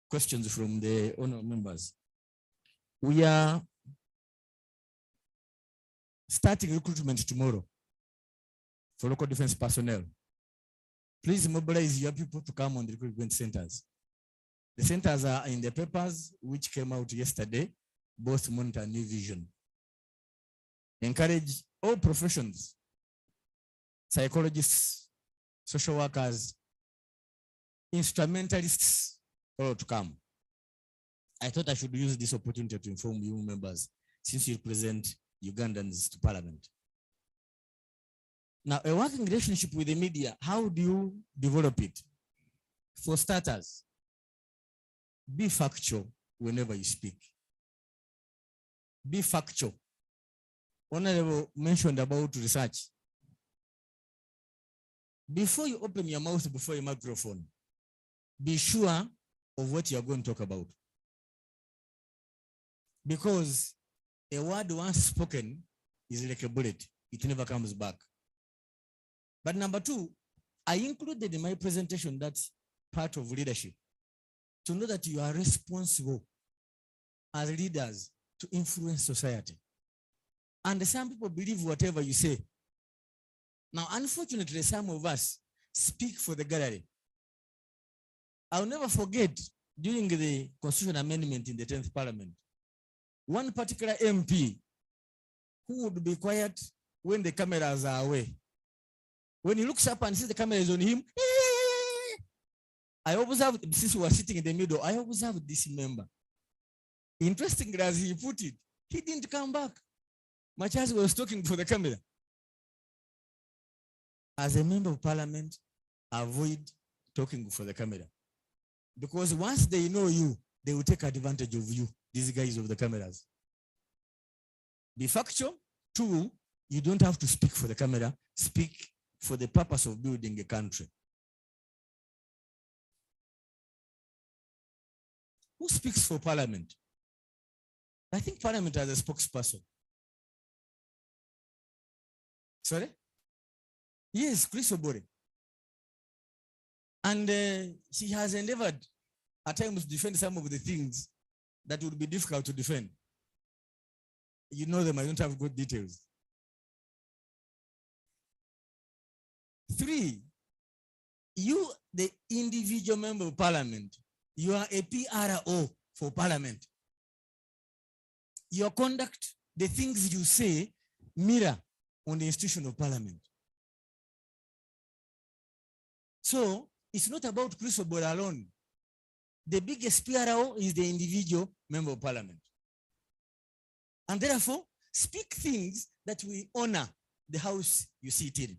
Speaker 18: questions from the honorable members. We are starting recruitment tomorrow for local defense personnel. Please mobilize your people to come on the recruitment centers. The centers are in the papers, which came out yesterday, both Monitor and New Vision. Encourage all professions, psychologists, social workers, instrumentalists, all to come. I thought I should use this opportunity to inform you members, since you represent Ugandans to Parliament. Now, a working relationship with the media, how do you develop it? For starters, be factual whenever you speak. Be factual. Honorable mentioned about research. Before you open your mouth before your microphone, be sure of what you're going to talk about. Because a word once spoken is like a bullet. It never comes back. But number 2, I included in my presentation that part of leadership, to know that you are responsible as leaders to influence society. And some people believe whatever you say. Now, unfortunately, some of us speak for the gallery. I'll never forget during the constitutional amendment in the 10th Parliament, one particular MP who would be quiet when the cameras are away. When he looks up and sees the camera is on him, I observed, since we were sitting in the middle, I observed this member. Interestingly, as he put it, he didn't come back, much as he was talking for the camera. As a member of Parliament, avoid talking for the camera. Because once they know you, they will take advantage of you, these guys of the cameras. Be factual. 2, you don't have to speak for the camera. Speak for the purpose of building a country. Who speaks for Parliament? I think Parliament has a spokesperson. Sorry? Yes, Chris Obore. And she has endeavored at times to defend some of the things that would be difficult to defend. You know them, I don't have good details. 3, you, the individual member of parliament, you are a PRO for parliament. Your conduct, the things you say, mirror on the institution of parliament. So it's not about Chris Obora alone. The biggest PRO is the individual member of parliament. And therefore, speak things that will honor the house you sit in.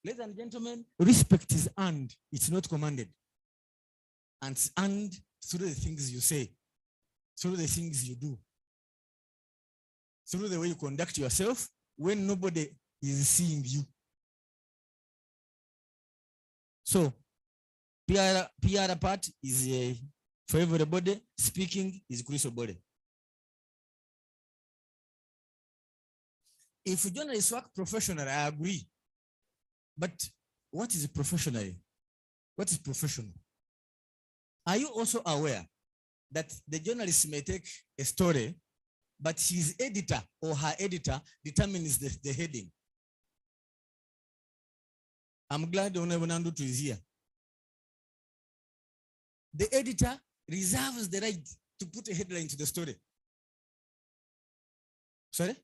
Speaker 18: Ladies and gentlemen, respect is earned, it's not commanded. And it's earned through the things you say, through the things you do, through the way you conduct yourself when nobody is seeing you. So, PR part is for everybody, speaking is Chris Obore. If journalists work professionally, I agree. But what is professional? What is professional? Are you also aware that the journalist may take a story, but his editor or her editor determines the heading? I'm glad Honorable Nandutu is here. The editor reserves the right to put a headline to the story. Sorry?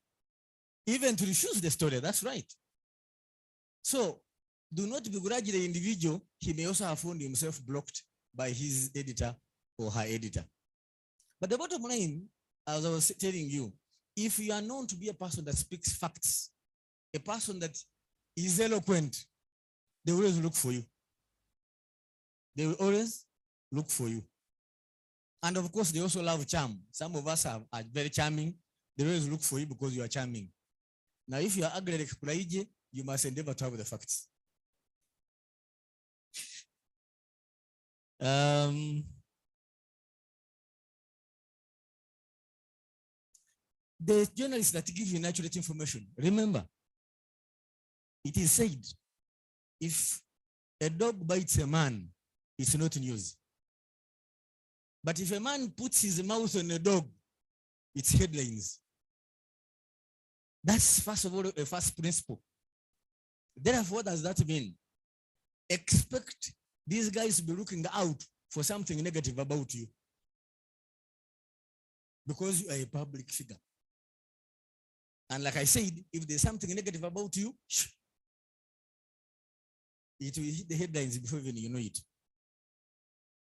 Speaker 18: Even to refuse the story, that's right. So, do not begrudge the individual. He may also have found himself blocked by his editor or her editor. But the bottom line, as I was telling you, if you are known to be a person that speaks facts, a person that is eloquent, they will always look for you. They will always look for you. And of course, they also love charm. Some of us are very charming. They always look for you because you are charming. Now, if you are ugly like Kulaije, you must endeavor to have the facts. The journalists that give you inaccurate information, remember, it is said, if a dog bites a man, it's not news. But if a man puts his mouth on a dog, it's headlines. That's first of all a first principle. Therefore, what does that mean? Expect these guys to be looking out for something negative about you because you are a public figure. And like I said, if there's something negative about you, it will hit the headlines before even you know it.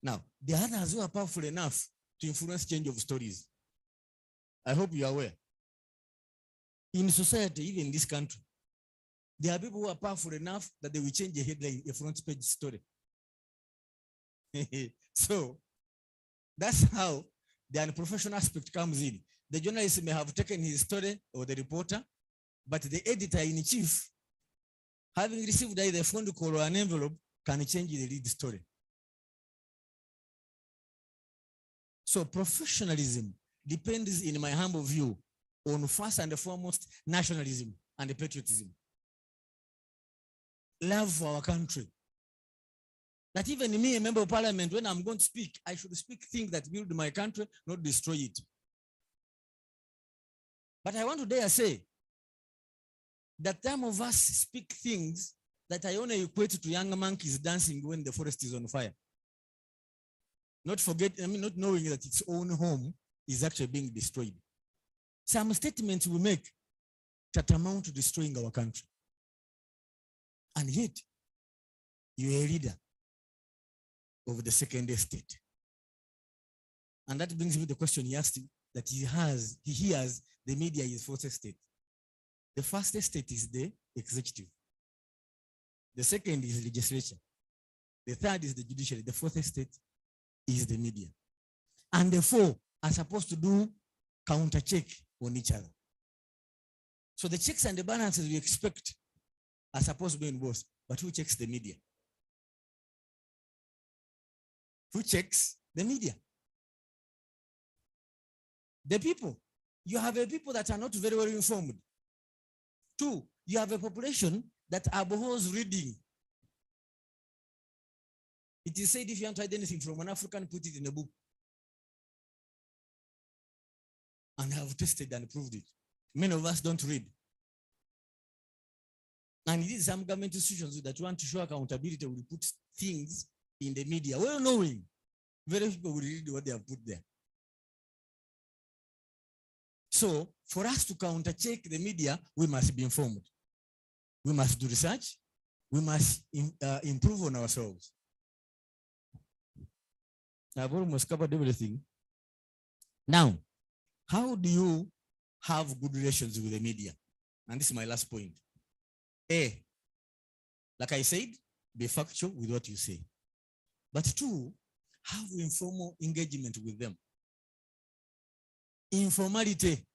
Speaker 18: Now, the others who are powerful enough to influence change of stories. I hope you are aware. In society, even in this country, there are people who are powerful enough that they will change a headline, a front page story. So that's how the unprofessional aspect comes in. The journalist may have taken his story or the reporter, but the editor in chief, having received either a phone call or an envelope, can change the lead story. So professionalism depends, in my humble view, on first and foremost nationalism and patriotism. Love for our country. That even me, a member of parliament, when I'm going to speak, I should speak things that build my country, not destroy it. But I want to dare say that some of us speak things that I only equate to young monkeys dancing when the forest is on fire. Not knowing that its own home is actually being destroyed. Some statements we make that amount to destroying our country. And yet, you are a leader of the second estate. And that brings me to the question he asked that he hears the media is fourth estate. The first estate is the executive. The second is legislature. The third is the judiciary. The fourth estate is the media. And the four are supposed to do counter check on each other. So the checks and the balances we expect are supposed to be in both. But who checks the media? Who checks the media? The people. You have a people that are not very well informed. Two, you have a population that abhors reading. It is said if you want to hide anything from an African, put it in a book. And I have tested and proved it. Many of us don't read. And it is some government institutions that want to show accountability will put things in the media, well knowing very few people will read what they have put there. So for us to counter check the media, we must be informed. We must do research. We must improve on ourselves. I've almost covered everything. Now, how do you have good relations with the media? And this is my last point. A, like I said, be factual with what you say. But two, have informal engagement with them. Informality.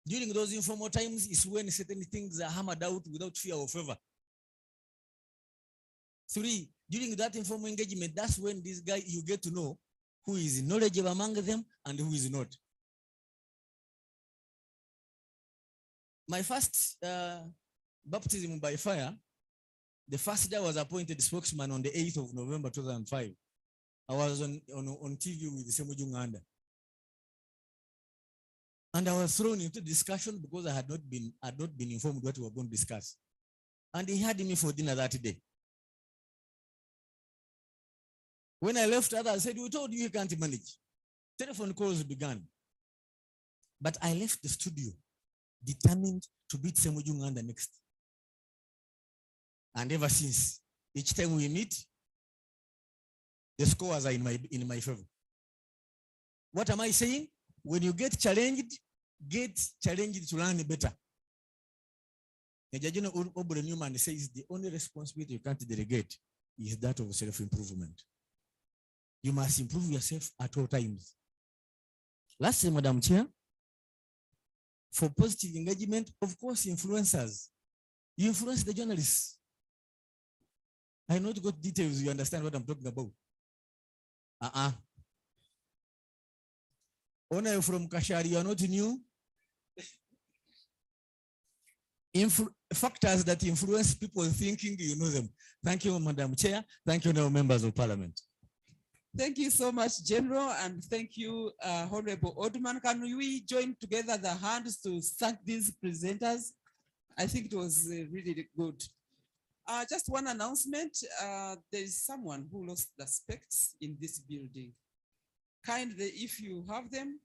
Speaker 18: During those informal times is when certain things are hammered out without fear or favor. Three, during that informal engagement, that's when this guy, you get to know who is knowledgeable among them and who is not. My first baptism by fire, the first day I was appointed spokesman on the 8th of November 2005. I was on TV with Uganda. And I was thrown into discussion because I had not been informed what we were going to discuss. And he had me for dinner that day. When I left, others said, we told you can't manage. Telephone calls began. But I left the studio determined to beat Uganda next. And ever since, each time we meet, the scores are in my favor. What am I saying? When you get challenged to learn better. Obre Newman says the only responsibility you can't delegate is that of self-improvement. You must improve yourself at all times. Lastly, Madam Chair, for positive engagement, of course, influencers. You influence the journalists. I know to go to details, you understand what I'm talking about. Honor from Kashari, you are not new. Factors that influence people thinking, you know them. Thank you, Madam Chair. Thank you, now members of Parliament.
Speaker 4: Thank you so much, General, and thank you, Honorable Odman. Can we join together the hands to thank these presenters? I think it was really good. Just one announcement. There is someone who lost the specs in this building. Kindly, if you have them,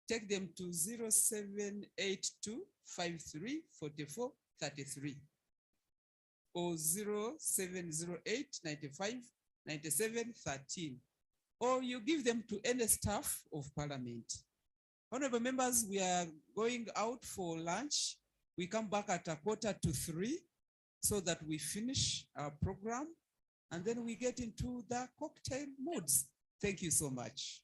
Speaker 4: take them to 0782 53 44 33 or 0708 95 97 13, or you give them to any staff of Parliament. Honorable members, we are going out for lunch. We come back at 2:45 so that we finish our program and then we get into the cocktail moods. Thank you so much.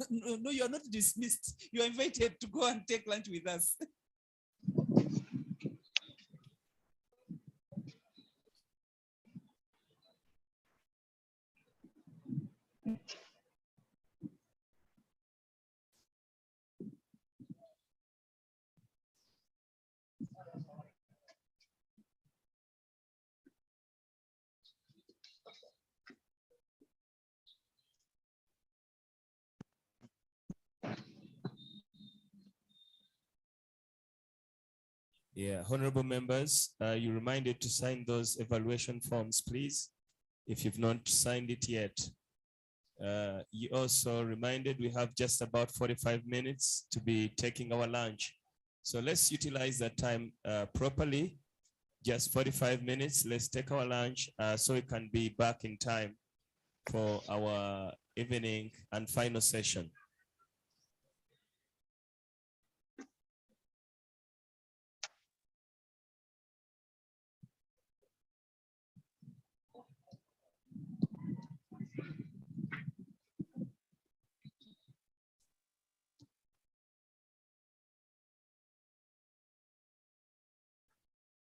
Speaker 4: No, you're not dismissed. You are invited to go and take lunch with us.
Speaker 5: Yeah, honorable members, you're reminded to sign those evaluation forms, please, if you've not signed it yet. You also reminded we have just about 45 minutes to be taking our lunch. So let's utilize that time properly. Just 45 minutes, let's take our lunch so we can be back in time for our evening and final session.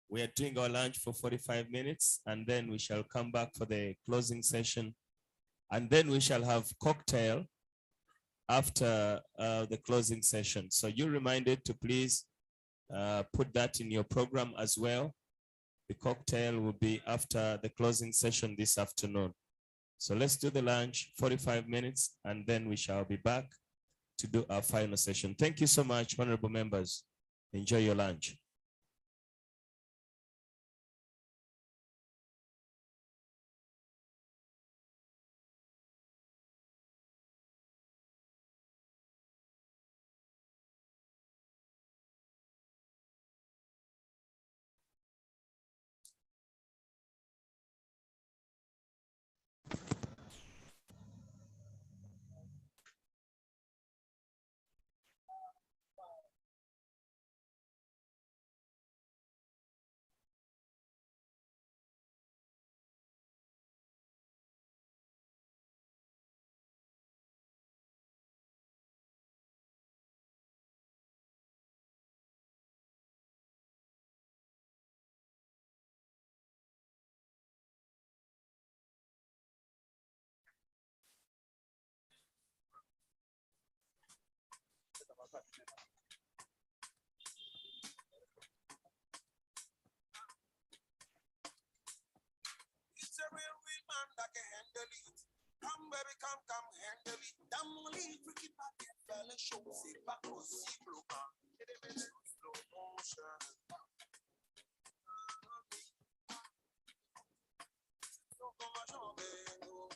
Speaker 5: We are doing our lunch for 45 minutes, and then we shall come back for the closing session And then we shall have cocktail after the closing session. So you're reminded to please put that in your program as well. The cocktail will be after the closing session this afternoon. So let's do the lunch, 45 minutes, and then we shall be back to do our final session. Thank you so much, honorable members. Enjoy your lunch.
Speaker 14: It's a real man that can handle it. Come, baby, come, handle it. Damn, leave, freaking back, fella, show, see, back, see, blow, slow motion. So come on, show me, go,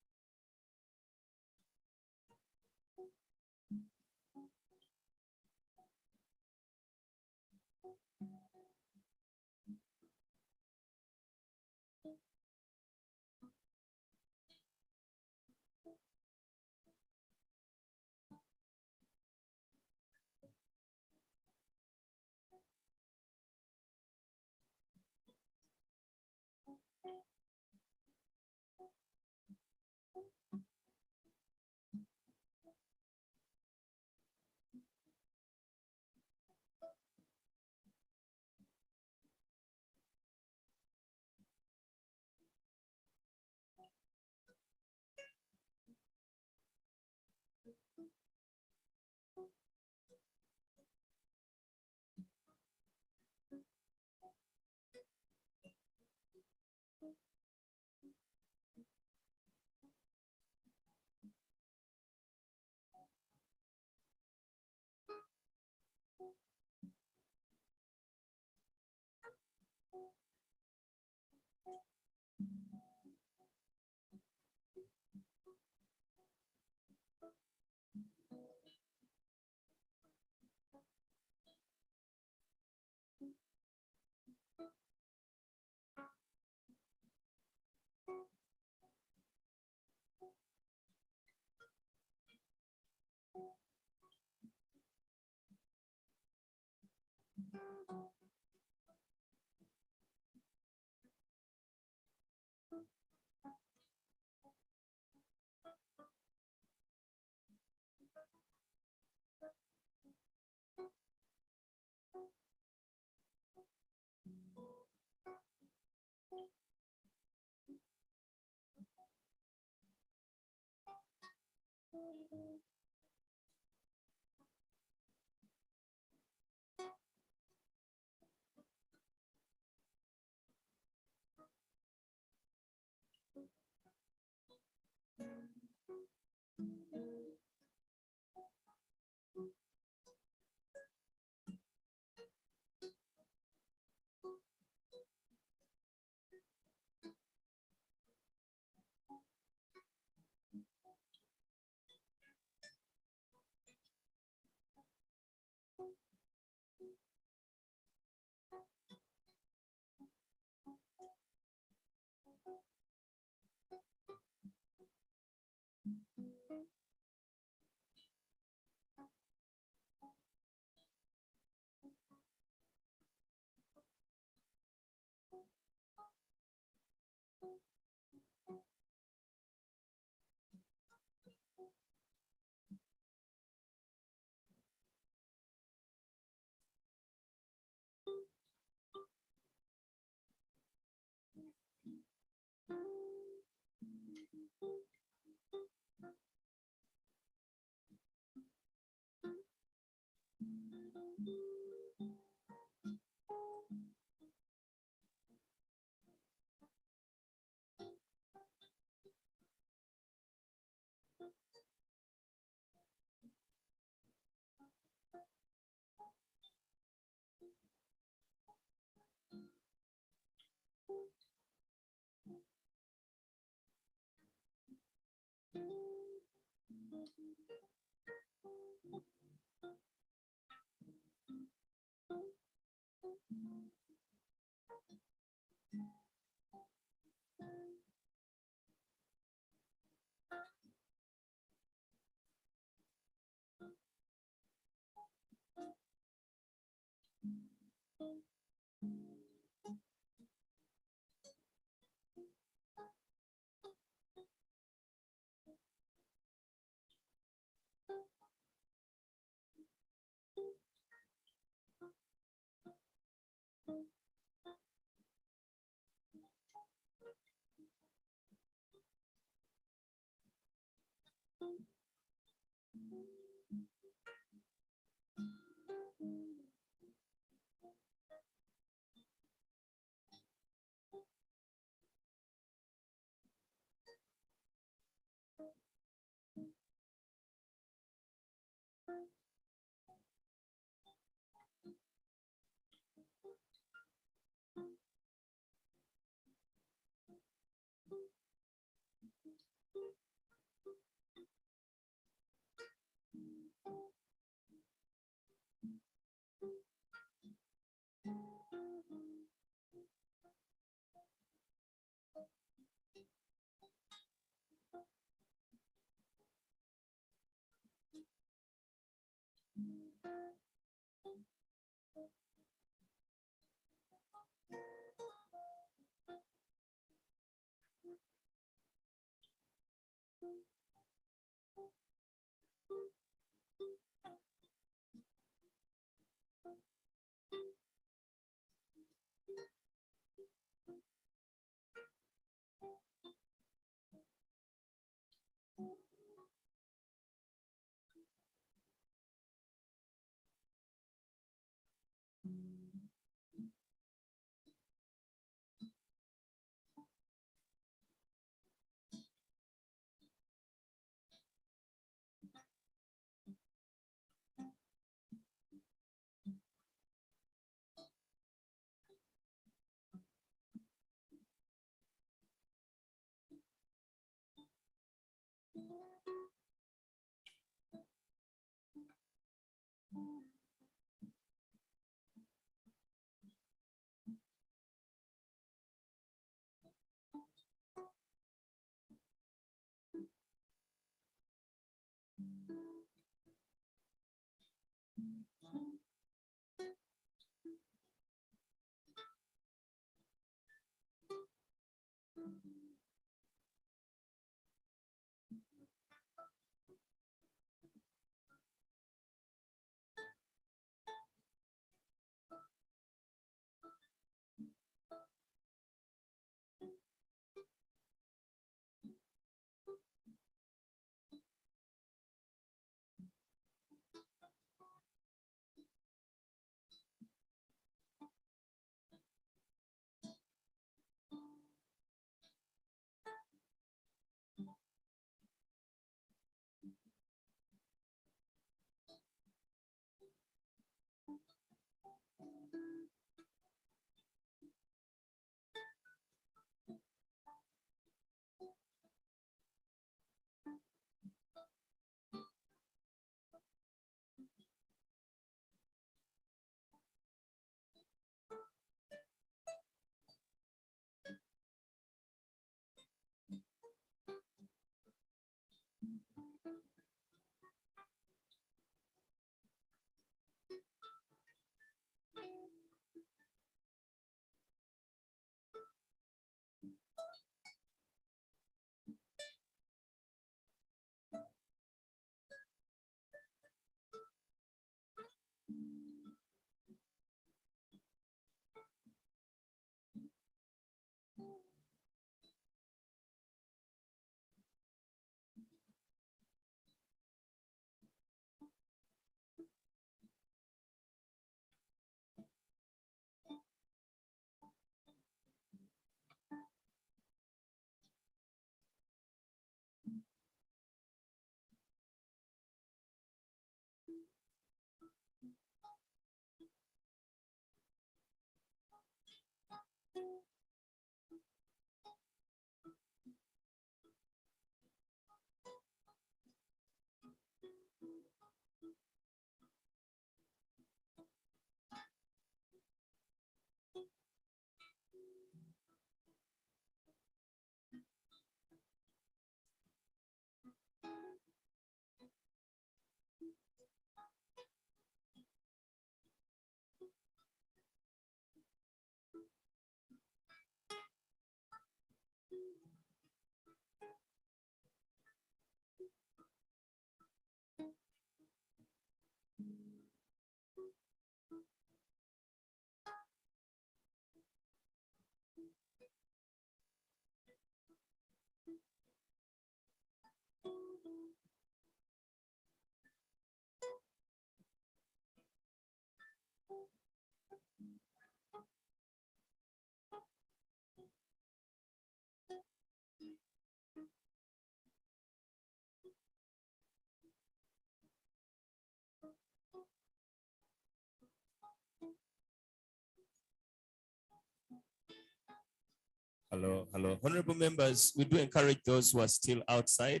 Speaker 5: Hello, hello. Honorable members, we do encourage those who are still outside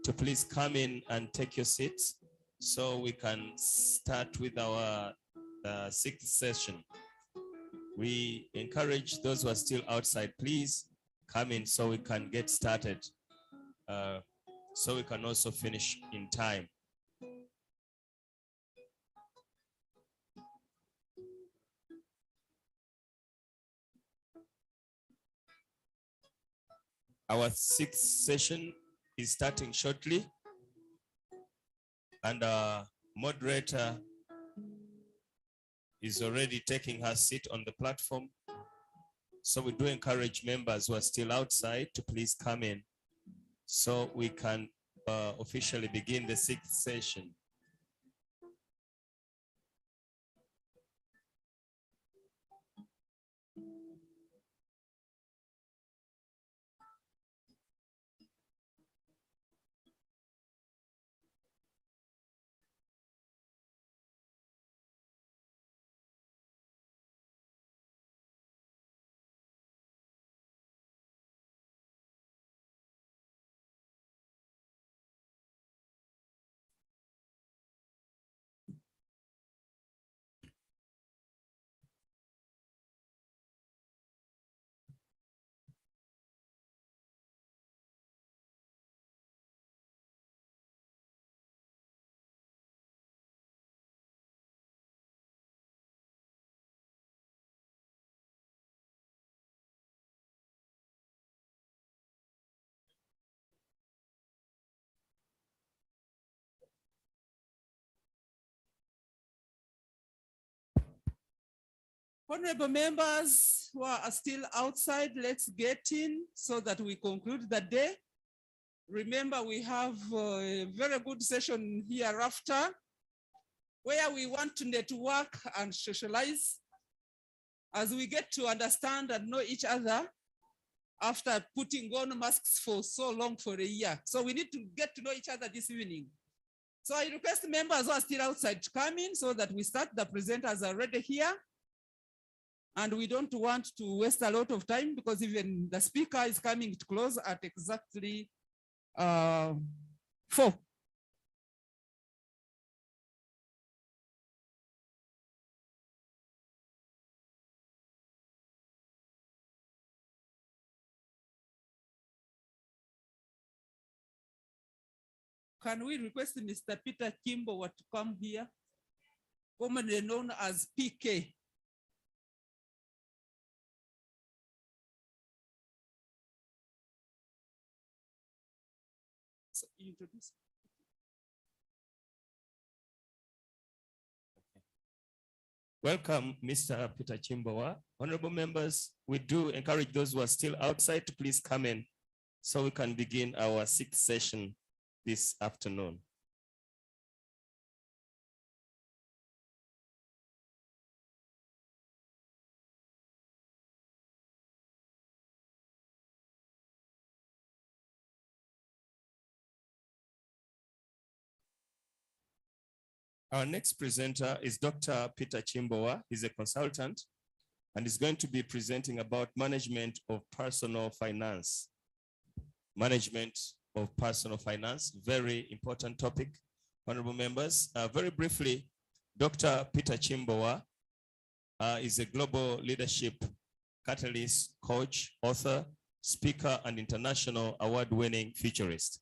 Speaker 5: to please come in and take your seats so we can start with our sixth session. We encourage those who are still outside, please come in so we can get started, so we can also finish in time. Our sixth session is starting shortly, and our moderator is already taking her seat on the platform. So we do encourage members who are still outside to please come in so we can officially begin the sixth session.
Speaker 4: Honorable members who are still outside, let's get in so that we conclude the day. Remember, we have a very good session hereafter where we want to network and socialize as we get to understand and know each other after putting on masks for so long, for a year. So we need to get to know each other this evening. So I request members who are still outside to come in so that we start. The presenters are already here. And we don't want to waste a lot of time because even the speaker is coming to close at exactly 4. Can we request Mr. Peter Kimbo to come here, commonly known as PK? So introduce.
Speaker 5: Welcome, Mr. Peter Chimbowa. Honorable members, we do encourage those who are still outside to please come in so we can begin our sixth session this afternoon. Our next presenter is Dr. Peter Chimbowa. He's a consultant and is going to be presenting about management of personal finance. Management of personal finance, very important topic, honorable members. Very briefly, Dr. Peter Chimbowa is a global leadership catalyst, coach, author, speaker, and international award-winning futurist.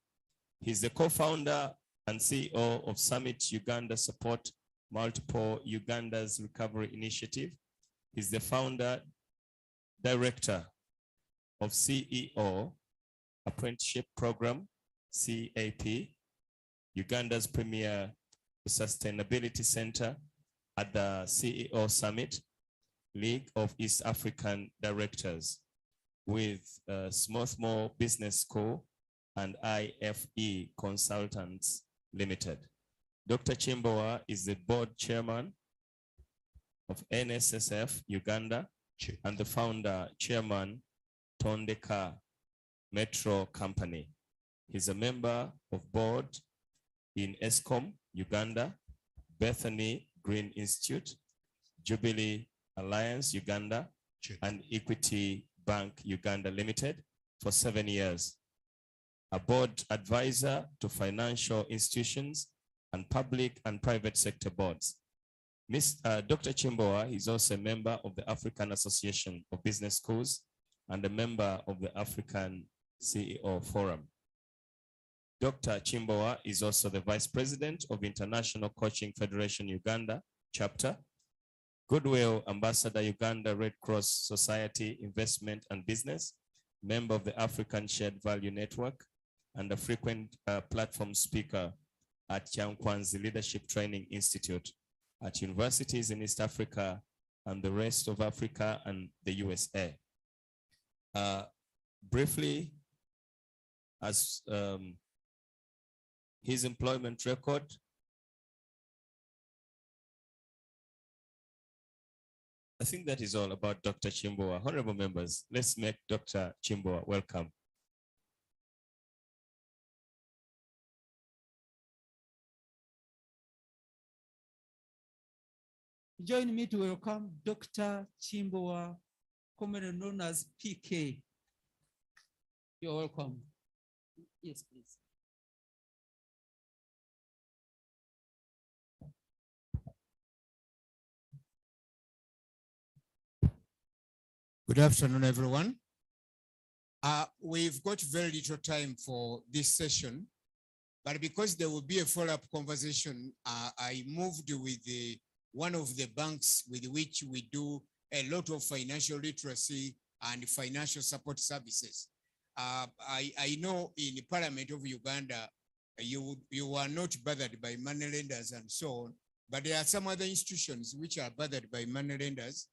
Speaker 5: He's the co-founder and CEO of Summit Uganda Support Multiple Uganda's Recovery Initiative. He's the founder, director of CEO Apprenticeship Program, CAP, Uganda's premier sustainability center at the CEO Summit, League of East African Directors with Small Business School and IFE Consultants Limited. Dr. Chimbowa is the board chairman of NSSF Uganda and the founder chairman Tondeka Metro Company. He's a member of board in ESCOM Uganda, Bethany Green Institute, Jubilee Alliance Uganda, and Equity Bank Uganda Limited for 7 years, a board advisor to financial institutions and public and private sector boards. Dr. Chimbowa is also a member of the African Association of Business Schools and a member of the African CEO Forum. Dr. Chimbowa is also the Vice President of International Coaching Federation Uganda Chapter, Goodwill Ambassador Uganda Red Cross Society Investment and Business, member of the African Shared Value Network, and a frequent platform speaker at Kyankwanzi Leadership Training Institute at universities in East Africa and the rest of Africa and the USA. Briefly, as his employment record, I think that is all about Dr. Chimbowa. Honorable members, let's make Dr. Chimbowa welcome.
Speaker 4: Join me to welcome Dr. Chimbowa, commonly known as PK. You're welcome. Yes, please.
Speaker 15: Good afternoon, everyone. We've got very little time for this session, but because there will be a follow-up conversation, I moved with one of the banks with which we do a lot of financial literacy and financial support services. I know in the Parliament of Uganda, you are not bothered by money lenders and so on, but there are some other institutions which are bothered by money lenders.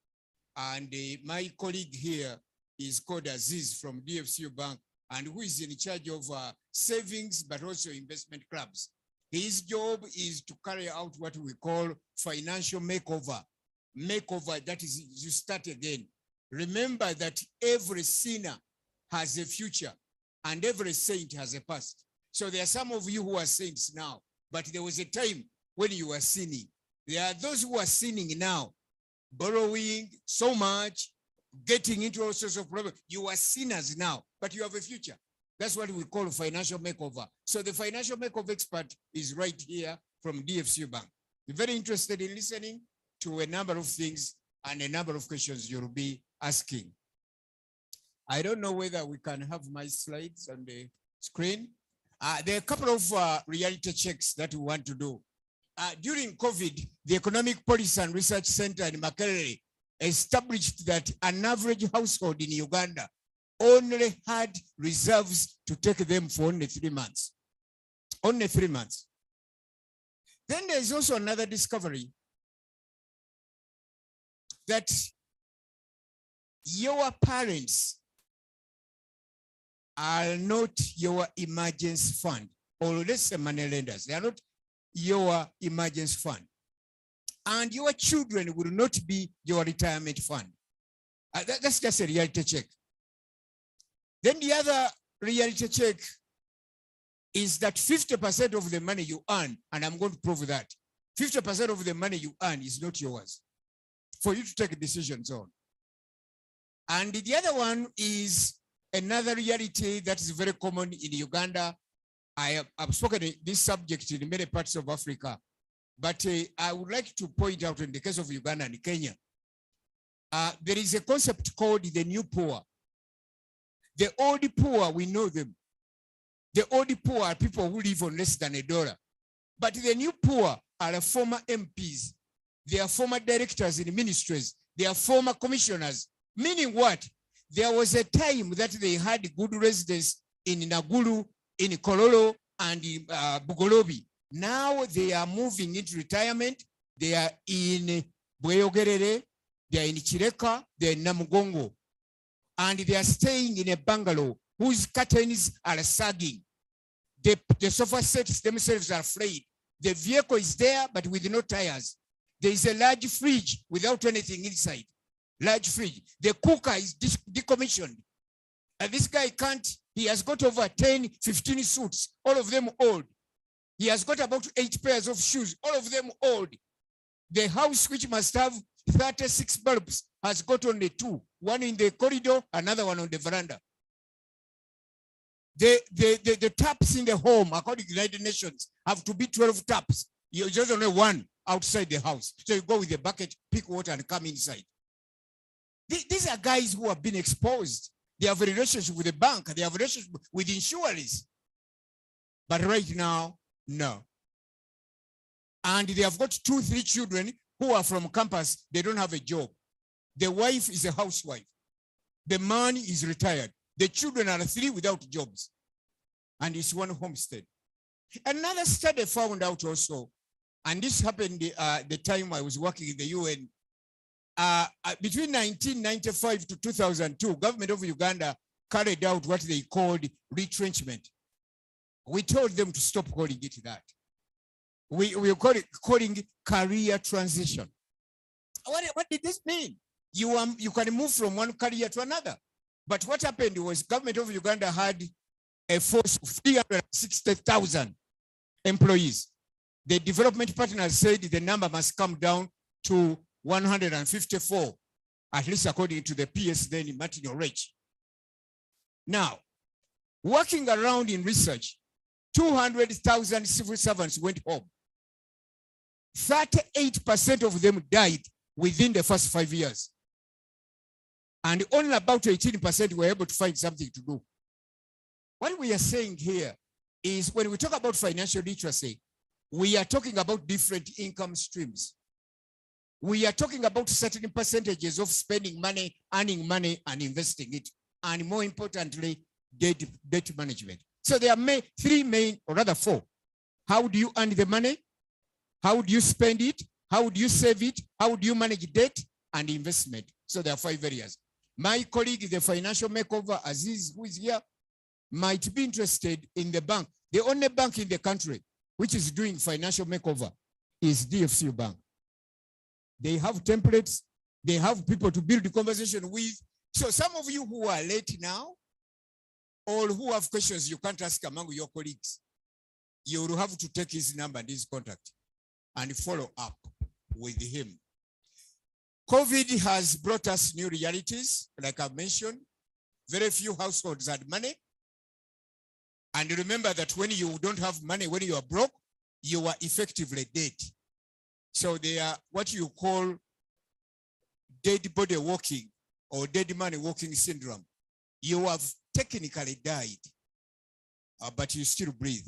Speaker 15: And my colleague here is called Aziz from DFCU Bank, and who is in charge of savings, but also investment clubs. His job is to carry out what we call financial makeover. Makeover, that is, you start again. Remember that every sinner has a future and every saint has a past. So there are some of you who are saints now, but there was a time when you were sinning. There are those who are sinning now, borrowing so much, getting into all sorts of problems. You are sinners now, but you have a future. That's what we call financial makeover. So the financial makeover expert is right here from DFCU Bank. We're very interested in listening to a number of things and a number of questions you'll be asking. I don't know whether we can have my slides on the screen. There are a couple of reality checks that we want to do. During COVID, the Economic Policy and Research Center in Makerere established that an average household in Uganda only had reserves to take them for only 3 months. Only 3 months. Then there's also another discovery that your parents are not your emergency fund, or let's say money lenders. They are not your emergency fund. And your children will not be your retirement fund. That's just a reality check. Then the other reality check is that 50% of the money you earn, and I'm going to prove that, 50% of the money you earn is not yours for you to take decisions on. And the other one is another reality that is very common in Uganda. I have spoken this subject in many parts of Africa, but I would like to point out in the case of Uganda and Kenya, there is a concept called the new poor. The old poor, we know them. The old poor are people who live on less than $1. But the new poor are former MPs. They are former directors in ministries. They are former commissioners. Meaning what? There was a time that they had good residence in Naguru, in Kololo, and in Bugolobi. Now they are moving into retirement. They are in Bweyogerere, they are in Chireka, they are in Namugongo. And they are staying in a bungalow whose curtains are sagging. The sofa sets themselves are frayed. The vehicle is there, but with no tires. There is a large fridge without anything inside. Large fridge. The cooker is decommissioned. And this guy can't, he has got over 10, 15 suits, all of them old. He has got about 8 pairs of shoes, all of them old. The house which must have 36 bulbs has got only 2, one in the corridor, another one on the veranda. The taps in the home, according to the United Nations, have to be 12 taps. You just only one outside the house. So you go with a bucket, pick water, and come inside. These are guys who have been exposed. They have a relationship with the bank. They have a relationship with insurers. But right now, no. And they have got 2, 3 children who are from campus. They don't have a job. The wife is a housewife. The man is retired. The children are 3 without jobs. And it's one homestead. Another study found out also, and this happened the time I was working in the UN, between 1995 to 2002, government of Uganda carried out what they called retrenchment. We told them to stop calling it that. We calling career transition. What did this mean? You can move from one career to another. But what happened was government of Uganda had a force of 360,000 employees. The development partners said the number must come down to 154, at least according to the PS then Martin O'Reilly. Now, working around in research, 200,000 civil servants went home. 38% of them died within the first 5 years. And only about 18% were able to find something to do. What we are saying here is when we talk about financial literacy, we are talking about different income streams. We are talking about certain percentages of spending money, earning money, and investing it. And more importantly, debt management. So there are 3 main, or rather 4. How do you earn the money? How do you spend it? How do you save it? How do you manage debt and investment? So there are 5 areas. My colleague, the financial makeover, Aziz, who is here, might be interested in the bank. The only bank in the country which is doing financial makeover is DFCU Bank. They have templates. They have people to build the conversation with. So some of you who are late now, or who have questions you can't ask among your colleagues, you will have to take his number and his contact and follow up with him. COVID has brought us new realities, like I mentioned. Very few households had money. And remember that when you don't have money, when you are broke, you are effectively dead. So they are what you call dead body walking or dead money walking syndrome. You have technically died, but you still breathe.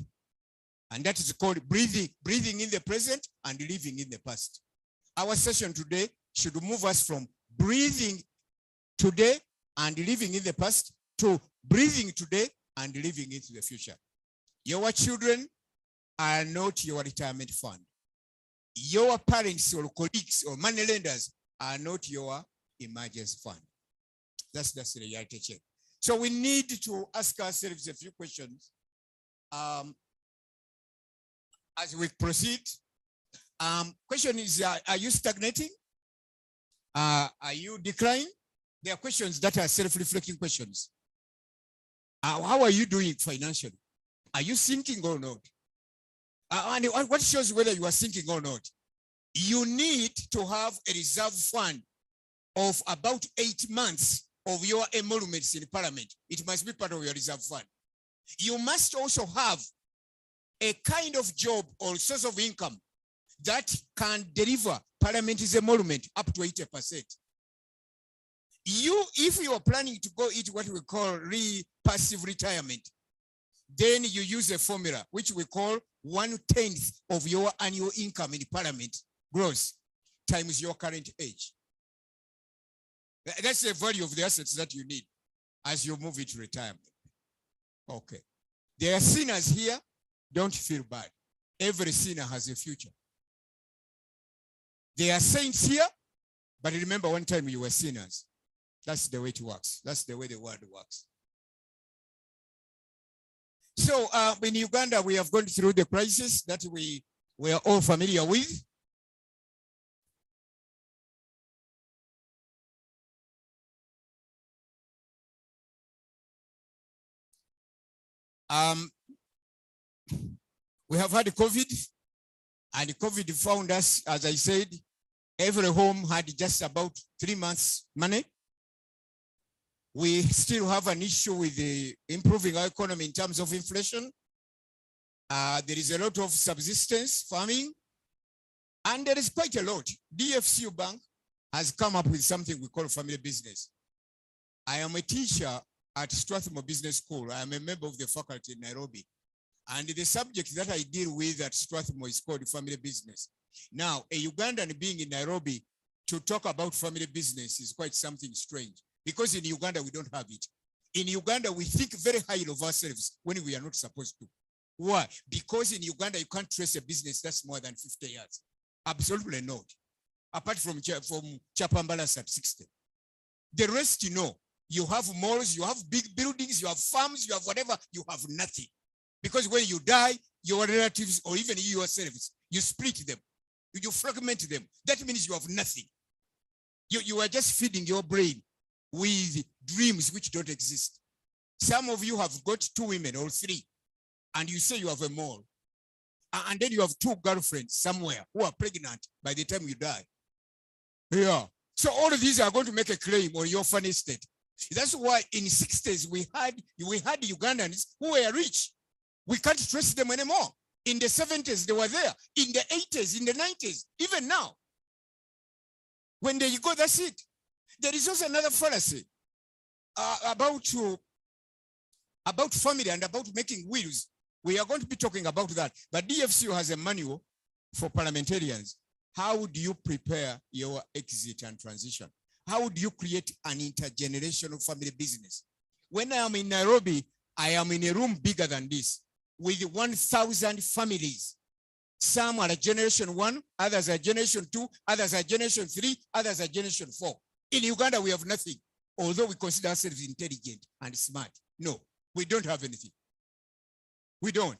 Speaker 15: And that is called breathing in the present and living in the past. Our session today should move us from breathing today and living in the past to breathing today and living into the future. Your children are not your retirement fund. Your parents or colleagues or money lenders are not your emergency fund. That's the reality check. So we need to ask ourselves a few questions as we proceed. Question is, are you stagnating? Are you declining? There are questions that are self-reflecting questions. How are you doing financially? Are you sinking or not? And what shows whether you are sinking or not? You need to have a reserve fund of about 8 months of your emoluments in Parliament. It must be part of your reserve fund. You must also have a kind of job or source of income that can deliver Parliament's emolument up to 80%. If you are planning to go into what we call passive retirement, then you use a formula which we call 1/10 of your annual income in Parliament gross times your current age. That's the value of the assets that you need as you move into retirement. Okay. There are sinners here. Don't feel bad. Every sinner has a future. There are saints here, but remember one time you were sinners. That's the way it works. That's the way the world works. So in Uganda, we have gone through the crisis that we are all familiar with. We have had COVID, and COVID found us, as I said, Every home had just about 3 months' money. We still have an issue with the improving our economy in terms of inflation. There is a lot of subsistence farming, and there is quite a lot. DFCU Bank has come up with something we call family business. I am a teacher at Strathmore Business School. I am a member of the faculty in Nairobi. And the subject that I deal with at Strathmore is called family business. Now, a Ugandan being in Nairobi to talk about family business is quite something strange, because in Uganda, we don't have it. In Uganda, we think very highly of ourselves when we are not supposed to. Why? Because in Uganda, you can't trace a business that's more than 50 years. Absolutely not. Apart from Chapambalas at 60. The rest, you know, you have malls, you have big buildings, you have farms, you have whatever, you have nothing. Because when you die, your relatives or even you yourselves, you split them, you fragment them. That means you have nothing. You are just feeding your brain with dreams which don't exist. Some of you have got 2 women or 3, and you say you have a mall. And then you have 2 girlfriends somewhere who are pregnant by the time you die. Yeah. So all of these are going to make a claim on your funny state. That's why in the 60s we had Ugandans who were rich. We can't trace them anymore. In the 70s, they were there. In the 80s, in the 90s, even now. When they go, that's it. There is also another fallacy about family and about making wills. We are going to be talking about that. But DFCU has a manual for parliamentarians. How do you prepare your exit and transition? How do you create an intergenerational family business? When I am in Nairobi, I am in a room bigger than this with 1,000 families. Some are generation 1, others are generation 2, others are generation 3, others are generation 4. In Uganda, we have nothing, although we consider ourselves intelligent and smart. No, we don't have anything. We don't.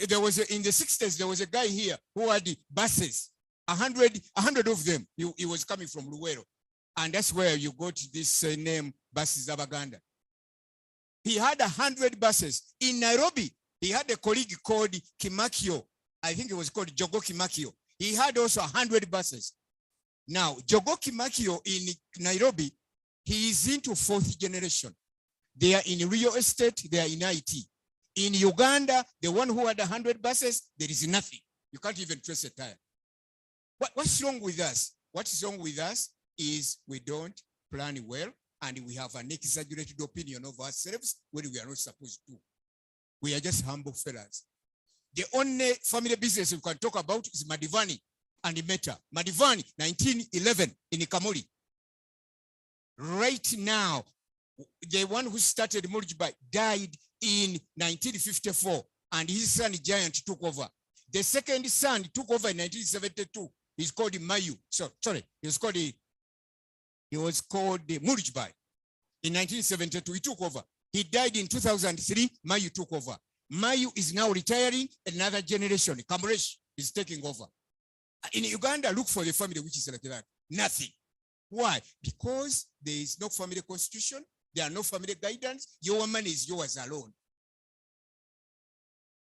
Speaker 15: There was in the 60s, there was a guy here who had buses, 100 of them. He was coming from Luwero. And that's where you got this name, Buses Abaganda. He had 100 buses. In Nairobi, he had a colleague called Kimakio. I think it was called Jogo Kimakio. He had also 100 buses. Now, Jogo Kimakio in Nairobi, he is into 4th generation. They are in real estate, they are in IT. In Uganda, the one who had 100 buses, there is nothing. You can't even trace a tire. What's wrong with us? What is wrong with us is we don't plan well, and we have an exaggerated opinion of ourselves when we are not supposed to. We are just humble fellas. The only family business we can talk about is Madivani and Meta. Madivani, 1911 in Kamuli. Right now, the one who started Murjibai died in 1954, and his son Giant took over. The second son took over in 1972. He's called Mayu. He was called Murjibai. In 1972, he took over. He died in 2003. Mayu took over. Mayu is now retiring. Another generation, Kamresh, is taking over. In Uganda, look for the family which is like that. Nothing. Why? Because there is no family constitution. There are no family guidance. Your money is yours alone.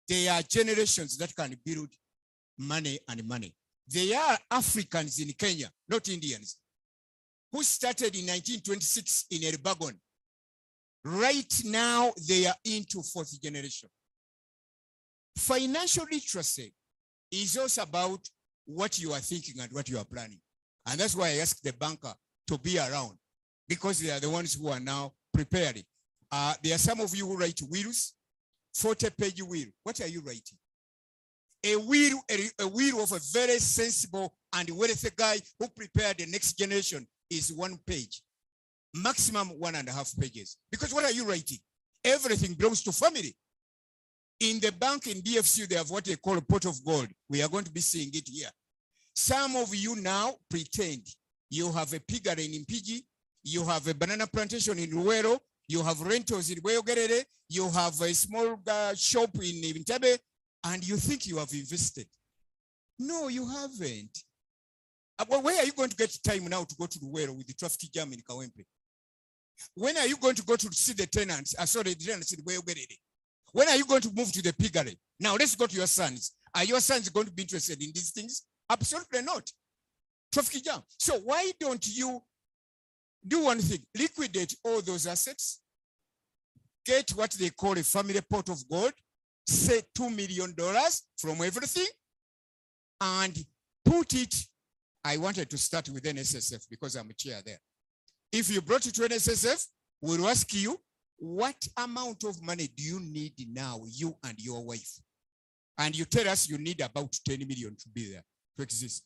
Speaker 15: There are generations that can build money and money. There are Africans in Kenya, not Indians, who started in 1926 in Elbagon. Right now, they are into 4th generation. Financial literacy is also about what you are thinking and what you are planning. And that's why I asked the banker to be around, because they are the ones who are now preparing. There are some of you who write wills, 40-page will. What are you writing? A will of a very sensible and wealthy guy who prepared the next generation is 1 page. Maximum 1.5 pages. Because what are you writing? Everything belongs to family. In the bank in DFCU, they have what they call a pot of gold. We are going to be seeing it here. Some of you now pretend you have a piggery in Impigi, you have a banana plantation in Luwero, you have rentals in Weogerere, you have a small shop in Intebe, and you think you have invested. No, you haven't. Where are you going to get time now to go to Luwero with the traffic jam in Kawempe? When are you going to go to see the tenants? The tenants in Weogerere. When are you going to move to the piggery? Now let's go to your sons. Are your sons going to be interested in these things? Absolutely not. traffic jam. So why don't you do one thing? Liquidate all those assets, get what they call a family pot of gold, say $2 million from everything, and put it. I wanted to start with NSSF because I'm a chair there. If you brought it to NSSF, we'll ask you, what amount of money do you need now, you and your wife? And you tell us you need about 10 million to be there, to exist.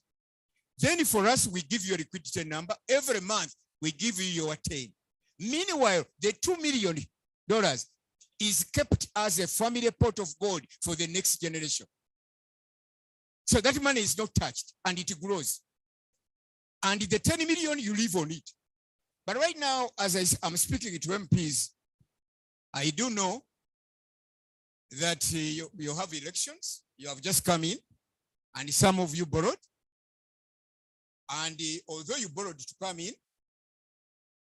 Speaker 15: Then for us, we give you a liquidity number. Every month, we give you your 10. Meanwhile, the $2 million is kept as a family pot of gold for the next generation. So that money is not touched and it grows. And the 10 million, you live on it. But right now, as I'm speaking to MPs, I do know that you have elections. You have just come in, and some of you borrowed. And although you borrowed to come in,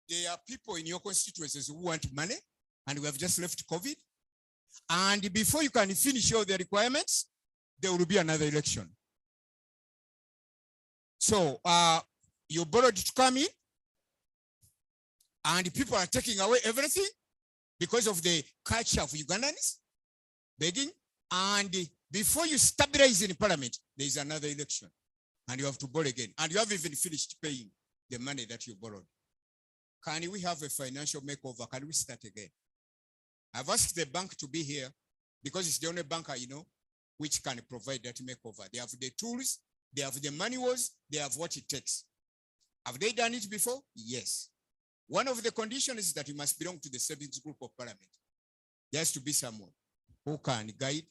Speaker 15: there are people in your constituencies who want money, and we have just left COVID. And before you can finish all the requirements, there will be another election. So you borrowed to come in, and people are taking away everything because of the culture of Ugandans begging. And before you stabilize in Parliament, there is another election, and you have to borrow again. And you haven't even finished paying the money that you borrowed. Can we have a financial makeover? Can we start again? I've asked the bank to be here because it's the only bank I know which can provide that makeover. They have the tools, they have the manuals, they have what it takes. Have they done it before? Yes. One of the conditions is that you must belong to the savings group of Parliament. There has to be someone who can guide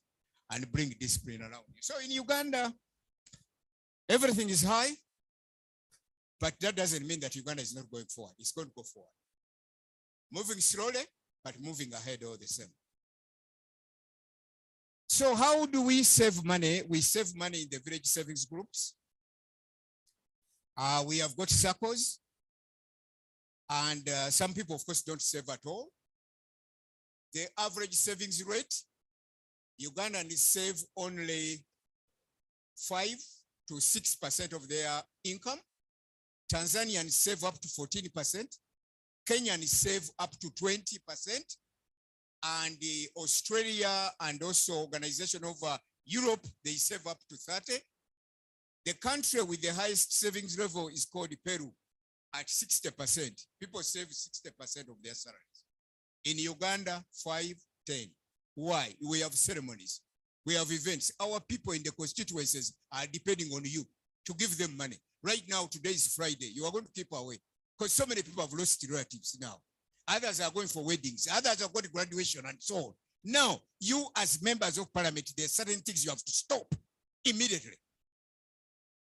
Speaker 15: and bring discipline around you. So in Uganda, everything is high, but that doesn't mean that Uganda is not going forward. It's going to go forward. Moving slowly, but moving ahead all the same. So how do we save money? We save money in the village savings groups. We have got circles. And some people, of course, don't save at all. The average savings rate, Ugandans save only 5 to 6% of their income. Tanzanians save up to 14%. Kenyans save up to 20%. And Australia and also Organization of Europe, they save up to 30%. The country with the highest savings level is called Peru at 60%. People save 60% of their salaries. In Uganda, 5, 10. Why? We have ceremonies. We have events. Our people in the constituencies are depending on you to give them money. Right now, today is Friday. You are going to keep away because so many people have lost relatives now. Others are going for weddings. Others are going to graduation and so on. Now, you as members of Parliament, there are certain things you have to stop immediately.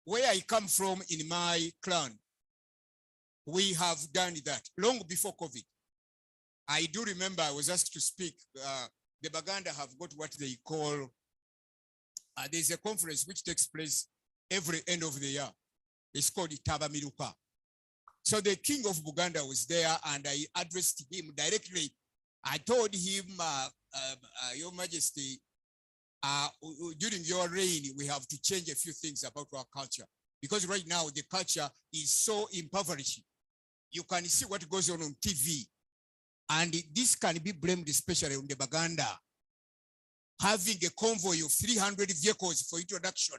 Speaker 15: Where I come from in my clan, we have done that long before COVID. I do remember I was asked to speak. The Baganda have got what they call, there's a conference which takes place every end of the year. It's called Itaba Miruka. So the king of Buganda was there and I addressed him directly. I told him, Your Majesty, during your reign, we have to change a few things about our culture. Because right now the culture is so impoverished. You can see what goes on TV. And this can be blamed especially on the Baganda. Having a convoy of 300 vehicles for introduction.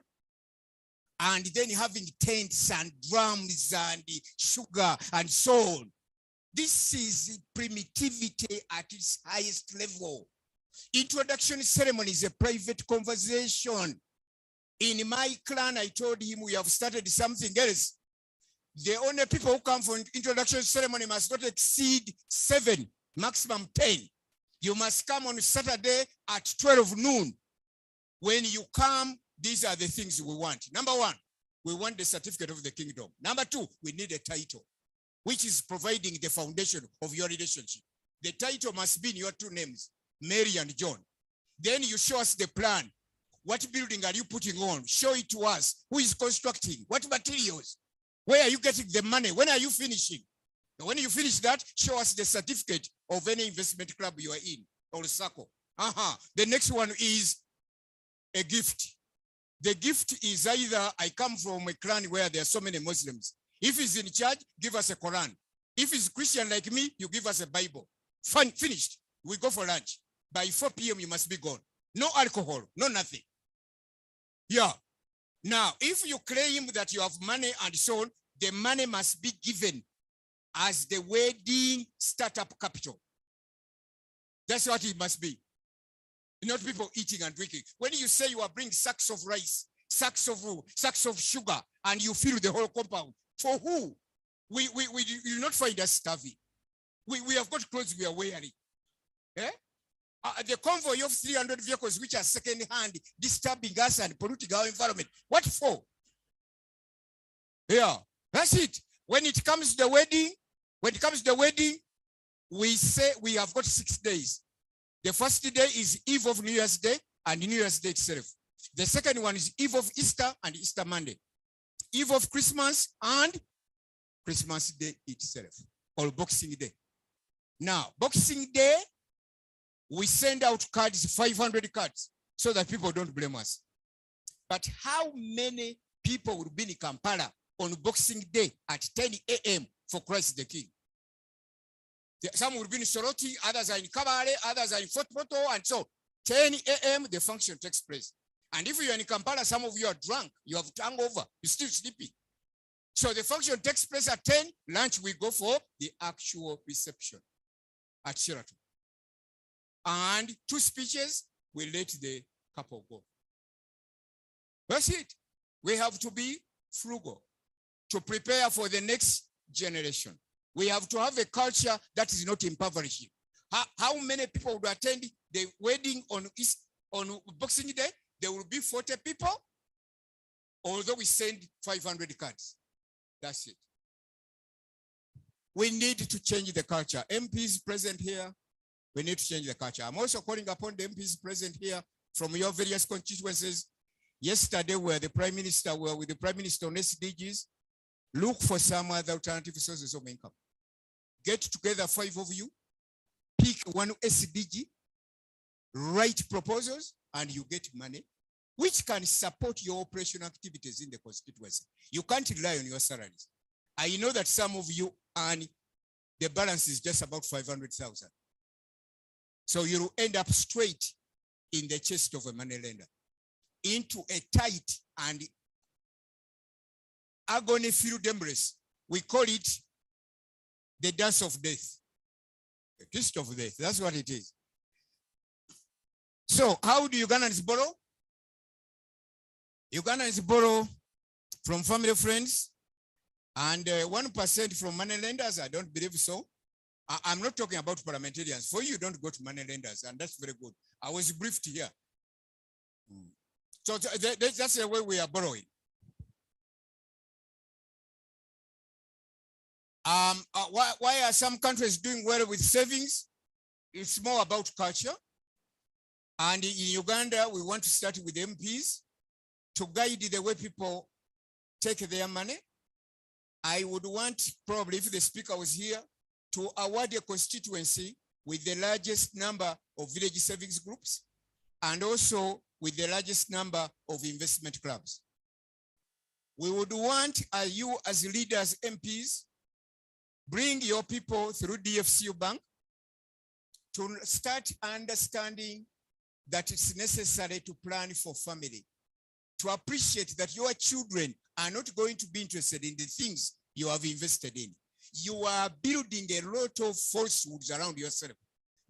Speaker 15: And then having tents and drums and sugar and so on. This is primitivity at its highest level. Introduction ceremony is a private conversation. In my clan, I told him we have started something else. The only people who come for introduction ceremony must not exceed 7, maximum 10. You must come on Saturday at 12 noon. When you come, these are the things we want. Number 1, we want the certificate of the kingdom. Number 2, we need a title, which is providing the foundation of your relationship. The title must be in your 2 names, Mary and John. Then you show us the plan. What building are you putting on? Show it to us. Who is constructing? What materials? Where are you getting the money? When are you finishing? And when you finish that, show us the certificate of any investment club you are in or circle. The next one is a gift. The gift is either I come from a clan where there are so many Muslims. If he's in church, give us a Quran. If he's Christian like me, you give us a Bible. Fun, finished. We go for lunch. By 4 p.m., you must be gone. No alcohol, no nothing. Yeah. Now, if you claim that you have money and so on, the money must be given as the wedding startup capital. That's what it must be. Not people eating and drinking. When you say you are bringing sacks of rice, sacks of sugar, and you fill the whole compound, for who? We will not find us starving. We have got clothes we are wearing. Eh? The convoy of 300 vehicles which are second-hand, disturbing us and polluting our environment. What for? Yeah, that's it. When it comes to the wedding, we say we have got 6 days. The first day is Eve of New Year's Day and New Year's Day itself. The second one is Eve of Easter and Easter Monday. Eve of Christmas and Christmas Day itself, or Boxing Day. Now, Boxing Day, we send out cards, 500 cards, so that people don't blame us. But how many people will be in Kampala on Boxing Day at 10 a.m. for Christ the King? Some will be in Soroti, others are in Kabale, others are in Fort Portal, and so 10 a.m. the function takes place. And if you are in Kampala, some of you are drunk, you have hangover, you're still sleeping. So the function takes place at 10, lunch we go for the actual reception at Sheraton. And 2 speeches, we let the couple go. That's it. We have to be frugal to prepare for the next generation. We have to have a culture that is not impoverishing. How many people would attend the wedding on Boxing Day? There will be 40 people, although we send 500 cards. That's it. We need to change the culture. MPs present here, we need to change the culture. I'm also calling upon the MPs present here from your various constituencies. Yesterday, where the Prime Minister were with the Prime Minister on SDGs, look for some other alternative sources of income. Get together 5 of you, pick one SDG, write proposals, and you get money, which can support your operational activities in the constituency. You can't rely on your salaries. I know that some of you earn, the balance is just about 500,000. So you'll end up straight in the chest of a money lender, into a tight and agony-filled embrace. We call it the dance of death. The twist of death, that's what it is. So how do Ugandans borrow? Ugandans borrow from family friends and 1% from money lenders. I don't believe so. I'm not talking about parliamentarians. For you, don't go to money lenders, and that's very good. I was briefed here. So that's the way we are borrowing. Why are some countries doing well with savings? It's more about culture. And in Uganda, we want to start with MPs to guide the way people take their money. I would want, probably if the speaker was here, to award a constituency with the largest number of village savings groups and also with the largest number of investment clubs. We would want you as leaders, MPs, bring your people through DFCU Bank to start understanding that it's necessary to plan for family, to appreciate that your children are not going to be interested in the things you have invested in. You are building a lot of falsehoods around yourself,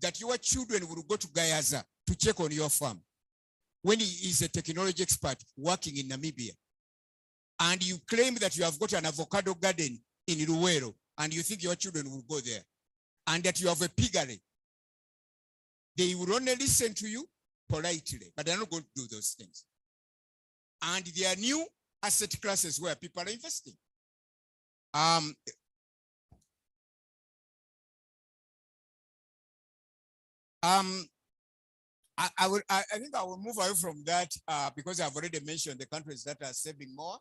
Speaker 15: that your children will go to Gayaza to check on your farm when he is a technology expert working in Namibia. And you claim that you have got an avocado garden in Luwero and you think your children will go there, and that you have a piggery. They will only listen to you politely, but they're not going to do those things. And there are new asset classes where people are investing. I think I will move away from that because I've already mentioned the countries that are saving more.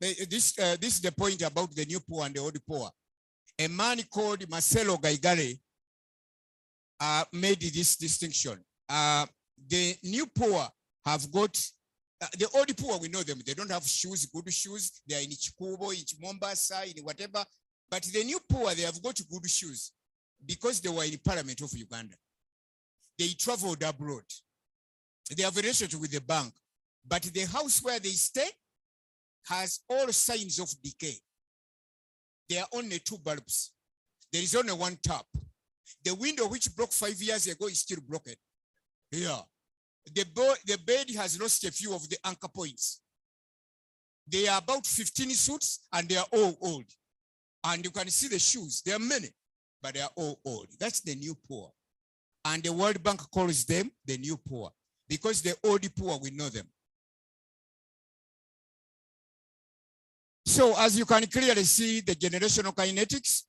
Speaker 15: This is the point about the new poor and the old poor. A man called Marcelo Gaigare made this distinction. The new poor have got The old poor, we know them. They don't have shoes, good shoes. They are in Chikubo, in Mombasa, in whatever. But the new poor, they have got good shoes because they were in Parliament of Uganda. They traveled abroad. They have a relationship with the bank. But the house where they stay has all signs of decay. There are only 2 bulbs. There is only 1 tap. The window which broke 5 years ago is still broken. Yeah. The bed has lost a few of the anchor points. They are about 15 suits and they are all old. And you can see the shoes. There are many, but they are all old. That's the new poor. And the World Bank calls them the new poor because the old poor, we know them. So as you can clearly see the generational kinetics,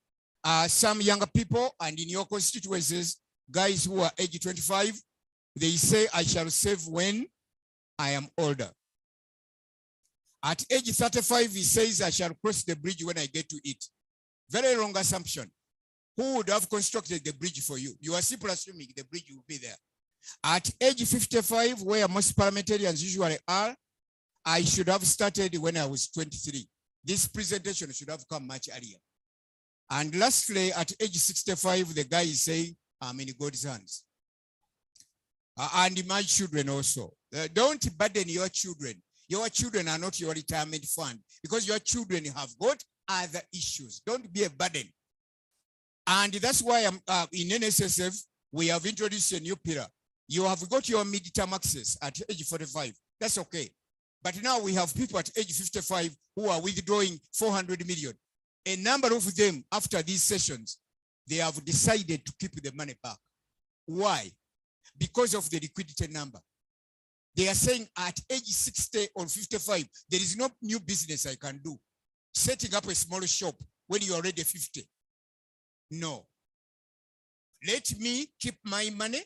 Speaker 15: some younger people and in your constituencies, guys who are age 25, they say, I shall save when I am older. At age 35, he says, I shall cross the bridge when I get to it. Very wrong assumption. Who would have constructed the bridge for you? You are simply assuming the bridge will be there. At age 55, where most parliamentarians usually are, I should have started when I was 23. This presentation should have come much earlier. And lastly, at age 65, the guy is saying, I'm in God's hands. And my children also. Don't burden your children. Your children are not your retirement fund because your children have got other issues. Don't be a burden. And that's why I'm in NSSF, we have introduced a new pillar. You have got your midterm access at age 45. That's okay. But now we have people at age 55 who are withdrawing 400 million. A number of them, after these sessions, they have decided to keep the money back. Why? Because of the liquidity number. They are saying at age 60 or 55, there is no new business I can do. Setting up a small shop when you're already 50. No. Let me keep my money.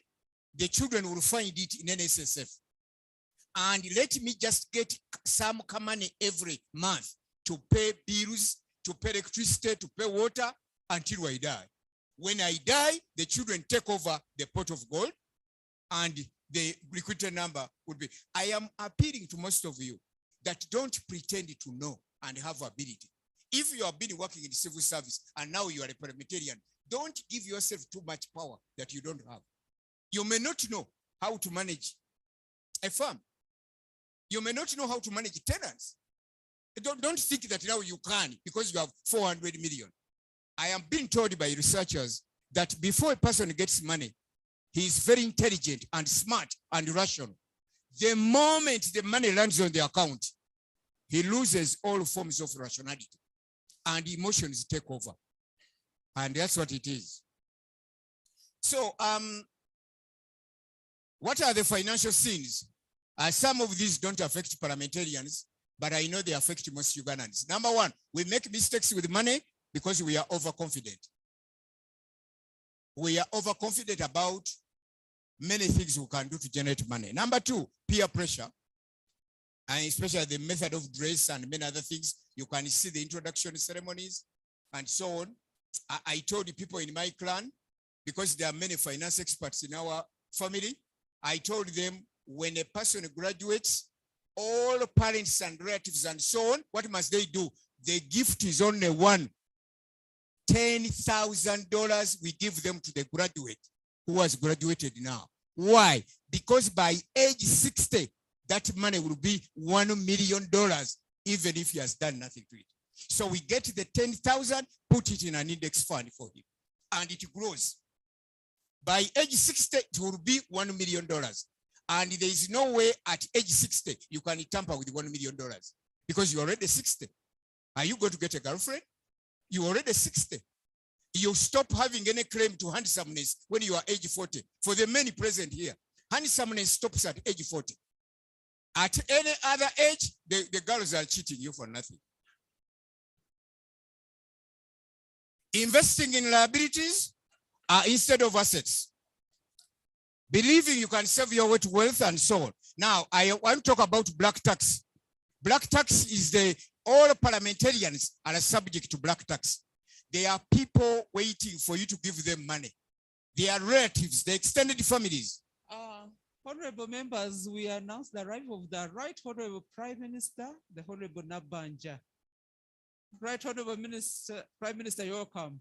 Speaker 15: The children will find it in NSSF. And let me just get some money every month to pay bills, to pay electricity, to pay water until I die. When I die, the children take over the pot of gold and the liquidity number would be. I am appealing to most of you that don't pretend to know and have ability. If you have been working in civil service and now you are a parliamentarian, don't give yourself too much power that you don't have. You may not know how to manage a farm. You may not know how to manage tenants. Don't think that now you can because you have 400 million. I am being told by researchers that before a person gets money, he is very intelligent and smart and rational. The moment the money lands on the account, he loses all forms of rationality and emotions take over. And that's what it is. So, what are the financial sins? Some of these don't affect parliamentarians, but I know they affect most Ugandans. Number one, we make mistakes with money because we are overconfident. We are overconfident about many things we can do to generate money. Number two, peer pressure, and especially the method of dress and many other things. You can see the introduction ceremonies and so on. I told the people in my clan, because there are many finance experts in our family, I told them when a person graduates, all parents and relatives and so on, what must they do? The gift is only one. $10,000 we give them to the graduate who has graduated now. Why? Because by age 60, that money will be $1 million, even if he has done nothing to it. So we get the 10,000, put it in an index fund for him, and it grows. By age 60, it will be $1 million. And there is no way at age 60 you can tamper with $1 million because you're already 60. Are you going to get a girlfriend? You're already 60. You stop having any claim to handsomeness when you are age 40. For the many present here, handsomeness stops at age 40. At any other age, the girls are cheating you for nothing. Investing in liabilities instead of assets. Believing you can save your way to wealth and so on. Now, I want to talk about black tax. Black tax is all parliamentarians are subject to black tax. There are people waiting for you to give them money. They are relatives, the extended families.
Speaker 4: Honorable members, we announce the arrival of the Right Honorable Prime Minister, the Honorable Nabanja. Right Honorable Minister, Prime Minister, you're welcome.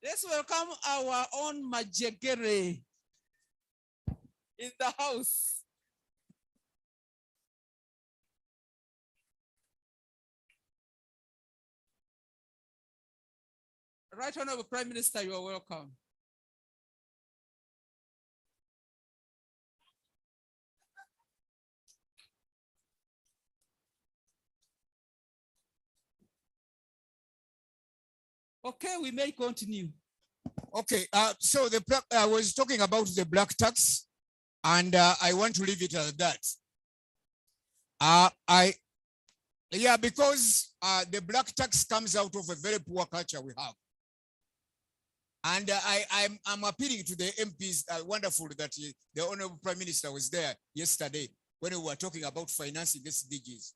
Speaker 4: Let's welcome our own Majegere in the house. Right Honorable Prime Minister, you are welcome. Okay, we may continue.
Speaker 15: Okay, so I was talking about the black tax, and I want to leave it at that. Because the black tax comes out of a very poor culture we have. And I'm appealing to the MPs. Wonderful that the Honorable Prime Minister was there yesterday when we were talking about financing SDGs.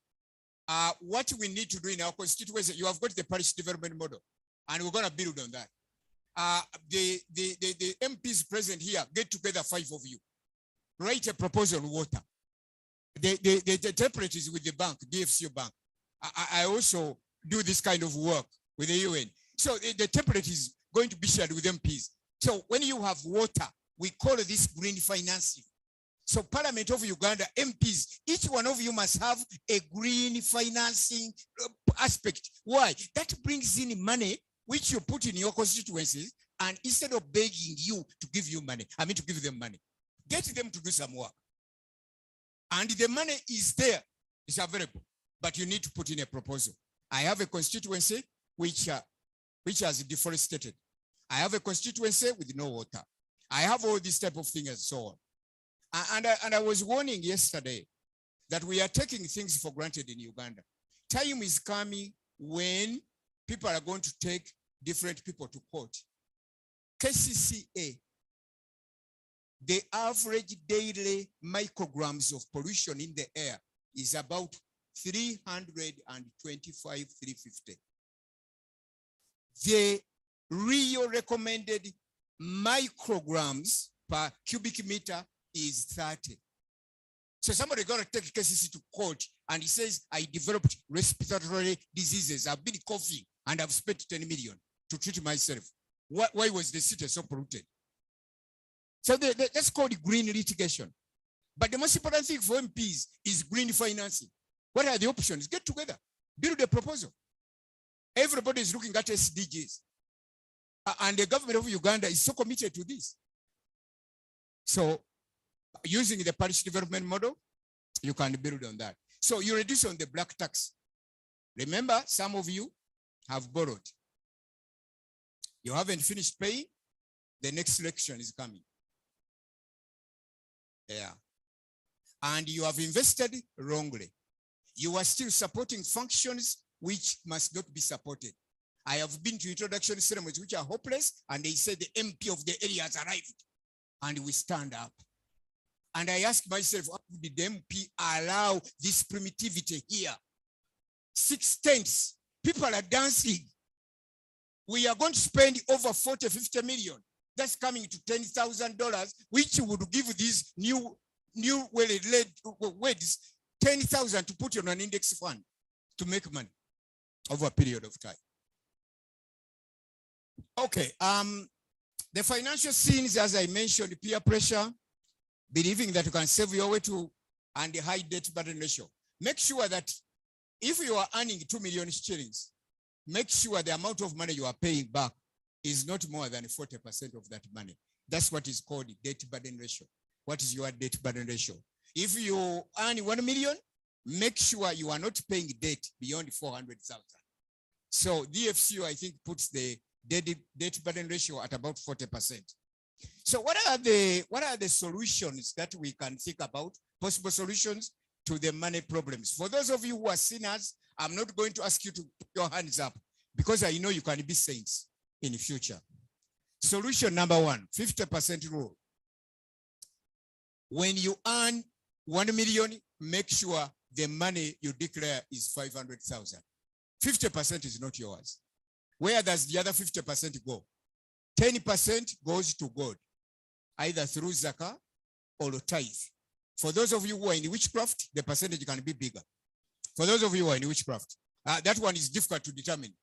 Speaker 15: What we need to do in our constituency, you have got the parish development model, and we're going to build on that. The MPs present here, get together 5 of you, write a proposal on water. The template is with the bank, DFCO bank. I also do this kind of work with the UN. So the template is going to be shared with MPs. So when you have water, we call this green financing. So Parliament of Uganda, MPs, each one of you must have a green financing aspect. Why? That brings in money which you put in your constituencies, and instead of begging you to give you money, to give them money, get them to do some work. And the money is there, it's available, but you need to put in a proposal. I have a constituency which has deforested. I have a constituency with no water. I have all these type of things and so on. And I was warning yesterday that we are taking things for granted in Uganda. Time is coming when people are going to take different people to court. KCCA, the average daily micrograms of pollution in the air is about 325, 350. The real recommended micrograms per cubic meter is 30. So somebody got to take KCC to court and he says, I developed respiratory diseases. I've been coughing and I've spent 10 million to treat myself. Why was the city so polluted? So that's called green litigation. But the most important thing for MPs is green financing. What are the options? Get together, build a proposal. Everybody is looking at SDGs. And the government of Uganda is so committed to this. So using the parish development model, you can build on that. So you reduce on the black tax. Remember, some of you have borrowed. You haven't finished paying. The next election is coming. Yeah. And you have invested wrongly. You are still supporting functions which must not be supported. I have been to introduction ceremonies which are hopeless, and they say the MP of the area has arrived, and we stand up. And I ask myself, how did the MP allow this primitivity here? 6 tents, people are dancing. We are going to spend over 40, 50 million. That's coming to $10,000, which would give these new well-led weds 10,000 to put on an index fund to make money over a period of time. Okay, the financial scenes, as I mentioned, peer pressure, believing that you can save your way to, and the high debt burden ratio. Make sure that if you are earning 2 million shillings, make sure the amount of money you are paying back is not more than 40% of that money. That's what is called debt burden ratio. What is your debt burden ratio? If you earn 1 million, make sure you are not paying debt beyond 400,000. So DFCO, I think, puts the debt burden ratio at about 40%. So what are the solutions that we can think about, possible solutions to the money problems? For those of you who are sinners, I'm not going to ask you to put your hands up because I know you can be saints in the future. Solution number 1, 50% rule. When you earn 1 million, make sure the money you declare is 500,000. 50% is not yours. Where does the other 50% go? 10% goes to God, either through zakah or tithe. For those of you who are in witchcraft, the percentage can be bigger. For those of you who are in witchcraft, that one is difficult to determine.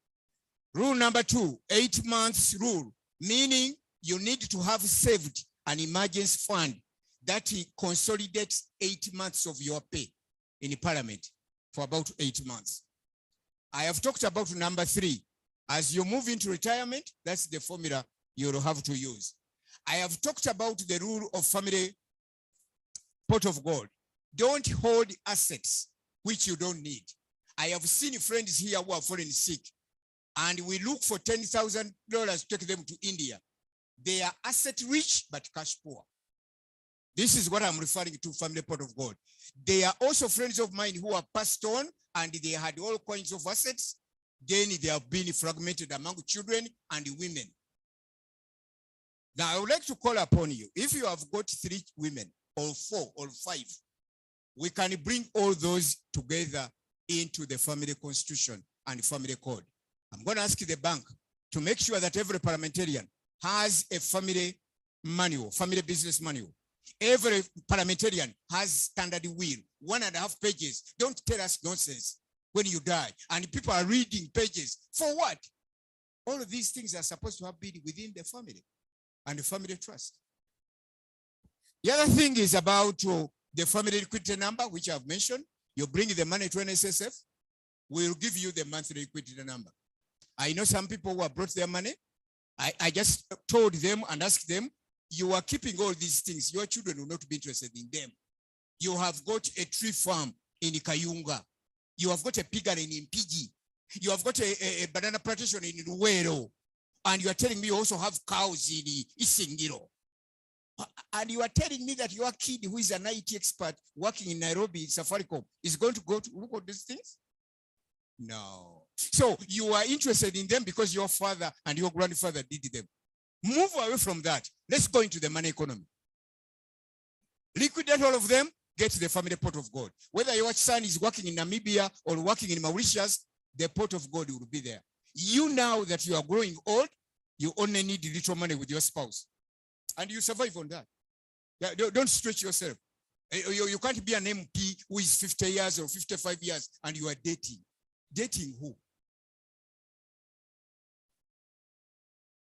Speaker 15: Rule number 2, 8 months rule, meaning you need to have saved an emergency fund that consolidates 8 months of your pay in Parliament for about 8 months. I have talked about number 3. As you move into retirement, that's the formula you'll have to use. I have talked about the rule of family pot of gold. Don't hold assets which you don't need. I have seen friends here who are fallen sick, and we look for $10,000 to take them to India. They are asset rich, but cash poor. This is what I'm referring to, family pot of gold. They are also friends of mine who are passed on, and they had all kinds of assets. Then they have been fragmented among children and women. Now, I would like to call upon you. If you have got 3 women, or 4, or 5, we can bring all those together into the family constitution and family code. I'm going to ask the bank to make sure that every parliamentarian has a family manual, family business manual. Every parliamentarian has standard will, 1.5 pages. Don't tell us nonsense when you die. And people are reading pages. For what? All of these things are supposed to have been within the family and the family trust. The other thing is about the family liquidity number, which I've mentioned. You bring the money to NSSF, we'll give you the monthly liquidity number. I know some people who have brought their money. I just told them and asked them, you are keeping all these things. Your children will not be interested in them. You have got a tree farm in Kayunga. You have got a piggery in Impigi. You have got a banana plantation in Luwero. And you are telling me you also have cows in Isingiro. And you are telling me that your kid, who is an IT expert working in Nairobi, Safaricom, is going to go to look at these things? No. So you are interested in them because your father and your grandfather did them. Move away from that. Let's go into the money economy. Liquidate all of them, get the family pot of gold. Whether your son is working in Namibia or working in Mauritius, the pot of gold will be there. You, now that you are growing old, you only need little money with your spouse. And you survive on that. Don't stretch yourself. You can't be an MP who is 50 years or 55 years and you are dating. Dating who?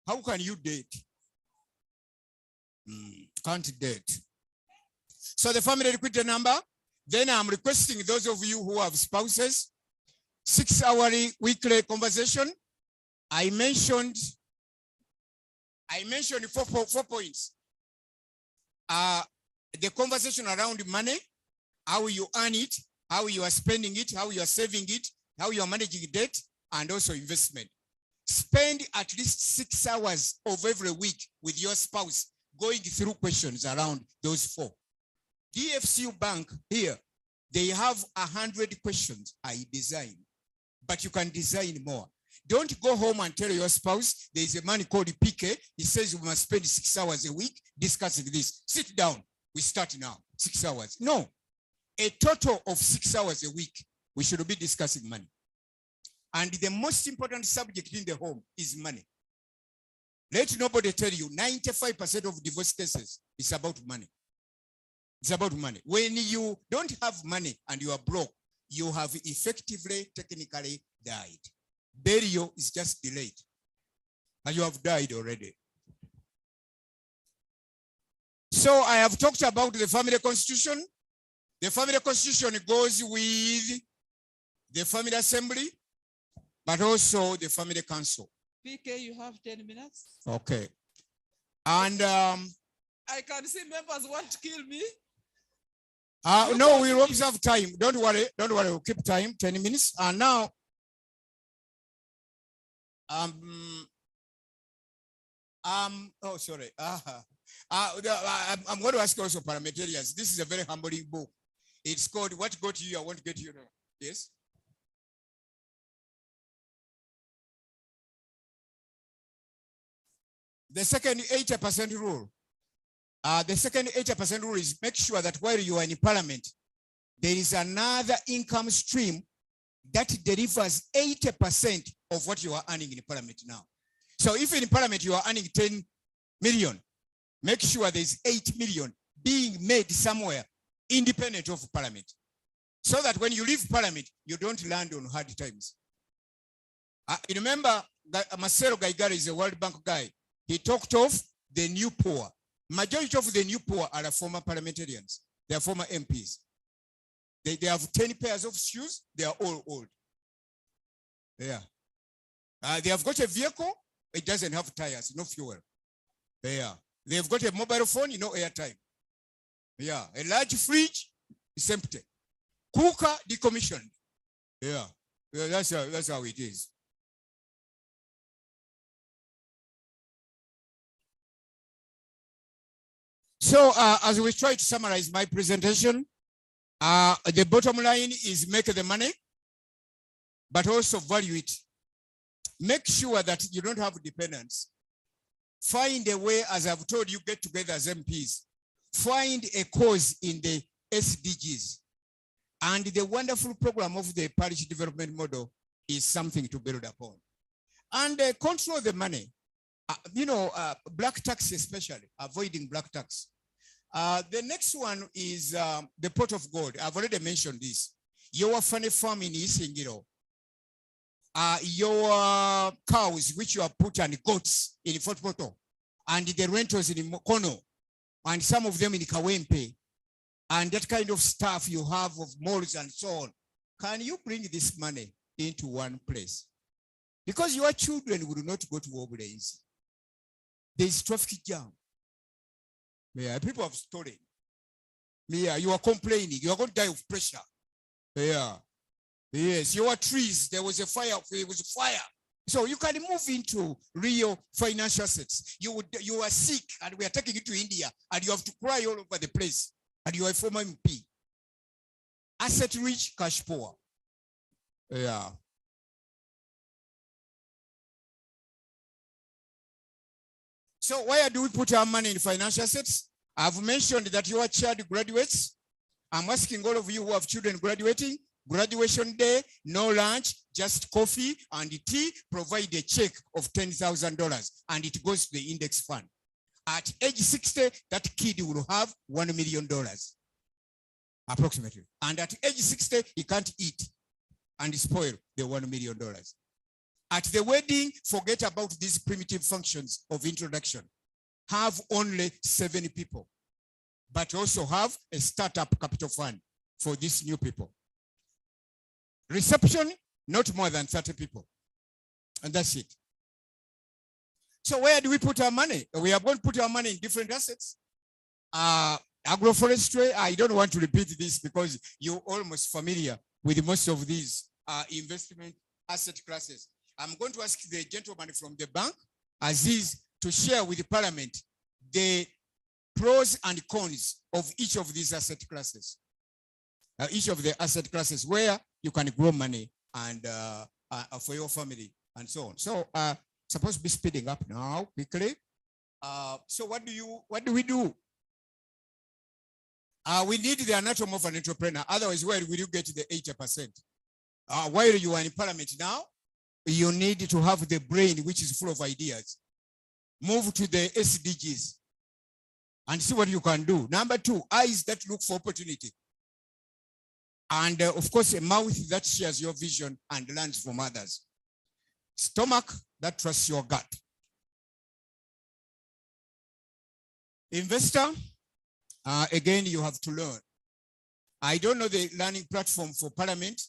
Speaker 15: How can you date? Can't date. So the family liquidity number, then I'm requesting those of you who have spouses, 6-hourly weekly conversation. I mentioned 4 points. The conversation around money, how you earn it, how you are spending it, how you are saving it, how you are managing debt, and also investment. Spend at least 6 hours of every week with your spouse going through questions around those 4. DFCU Bank here, they have 100 questions I design, but you can design more. Don't go home and tell your spouse, there is a man called PK. He says we must spend 6 hours a week discussing this. Sit down. We start now. 6 hours. No. A total of 6 hours a week, we should be discussing money. And the most important subject in the home is money. Let nobody tell you 95% of divorce cases is about money. It's about money. When you don't have money and you are broke, you have effectively, technically died. Burial is just delayed. And you have died already. So I have talked about the family constitution. The family constitution goes with the family assembly, but also the family council.
Speaker 3: PK, you have 10 minutes.
Speaker 15: Okay. And
Speaker 3: I can see members want to kill me.
Speaker 15: No, we will observe time. Don't worry. Don't worry. We'll keep time, 10 minutes. And now, oh, sorry. I'm going to ask also parliamentarians. This is a very humbling book. It's called What Got You, I Won't Get You Now. Yes? The second 80% rule. The second 80% rule is make sure that while you are in parliament, there is another income stream that delivers 80% of what you are earning in parliament now. So if in parliament you are earning 10 million, make sure there's 8 million being made somewhere independent of parliament. So that when you leave parliament, you don't land on hard times. You remember Marcelo Gaigara is a World Bank guy. He talked of the new poor. Majority of the new poor are former parliamentarians. They are former MPs. They have 10 pairs of shoes. They are all old. Yeah. They have got a vehicle. It doesn't have tires, no fuel. Yeah. They've got a mobile phone, no airtime. Yeah. A large fridge is empty. Cooker decommissioned. Yeah. That's how it is. So as we try to summarize my presentation, the bottom line is make the money, but also value it. Make sure that you don't have dependents. Find a way, as I've told you, get together as MPs. Find a cause in the SDGs. And the wonderful program of the parish development model is something to build upon. And control the money. Black tax especially, avoiding black tax. The next one is the pot of gold. I've already mentioned this. Your funny farm in Isingiro. Your cows, which you have put, and goats in Fort Poto, and the rentals in Mokono, and some of them in Kawempe, and that kind of stuff you have of malls and so on. Can you bring this money into one place? Because your children will not go to Oberlins. There's traffic jam. Yeah, people have stolen. Yeah, you are complaining. You are going to die of pressure. Yeah. Yes, your trees, there was a fire. So you can move into real financial assets. You are sick and we are taking you to India and you have to cry all over the place. And you are a former MP. Asset rich, cash poor. Yeah. So where do we put our money in financial assets? I've mentioned that you are child graduates. I'm asking all of you who have children graduating, graduation day, no lunch, just coffee and tea, provide a check of $10,000 and it goes to the index fund. At age 60, that kid will have $1 million, approximately. And at age 60, he can't eat and spoil the $1 million. At the wedding, forget about these primitive functions of introduction. Have only 7 people, but also have a startup capital fund for these new people. Reception, not more than 30 people. And that's it. So where do we put our money? We are going to put our money in different assets. Agroforestry, I don't want to repeat this because you're almost familiar with most of these investment asset classes. I'm going to ask the gentleman from the bank, Aziz, to share with the Parliament the pros and cons of each of these asset classes. Each of the asset classes where you can grow money and for your family and so on. So supposed to be speeding up now quickly. So what do we do? We need the anatomy of an entrepreneur. Otherwise, where will you get the 80%? While you are in Parliament now, you need to have the brain which is full of ideas. Move to the SDGs and see what you can do. Number 2, eyes that look for opportunity. And of course, a mouth that shares your vision and learns from others. Stomach that trusts your gut. Investor, again, you have to learn. I don't know the learning platform for Parliament,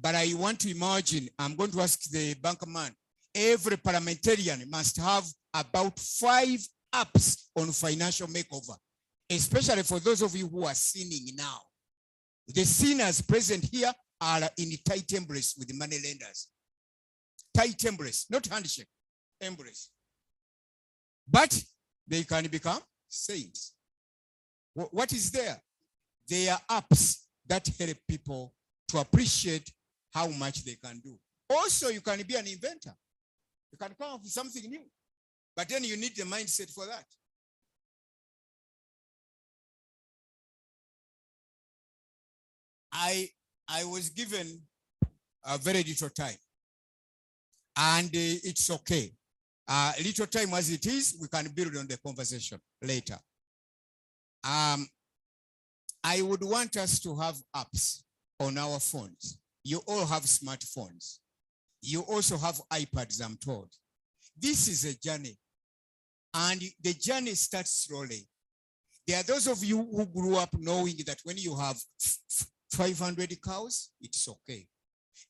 Speaker 15: but I want to imagine, I'm going to ask the bank man, every parliamentarian must have about 5 apps on financial makeover, especially for those of you who are sinning now. The sinners present here are in tight embrace with the money lenders. Tight embrace, not handshake, embrace. But they can become saints. What is there? There are apps that help people to appreciate how much they can do. Also, you can be an inventor. You can come up with something new. But then you need the mindset for that. I was given a very little time. And it's okay. Little time as it is, we can build on the conversation later. I would want us to have apps on our phones. You all have smartphones. You also have iPads, I'm told. This is a journey, and the journey starts slowly. There are those of you who grew up knowing that when you have 500 cows, it's okay.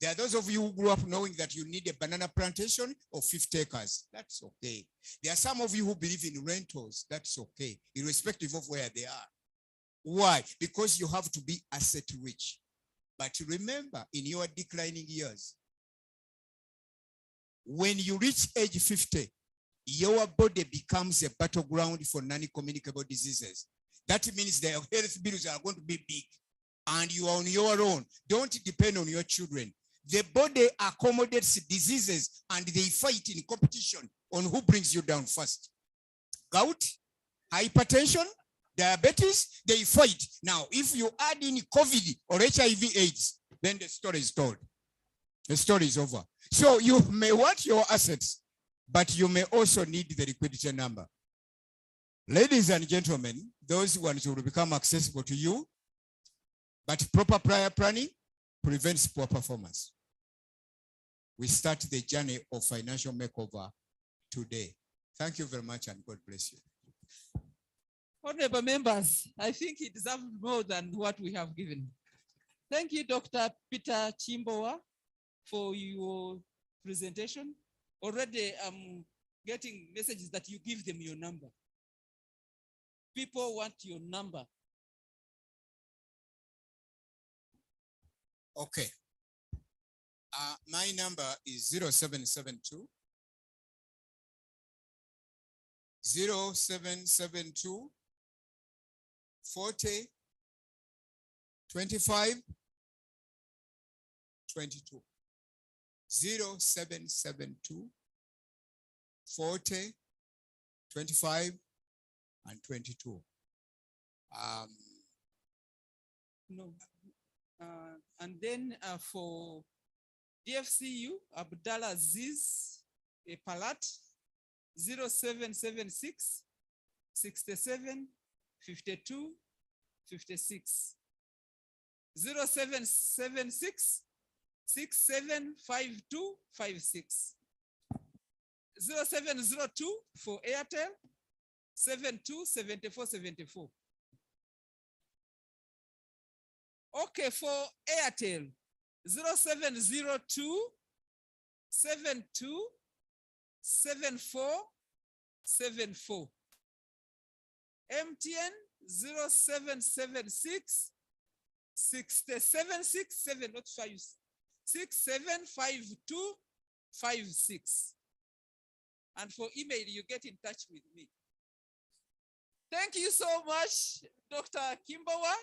Speaker 15: There are those of you who grew up knowing that you need a banana plantation of 50 acres. That's okay. There are some of you who believe in rentals. That's okay, irrespective of where they are. Why? Because you have to be asset rich. But remember, in your declining years, when you reach age 50, your body becomes a battleground for non-communicable diseases. That means their health bills are going to be big, and you are on your own. Don't depend on your children. The body accommodates diseases, and they fight in competition on who brings you down first. Gout, hypertension, diabetes, they fight. Now, if you add in COVID or HIV/AIDS, then the story is told. The story is over. So you may want your assets, but you may also need the liquidity number. Ladies and gentlemen, those ones will become accessible to you, but proper prior planning prevents poor performance. We start the journey of financial makeover today. Thank you very much, and God bless you.
Speaker 4: Honorable members, I think it deserves more than what we have given. Thank you, Dr. Peter Chimbowa, for your presentation. Already I'm getting messages that you give them your number. People want your number.
Speaker 15: Okay. My number is 0772 40 25 22. 0772 40 25 and 22.
Speaker 4: No. And then for DFCU, Abdallah Aziz Palat, 0776 67 52 56. 0776 675256. 0702 for Airtel, 727474. Okay, for Airtel, 0702 72 7474. MTN 0776 6767, not 5, 675256. And for email, you get in touch with me. Thank you so much, Dr. Kimbowa.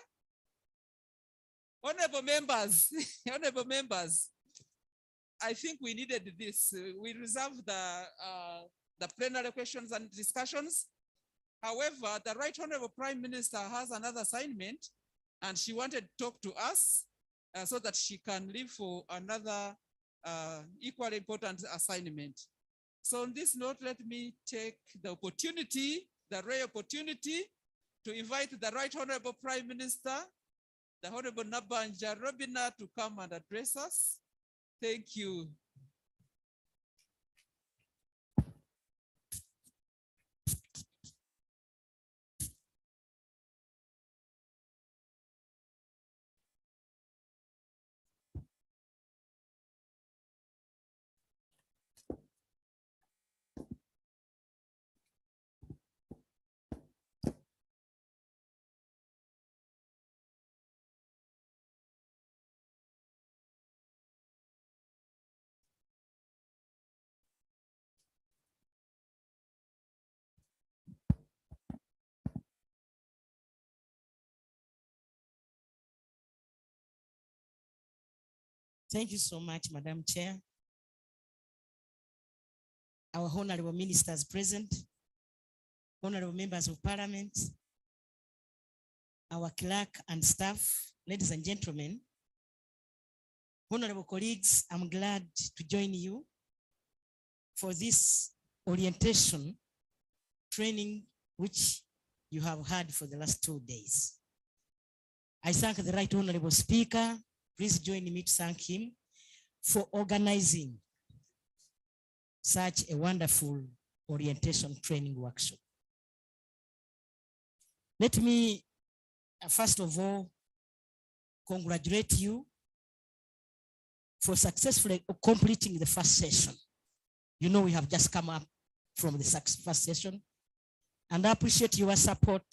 Speaker 4: Honorable members, honorable members, I think we needed this. We reserve the plenary questions and discussions. However, the Right Honorable Prime Minister has another assignment, and she wanted to talk to us so that she can leave for another equally important assignment. So on this note, let me take the opportunity, the rare opportunity, to invite the Right Honorable Prime Minister, the Honorable Nabanja Robina, to come and address us. Thank you.
Speaker 16: Thank you so much, Madam Chair. Our honorable ministers present, honorable members of parliament, our clerk and staff, ladies and gentlemen, honorable colleagues, I'm glad to join you for this orientation training which you have had for the last 2 days. I thank the Right Honorable Speaker. Please join me to thank him for organizing such a wonderful orientation training workshop. Let me, first of all, congratulate you for successfully completing the first session. You know, we have just come up from the first session, and I appreciate your support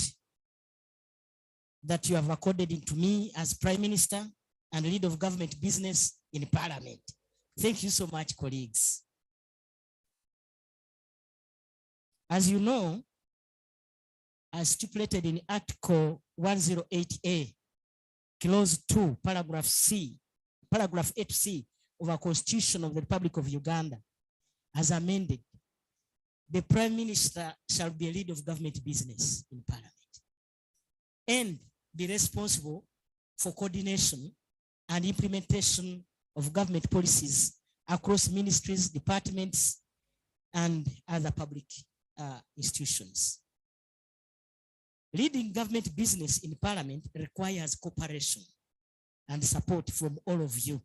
Speaker 16: that you have accorded to me as Prime Minister and lead of government business in Parliament. Thank you so much, colleagues. As you know, as stipulated in Article 108A, Clause 2, Paragraph 8C of our Constitution of the Republic of Uganda, as amended, the Prime Minister shall be a lead of government business in Parliament and be responsible for coordination and implementation of government policies across ministries, departments, and other public institutions. Leading government business in Parliament requires cooperation and support from all of you.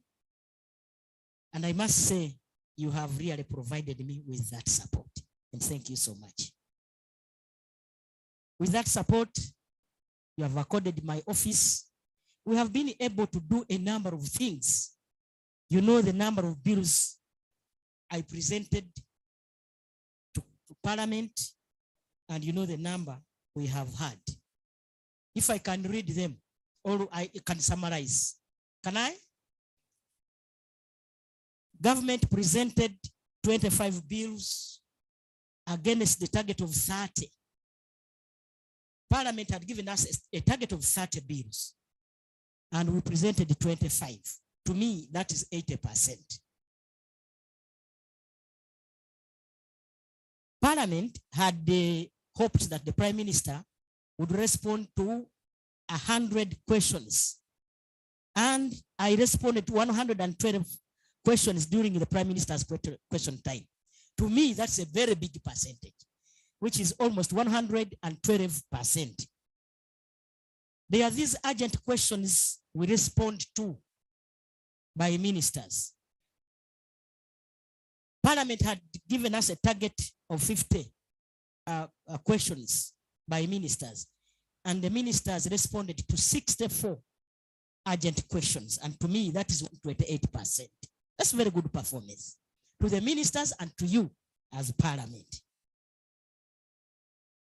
Speaker 16: And I must say, you have really provided me with that support. And thank you so much. With that support, you have accorded my office. We have been able to do a number of things. You know the number of bills I presented to Parliament, and you know the number we have had. If I can read them, or I can summarize. Can I? Government presented 25 bills against the target of 30. Parliament had given us a target of 30 bills, and we presented 25. To me, that is 80%. Parliament had hoped that the Prime Minister would respond to 100 questions. And I responded to 112 questions during the Prime Minister's question time. To me, that's a very big percentage, which is almost 112%. There are these urgent questions we respond to by ministers. Parliament had given us a target of 50 questions by ministers, and the ministers responded to 64 urgent questions. And to me, that is 28%. That's very good performance to the ministers and to you as Parliament.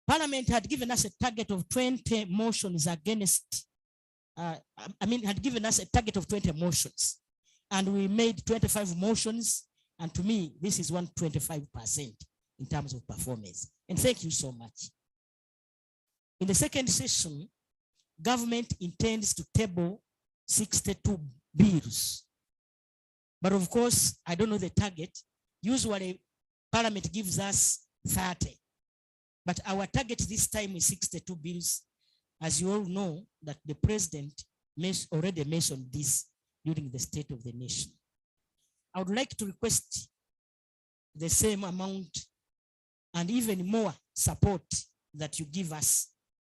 Speaker 16: Parliament had given us a target of 20 motions against, had given us a target of 20 motions, and we made 25 motions. And to me, this is 125% in terms of performance. And thank you so much. In the second session, government intends to table 62 bills. But of course, I don't know the target. Usually, Parliament gives us 30. But our target this time is 62 bills. As you all know, that the President already mentioned this during the State of the Nation. I would like to request the same amount and even more support that you give us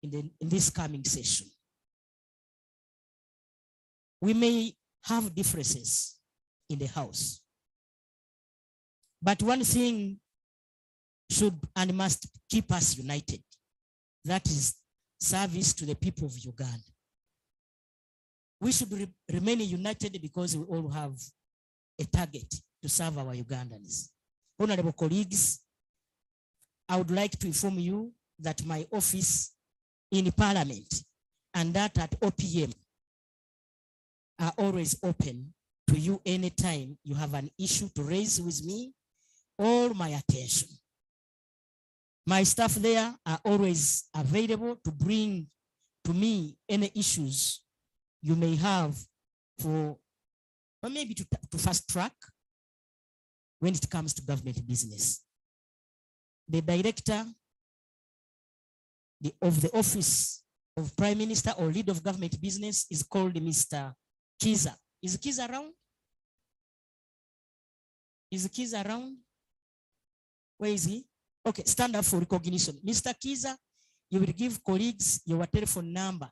Speaker 16: in this coming session. We may have differences in the House, but one thing should and must keep us united. That is service to the people of Uganda. We should remain united because we all have a target to serve our Ugandans. Honorable colleagues, I would like to inform you that my office in Parliament and that at OPM are always open to you anytime you have an issue to raise with me or my attention. My staff there are always available to bring to me any issues you may have for, or maybe to fast track when it comes to government business. The director of the office of Prime Minister or lead of government business is called Mr. Kiza. Is Kiza around? Is Kiza around? Where is he? Okay, stand up for recognition. Mr. Kiza, you will give colleagues your telephone number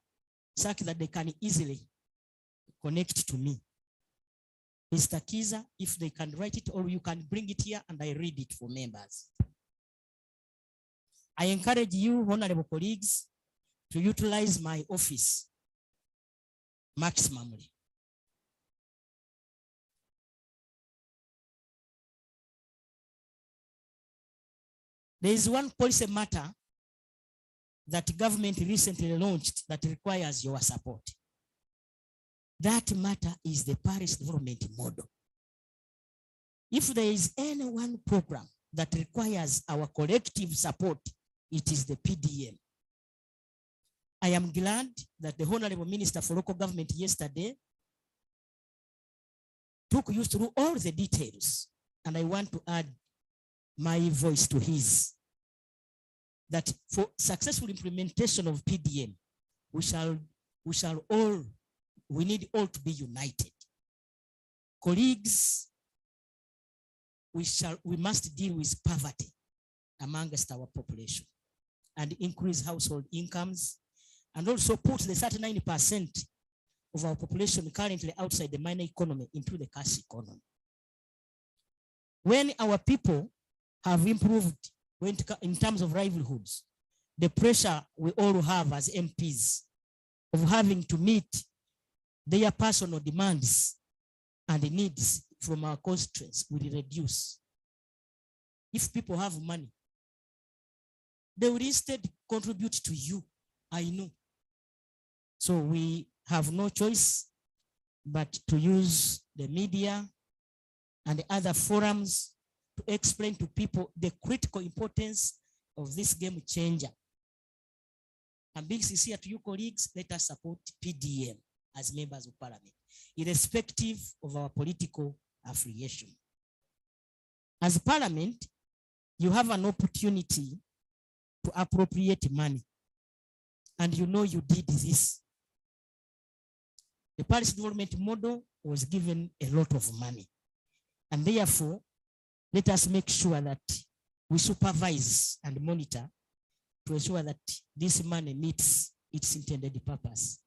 Speaker 16: so that they can easily connect to me. Mr. Kiza, if they can write it, or you can bring it here and I read it for members. I encourage you, honorable colleagues, to utilize my office maximally. There is one policy matter that government recently launched that requires your support. That matter is the parish development model. If there is any one program that requires our collective support, it is the PDM. I am glad that the Honorable Minister for Local Government yesterday took you through all the details, and I want to add my voice to his, that for successful implementation of PDM, we need all to be united. Colleagues, we must deal with poverty amongst our population and increase household incomes, and also put the 39% of our population currently outside the minor economy into the cash economy. When our people have improved in terms of livelihoods, the pressure we all have as MPs of having to meet their personal demands and needs from our constituents will reduce. If people have money, they will instead contribute to you, I know. So we have no choice but to use the media and the other forums to explain to people the critical importance of this game changer. And being sincere to you colleagues, let us support PDM as members of parliament, irrespective of our political affiliation. As parliament, you have an opportunity to appropriate money. And you know you did this. The parish development model was given a lot of money. And therefore, let us make sure that we supervise and monitor to ensure that this money meets its intended purpose.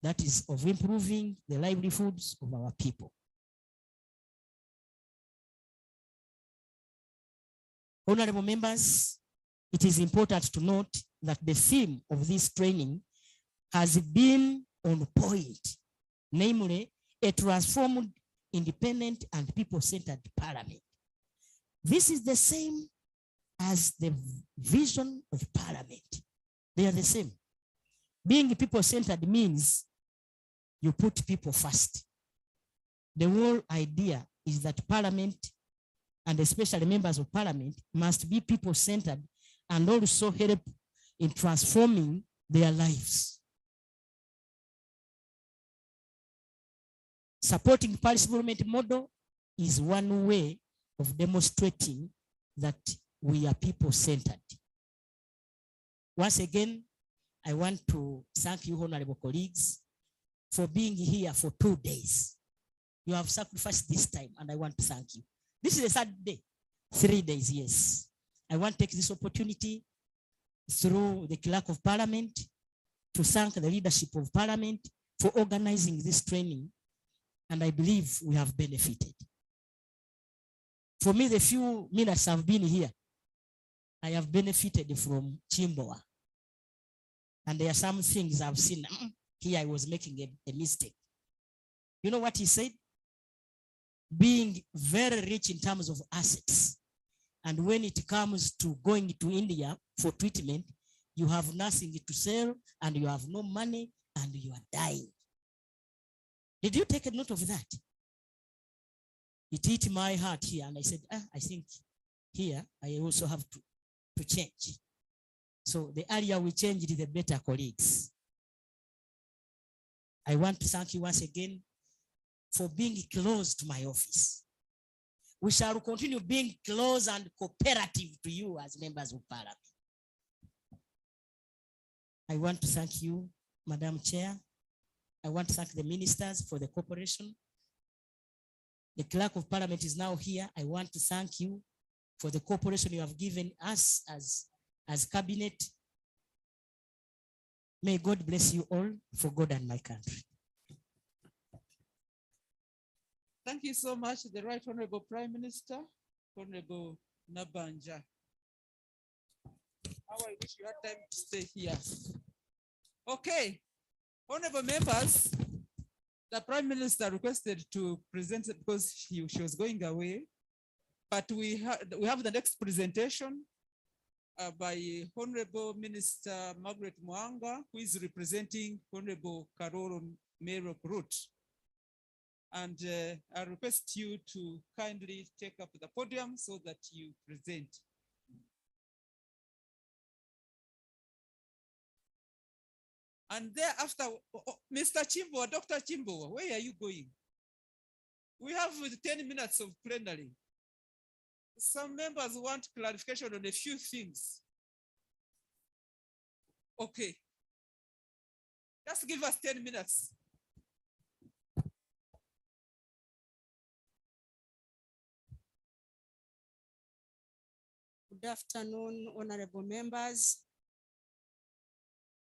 Speaker 16: That is of improving the livelihoods of our people. Honorable members, it is important to note that the theme of this training has been on point, namely a transformed, independent, and people-centered parliament. This is the same as the vision of parliament. They are the same. Being people-centered means you put people first. The whole idea is that parliament, and especially members of parliament, must be people-centered and also help in transforming their lives. Supporting parish development model is one way of demonstrating that we are people-centered. Once again, I want to thank you, honorable colleagues, for being here for 2 days. You have sacrificed this time, and I want to thank you. This is the third day, 3 days, yes. I want to take this opportunity through the clerk of parliament to thank the leadership of parliament for organizing this training, and I believe we have benefited. For me, the few minutes I've been here, I have benefited from Chimboa. And there are some things I've seen. Here I was making a mistake. You know what he said? Being very rich in terms of assets. And when it comes to going to India for treatment, you have nothing to sell and you have no money and you are dying. Did you take a note of that? It hit my heart here, and I said, I think here I also have to change. So the earlier we change it, the better, colleagues. I want to thank you once again for being close to my office. We shall continue being close and cooperative to you as members of parliament. I want to thank you, Madam Chair. I want to thank the ministers for the cooperation. The clerk of parliament is now here. I want to thank you for the cooperation you have given us as cabinet. May God bless you all for God and my country.
Speaker 4: Thank you so much, the Right Honorable Prime Minister, Honorable Nabanja. How I wish you had time to stay here. Okay, honorable members, the Prime Minister requested to present it because she was going away, but we have the next presentation by Honorable Minister Margaret Mwanga, who is representing Honorable Karolo Mero Root. And I request you to kindly take up the podium so that you present. And thereafter, Mr. Chimbo, Dr. Chimbo, where are you going? We have 10 minutes of plenary. Some members want clarification on a few things. Okay. Just give us 10 minutes.
Speaker 19: Good afternoon, honorable members.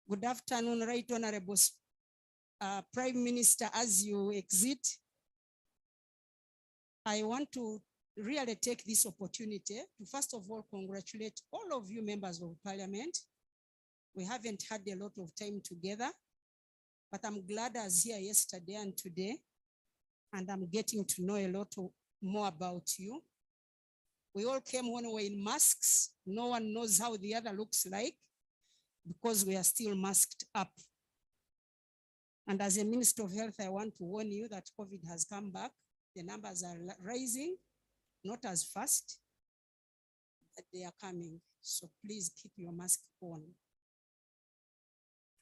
Speaker 19: Good afternoon, Right Honorable Prime Minister, as you exit. I want to really take this opportunity to first of all congratulate all of you members of Parliament. We haven't had a lot of time together, but I'm glad I was here yesterday and today, and I'm getting to know a lot more about you. We all came when we were in masks. No one knows how the other looks like because we are still masked up. And as a Minister of Health, I want to warn you that COVID has come back. The numbers are rising, not as fast, but they are coming. So please keep your mask on.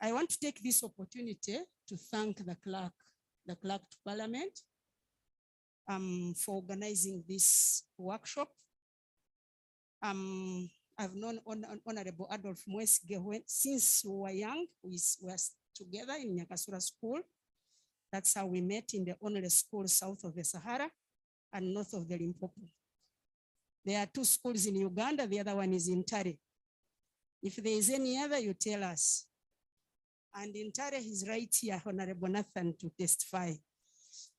Speaker 19: I want to take this opportunity to thank the clerk to Parliament for organizing this workshop. I've known Honorable Adolf Mwesige since we were young. We were together in Nyakasura School. That's how we met, in the only school south of the Sahara and north of the Limpopo. There are 2 schools in Uganda. The other one is in Tare. If there is any other, you tell us. And in Tare, he's right here, Honorable Nathan, to testify.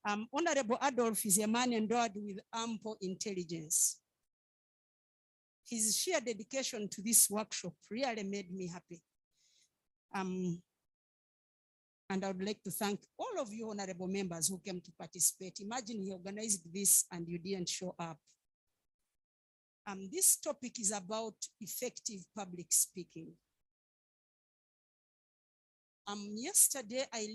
Speaker 19: Honorable Adolf is a man endowed with ample intelligence. His sheer dedication to this workshop really made me happy. And I would like to thank all of you honorable members who came to participate. Imagine he organized this and you didn't show up. This topic is about effective public speaking. Yesterday I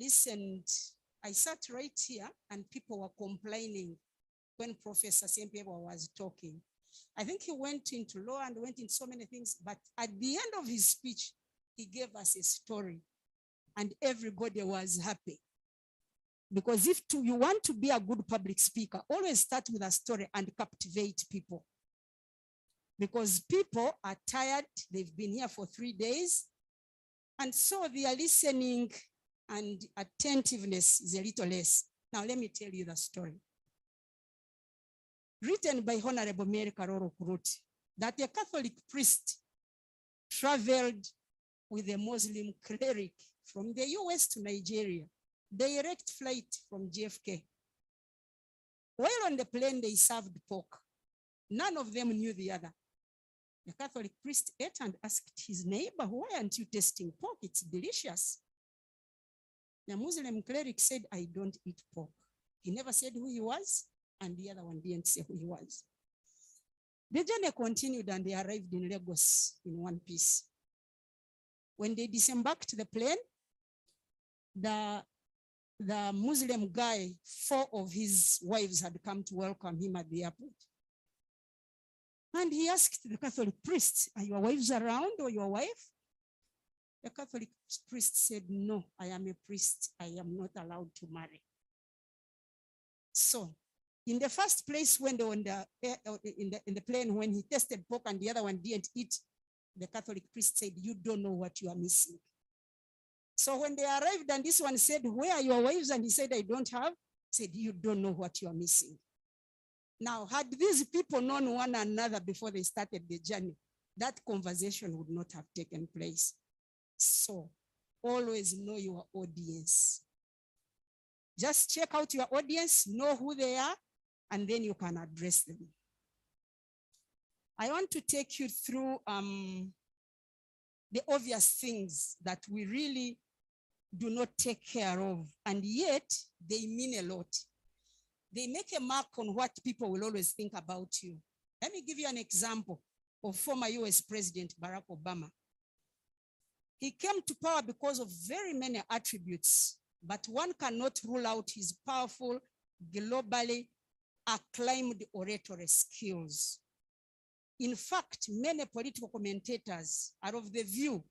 Speaker 19: sat right here and people were complaining when Professor Sempebwa was talking. I think he went into law and went into so many things, but at the end of his speech, he gave us a story and everybody was happy. Because if you want to be a good public speaker, always start with a story and captivate people. Because people are tired, they've been here for 3 days, and so their listening and attentiveness is a little less. Now let me tell you the story. Written by Honorable Mary Karolo Kuruti, that a Catholic priest traveled with a Muslim cleric from the US to Nigeria, direct flight from JFK. While on the plane, they served pork. None of them knew the other. The Catholic priest ate and asked his neighbor, "Why aren't you tasting pork? It's delicious." The Muslim cleric said, "I don't eat pork." He never said who he was, and the other one didn't say who he was. The journey continued and they arrived in Lagos in one piece. When they disembarked the plane, the Muslim guy, 4 of his wives had come to welcome him at the airport. And he asked the Catholic priest, "Are your wives around or your wife?" The Catholic priest said, "No, I am a priest. I am not allowed to marry." So in the first place, when they were in the plane, when he tasted pork and the other one didn't eat, the Catholic priest said, "You don't know what you are missing." So when they arrived and this one said, "Where are your wives?" and he said, "I don't have," said, "You don't know what you are missing." Now, had these people known one another before they started the journey, that conversation would not have taken place. So always know your audience. Just check out your audience, know who they are, and then you can address them. I want to take you through the obvious things that we really do not take care of, and yet they mean a lot. They make a mark on what people will always think about you. Let me give you an example of former US President Barack Obama. He came to power because of very many attributes, but one cannot rule out his powerful, globally acclaimed oratory skills. In fact, many political commentators are of the view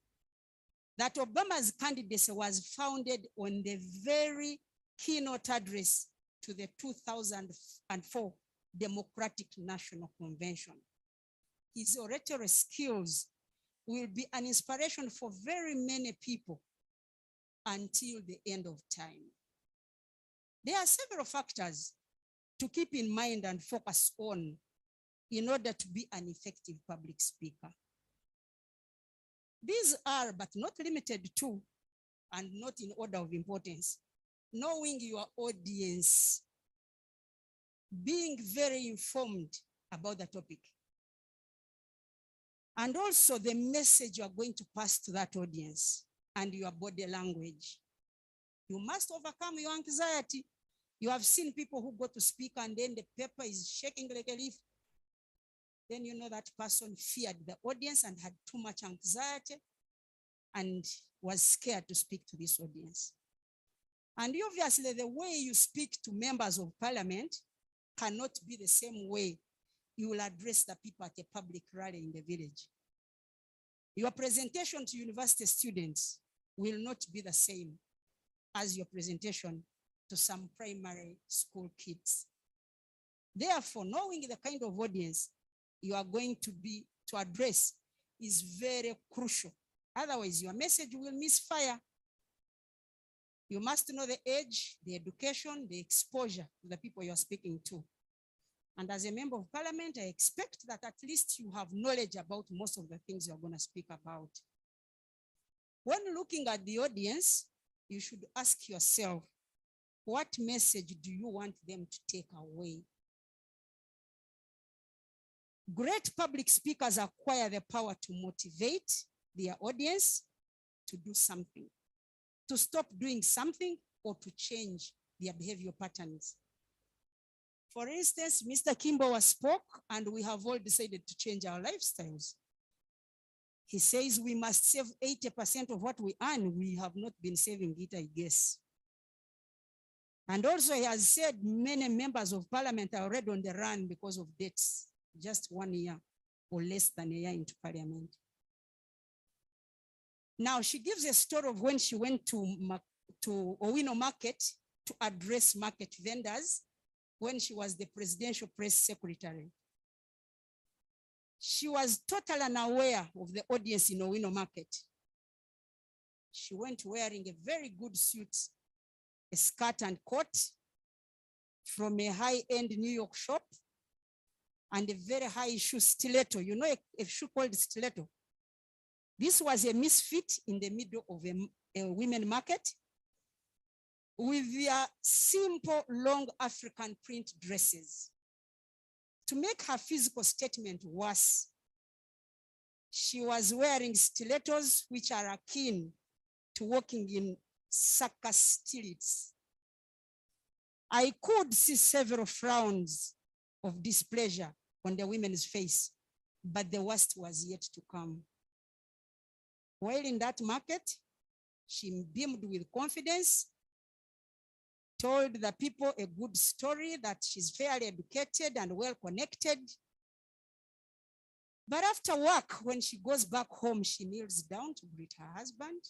Speaker 19: that Obama's candidacy was founded on the very keynote address to the 2004 Democratic National Convention. His oratory skills will be an inspiration for very many people until the end of time. There are several factors to keep in mind and focus on in order to be an effective public speaker. These are, but not limited to, and not in order of importance, knowing your audience, being very informed about the topic, and also the message you are going to pass to that audience and your body language. You must overcome your anxiety. You have seen people who go to speak and then the paper is shaking like a leaf. Then you know that person feared the audience and had too much anxiety and was scared to speak to this audience. And obviously the way you speak to members of parliament cannot be the same way you will address the people at a public rally in the village. Your presentation to university students will not be the same as your presentation to some primary school kids. Therefore, knowing the kind of audience you are going to address is very crucial. Otherwise, your message will misfire. You must know the age, the education, the exposure to the people you're speaking to. And as a member of parliament, I expect that at least you have knowledge about most of the things you're going to speak about. When looking at the audience, you should ask yourself, what message do you want them to take away? Great public speakers acquire the power to motivate their audience to do something, to stop doing something, or to change their behavior patterns. For instance, Mr. Kimbo spoke, and we have all decided to change our lifestyles. He says we must save 80% of what we earn. We have not been saving it, I guess. And also he has said many members of parliament are already on the run because of debts, just 1 year or less than a year into parliament. Now she gives a story of when she went to Owino Market to address market vendors when she was the presidential press secretary. She was totally unaware of the audience in Owino Market. She went wearing a very good suit, a skirt and coat from a high-end New York shop, and a very high shoe stiletto. You know a shoe called stiletto? This was a misfit in the middle of a women market with their simple long African print dresses. To make her physical statement worse, she was wearing stilettos which are akin to walking in circus stilts. I could see several frowns of displeasure on the women's face, but the worst was yet to come. While in that market, she beamed with confidence, told the people a good story that she's fairly educated and well connected. But after work, when she goes back home, she kneels down to greet her husband.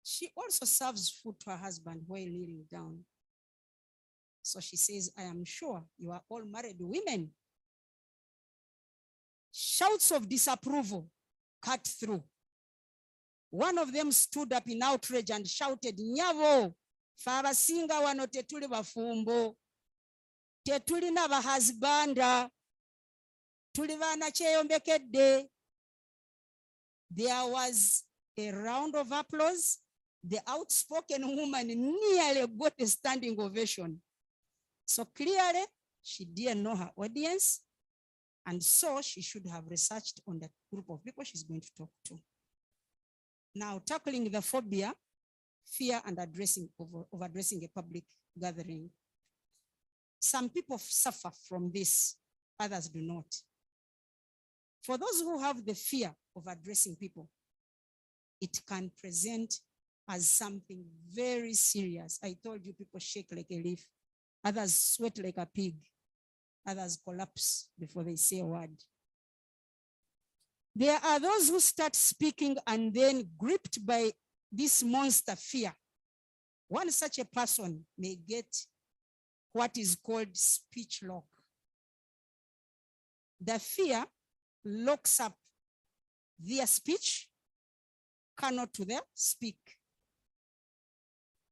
Speaker 19: She also serves food to her husband while kneeling down. So she says, I am sure you are all married women. Shouts of disapproval cut through. One of them stood up in outrage and shouted, Nyavo, Farasinga wano tetuli bafumbo. Tetulina bahazibanda. Tuli baana kyeyombekedde. There was a round of applause. The outspoken woman nearly got a standing ovation. So clearly, she didn't know her audience. And so she should have researched on the group of people she's going to talk to. Now, tackling the phobia, fear, and of addressing a public gathering. Some people suffer from this, others do not. For those who have the fear of addressing people, it can present as something very serious. I told you people shake like a leaf, others sweat like a pig, others collapse before they say a word. There are those who start speaking and then gripped by this monster fear. One such a person may get what is called speech lock. The fear locks up their speech, cannot to their speak.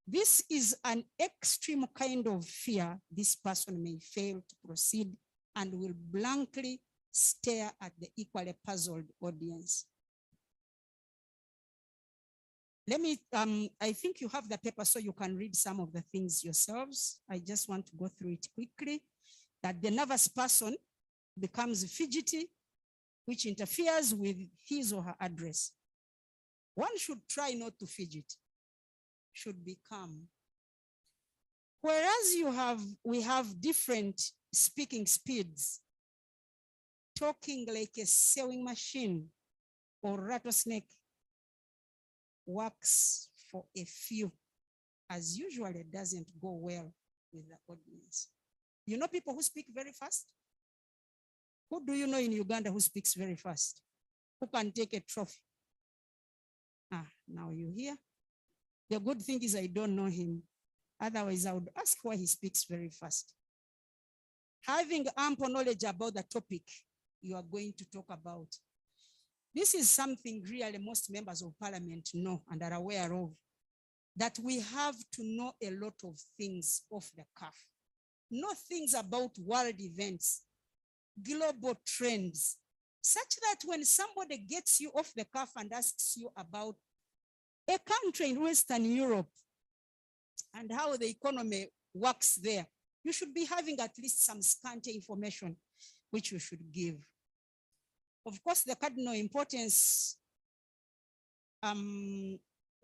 Speaker 19: This is an extreme kind of fear. This person may fail to proceed and will blankly stare at the equally puzzled audience. I think you have the paper so you can read some of the things yourselves. I just want to go through it quickly. That the nervous person becomes fidgety, which interferes with his or her address. One should try not to fidget, should be calm. Whereas we have different speaking speeds, talking like a sewing machine or rattlesnake works for a few, as usually it doesn't go well with the audience. You know people who speak very fast? Who do you know in Uganda who speaks very fast? Who can take a trophy? Now you hear. The good thing is I don't know him. Otherwise, I would ask why he speaks very fast. Having ample knowledge about the topic you are going to talk about. This is something really most members of parliament know and are aware of, that we have to know a lot of things off the cuff. Know things about world events, global trends, such that when somebody gets you off the cuff and asks you about a country in Western Europe and how the economy works there, you should be having at least some scanty information which you should give. Of course, the cardinal importance,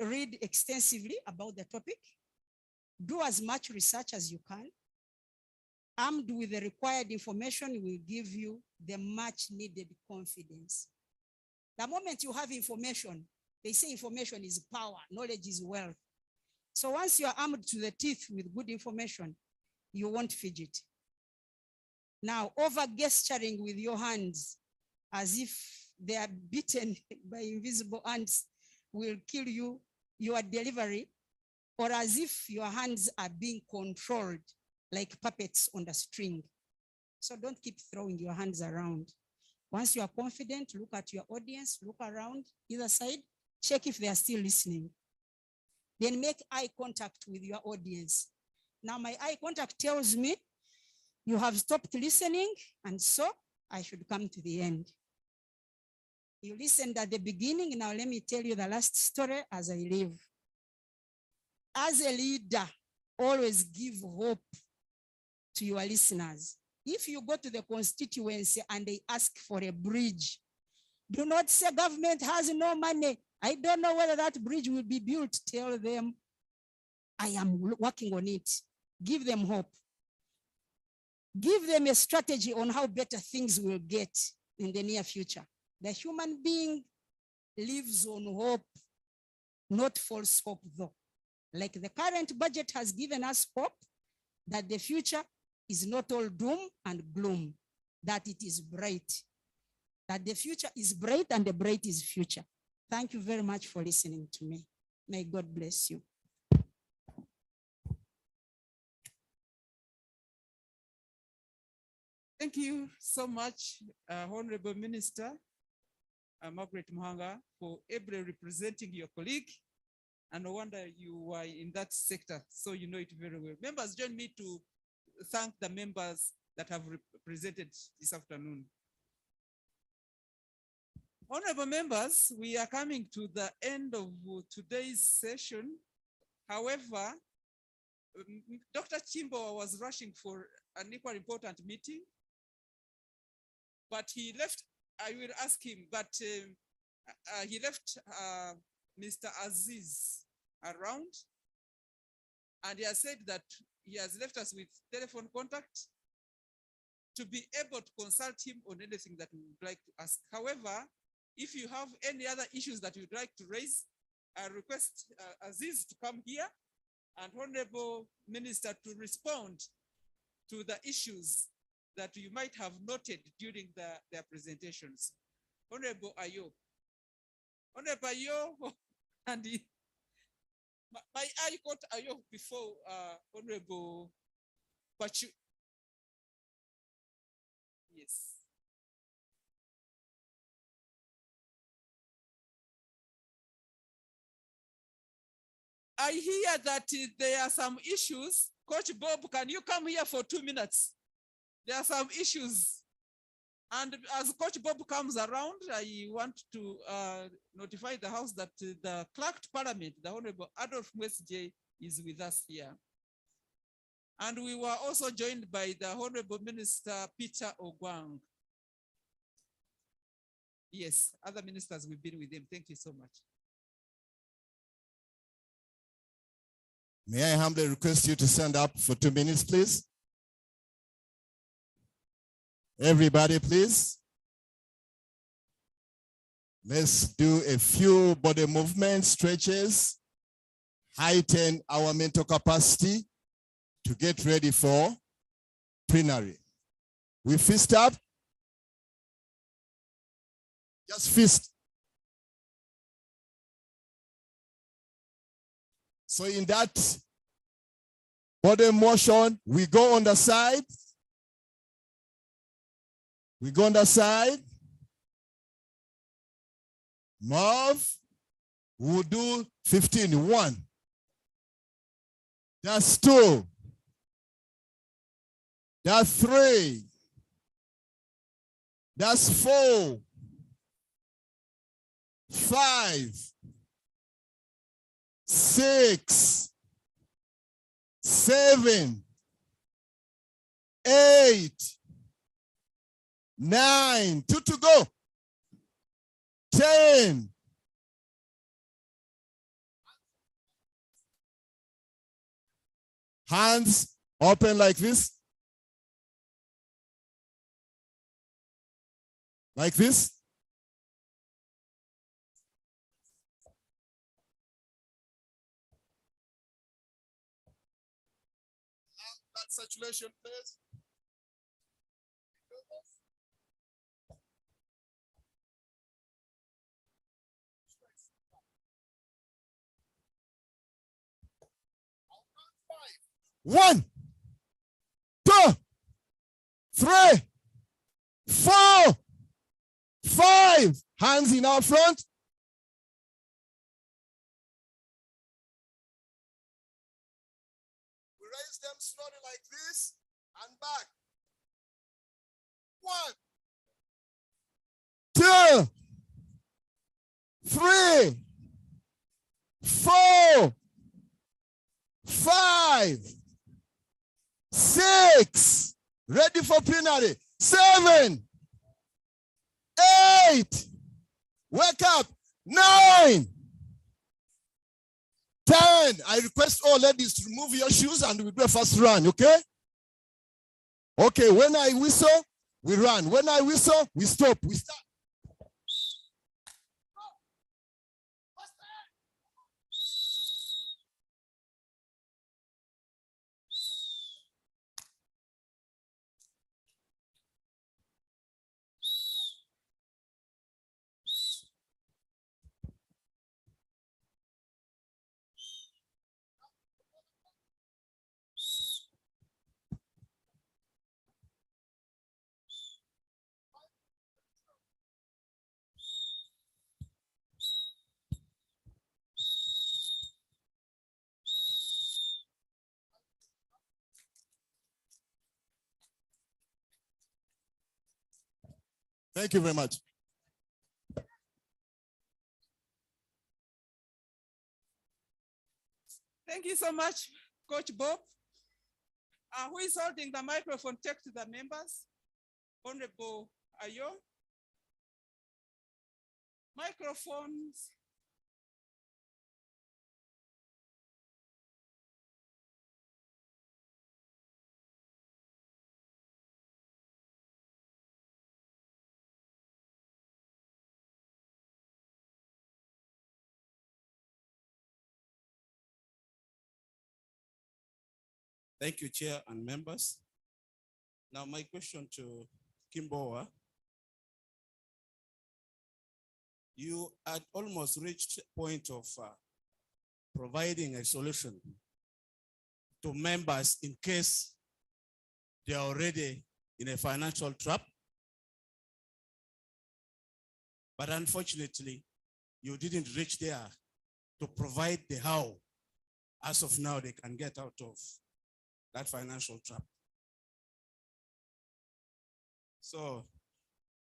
Speaker 19: read extensively about the topic, do as much research as you can. Armed with the required information, will give you the much needed confidence. The moment you have information, they say information is power, knowledge is wealth. So once you are armed to the teeth with good information, you won't fidget. Now, over gesturing with your hands as if they are beaten by invisible ants will kill you, your delivery, or as if your hands are being controlled like puppets on the string. So don't keep throwing your hands around. Once you are confident, look at your audience, look around either side, check if they are still listening. Then make eye contact with your audience. Now my eye contact tells me you have stopped listening, and so I should come to the end. You listened at the beginning, now let me tell you the last story as I leave. As a leader, always give hope to your listeners. If you go to the constituency and they ask for a bridge, do not say government has no money. I don't know whether that bridge will be built. Tell them, I am working on it. Give them hope. Give them a strategy on how better things will get in the near future. The human being lives on hope, not false hope though. Like the current budget has given us hope that the future is not all doom and gloom, that it is bright, that the future is bright and the bright is future. Thank you very much for listening to me. May God bless you.
Speaker 4: Thank you so much, Honorable Minister Margaret Muhanga, for ably representing your colleague. And no wonder you were in that sector, so you know it very well. Members, join me to thank the members that have presented this afternoon. Honorable members, we are coming to the end of today's session. However, Dr. Chimbo was rushing for an equally important meeting, but he left. I will ask him, but he left Mr. Aziz around, and he has said that he has left us with telephone contact to be able to consult him on anything that we would like to ask. However, if you have any other issues that you'd like to raise, I request Aziz to come here and Honorable Minister to respond to the issues that you might have noted during their presentations. Honorable Ayo. Honorable Ayo, and my eye caught Ayo before Honorable Pachu. Yes. I hear that there are some issues. Coach Bob, can you come here for 2 minutes? There are some issues. And as Coach Bob comes around, I want to notify the House that the Clerk to Parliament, the Honorable Adolf Mwesje, is with us here. And we were also joined by the Honorable Minister Peter Ogwang. Yes, other ministers, we've been with him. Thank you so much.
Speaker 9: May I humbly request you to stand up for 2 minutes, please? Everybody, please. Let's do a few body movements, stretches, heighten our mental capacity to get ready for plenary. We fist up. Just fist. So in that body motion, we go on the side. We go on the side. Move. We'll do 15. 1. That's 2. That's 3. That's 4. 5. 6, 7, 8, 9, 2 to go. 10. Hands open like this. Like this. Saturation, please. One, 2, 3, 4, 5. Hands in our front. Raise them slowly like this and back. 1, 2, 3, 4, 5, 6. Ready for plenary. 7, 8. Wake up. 9. 10. I request all ladies to remove your shoes and we do a fast run, okay? Okay, when I whistle, we run. When I whistle, we stop. We start. Thank you very much.
Speaker 1: Thank you so much, Coach Bob. Who is holding the microphone? Check to the members. Honorable Ayo. Microphones.
Speaker 7: Thank you, Chair and members. Now, my question to Kimboa. You had almost reached a point of providing a solution to members in case they are already in a financial trap. But unfortunately, you didn't reach there to provide the how. As of now, they can get out of that financial trap. So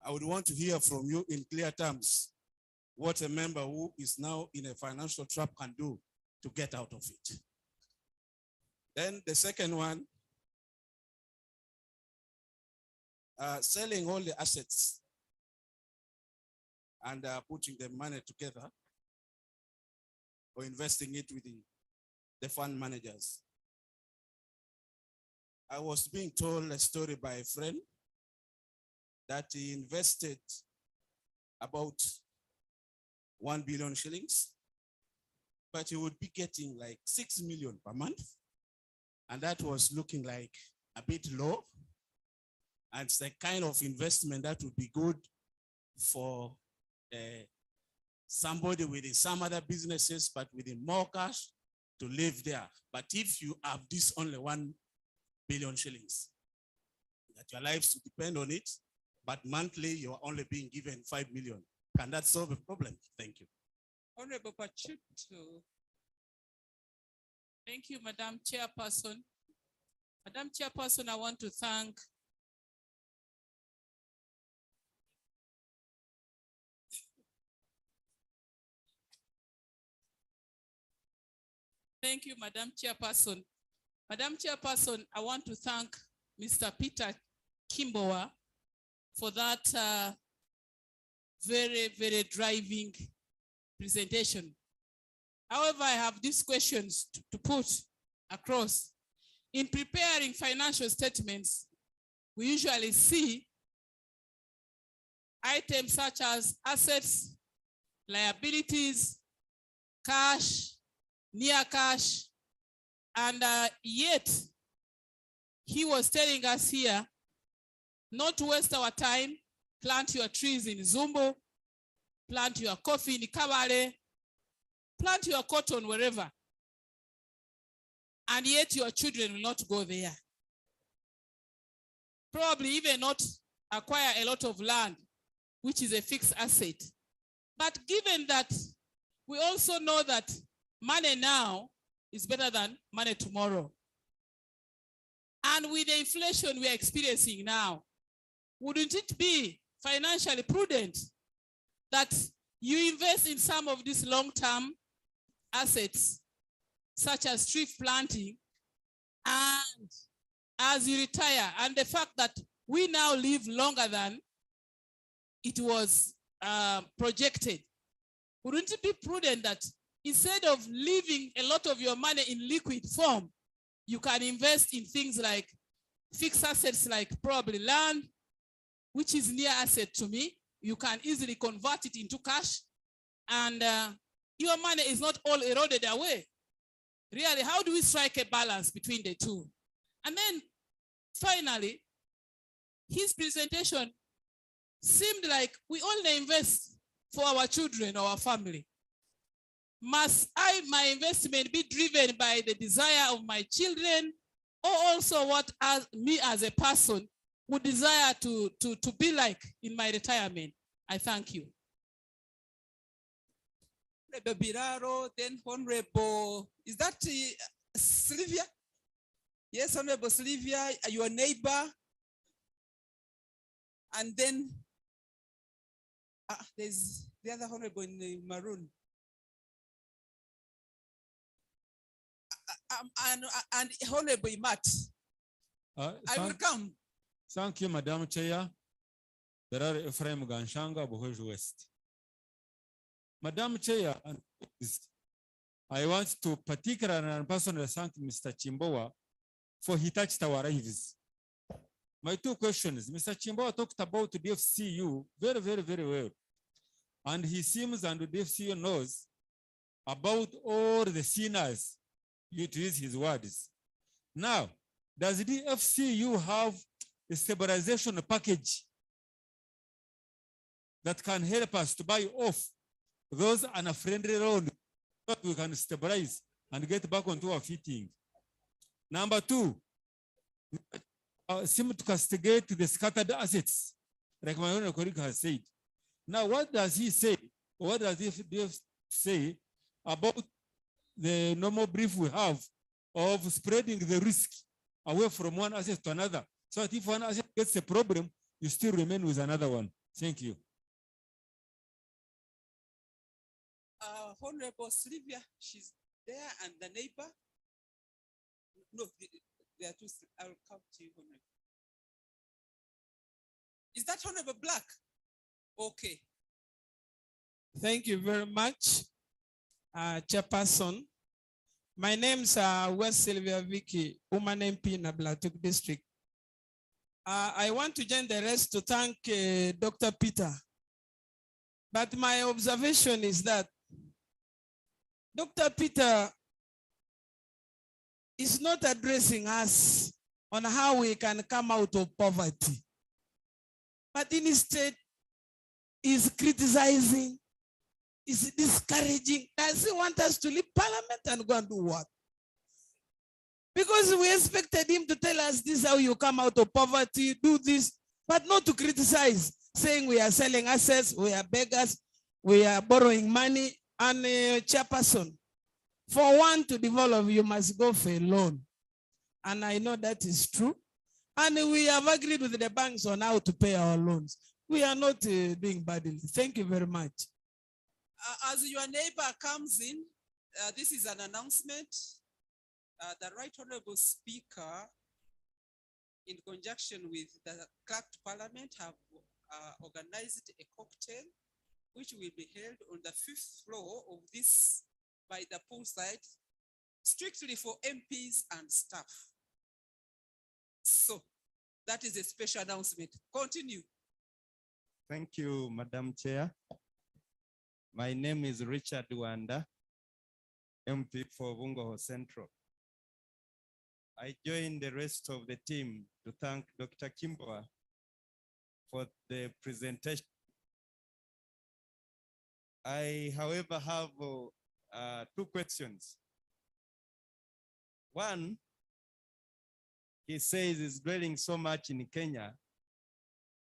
Speaker 7: I would want to hear from you in clear terms what a member who is now in a financial trap can do to get out of it. Then the second one, selling all the assets and putting the money together or investing it with the fund managers. I was being told a story by a friend that he invested about 1 billion shillings, but he would be getting like 6 million per month. And that was looking like a bit low. And it's the kind of investment that would be good for somebody within some other businesses, but within more cash to live there. But if you have this only 1 billion shillings, that your lives depend on it, but monthly you're only being given 5 million. Can that solve a problem? Thank you.
Speaker 1: Honorable Pachuto. Thank you, Madam Chairperson. Madam Chairperson, I want to thank Thank you, Madam Chairperson. Madam Chairperson, I want to thank Mr. Peter Kimboa for that very, very driving presentation. However, I have these questions to put across. In preparing financial statements, we usually see items such as assets, liabilities, cash, near cash, and yet he was telling us here not to waste our time, plant your trees in Zumbo, plant your coffee in Kabale, plant your cotton wherever, and yet your children will not go there. Probably even not acquire a lot of land, which is a fixed asset. But given that we also know that money now is better than money tomorrow. And with the inflation we are experiencing now, wouldn't it be financially prudent that you invest in some of these long-term assets, such as tree planting, and as you retire, and the fact that we now live longer than it was projected, wouldn't it be prudent that instead of leaving a lot of your money in liquid form, you can invest in things like fixed assets, like probably land, which is near asset to me. You can easily convert it into cash, and your money is not all eroded away. Really, how do we strike a balance between the two? And then finally, his presentation seemed like we only invest for our children or our family. Must my investment be driven by the desire of my children, or also what me as a person would desire to be like in my retirement? I thank you. Honorable Biraro, then Honorable, is that Sylvia? Yes, Honorable Sylvia, your neighbor. And then
Speaker 11: There's the other honorable in the maroon. And Honorable Matt. I will come.
Speaker 24: Thank you, Madam Chair. There are Ephraim Ganshanga, Bohoj West. Madam Chair, I want to particularly and personally thank Mr. Chimbowa for he touched our lives. My two questions, Mr. Chimbowa talked about the DFCU very, very, very well. And he seems and the DFCU knows about all the sinners, to use his words. Now, does the DFCU have a stabilization package that can help us to buy off those unfriendly loans that we can stabilize and get back onto our footing? Number two, seem to castigate the scattered assets, like my own colleague has said. Now, what does he say? What does he say about the normal brief we have of spreading the risk away from one asset to another? So that if one asset gets a problem, you still remain with another one. Thank you.
Speaker 11: Honorable Sylvia, she's there, and the neighbor. No, there are two. I'll come to you, Honorable. Is that Honorable Black? Okay.
Speaker 17: Thank you very much, Chairperson. My name's West Sylvia Vicky, Woman MP in Ablatuk District. I want to join the rest to thank Dr. Peter. But my observation is that Dr. Peter is not addressing us on how we can come out of poverty, but instead is criticizing, is discouraging. Does he want us to leave Parliament and go and do what? Because we expected him to tell us this is how you come out of poverty, do this, but not to criticize, saying we are selling assets, we are beggars, we are borrowing money. And Chairperson, for one to develop, you must go for a loan. And I know that is true. And we have agreed with the banks on how to pay our loans. We are not doing badly. Thank you very much.
Speaker 11: As your neighbor comes in, this is an announcement. The Right Honorable Speaker, in conjunction with the Clerk to Parliament, have organized a cocktail which will be held on the 5th floor of this by the poolside, strictly for MPs and staff. So that is a special announcement. Continue.
Speaker 2: Thank you, Madam Chair. My name is Richard Wanda, MP for Bungoho Central. I join the rest of the team to thank Dr. Kimboa for the presentation. I, however, have two questions. One, he says he's dwelling so much in Kenya,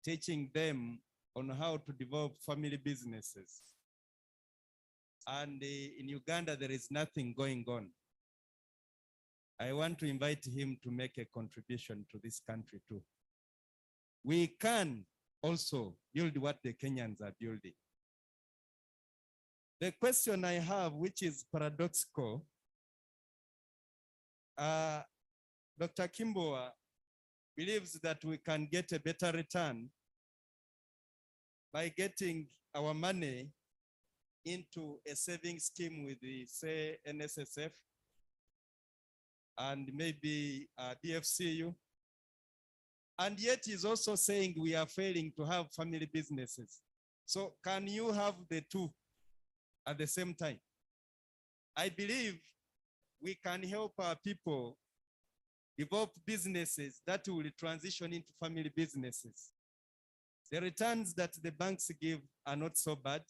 Speaker 2: teaching them on how to develop family businesses. And in Uganda, there is nothing going on. I want to invite him to make a contribution to this country too. We can also build what the Kenyans are building. The question I have, which is paradoxical, Dr. Kimboa believes that we can get a better return by getting our money into a saving scheme with the, say, NSSF and maybe DFCU. And yet he's also saying we are failing to have family businesses. So can you have the two at the same time? I believe we can help our people develop businesses that will transition into family businesses. The returns that the banks give are not so bad,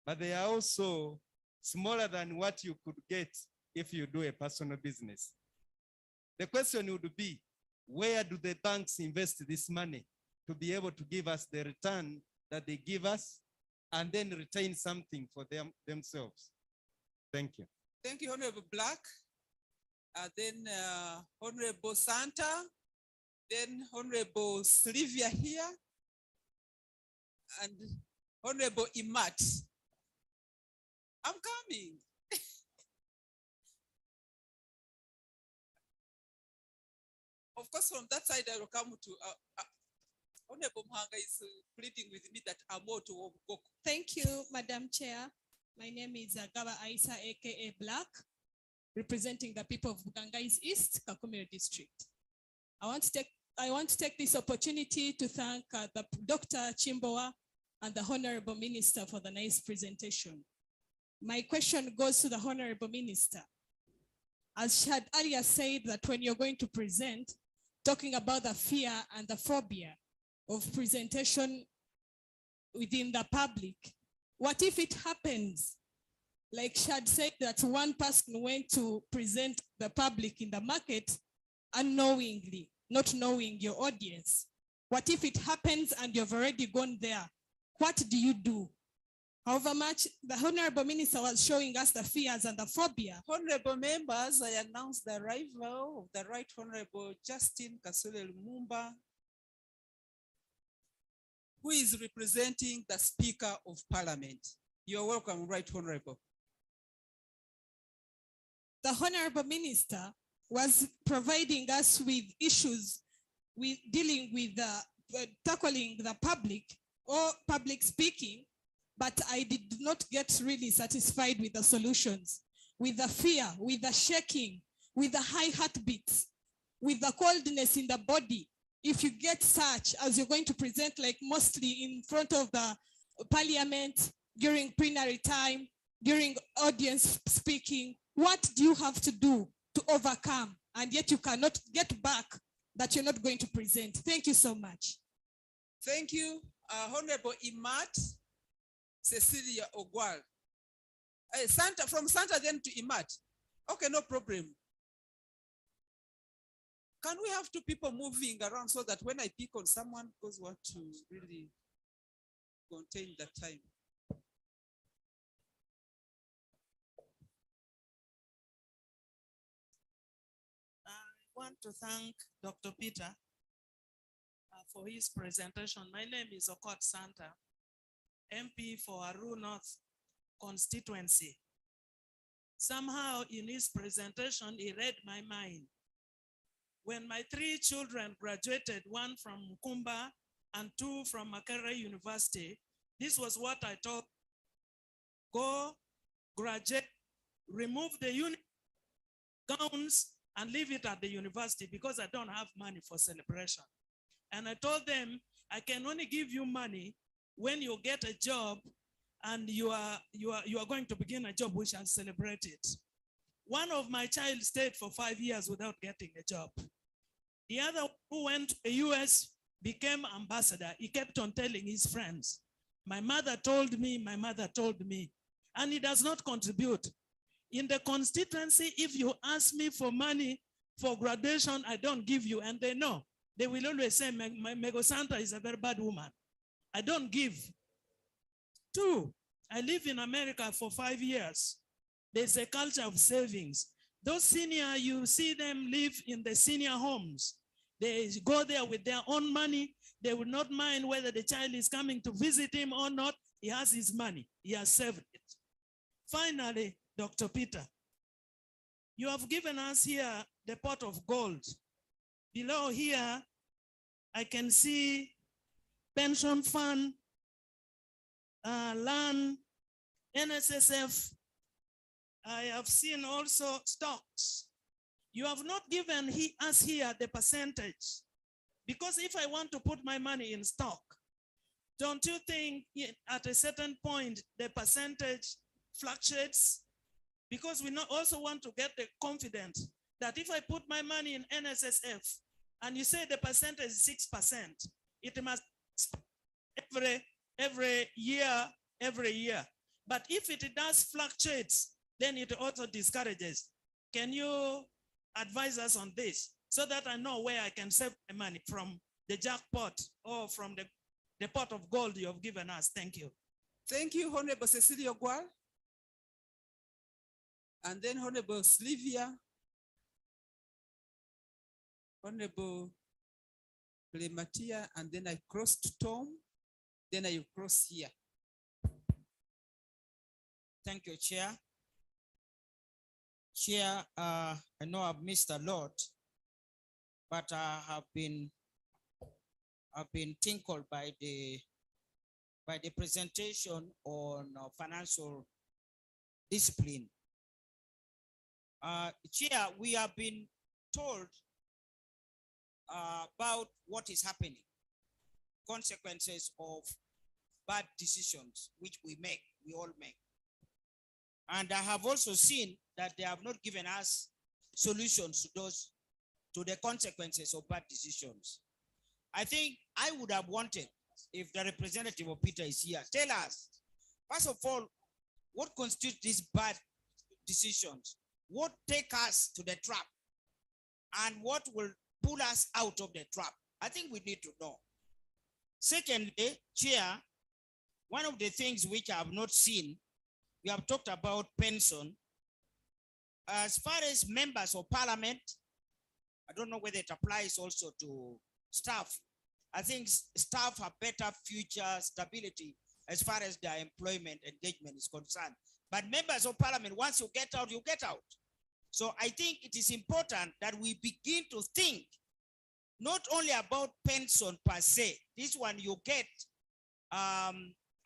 Speaker 2: but they are also smaller than what you could get if you do a personal business. The question would be, where do the banks invest this money to be able to give us the return that they give us and then retain something for themselves? Thank you.
Speaker 11: Thank you, Honorable Black. Then Honorable Santa, then Honorable Sylvia here. And
Speaker 6: Honorable Imat. I'm coming. Of course, from that side, I will come to Honorable Mhanga is pleading with me that I'm more to go.
Speaker 20: Thank you, Madam Chair. My name is Gaba Aisa, aka Black, representing the people of Bugangais East, Kakumiri District. I want to take this opportunity to thank the Dr. Chimbowa and the Honorable Minister for the nice presentation. My question goes to the Honorable Minister. As she had earlier said that when you're going to present, talking about the fear and the phobia of presentation within the public, what if it happens, like she had said that one person went to present the public in the market unknowingly, not knowing your audience? What if it happens and you've already gone there? What do you do? However much the Honorable Minister was showing us the fears and the phobia.
Speaker 6: Honorable members, I announce the arrival of the Right Honorable Justin Kasule Lumumba, who is representing the Speaker of Parliament. You're welcome, Right Honorable.
Speaker 20: The Honorable Minister was providing us with issues with dealing with tackling the public or public speaking, but I did not get really satisfied with the solutions, with the fear, with the shaking, with the high heartbeats, with the coldness in the body. If you get such as you're going to present, like mostly in front of the Parliament, during plenary time, during audience speaking, what do you have to do to overcome? And yet you cannot get back that you're not going to present. Thank you so much.
Speaker 6: Thank you, Honorable Imat Cecilia Ogwal. Santa, from Santa then to Imat. Okay, no problem. Can we have two people moving around so that when I pick on someone, because we want to really contain the time?
Speaker 21: I want to thank Dr. Peter for his presentation. My name is Okot Santa, MP for Aru North constituency. Somehow in his presentation, he read my mind. When my three children graduated, one from Mukumba and two from Makerere University, this was what I thought: go, graduate, remove the gowns and leave it at the university because I don't have money for celebration. And I told them, I can only give you money when you get a job and you are going to begin a job, we shall celebrate it. One of my child stayed for 5 years without getting a job. The other who went to the US became ambassador. He kept on telling his friends, my mother told me, and he does not contribute. In the constituency, if you ask me for money for graduation, I don't give you, and they know. They will always say, Mego Santa is a very bad woman. I don't give. Two, I live in America for 5 years. There's a culture of savings. Those senior, you see them live in the senior homes. They go there with their own money. They will not mind whether the child is coming to visit him or not. He has his money. He has saved it. Finally, Dr. Peter, you have given us here the pot of gold. Below here, I can see pension fund, land, NSSF. I have seen also stocks. You have not given us here the percentage, because if I want to put my money in stock, don't you think at a certain point the percentage fluctuates? Because we also want to get the confidence that if I put my money in NSSF and you say the percentage is 6%, it must every year. But if it does fluctuates, then it also discourages. Can you advise us on this so that I know where I can save my money from the jackpot or from the pot of gold you have given us? Thank you.
Speaker 6: Thank you, Honorable Cecilia Gwal. And then Honorable Sylvia, Honorable Plematia, and then I cross to Tom, then I cross here.
Speaker 8: Thank you, Chair. Chair, I know I've missed a lot, but I have been tinkled by the presentation on financial discipline. Chair, we have been told about what is happening, consequences of bad decisions which we all make. And I have also seen that they have not given us solutions to the consequences of bad decisions. I think I would have wanted, if the representative of Peter is here, tell us, first of all, what constitutes these bad decisions? What take us to the trap? And what will pull us out of the trap? I think we need to know. Secondly, Chair, one of the things which I have not seen, we have talked about pension. As far as members of parliament, I don't know whether it applies also to staff. I think staff have better future stability as far as their employment engagement is concerned. But members of parliament, once you get out, you get out. So I think it is important that we begin to think not only about pension per se. This one you get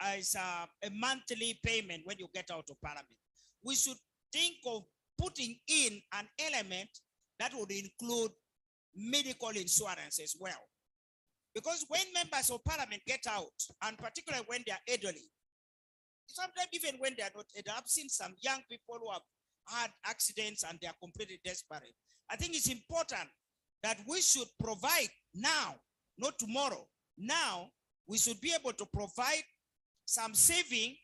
Speaker 8: as a monthly payment when you get out of parliament. We should think of putting in an element that would include medical insurance as well. Because when members of parliament get out, and particularly when they are elderly, sometimes even when they are not, I've seen some young people who have had accidents and they are completely desperate. I think it's important that we should provide now, not tomorrow. Now, we should be able to provide some saving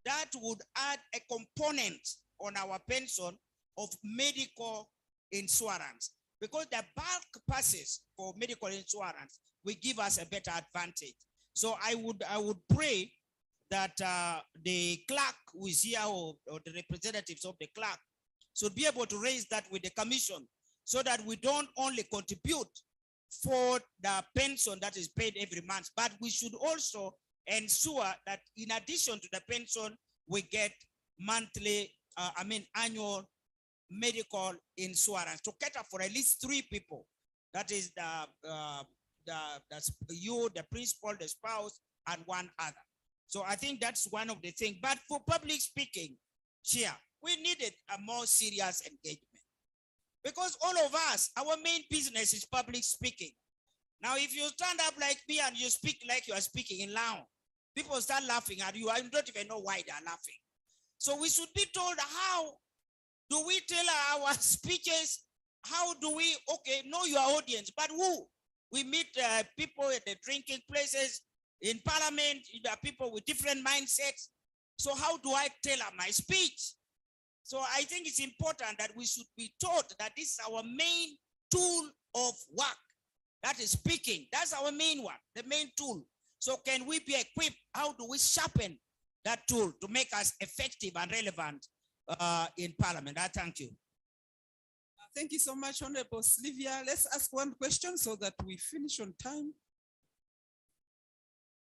Speaker 8: that would add a component on our pension of medical insurance, because the bulk passes for medical insurance will give us a better advantage. So I would pray that the clerk who is here or the representatives of the clerk should be able to raise that with the commission, so that we don't only contribute for the pension that is paid every month, but we should also ensure that in addition to the pension, we get monthly, annual medical insurance to cater for at least 3 people. That is that's you, the principal, the spouse, and one other. So I think that's one of the things. But for public speaking, Chair, we needed a more serious engagement. Because all of us, our main business is public speaking. Now, if you stand up like me and you speak like you are speaking in Lao, people start laughing at you. I don't even know why they're laughing. So we should be told, how do we tell our speeches? How do we, know your audience, but who? We meet people at the drinking places, in parliament, there are people with different mindsets. So how do I tailor my speech? So I think it's important that we should be taught that this is our main tool of work. That is speaking. That's our main one, the main tool. So can we be equipped? How do we sharpen that tool to make us effective and relevant in parliament? I thank you.
Speaker 6: Thank you so much, Honorable Sylvia. Let's ask one question so that we finish on time.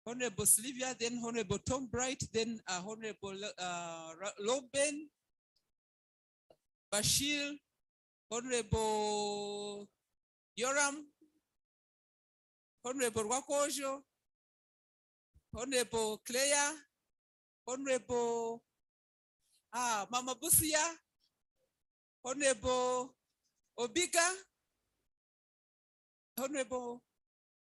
Speaker 6: Honorable Sylvia, then Honorable Tom Bright, then Honorable Loben, Bashir, Honorable Yoram, Honorable Wakojo, Honorable Claire, Honorable Mama Busia, Honorable Obiga, Honorable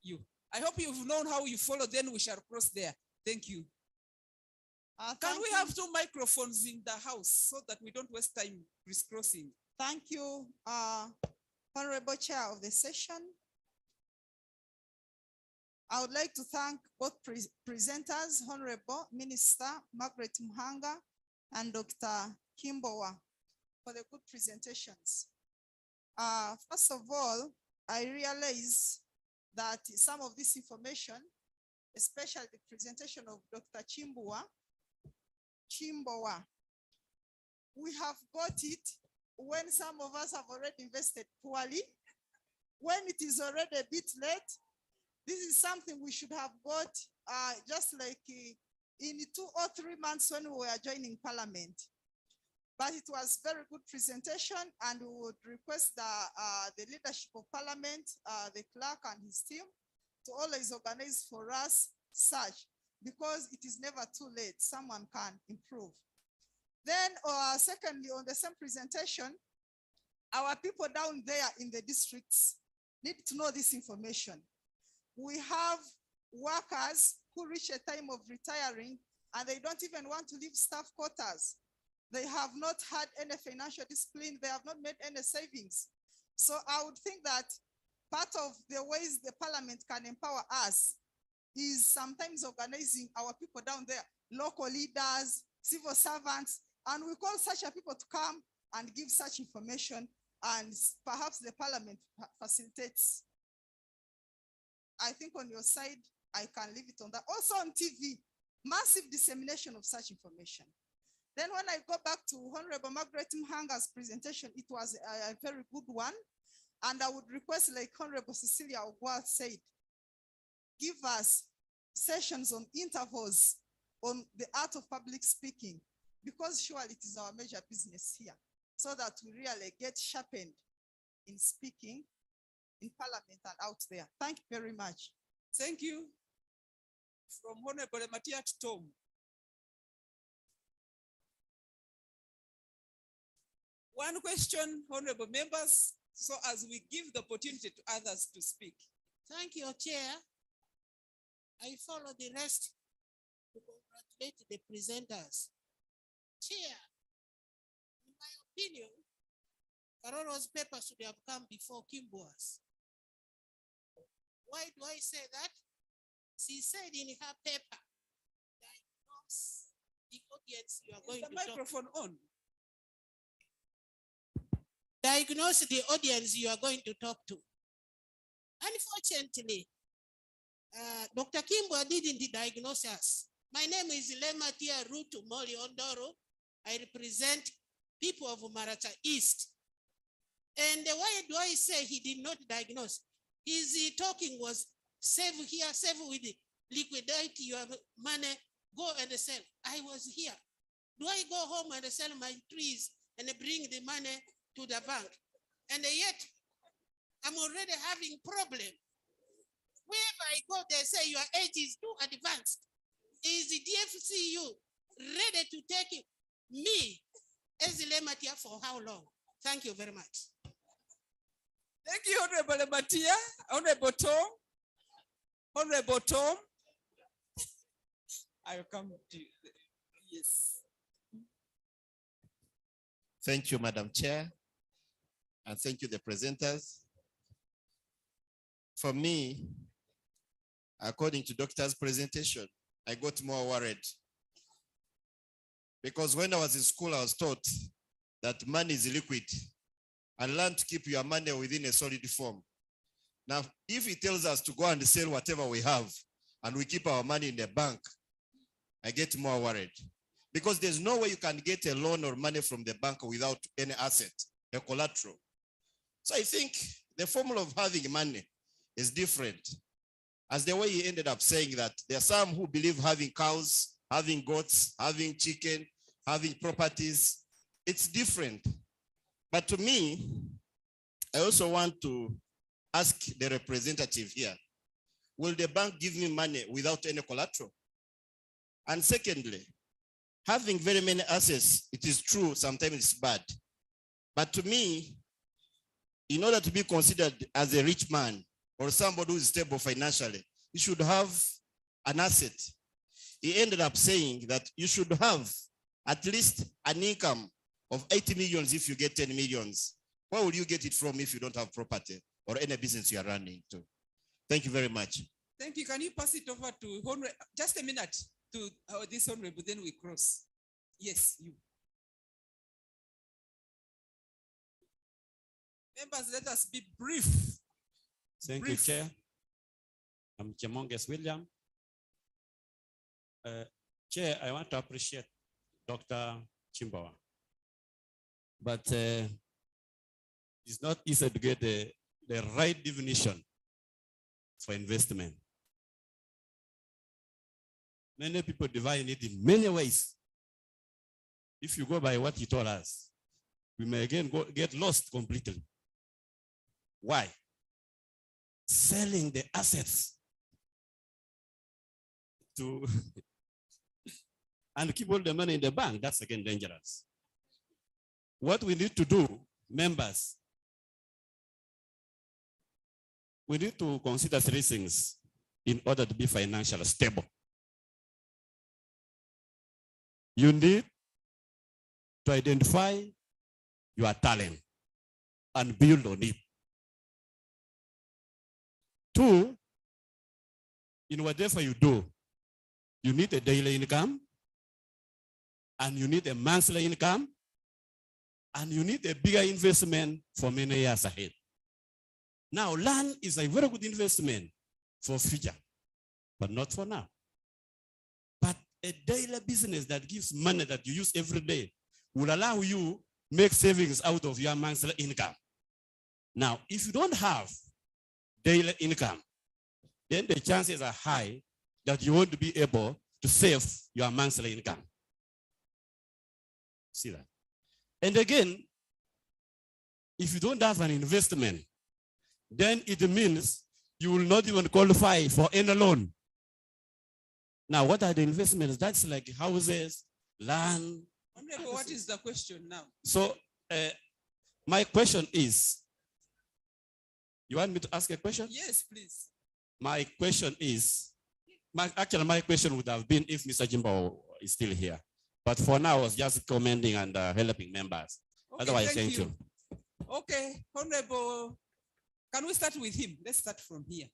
Speaker 6: you. I hope you've known how you follow, then we shall cross there. Thank you. Can we have 2 microphones in the house so that we don't waste time crisscrossing?
Speaker 11: Thank you, Honorable Chair of the session. I would like to thank both presenters, Honorable Minister Margaret Muhanga and Dr. Kimbowa, for the good presentations. First of all, I realize that some of this information, especially the presentation of Dr. Chimbowa, we have got it when some of us have already invested poorly, when it is already a bit late. This is something we should have got, just like
Speaker 10: in 2 or 3 months when we were joining Parliament. But it was very good presentation, and we would request the leadership of Parliament, the clerk and his team, to always organize for us such, because it is never too late. Someone can improve. Then, secondly, on the same presentation, our people down there in the districts need to know this information. We have workers who reach a time of retiring and they don't even want to leave staff quarters. They have not had any financial discipline. They have not made any savings. So I would think that part of the ways the Parliament can empower us is sometimes organizing our people down there, local leaders, civil servants, and we call such a people to come and give such information, and perhaps the Parliament facilitates. I think on your side, I can leave it on that. Also on TV, massive dissemination of such information. Then when I go back to Honorable Margaret Mhanga's presentation, it was a very good one. And I would request, like Honorable Cecilia Ogwa said, give us sessions on intervals on the art of public speaking, because surely it is our major business here, so that we really get sharpened in speaking in Parliament and out there. Thank you very much.
Speaker 6: Thank you. From Honorable Matia to Tom. One question, honorable members, so as we give the opportunity to others to speak.
Speaker 19: Thank you, Chair. I follow the rest to congratulate the presenters. Chair, in my opinion, Karoro's paper should have come before Kimbua's. Why do I say that? She said in her paper, diagnose the audience you are going to talk to.
Speaker 6: Is the microphone on?
Speaker 19: Diagnose the audience you are going to talk to. Unfortunately, Dr. Kimbua didn't diagnose us. My name is Lematia Rutu Moli Ondoro. I represent people of Maracha East. And why do I say he did not diagnose? His talking was save here, save with liquidate your money, go and sell. I was here. Do I go home and sell my trees and bring the money to the bank? And yet, I'm already having problem. Wherever I go, they say your age is too advanced. Is the DFCU ready to take me as a Lematia for how long? Thank you very much.
Speaker 6: Thank you, Honorable Matia. Honorable Tom. Honorable Tom. I will come to you. Yes.
Speaker 9: Thank you, Madam Chair. And thank you, the presenters. For me, according to Doctor's presentation, I got more worried. Because when I was in school, I was taught that money is liquid and learn to keep your money within a solid form. Now, if he tells us to go and sell whatever we have and we keep our money in the bank, I get more worried. Because there's no way you can get a loan or money from the bank without any asset, a collateral. So I think the formula of having money is different. As the way he ended up saying that there are some who believe having cows, having goats, having chicken, having properties, it's different. But to me, I also want to ask the representative here, will the bank give me money without any collateral? And secondly, having very many assets, it is true, sometimes it's bad. But to me, in order to be considered as a rich man or somebody who is stable financially, you should have an asset. He ended up saying that you should have at least an income of 80 millions if you get 10 millions. Where will you get it from if you don't have property or any business you are running to? Thank you very much.
Speaker 6: Thank you. Can you pass it over to Honorable, just a minute, to this Honorable, then we cross. Yes, you. Members, let us be brief.
Speaker 12: Thank you, Chair. I'm Chemonges William. Chair, I want to appreciate Dr. Chimbawa. But it's not easy to get the right definition for investment. Many people divide it in many ways. If you go by what he told us, we may again get lost completely. Why? Selling the assets to and keep all the money in the bank, that's again dangerous. What we need to do, members, we need to consider three things in order to be financially stable. You need to identify your talent and build on it. Two, in whatever you do, you need a daily income, and you need a monthly income, and you need a bigger investment for many years ahead. Now, land is a very good investment for future, but not for now. But a daily business that gives money that you use every day will allow you make savings out of your monthly income. Now, if you don't have daily income, then the chances are high that you won't be able to save your monthly income. See that? And again, if you don't have an investment, then it means you will not even qualify for any loan. Now, what are the investments? That's like houses, land.
Speaker 6: Honorable, what is the question now?
Speaker 12: So my question is, you want me to ask a question?
Speaker 6: Yes, please.
Speaker 12: My question is, actually my question would have been if Mr. Jimbo is still here. But for now, I was just commenting and helping members.
Speaker 6: Okay,
Speaker 12: Otherwise, thank you.
Speaker 6: Okay, Honorable, can we start with him? Let's start from here.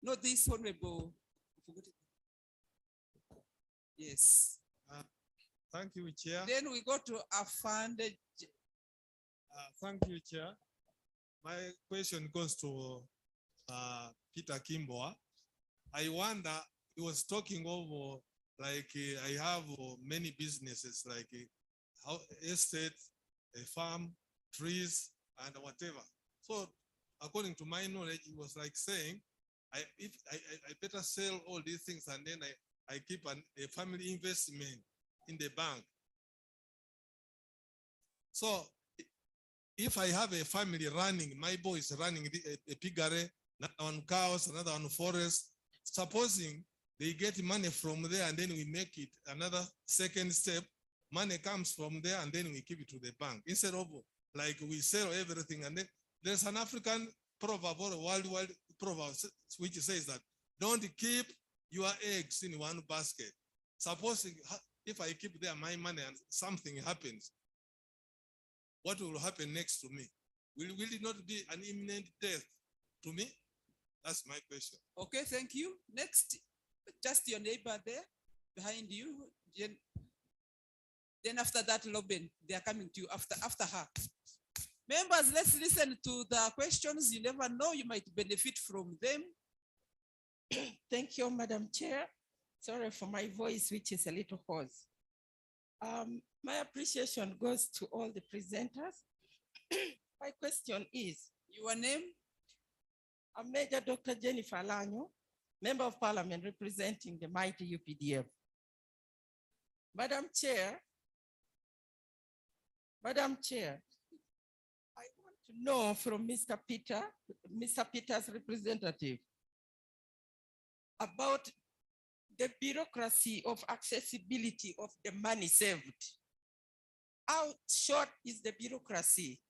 Speaker 6: No, this Honorable. Yes.
Speaker 2: Thank you, Chair.
Speaker 6: Then we go to Afande.
Speaker 2: Thank you, Chair. My question goes to Peter Kimboa. I wonder, he was talking over like I have many businesses like estate, a farm, trees, and whatever. So according to my knowledge, it was like saying, I better sell all these things and then I keep a family investment in the bank. So if I have a family running, my boy is running a piggery, another on cows, another on forest, supposing they get money from there and then we make it another second step, money comes from there and then we keep it to the bank. Instead of like we sell everything and then there's an African proverb or a worldwide proverb which says that don't keep your eggs in one basket. Supposing if I keep there my money and something happens, what will happen next to me? Will it not be an imminent death to me? That's my question.
Speaker 6: Okay, thank you. Next, just your neighbor there behind you. Then after that, Loben, they are coming to you after her. Members, let's listen to the questions. You never know, you might benefit from them.
Speaker 19: Thank you, Madam Chair. Sorry for my voice, which is a little hoarse. My appreciation goes to all the presenters. My question is,
Speaker 6: your name?
Speaker 19: I'm Major Dr. Jennifer Lanyo, Member of Parliament representing the mighty UPDF. Madam Chair, I want to know from Mr. Peter's representative about the bureaucracy of accessibility of the money saved. How short is the bureaucracy?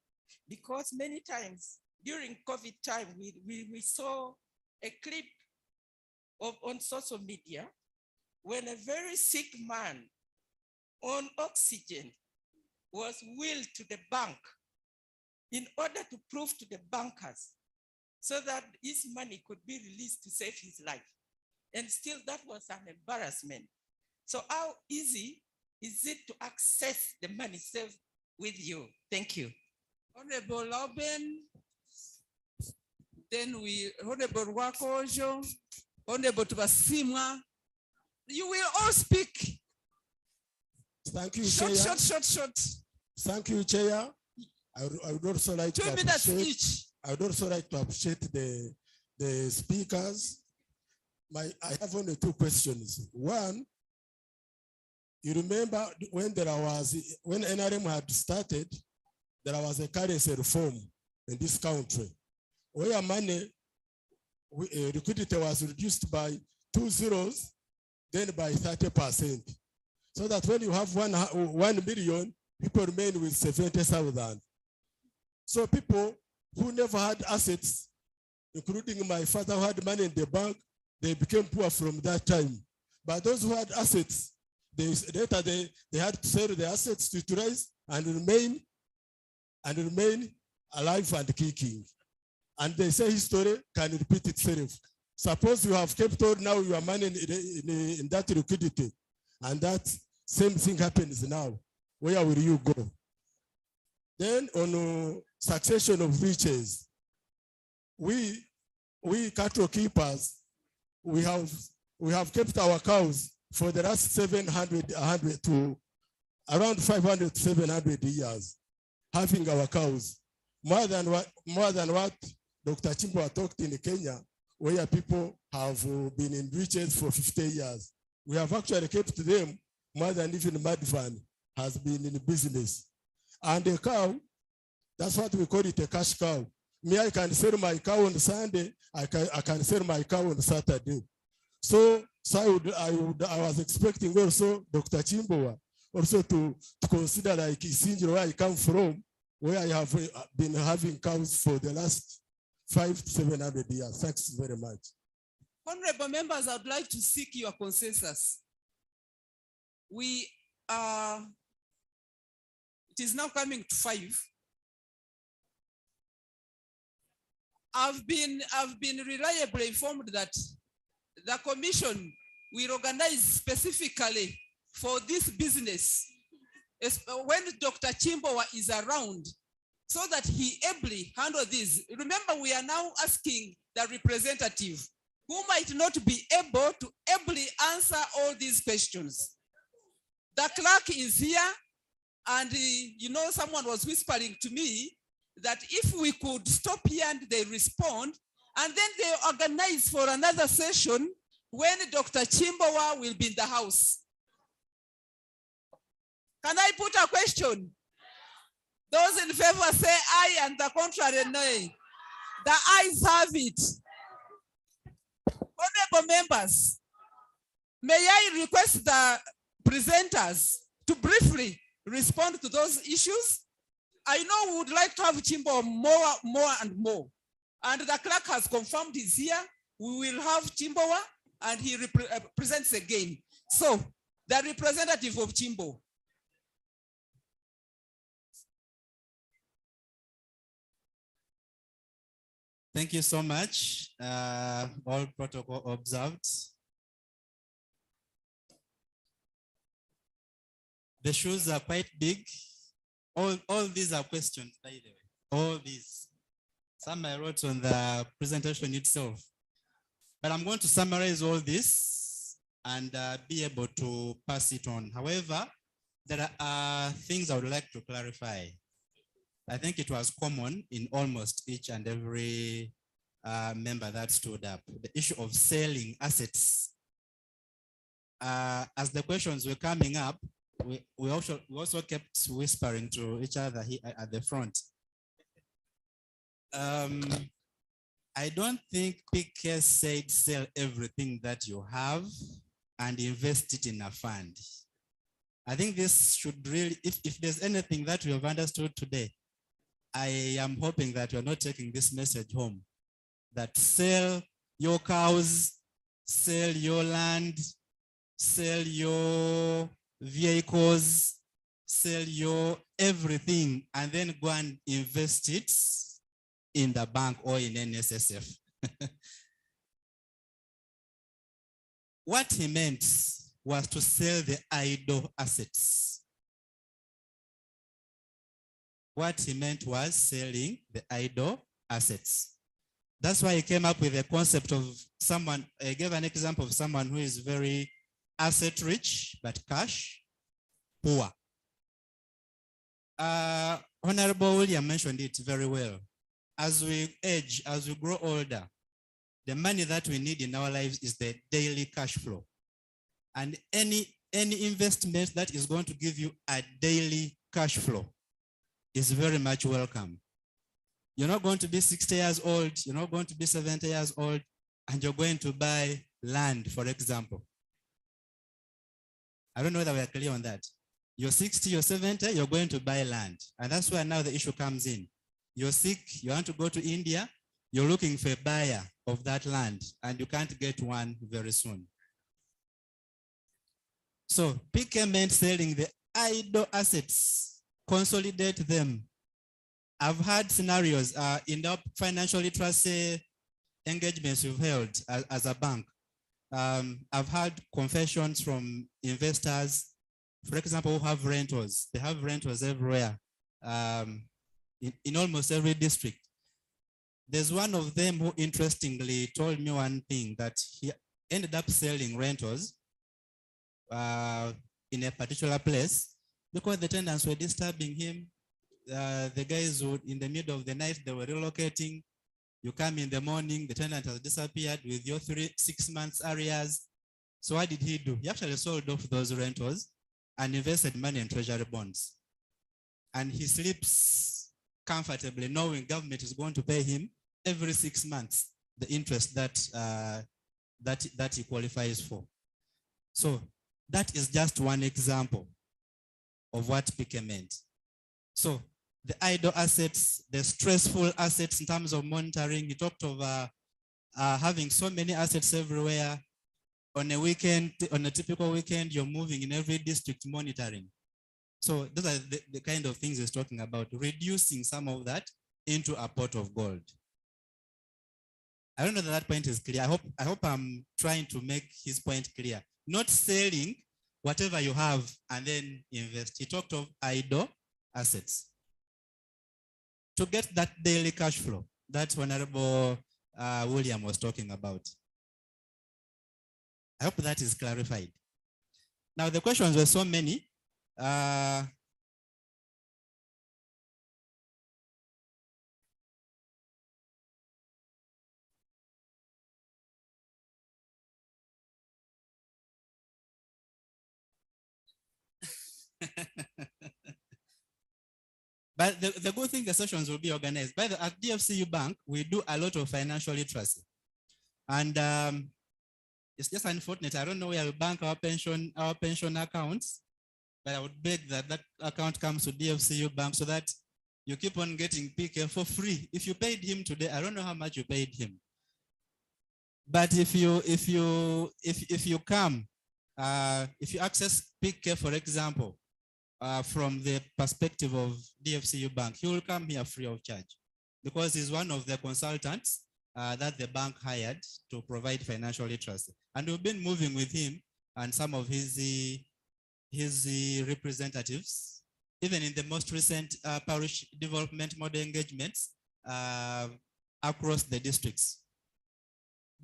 Speaker 19: Because many times during COVID time, we saw a clip on social media when a very sick man on oxygen was willed to the bank in order to prove to the bankers so that his money could be released to save his life. And still that was an embarrassment. So how easy is it to access the money saved with you? Thank you.
Speaker 6: Honorable Loben, then Honorable Wakojo, Honorable Tubasimwa. You will all speak.
Speaker 14: Thank you,
Speaker 6: Short.
Speaker 14: Thank you, Chair. I would also like
Speaker 6: 2 minutes each.
Speaker 14: I would also like to appreciate the speakers. I have only two questions. One,
Speaker 13: You remember when when NRM had started, there was a currency reform in this country where money liquidity was reduced by 2 zeros, then by 30%. So that when you have 1 million, people remain with 70,000. So people who never had assets, including my father who had money in the bank, they became poor from that time. But those who had assets, they had to sell their assets to utilize and remain alive and kicking. And they say history can repeat itself. Suppose you have kept all now your money in that liquidity, and that same thing happens now. Where will you go? Then on succession of riches, we cattle keepers, we have kept our cows for the last 100 to around 500 to 700 years, having our cows more than what Dr. Chimbo talked in Kenya, where people have been in riches for 50 years. We have actually kept them more than even Madvan has been in business. And a cow, that's what we call it, a cash cow. Me, I can sell my cow on Sunday, I can sell my cow on Saturday. So I was expecting also Dr. Chimbo also to consider like Isinjiro, where I come from, where I have been having cows for the last 500 to 700 years. Thanks very much.
Speaker 6: Honorable members, I'd like to seek your consensus. It is now coming to 5. I've been reliably informed that the commission will organize specifically for this business when Dr. Chimbo is around, so that he ably handle this. Remember, we are now asking the representative who might not be able to ably answer all these questions. The clerk is here, and someone was whispering to me that if we could stop here and they respond, and then they organize for another session when Dr. Chimbowa will be in the house. Can I put a question? Those in favor say aye, and the contrary nay. The ayes have it. Honorable members, may I request the presenters to briefly respond to those issues? I know we would like to have Chimbo more and more. And the clerk has confirmed he's here. We will have Chimbowa, and he presents again. So, the representative of Chimbo.
Speaker 18: Thank you so much. All protocol observed. The shoes are quite big. All these are questions, by the way. All these. Some I wrote on the presentation itself. But I'm going to summarize all this and be able to pass it on. However, there are things I would like to clarify. I think it was common in almost each and every member that stood up. The issue of selling assets. As the questions were coming up, we also kept whispering to each other here at the front. I don't think PK said sell everything that you have and invest it in a fund. I think this should really, if there's anything that we have understood today, I am hoping that you're not taking this message home, that sell your cows, sell your land, sell your vehicles, sell your everything, and then go and invest it in the bank or in NSSF. What he meant was to sell the idle assets. What he meant was selling the idle assets. That's why he came up with the concept of someone, I gave an example of someone who is very asset rich, but cash poor. Honorable William mentioned it very well. As we age, as we grow older, the money that we need in our lives is the daily cash flow. And any any investment that is going to give you a daily cash flow is very much welcome. You're not going to be 60 years old, you're not going to be 70 years old, and you're going to buy land, for example. I don't know whether we are clear on that. You're 60, you're 70, you're going to buy land. And that's where now the issue comes in. You're sick, you want to go to India, you're looking for a buyer of that land, and you can't get one very soon. So PK meant selling the idle assets, consolidate them. I've had scenarios in the financial literacy engagements we've held as a bank. I've had confessions from investors, for example, who have rentals. They have rentals everywhere, in almost every district. There's one of them who interestingly told me one thing, that he ended up selling rentals in a particular place because the tenants were disturbing him. The guys would, in the middle of the night, they were relocating. You come in the morning, the tenant has disappeared with your 6 months arrears. So what did he do? He actually sold off those rentals and invested money in treasury bonds. And he sleeps comfortably knowing government is going to pay him every 6 months the interest that he qualifies for. So that is just one example of what PK meant. So the idle assets, the stressful assets in terms of monitoring. He talked of having so many assets everywhere. On a weekend, on a typical weekend, you're moving in every district monitoring. So those are the kind of things he's talking about, reducing some of that into a pot of gold. I don't know that point is clear. I hope I'm trying to make his point clear. Not selling whatever you have and then invest. He talked of idle assets. To get that daily cash flow that Honorable William was talking about. I hope that is clarified. Now the questions were so many. But the good thing, the sessions will be organized. At DFCU Bank, we do a lot of financial literacy. And it's just unfortunate. I don't know where we bank our pension accounts, but I would beg that that account comes to DFCU Bank so that you keep on getting PK for free. If you paid him today, I don't know how much you paid him. But if you come, if you access PK, for example, from the perspective of DFCU Bank, he will come here free of charge because he's one of the consultants that the bank hired to provide financial literacy. And we've been moving with him and some of his representatives, even in the most recent parish development model engagements across the districts.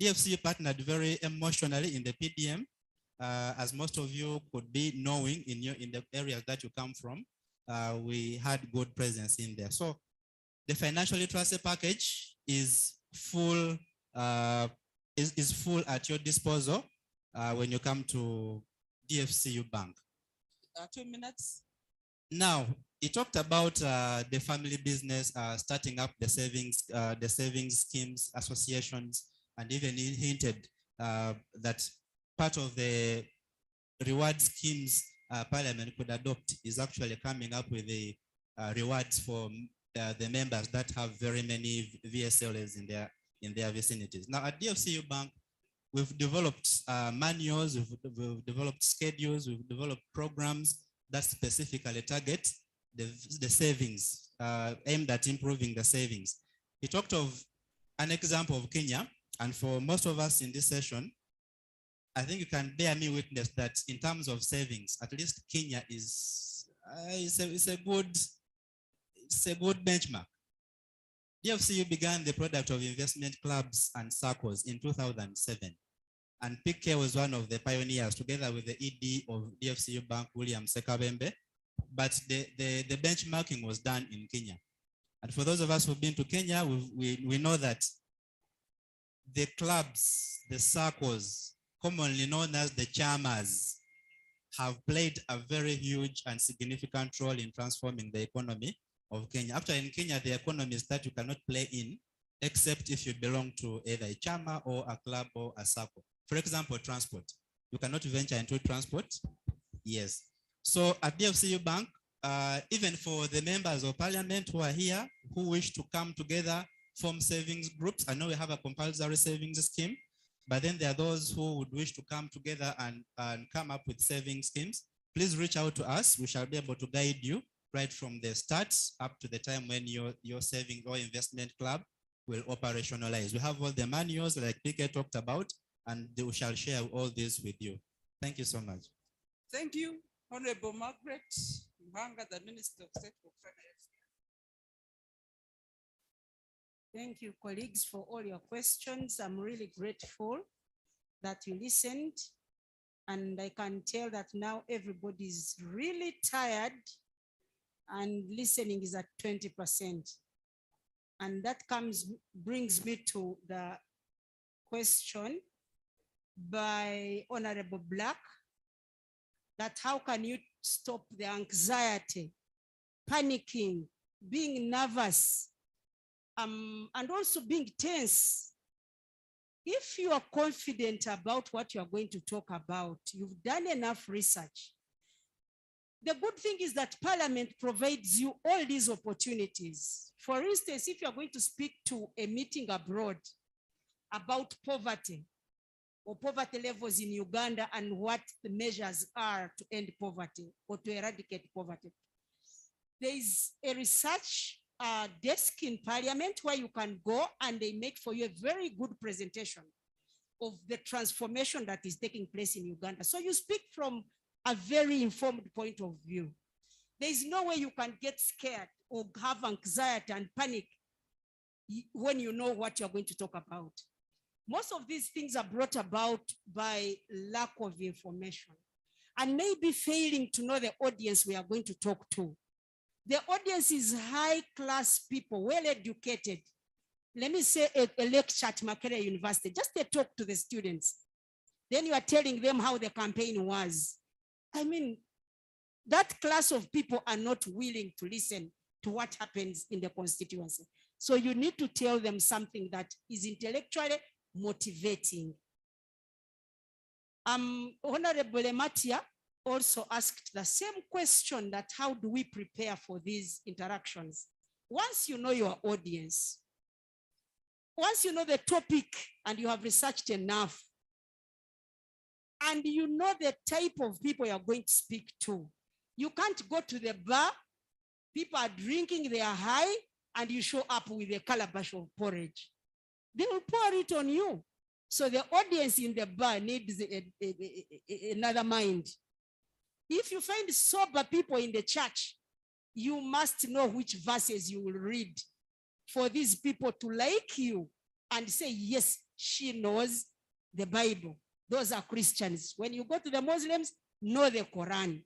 Speaker 18: DFCU partnered very emotionally in the PDM, as most of you could be knowing in the areas that you come from. We had good presence in there. So the financial literacy package is full, is full at your disposal when you come to DFCU Bank.
Speaker 6: 2 minutes.
Speaker 18: Now, he talked about the family business, starting up the savings schemes, associations, and even he hinted that part of the reward schemes Parliament could adopt is actually coming up with the rewards for the members that have very many VSLs in their vicinities. Now at DFCU Bank, we've developed manuals, we've developed schedules, we've developed programs that specifically target the savings, aimed at improving the savings. He talked of an example of Kenya, and for most of us in this session, I think you can bear me witness that in terms of savings, at least Kenya is a good benchmark. DFCU began the product of investment clubs and circles in 2007. And PK was one of the pioneers together with the ED of DFCU Bank, William Sekabembe. But the benchmarking was done in Kenya. And for those of us who've been to Kenya, we know that the clubs, the circles, commonly known as the chamas, have played a very huge and significant role in transforming the economy of Kenya. Actually, in Kenya, the economy is that you cannot play in, except if you belong to either a chama or a club or a circle. For example, transport. You cannot venture into transport. Yes. So at DFCU Bank, even for the members of parliament who are here, who wish to come together, form savings groups. I know we have a compulsory savings scheme, but then there are those who would wish to come together and come up with saving schemes. Please reach out to us. We shall be able to guide you right from the start up to the time when your saving or investment club will operationalize. We have all the manuals like PK talked about, and we shall share all this with you. Thank you so much.
Speaker 6: Thank you, Honorable Margaret Mbanga, the Minister of State for Finance.
Speaker 19: Thank you, colleagues, for all your questions. I'm really grateful that you listened. And I can tell that now everybody is really tired and listening is at 20%. And that brings me to the question by Honorable Black, that how can you stop the anxiety, panicking, being nervous, and also being tense? If you are confident about what you are going to talk about, you've done enough research. The good thing is that Parliament provides you all these opportunities. For instance, if you are going to speak to a meeting abroad about poverty or poverty levels in Uganda and what the measures are to end poverty or to eradicate poverty, there is a research desk in Parliament where you can go and they make for you a very good presentation of the transformation that is taking place in Uganda. So you speak from a very informed point of view. There is no way you can get scared or have anxiety and panic when you know what you're going to talk about. Most of these things are brought about by lack of information and maybe failing to know the audience we are going to talk to. The audience is high-class people, well-educated. Let me say a lecture at Makerere University, just a talk to the students. Then you are telling them how the campaign was. I mean, that class of people are not willing to listen to what happens in the constituency. So you need to tell them something that is intellectually motivating. Honorable Ematia also asked the same question, that how do we prepare for these interactions? Once you know your audience, once you know the topic and you have researched enough, and you know the type of people you're going to speak to, you can't go to the bar, people are drinking, they are high, and you show up with a calabash of porridge. They will pour it on you. So the audience in the bar needs another mind. If you find sober people in the church, you must know which verses you will read for these people to like you and say, yes, she knows the Bible. Those are Christians. When you go to the Muslims, know the Quran.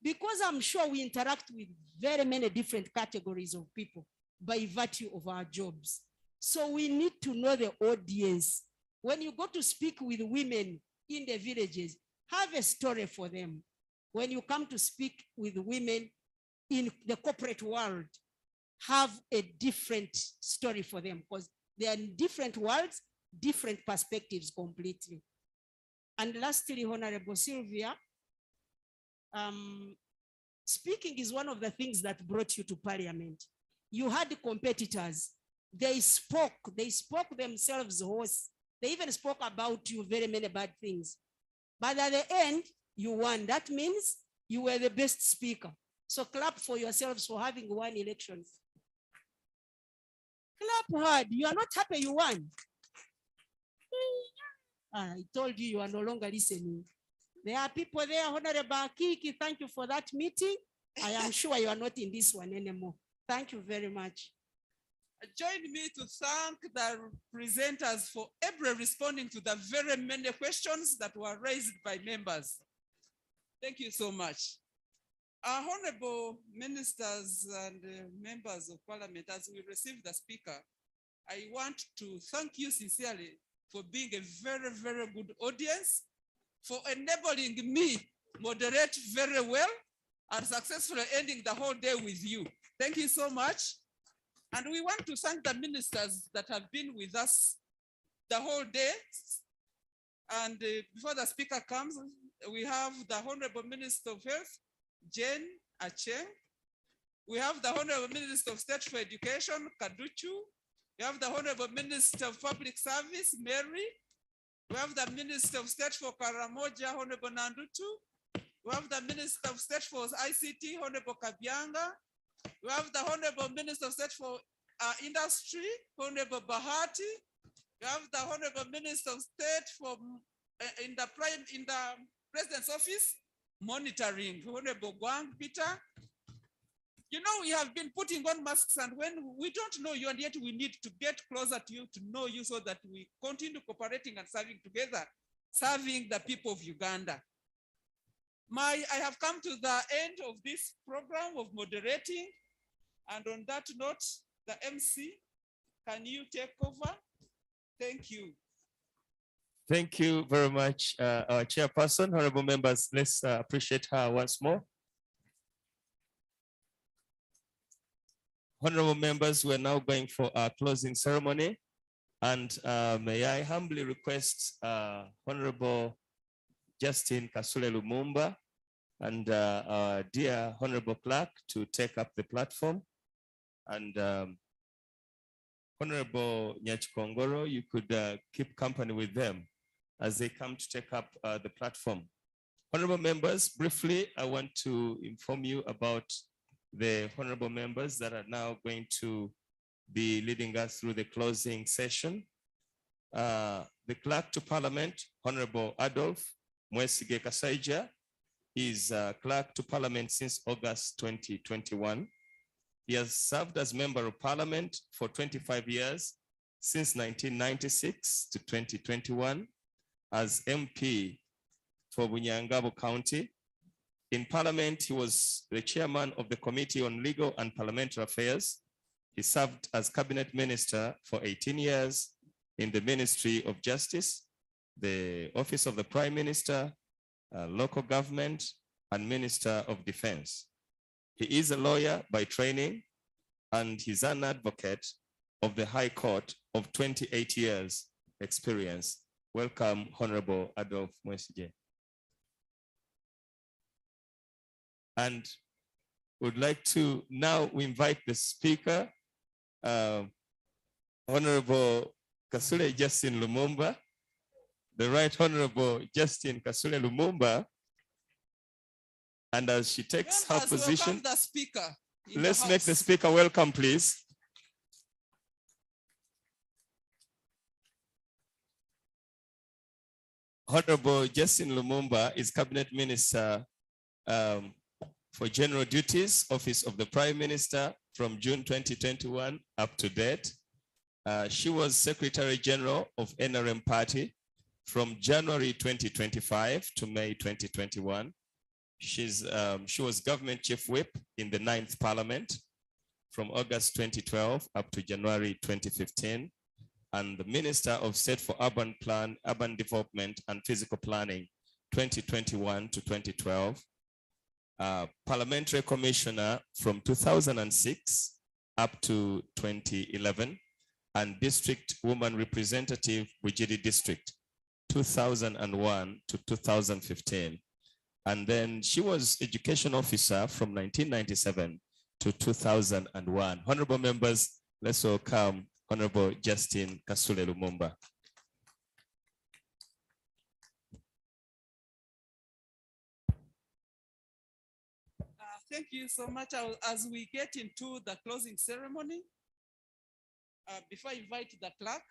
Speaker 19: Because I'm sure we interact with very many different categories of people by virtue of our jobs. So we need to know the audience. When you go to speak with women in the villages, have a story for them. When you come to speak with women in the corporate world, have a different story for them, because they are in different worlds, different perspectives completely. And lastly, Honorable Sylvia, speaking is one of the things that brought you to Parliament. You had competitors. They spoke themselves hoarse. They even spoke about you very many bad things. But at the end, you won. That means you were the best speaker. So clap for yourselves for having won elections. Clap hard. You are not happy you won. I told you, you are no longer listening. There are people there, Honorable Akiki, thank you for that meeting. I am sure you are not in this one anymore. Thank you very much.
Speaker 6: Join me to thank the presenters for every responding to the very many questions that were raised by members. Thank you so much. Our honorable ministers and members of Parliament, as we receive the speaker, I want to thank you sincerely for being a very, very good audience, for enabling me moderate very well and successfully ending the whole day with you. Thank you so much. And we want to thank the ministers that have been with us the whole day. And before the speaker comes, we have the Honorable Minister of Health, Jane Acheng. We have the Honorable Minister of State for Education, Kaduchu. We have the Honorable Minister of Public Service, Mary. We have the Minister of State for Karamoja, Honorable Nandutu. We have the Minister of State for ICT, Honorable Kabianga. We have the Honorable Minister of State for Industry, Honorable Bahati. We have the Honorable Minister of State for in the President's Office, Monitoring, Honorable Guang Peter. You know, we have been putting on masks, and when we don't know you, and yet we need to get closer to you to know you so that we continue cooperating and serving together, serving the people of Uganda. I have come to the end of this program of moderating. And on that note, the MC, can you take over? Thank you.
Speaker 3: Thank you very much, our chairperson. Honorable members, let's appreciate her once more. Honorable members, we're now going for our closing ceremony. And may I humbly request Honorable Justin Kasule Lumumba and our dear Honorable Clerk to take up the platform. And Honorable Nyachikongoro, you could keep company with them as they come to take up the platform. Honorable members, briefly, I want to inform you about the honorable members that are now going to be leading us through the closing session. The Clerk to Parliament, Honorable Adolf Mwesige Kasaija, is Clerk to Parliament since August 2021. He has served as Member of Parliament for 25 years, since 1996 to 2021, as MP for Bunyangabo County. In Parliament, he was the chairman of the Committee on Legal and Parliamentary Affairs. He served as Cabinet Minister for 18 years in the Ministry of Justice, the Office of the Prime Minister, Local Government, and Minister of Defense. He is a lawyer by training, and he's an advocate of the High Court of 28 years experience. Welcome, Honorable Adolf Mwesige. And would like to now invite the speaker, Honorable Kasule Justin Lumumba, the Right Honorable Justin Kasule Lumumba. And as she takes her position,
Speaker 6: the speaker
Speaker 3: let's make the speaker welcome, please. Honorable Justin Lumumba is Cabinet Minister for General Duties, Office of the Prime Minister from June 2021 up to date. She was Secretary General of NRM Party from January 2025 to May 2021. She was Government Chief Whip in the 9th Parliament from August 2012 up to January 2015, and the Minister of State for Urban Development and Physical Planning 2021 to 2012. Parliamentary Commissioner from 2006 up to 2011, and District Woman Representative, Bujiri District, 2001 to 2015. And then she was Education Officer from 1997 to 2001. Honorable members, let's welcome Honorable Justin Kasule Lumumba.
Speaker 6: Thank you so much. As we get into the closing ceremony, before I invite the clerk,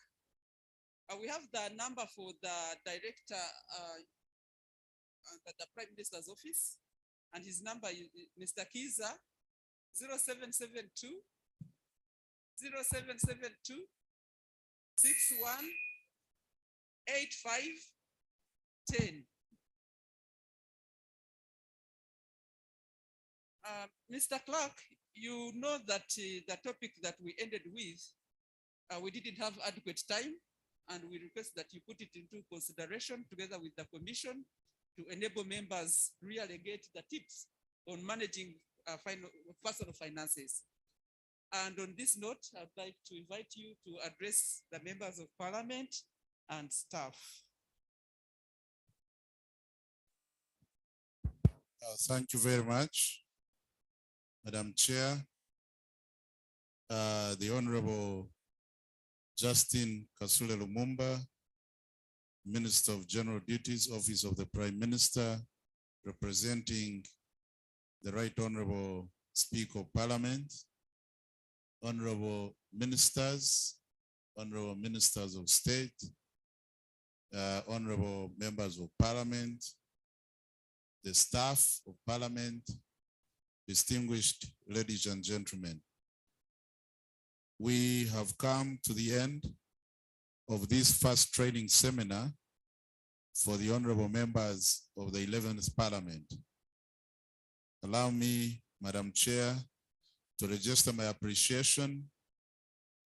Speaker 6: we have the number for the director at the Prime Minister's office, and his number is Mr. Kiza, 0772 61 85 10. Mr. Clerk, you know that the topic that we ended with, we didn't have adequate time, and we request that you put it into consideration together with the Commission to enable members really get the tips on managing personal finances. And on this note, I'd like to invite you to address the members of parliament and staff.
Speaker 5: Thank you very much, Madam Chair. The Honorable Justin Kasule Lumumba, Minister of General Duties, Office of the Prime Minister, representing the Right Honorable Speaker of Parliament, Honorable Ministers, Honorable Ministers of State, Honorable Members of Parliament, the staff of Parliament, distinguished ladies and gentlemen. We have come to the end of this first training seminar for the honorable members of the 11th Parliament. Allow me, Madam Chair, to register my appreciation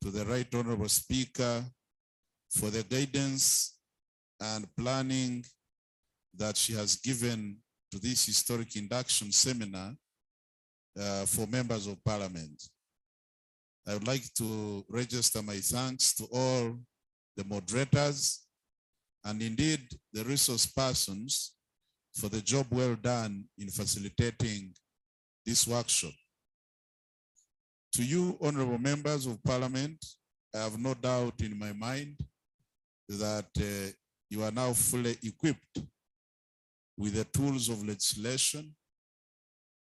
Speaker 5: to the Right Honorable Speaker for the guidance and planning that she has given to this historic induction seminar for members of Parliament. I would like to register my thanks to all the moderators and indeed the resource persons for the job well done in facilitating this workshop. To you, honorable members of Parliament, I have no doubt in my mind that you are now fully equipped with the tools of legislation,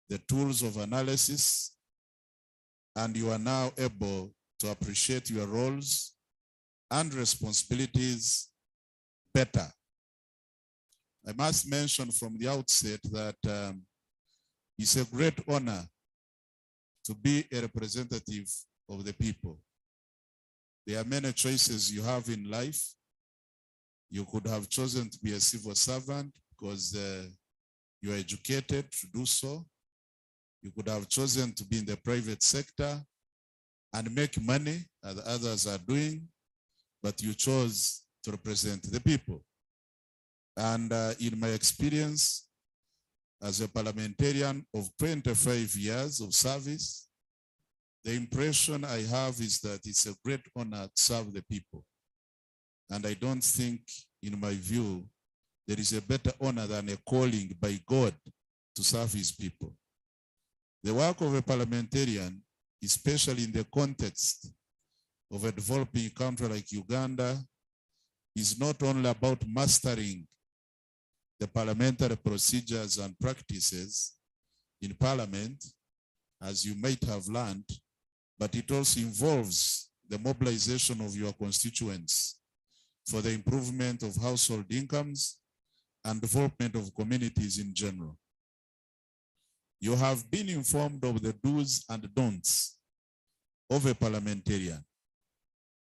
Speaker 5: the tools of analysis, and you are now able to appreciate your roles and responsibilities better. I must mention from the outset that it's a great honor to be a representative of the people. There are many choices you have in life. You could have chosen to be a civil servant because you are educated to do so. You could have chosen to be in the private sector and make money as others are doing, but you chose to represent the people. And in my experience as a parliamentarian of 25 years of service, the impression I have is that it's a great honor to serve the people. And I don't think, in my view, there is a better honor than a calling by God to serve his people. The work of a parliamentarian, especially in the context of a developing country like Uganda, is not only about mastering the parliamentary procedures and practices in parliament, as you might have learned, but it also involves the mobilization of your constituents for the improvement of household incomes and development of communities in general. You have been informed of the do's and don'ts of a parliamentarian.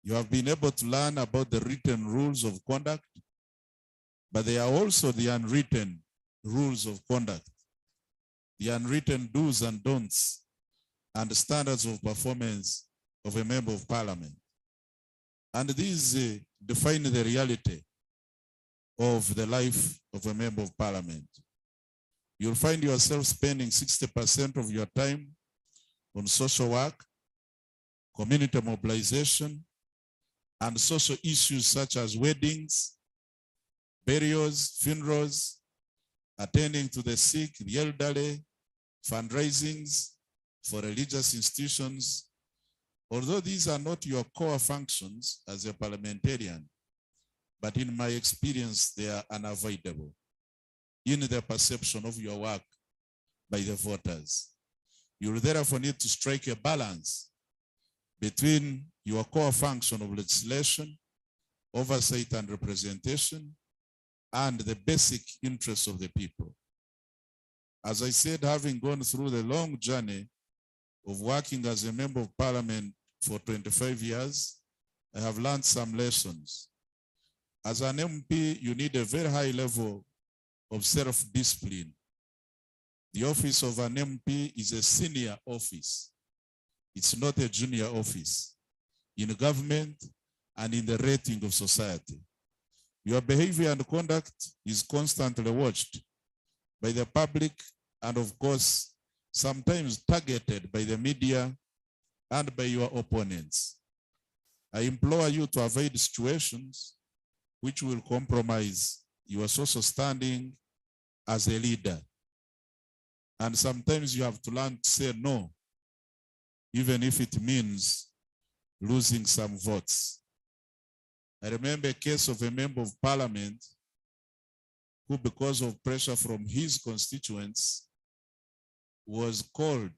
Speaker 5: You have been able to learn about the written rules of conduct, but there are also the unwritten rules of conduct, the unwritten do's and don'ts, and the standards of performance of a member of parliament. And these define the reality of the life of a member of parliament. You'll find yourself spending 60% of your time on social work, community mobilization, and social issues such as weddings, burials, funerals, attending to the sick, the elderly, fundraisings for religious institutions. Although these are not your core functions as a parliamentarian, but in my experience, they are unavoidable in the perception of your work by the voters. You will therefore need to strike a balance between your core function of legislation, oversight and representation, and the basic interests of the people. As I said, having gone through the long journey of working as a member of parliament for 25 years, I have learned some lessons. As an MP, you need a very high level of self-discipline. The office of an MP is a senior office. It's not a junior office in government and in the rating of society. Your behavior and conduct is constantly watched by the public and, of course, sometimes targeted by the media and by your opponents. I implore you to avoid situations which will compromise your social standing as a leader. And sometimes you have to learn to say no, even if it means losing some votes. I remember a case of a member of parliament who, because of pressure from his constituents, was called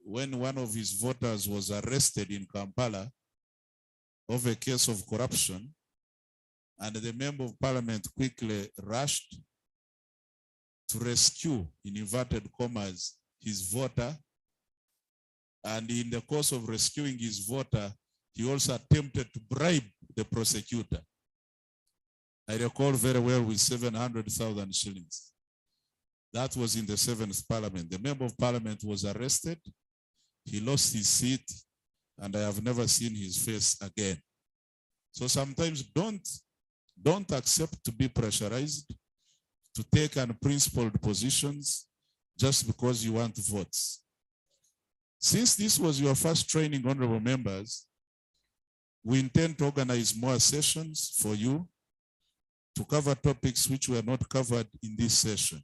Speaker 5: when one of his voters was arrested in Kampala over a case of corruption, and the member of parliament quickly rushed to rescue, in inverted commas, his voter. And in the course of rescuing his voter, he also attempted to bribe the prosecutor. I recall very well, with 700,000 shillings. That was in the 7th parliament. The member of parliament was arrested. He lost his seat, and I have never seen his face again. So sometimes don't accept to be pressurized to take unprincipled positions just because you want votes. Since this was your first training, honorable members, we intend to organize more sessions for you to cover topics which were not covered in this session.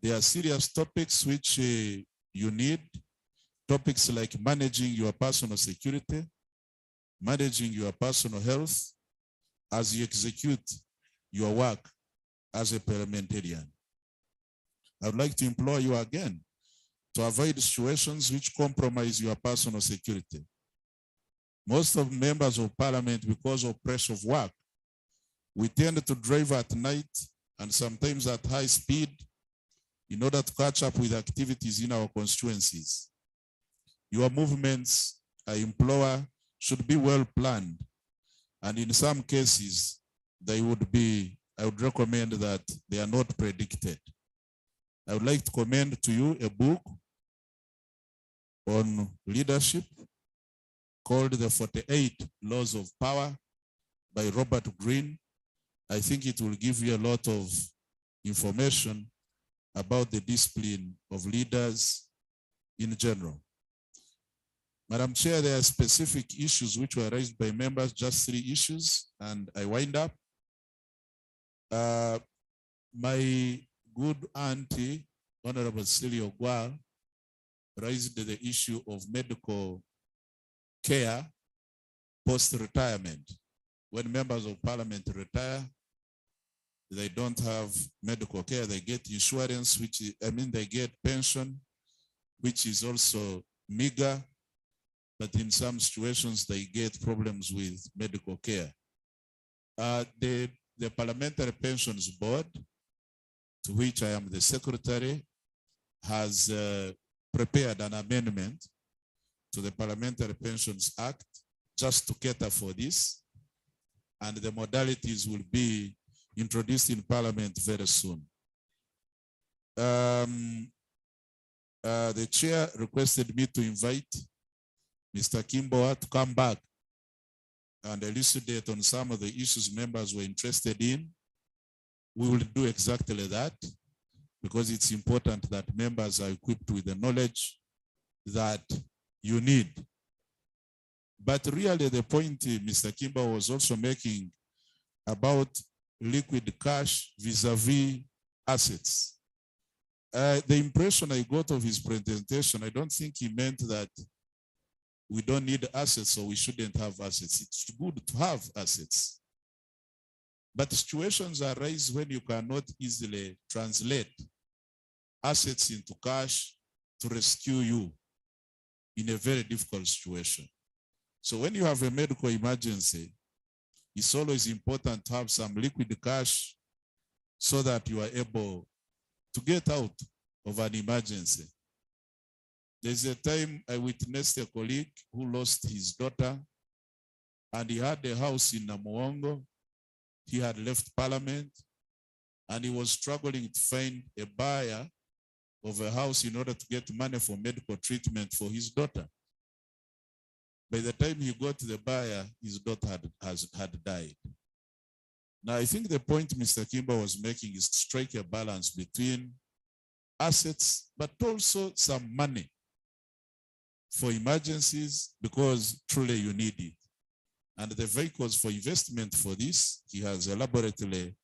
Speaker 5: There are serious topics which you need, topics like managing your personal security, managing your personal health as you execute your work as a parliamentarian. I would like to implore you again to avoid situations which compromise your personal security. Most of members of parliament, because of pressure of work, we tend to drive at night and sometimes at high speed in order to catch up with activities in our constituencies. Your movements, I implore, should be well planned. And in some cases, I would recommend that they are not predicted. I would like to commend to you a book on leadership called The 48 Laws of Power by Robert Greene. I think it will give you a lot of information about the discipline of leaders in general. Madam Chair, there are specific issues which were raised by members, just 3 issues, and I wind up. My good auntie, Honorable Celia Ogwal, raised the issue of medical care post-retirement. When members of parliament retire, they don't have medical care, they get insurance, they get pension, which is also meager, but in some situations they get problems with medical care. The Parliamentary Pensions Board, to which I am the secretary, has prepared an amendment to the Parliamentary Pensions Act just to cater for this, and the modalities will be introduced in Parliament very soon. The chair requested me to invite Mr. Kimboa to come back and elucidate on some of the issues members were interested in. We will do exactly that because it's important that members are equipped with the knowledge that you need. But really the point Mr. Kimboa was also making about liquid cash vis-a-vis assets. The impression I got of his presentation, I don't think he meant that we don't need assets, so we shouldn't have assets. It's good to have assets. But situations arise when you cannot easily translate assets into cash to rescue you in a very difficult situation. So when you have a medical emergency, it's always important to have some liquid cash so that you are able to get out of an emergency. There's a time I witnessed a colleague who lost his daughter, and he had a house in Namuongo. He had left parliament, and he was struggling to find a buyer of a house in order to get money for medical treatment for his daughter. By the time he got to the buyer, his daughter had died. Now, I think the point Mr. Kimber was making is to strike a balance between assets, but also some money for emergencies, because truly you need it. And the vehicles for investment for this, he has elaborately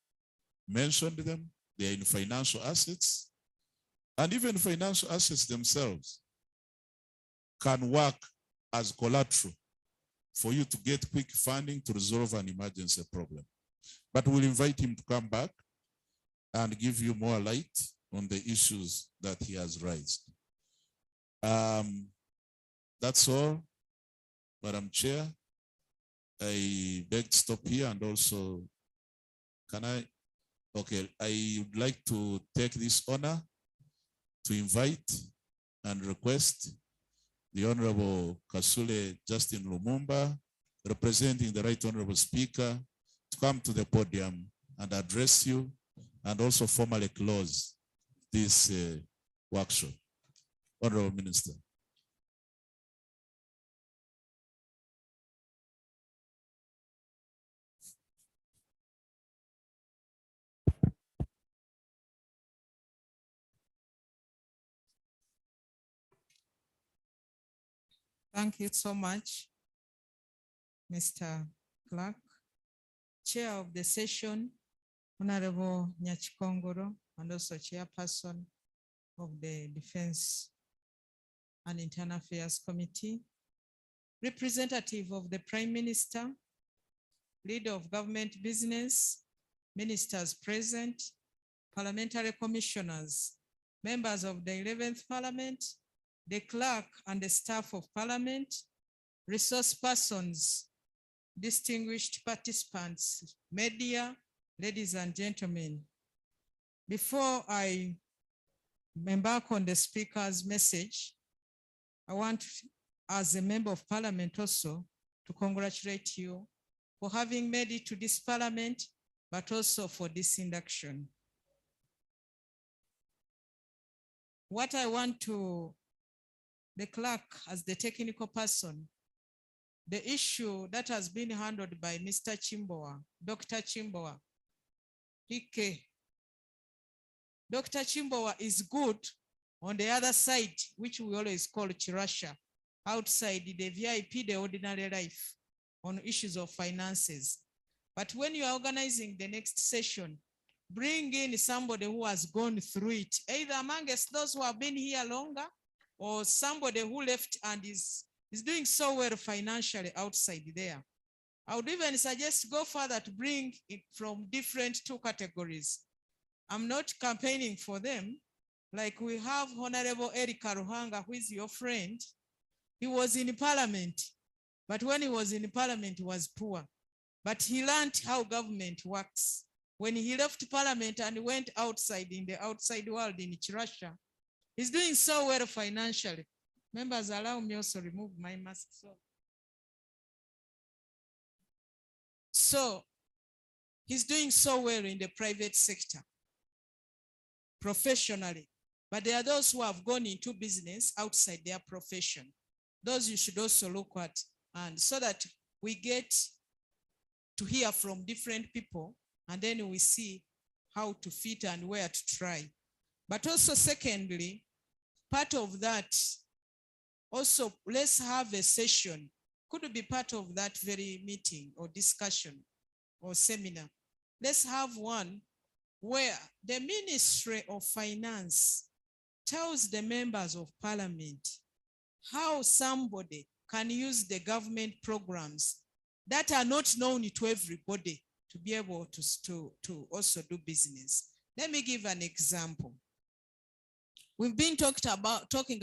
Speaker 5: mentioned them. They are in financial assets, and even financial assets themselves can work as collateral for you to get quick funding to resolve an emergency problem. But we'll invite him to come back and give you more light on the issues that he has raised. That's all, Madam Chair. I beg to stop here, and also, I would like to take this honor to invite and request the Honorable Kasule Justin Lumumba, representing the Right Honorable Speaker, to come to the podium and address you, and also formally close this workshop. Honorable Minister.
Speaker 15: Thank you so much, Mr. Clerk. Chair of the session, Honorable Nyachikongoro, and also Chairperson of the Defense and Internal Affairs Committee, representative of the Prime Minister, leader of government business, ministers present, parliamentary commissioners, members of the 11th Parliament, the clerk and the staff of Parliament, resource persons, distinguished participants, media, ladies and gentlemen. Before I embark on the speaker's message, I want, as a member of Parliament also, to congratulate you for having made it to this Parliament, but also for this induction. What I want to, the clerk as the technical person, the issue that has been handled by Mr. Chimboa, Dr. Chimboa, Dr. Chimboa is good on the other side, which we always call Chirasha, outside the VIP, the ordinary life, on issues of finances. But when you are organizing the next session, bring in somebody who has gone through it, either amongst those who have been here longer, or somebody who left and is doing so well financially outside there. I would even suggest go further to bring it from different two categories. I'm not campaigning for them. Like we have Honorable Erika Ruhanga, who is your friend. He was in Parliament, but when he was in Parliament, he was poor. But he learned how government works. When he left Parliament and went outside in the outside world in Chirasha, he's doing so well financially. Members, allow me also to remove my mask. So he's doing so well in the private sector, professionally. But there are those who have gone into business outside their profession. Those you should also look at, and so that we get to hear from different people, and then we see how to fit and where to try. But also secondly, part of that, also let's have a session, could be part of that very meeting or discussion or seminar. Let's have one where the Ministry of Finance tells the members of Parliament how somebody can use the government programs that are not known to everybody to be able to also do business. Let me give an example. We've been talking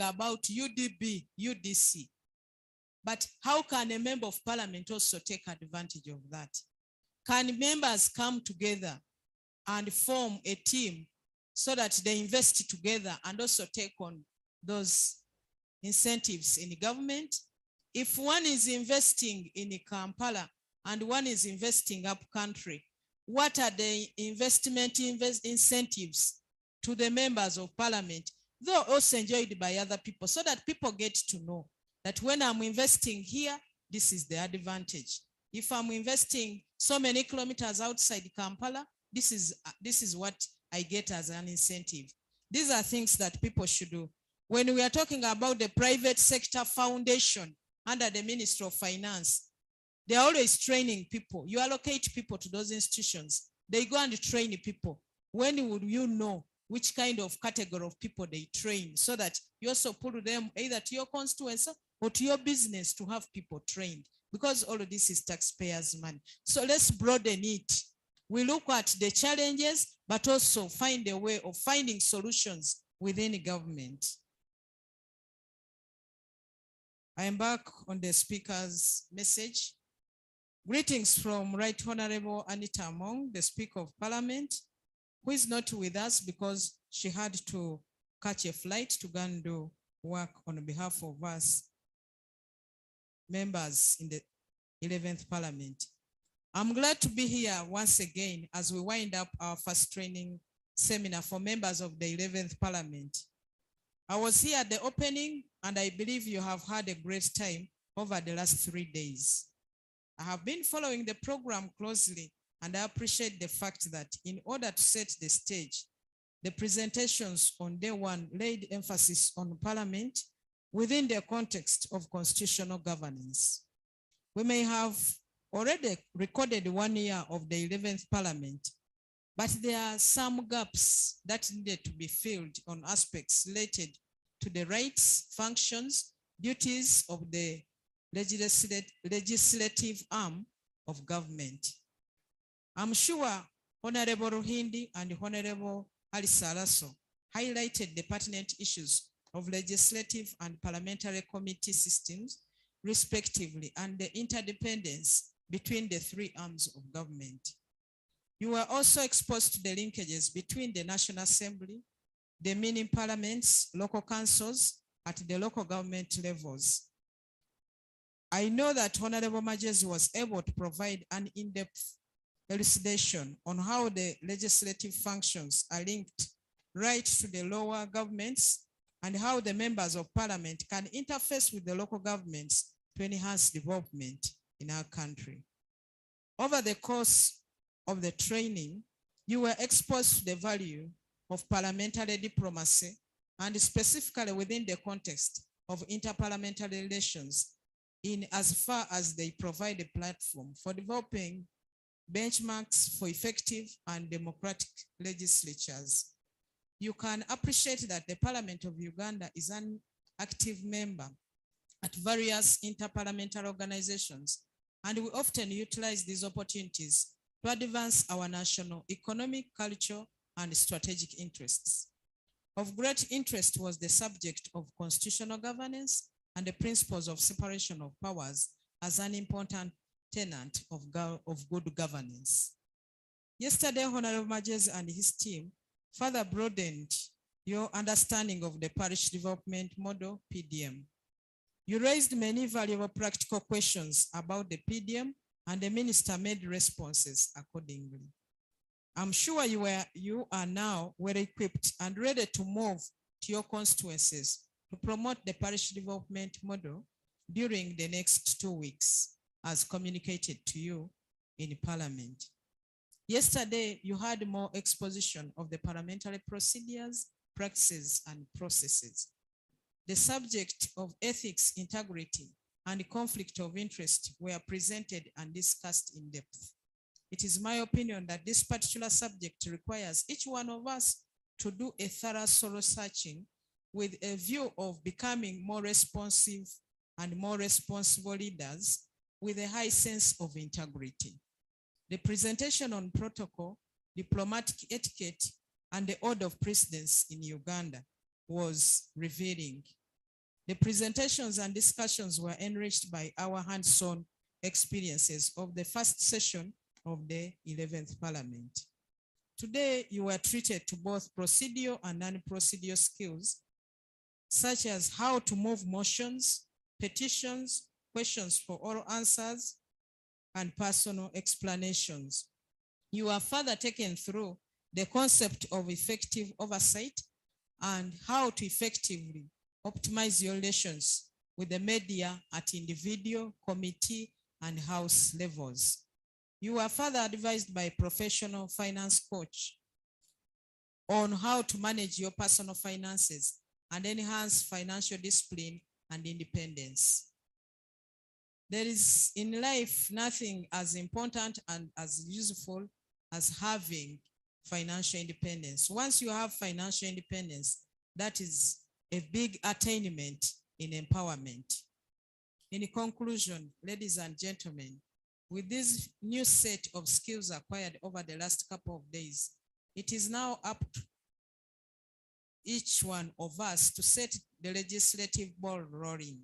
Speaker 15: about UDB, UDC, but how can a member of Parliament also take advantage of that? Can members come together and form a team so that they invest together and also take on those incentives in the government? If one is investing in Kampala and one is investing up country, what are the investment incentives to the members of Parliament, though also enjoyed by other people, so that people get to know that when I'm investing here, this is the advantage. If I'm investing so many kilometers outside Kampala, this is what I get as an incentive. These are things that people should do. When we are talking about the private sector foundation under the Ministry of Finance, they are always training people. You allocate people to those institutions. They go and train people. When would you know which kind of category of people they train, so that you also put them either to your constituency or to your business to have people trained, because all of this is taxpayers' money. So let's broaden it. We look at the challenges, but also find a way of finding solutions within the government. I am back on the speaker's message. Greetings from Right Honorable Anita Among, the Speaker of Parliament, who is not with us because she had to catch a flight to go and do work on behalf of us members in the 11th Parliament. I'm glad to be here once again as we wind up our first training seminar for members of the 11th Parliament. I was here at the opening, and I believe you have had a great time over the last 3 days. I have been following the program closely, and I appreciate the fact that in order to set the stage, the presentations on day one laid emphasis on Parliament within the context of constitutional governance. We may have already recorded 1 year of the 11th Parliament, but there are some gaps that needed to be filled on aspects related to the rights, functions, duties of the legislative arm of government. I'm sure Honorable Ruhindi and Honorable Alice Alaso highlighted the pertinent issues of legislative and parliamentary committee systems, respectively, and the interdependence between the three arms of government. You were also exposed to the linkages between the National Assembly, the mini parliaments, local councils at the local government levels. I know that Honorable Majezi was able to provide an in-depth elucidation on how the legislative functions are linked right to the lower governments and how the members of parliament can interface with the local governments to enhance development in our country. Over the course of the training, you were exposed to the value of parliamentary diplomacy, and specifically within the context of interparliamentary relations, in as far as they provide a platform for developing benchmarks for effective and democratic legislatures. You can appreciate that the Parliament of Uganda is an active member at various interparliamentary organizations, and we often utilize these opportunities to advance our national economic, cultural, and strategic interests. Of great interest was the subject of constitutional governance and the principles of separation of powers as an important tenet of good governance. Yesterday, Honorable Majezi and his team further broadened your understanding of the parish development model, PDM. You raised many valuable practical questions about the PDM, and the minister made responses accordingly. I'm sure you are now well equipped and ready to move to your constituencies to promote the parish development model during the next 2 weeks, as communicated to you in Parliament. Yesterday, you had more exposition of the parliamentary procedures, practices, and processes. The subject of ethics, integrity, and conflict of interest were presented and discussed in depth. It is my opinion that this particular subject requires each one of us to do a thorough soul searching with a view of becoming more responsive and more responsible leaders with a high sense of integrity. The presentation on protocol, diplomatic etiquette, and the order of precedence in Uganda was revealing. The presentations and discussions were enriched by our hands-on experiences of the first session of the 11th Parliament. Today, you were treated to both procedural and non-procedural skills, such as how to move motions, petitions, questions for oral answers, and personal explanations. You are further taken through the concept of effective oversight and how to effectively optimize your relations with the media at individual, committee, and house levels. You are further advised by a professional finance coach on how to manage your personal finances and enhance financial discipline and independence. There is in life nothing as important and as useful as having financial independence. Once you have financial independence, that is a big attainment in empowerment. In conclusion, ladies and gentlemen, with this new set of skills acquired over the last couple of days, it is now up to each one of us to set the legislative ball rolling.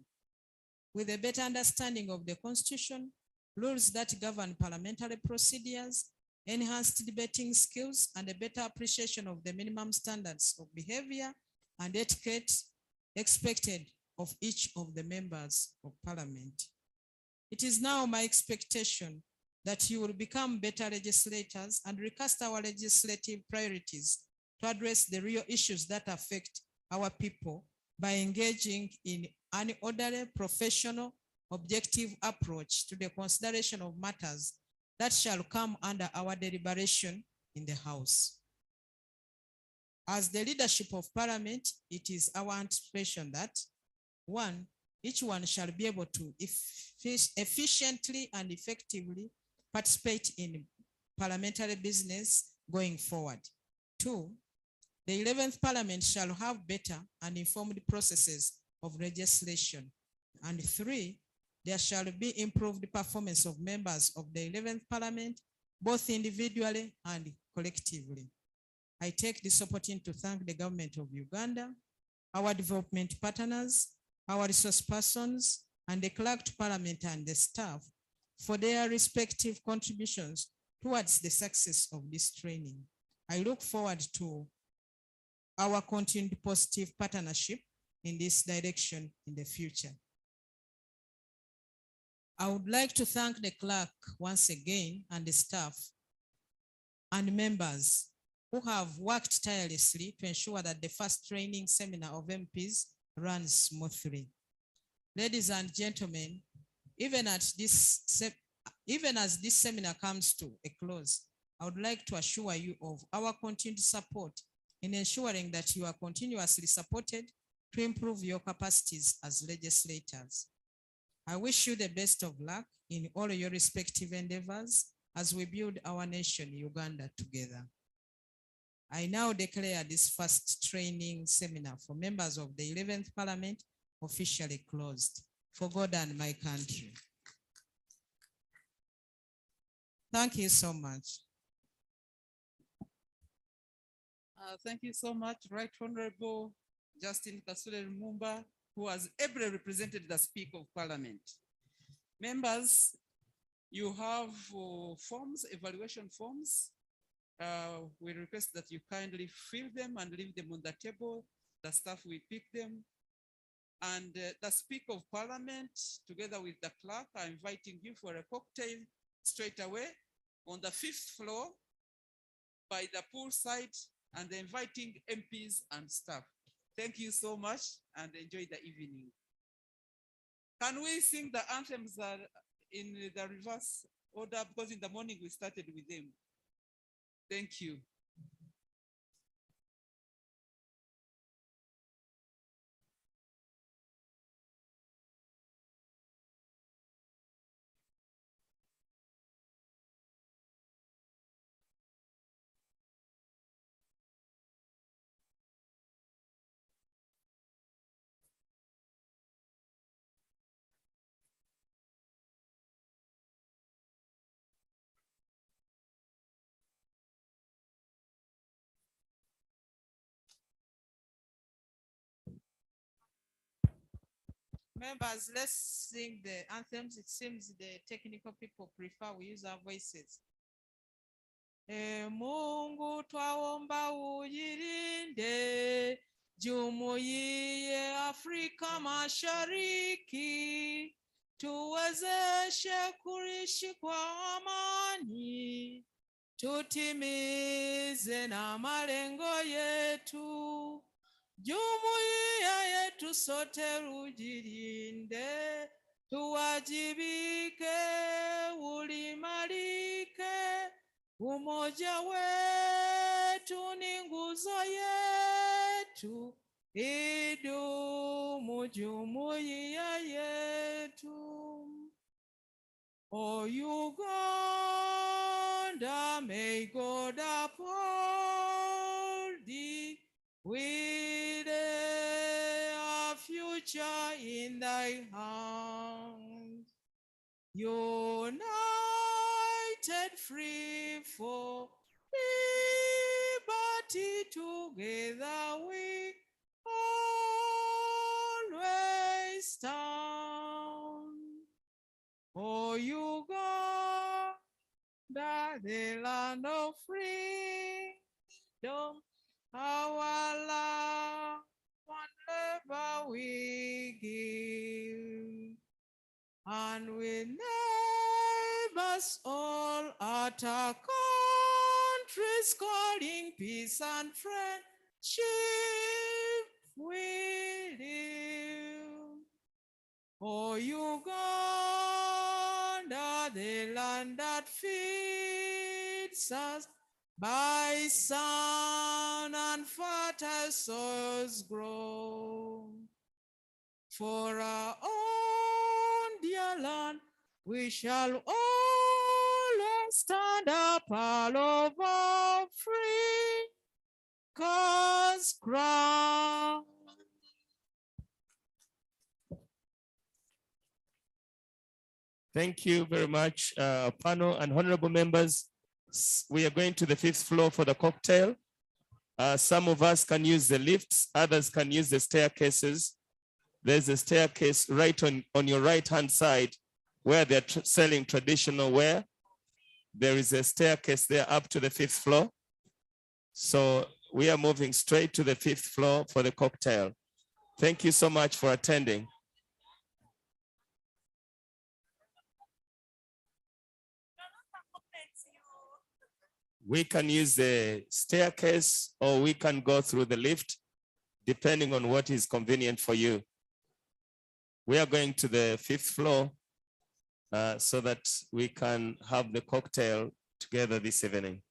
Speaker 15: With a better understanding of the Constitution, rules that govern parliamentary procedures, enhanced debating skills, and a better appreciation of the minimum standards of behavior and etiquette expected of each of the members of Parliament. It is now my expectation that you will become better legislators and recast our legislative priorities to address the real issues that affect our people by engaging in an orderly, professional, objective approach to the consideration of matters that shall come under our deliberation in the House. As the leadership of Parliament, it is our anticipation that, one, each one shall be able to efficiently and effectively participate in parliamentary business going forward. Two, the 11th Parliament shall have better and informed processes of legislation. And three, there shall be improved performance of members of the 11th Parliament, both individually and collectively. I take this opportunity to thank the government of Uganda, our development partners, our resource persons, and the clerk to Parliament and the staff for their respective contributions towards the success of this training. I look forward to our continued positive partnership in this direction in the future. I would like to thank the clerk once again and the staff and members who have worked tirelessly to ensure that the first training seminar of MPs runs smoothly. Ladies and gentlemen, even as this seminar comes to a close, I would like to assure you of our continued support in ensuring that you are continuously supported to improve your capacities as legislators. I wish you the best of luck in all your respective endeavors as we build our nation, Uganda, together. I now declare this first training seminar for members of the 11th Parliament officially closed. For God and my country. Thank you so much.
Speaker 6: Thank you so much, Right Honorable Justin Kasule Lumumba, who has ably represented the Speaker of Parliament. Members, you have forms, evaluation forms. We request that you kindly fill them and leave them on the table. The staff will pick them. And the Speaker of Parliament, together with the clerk, are inviting you for a cocktail straight away on the 5th floor by the pool side, and they're inviting MPs and staff. Thank you so much and enjoy the evening. Can we sing the anthems in the reverse order? Because in the morning we started with them. Thank you.
Speaker 15: Members, let's sing the anthems. It seems the technical people prefer we use our voices. Mungu twaomba uyilinde jumuiya Afrika Mashariki, tuwezeshe kuishi kwa amani, tutimize na malengo yetu. Jumuiya yetu sote ujilinde, tuwajibike, ulimalike, umoja wetu ni nguzo yetu, idumu jumuiya yetu. O Uganda, may God uphold thee with a future in thy hand. United, free for liberty, together we always stand. O Uganda, the land of freedom, our love whatever we give, and we neighbors all at our countries calling peace and friendship we live. O Uganda, the land that feeds us, by sun and fertile soils grow. For our own dear land, we shall always stand up all over free cause ground.
Speaker 3: Thank you very much, panel and honorable members. We are going to the 5th floor for the cocktail. Some of us can use the lifts, others can use the staircases. There's a staircase right on your right-hand side where they're selling traditional wear. There is a staircase there up to the 5th floor. So we are moving straight to the 5th floor for the cocktail. Thank you so much for attending. We can use the staircase or we can go through the lift, depending on what is convenient for you. We are going to the 5th floor so that we can have the cocktail together this evening.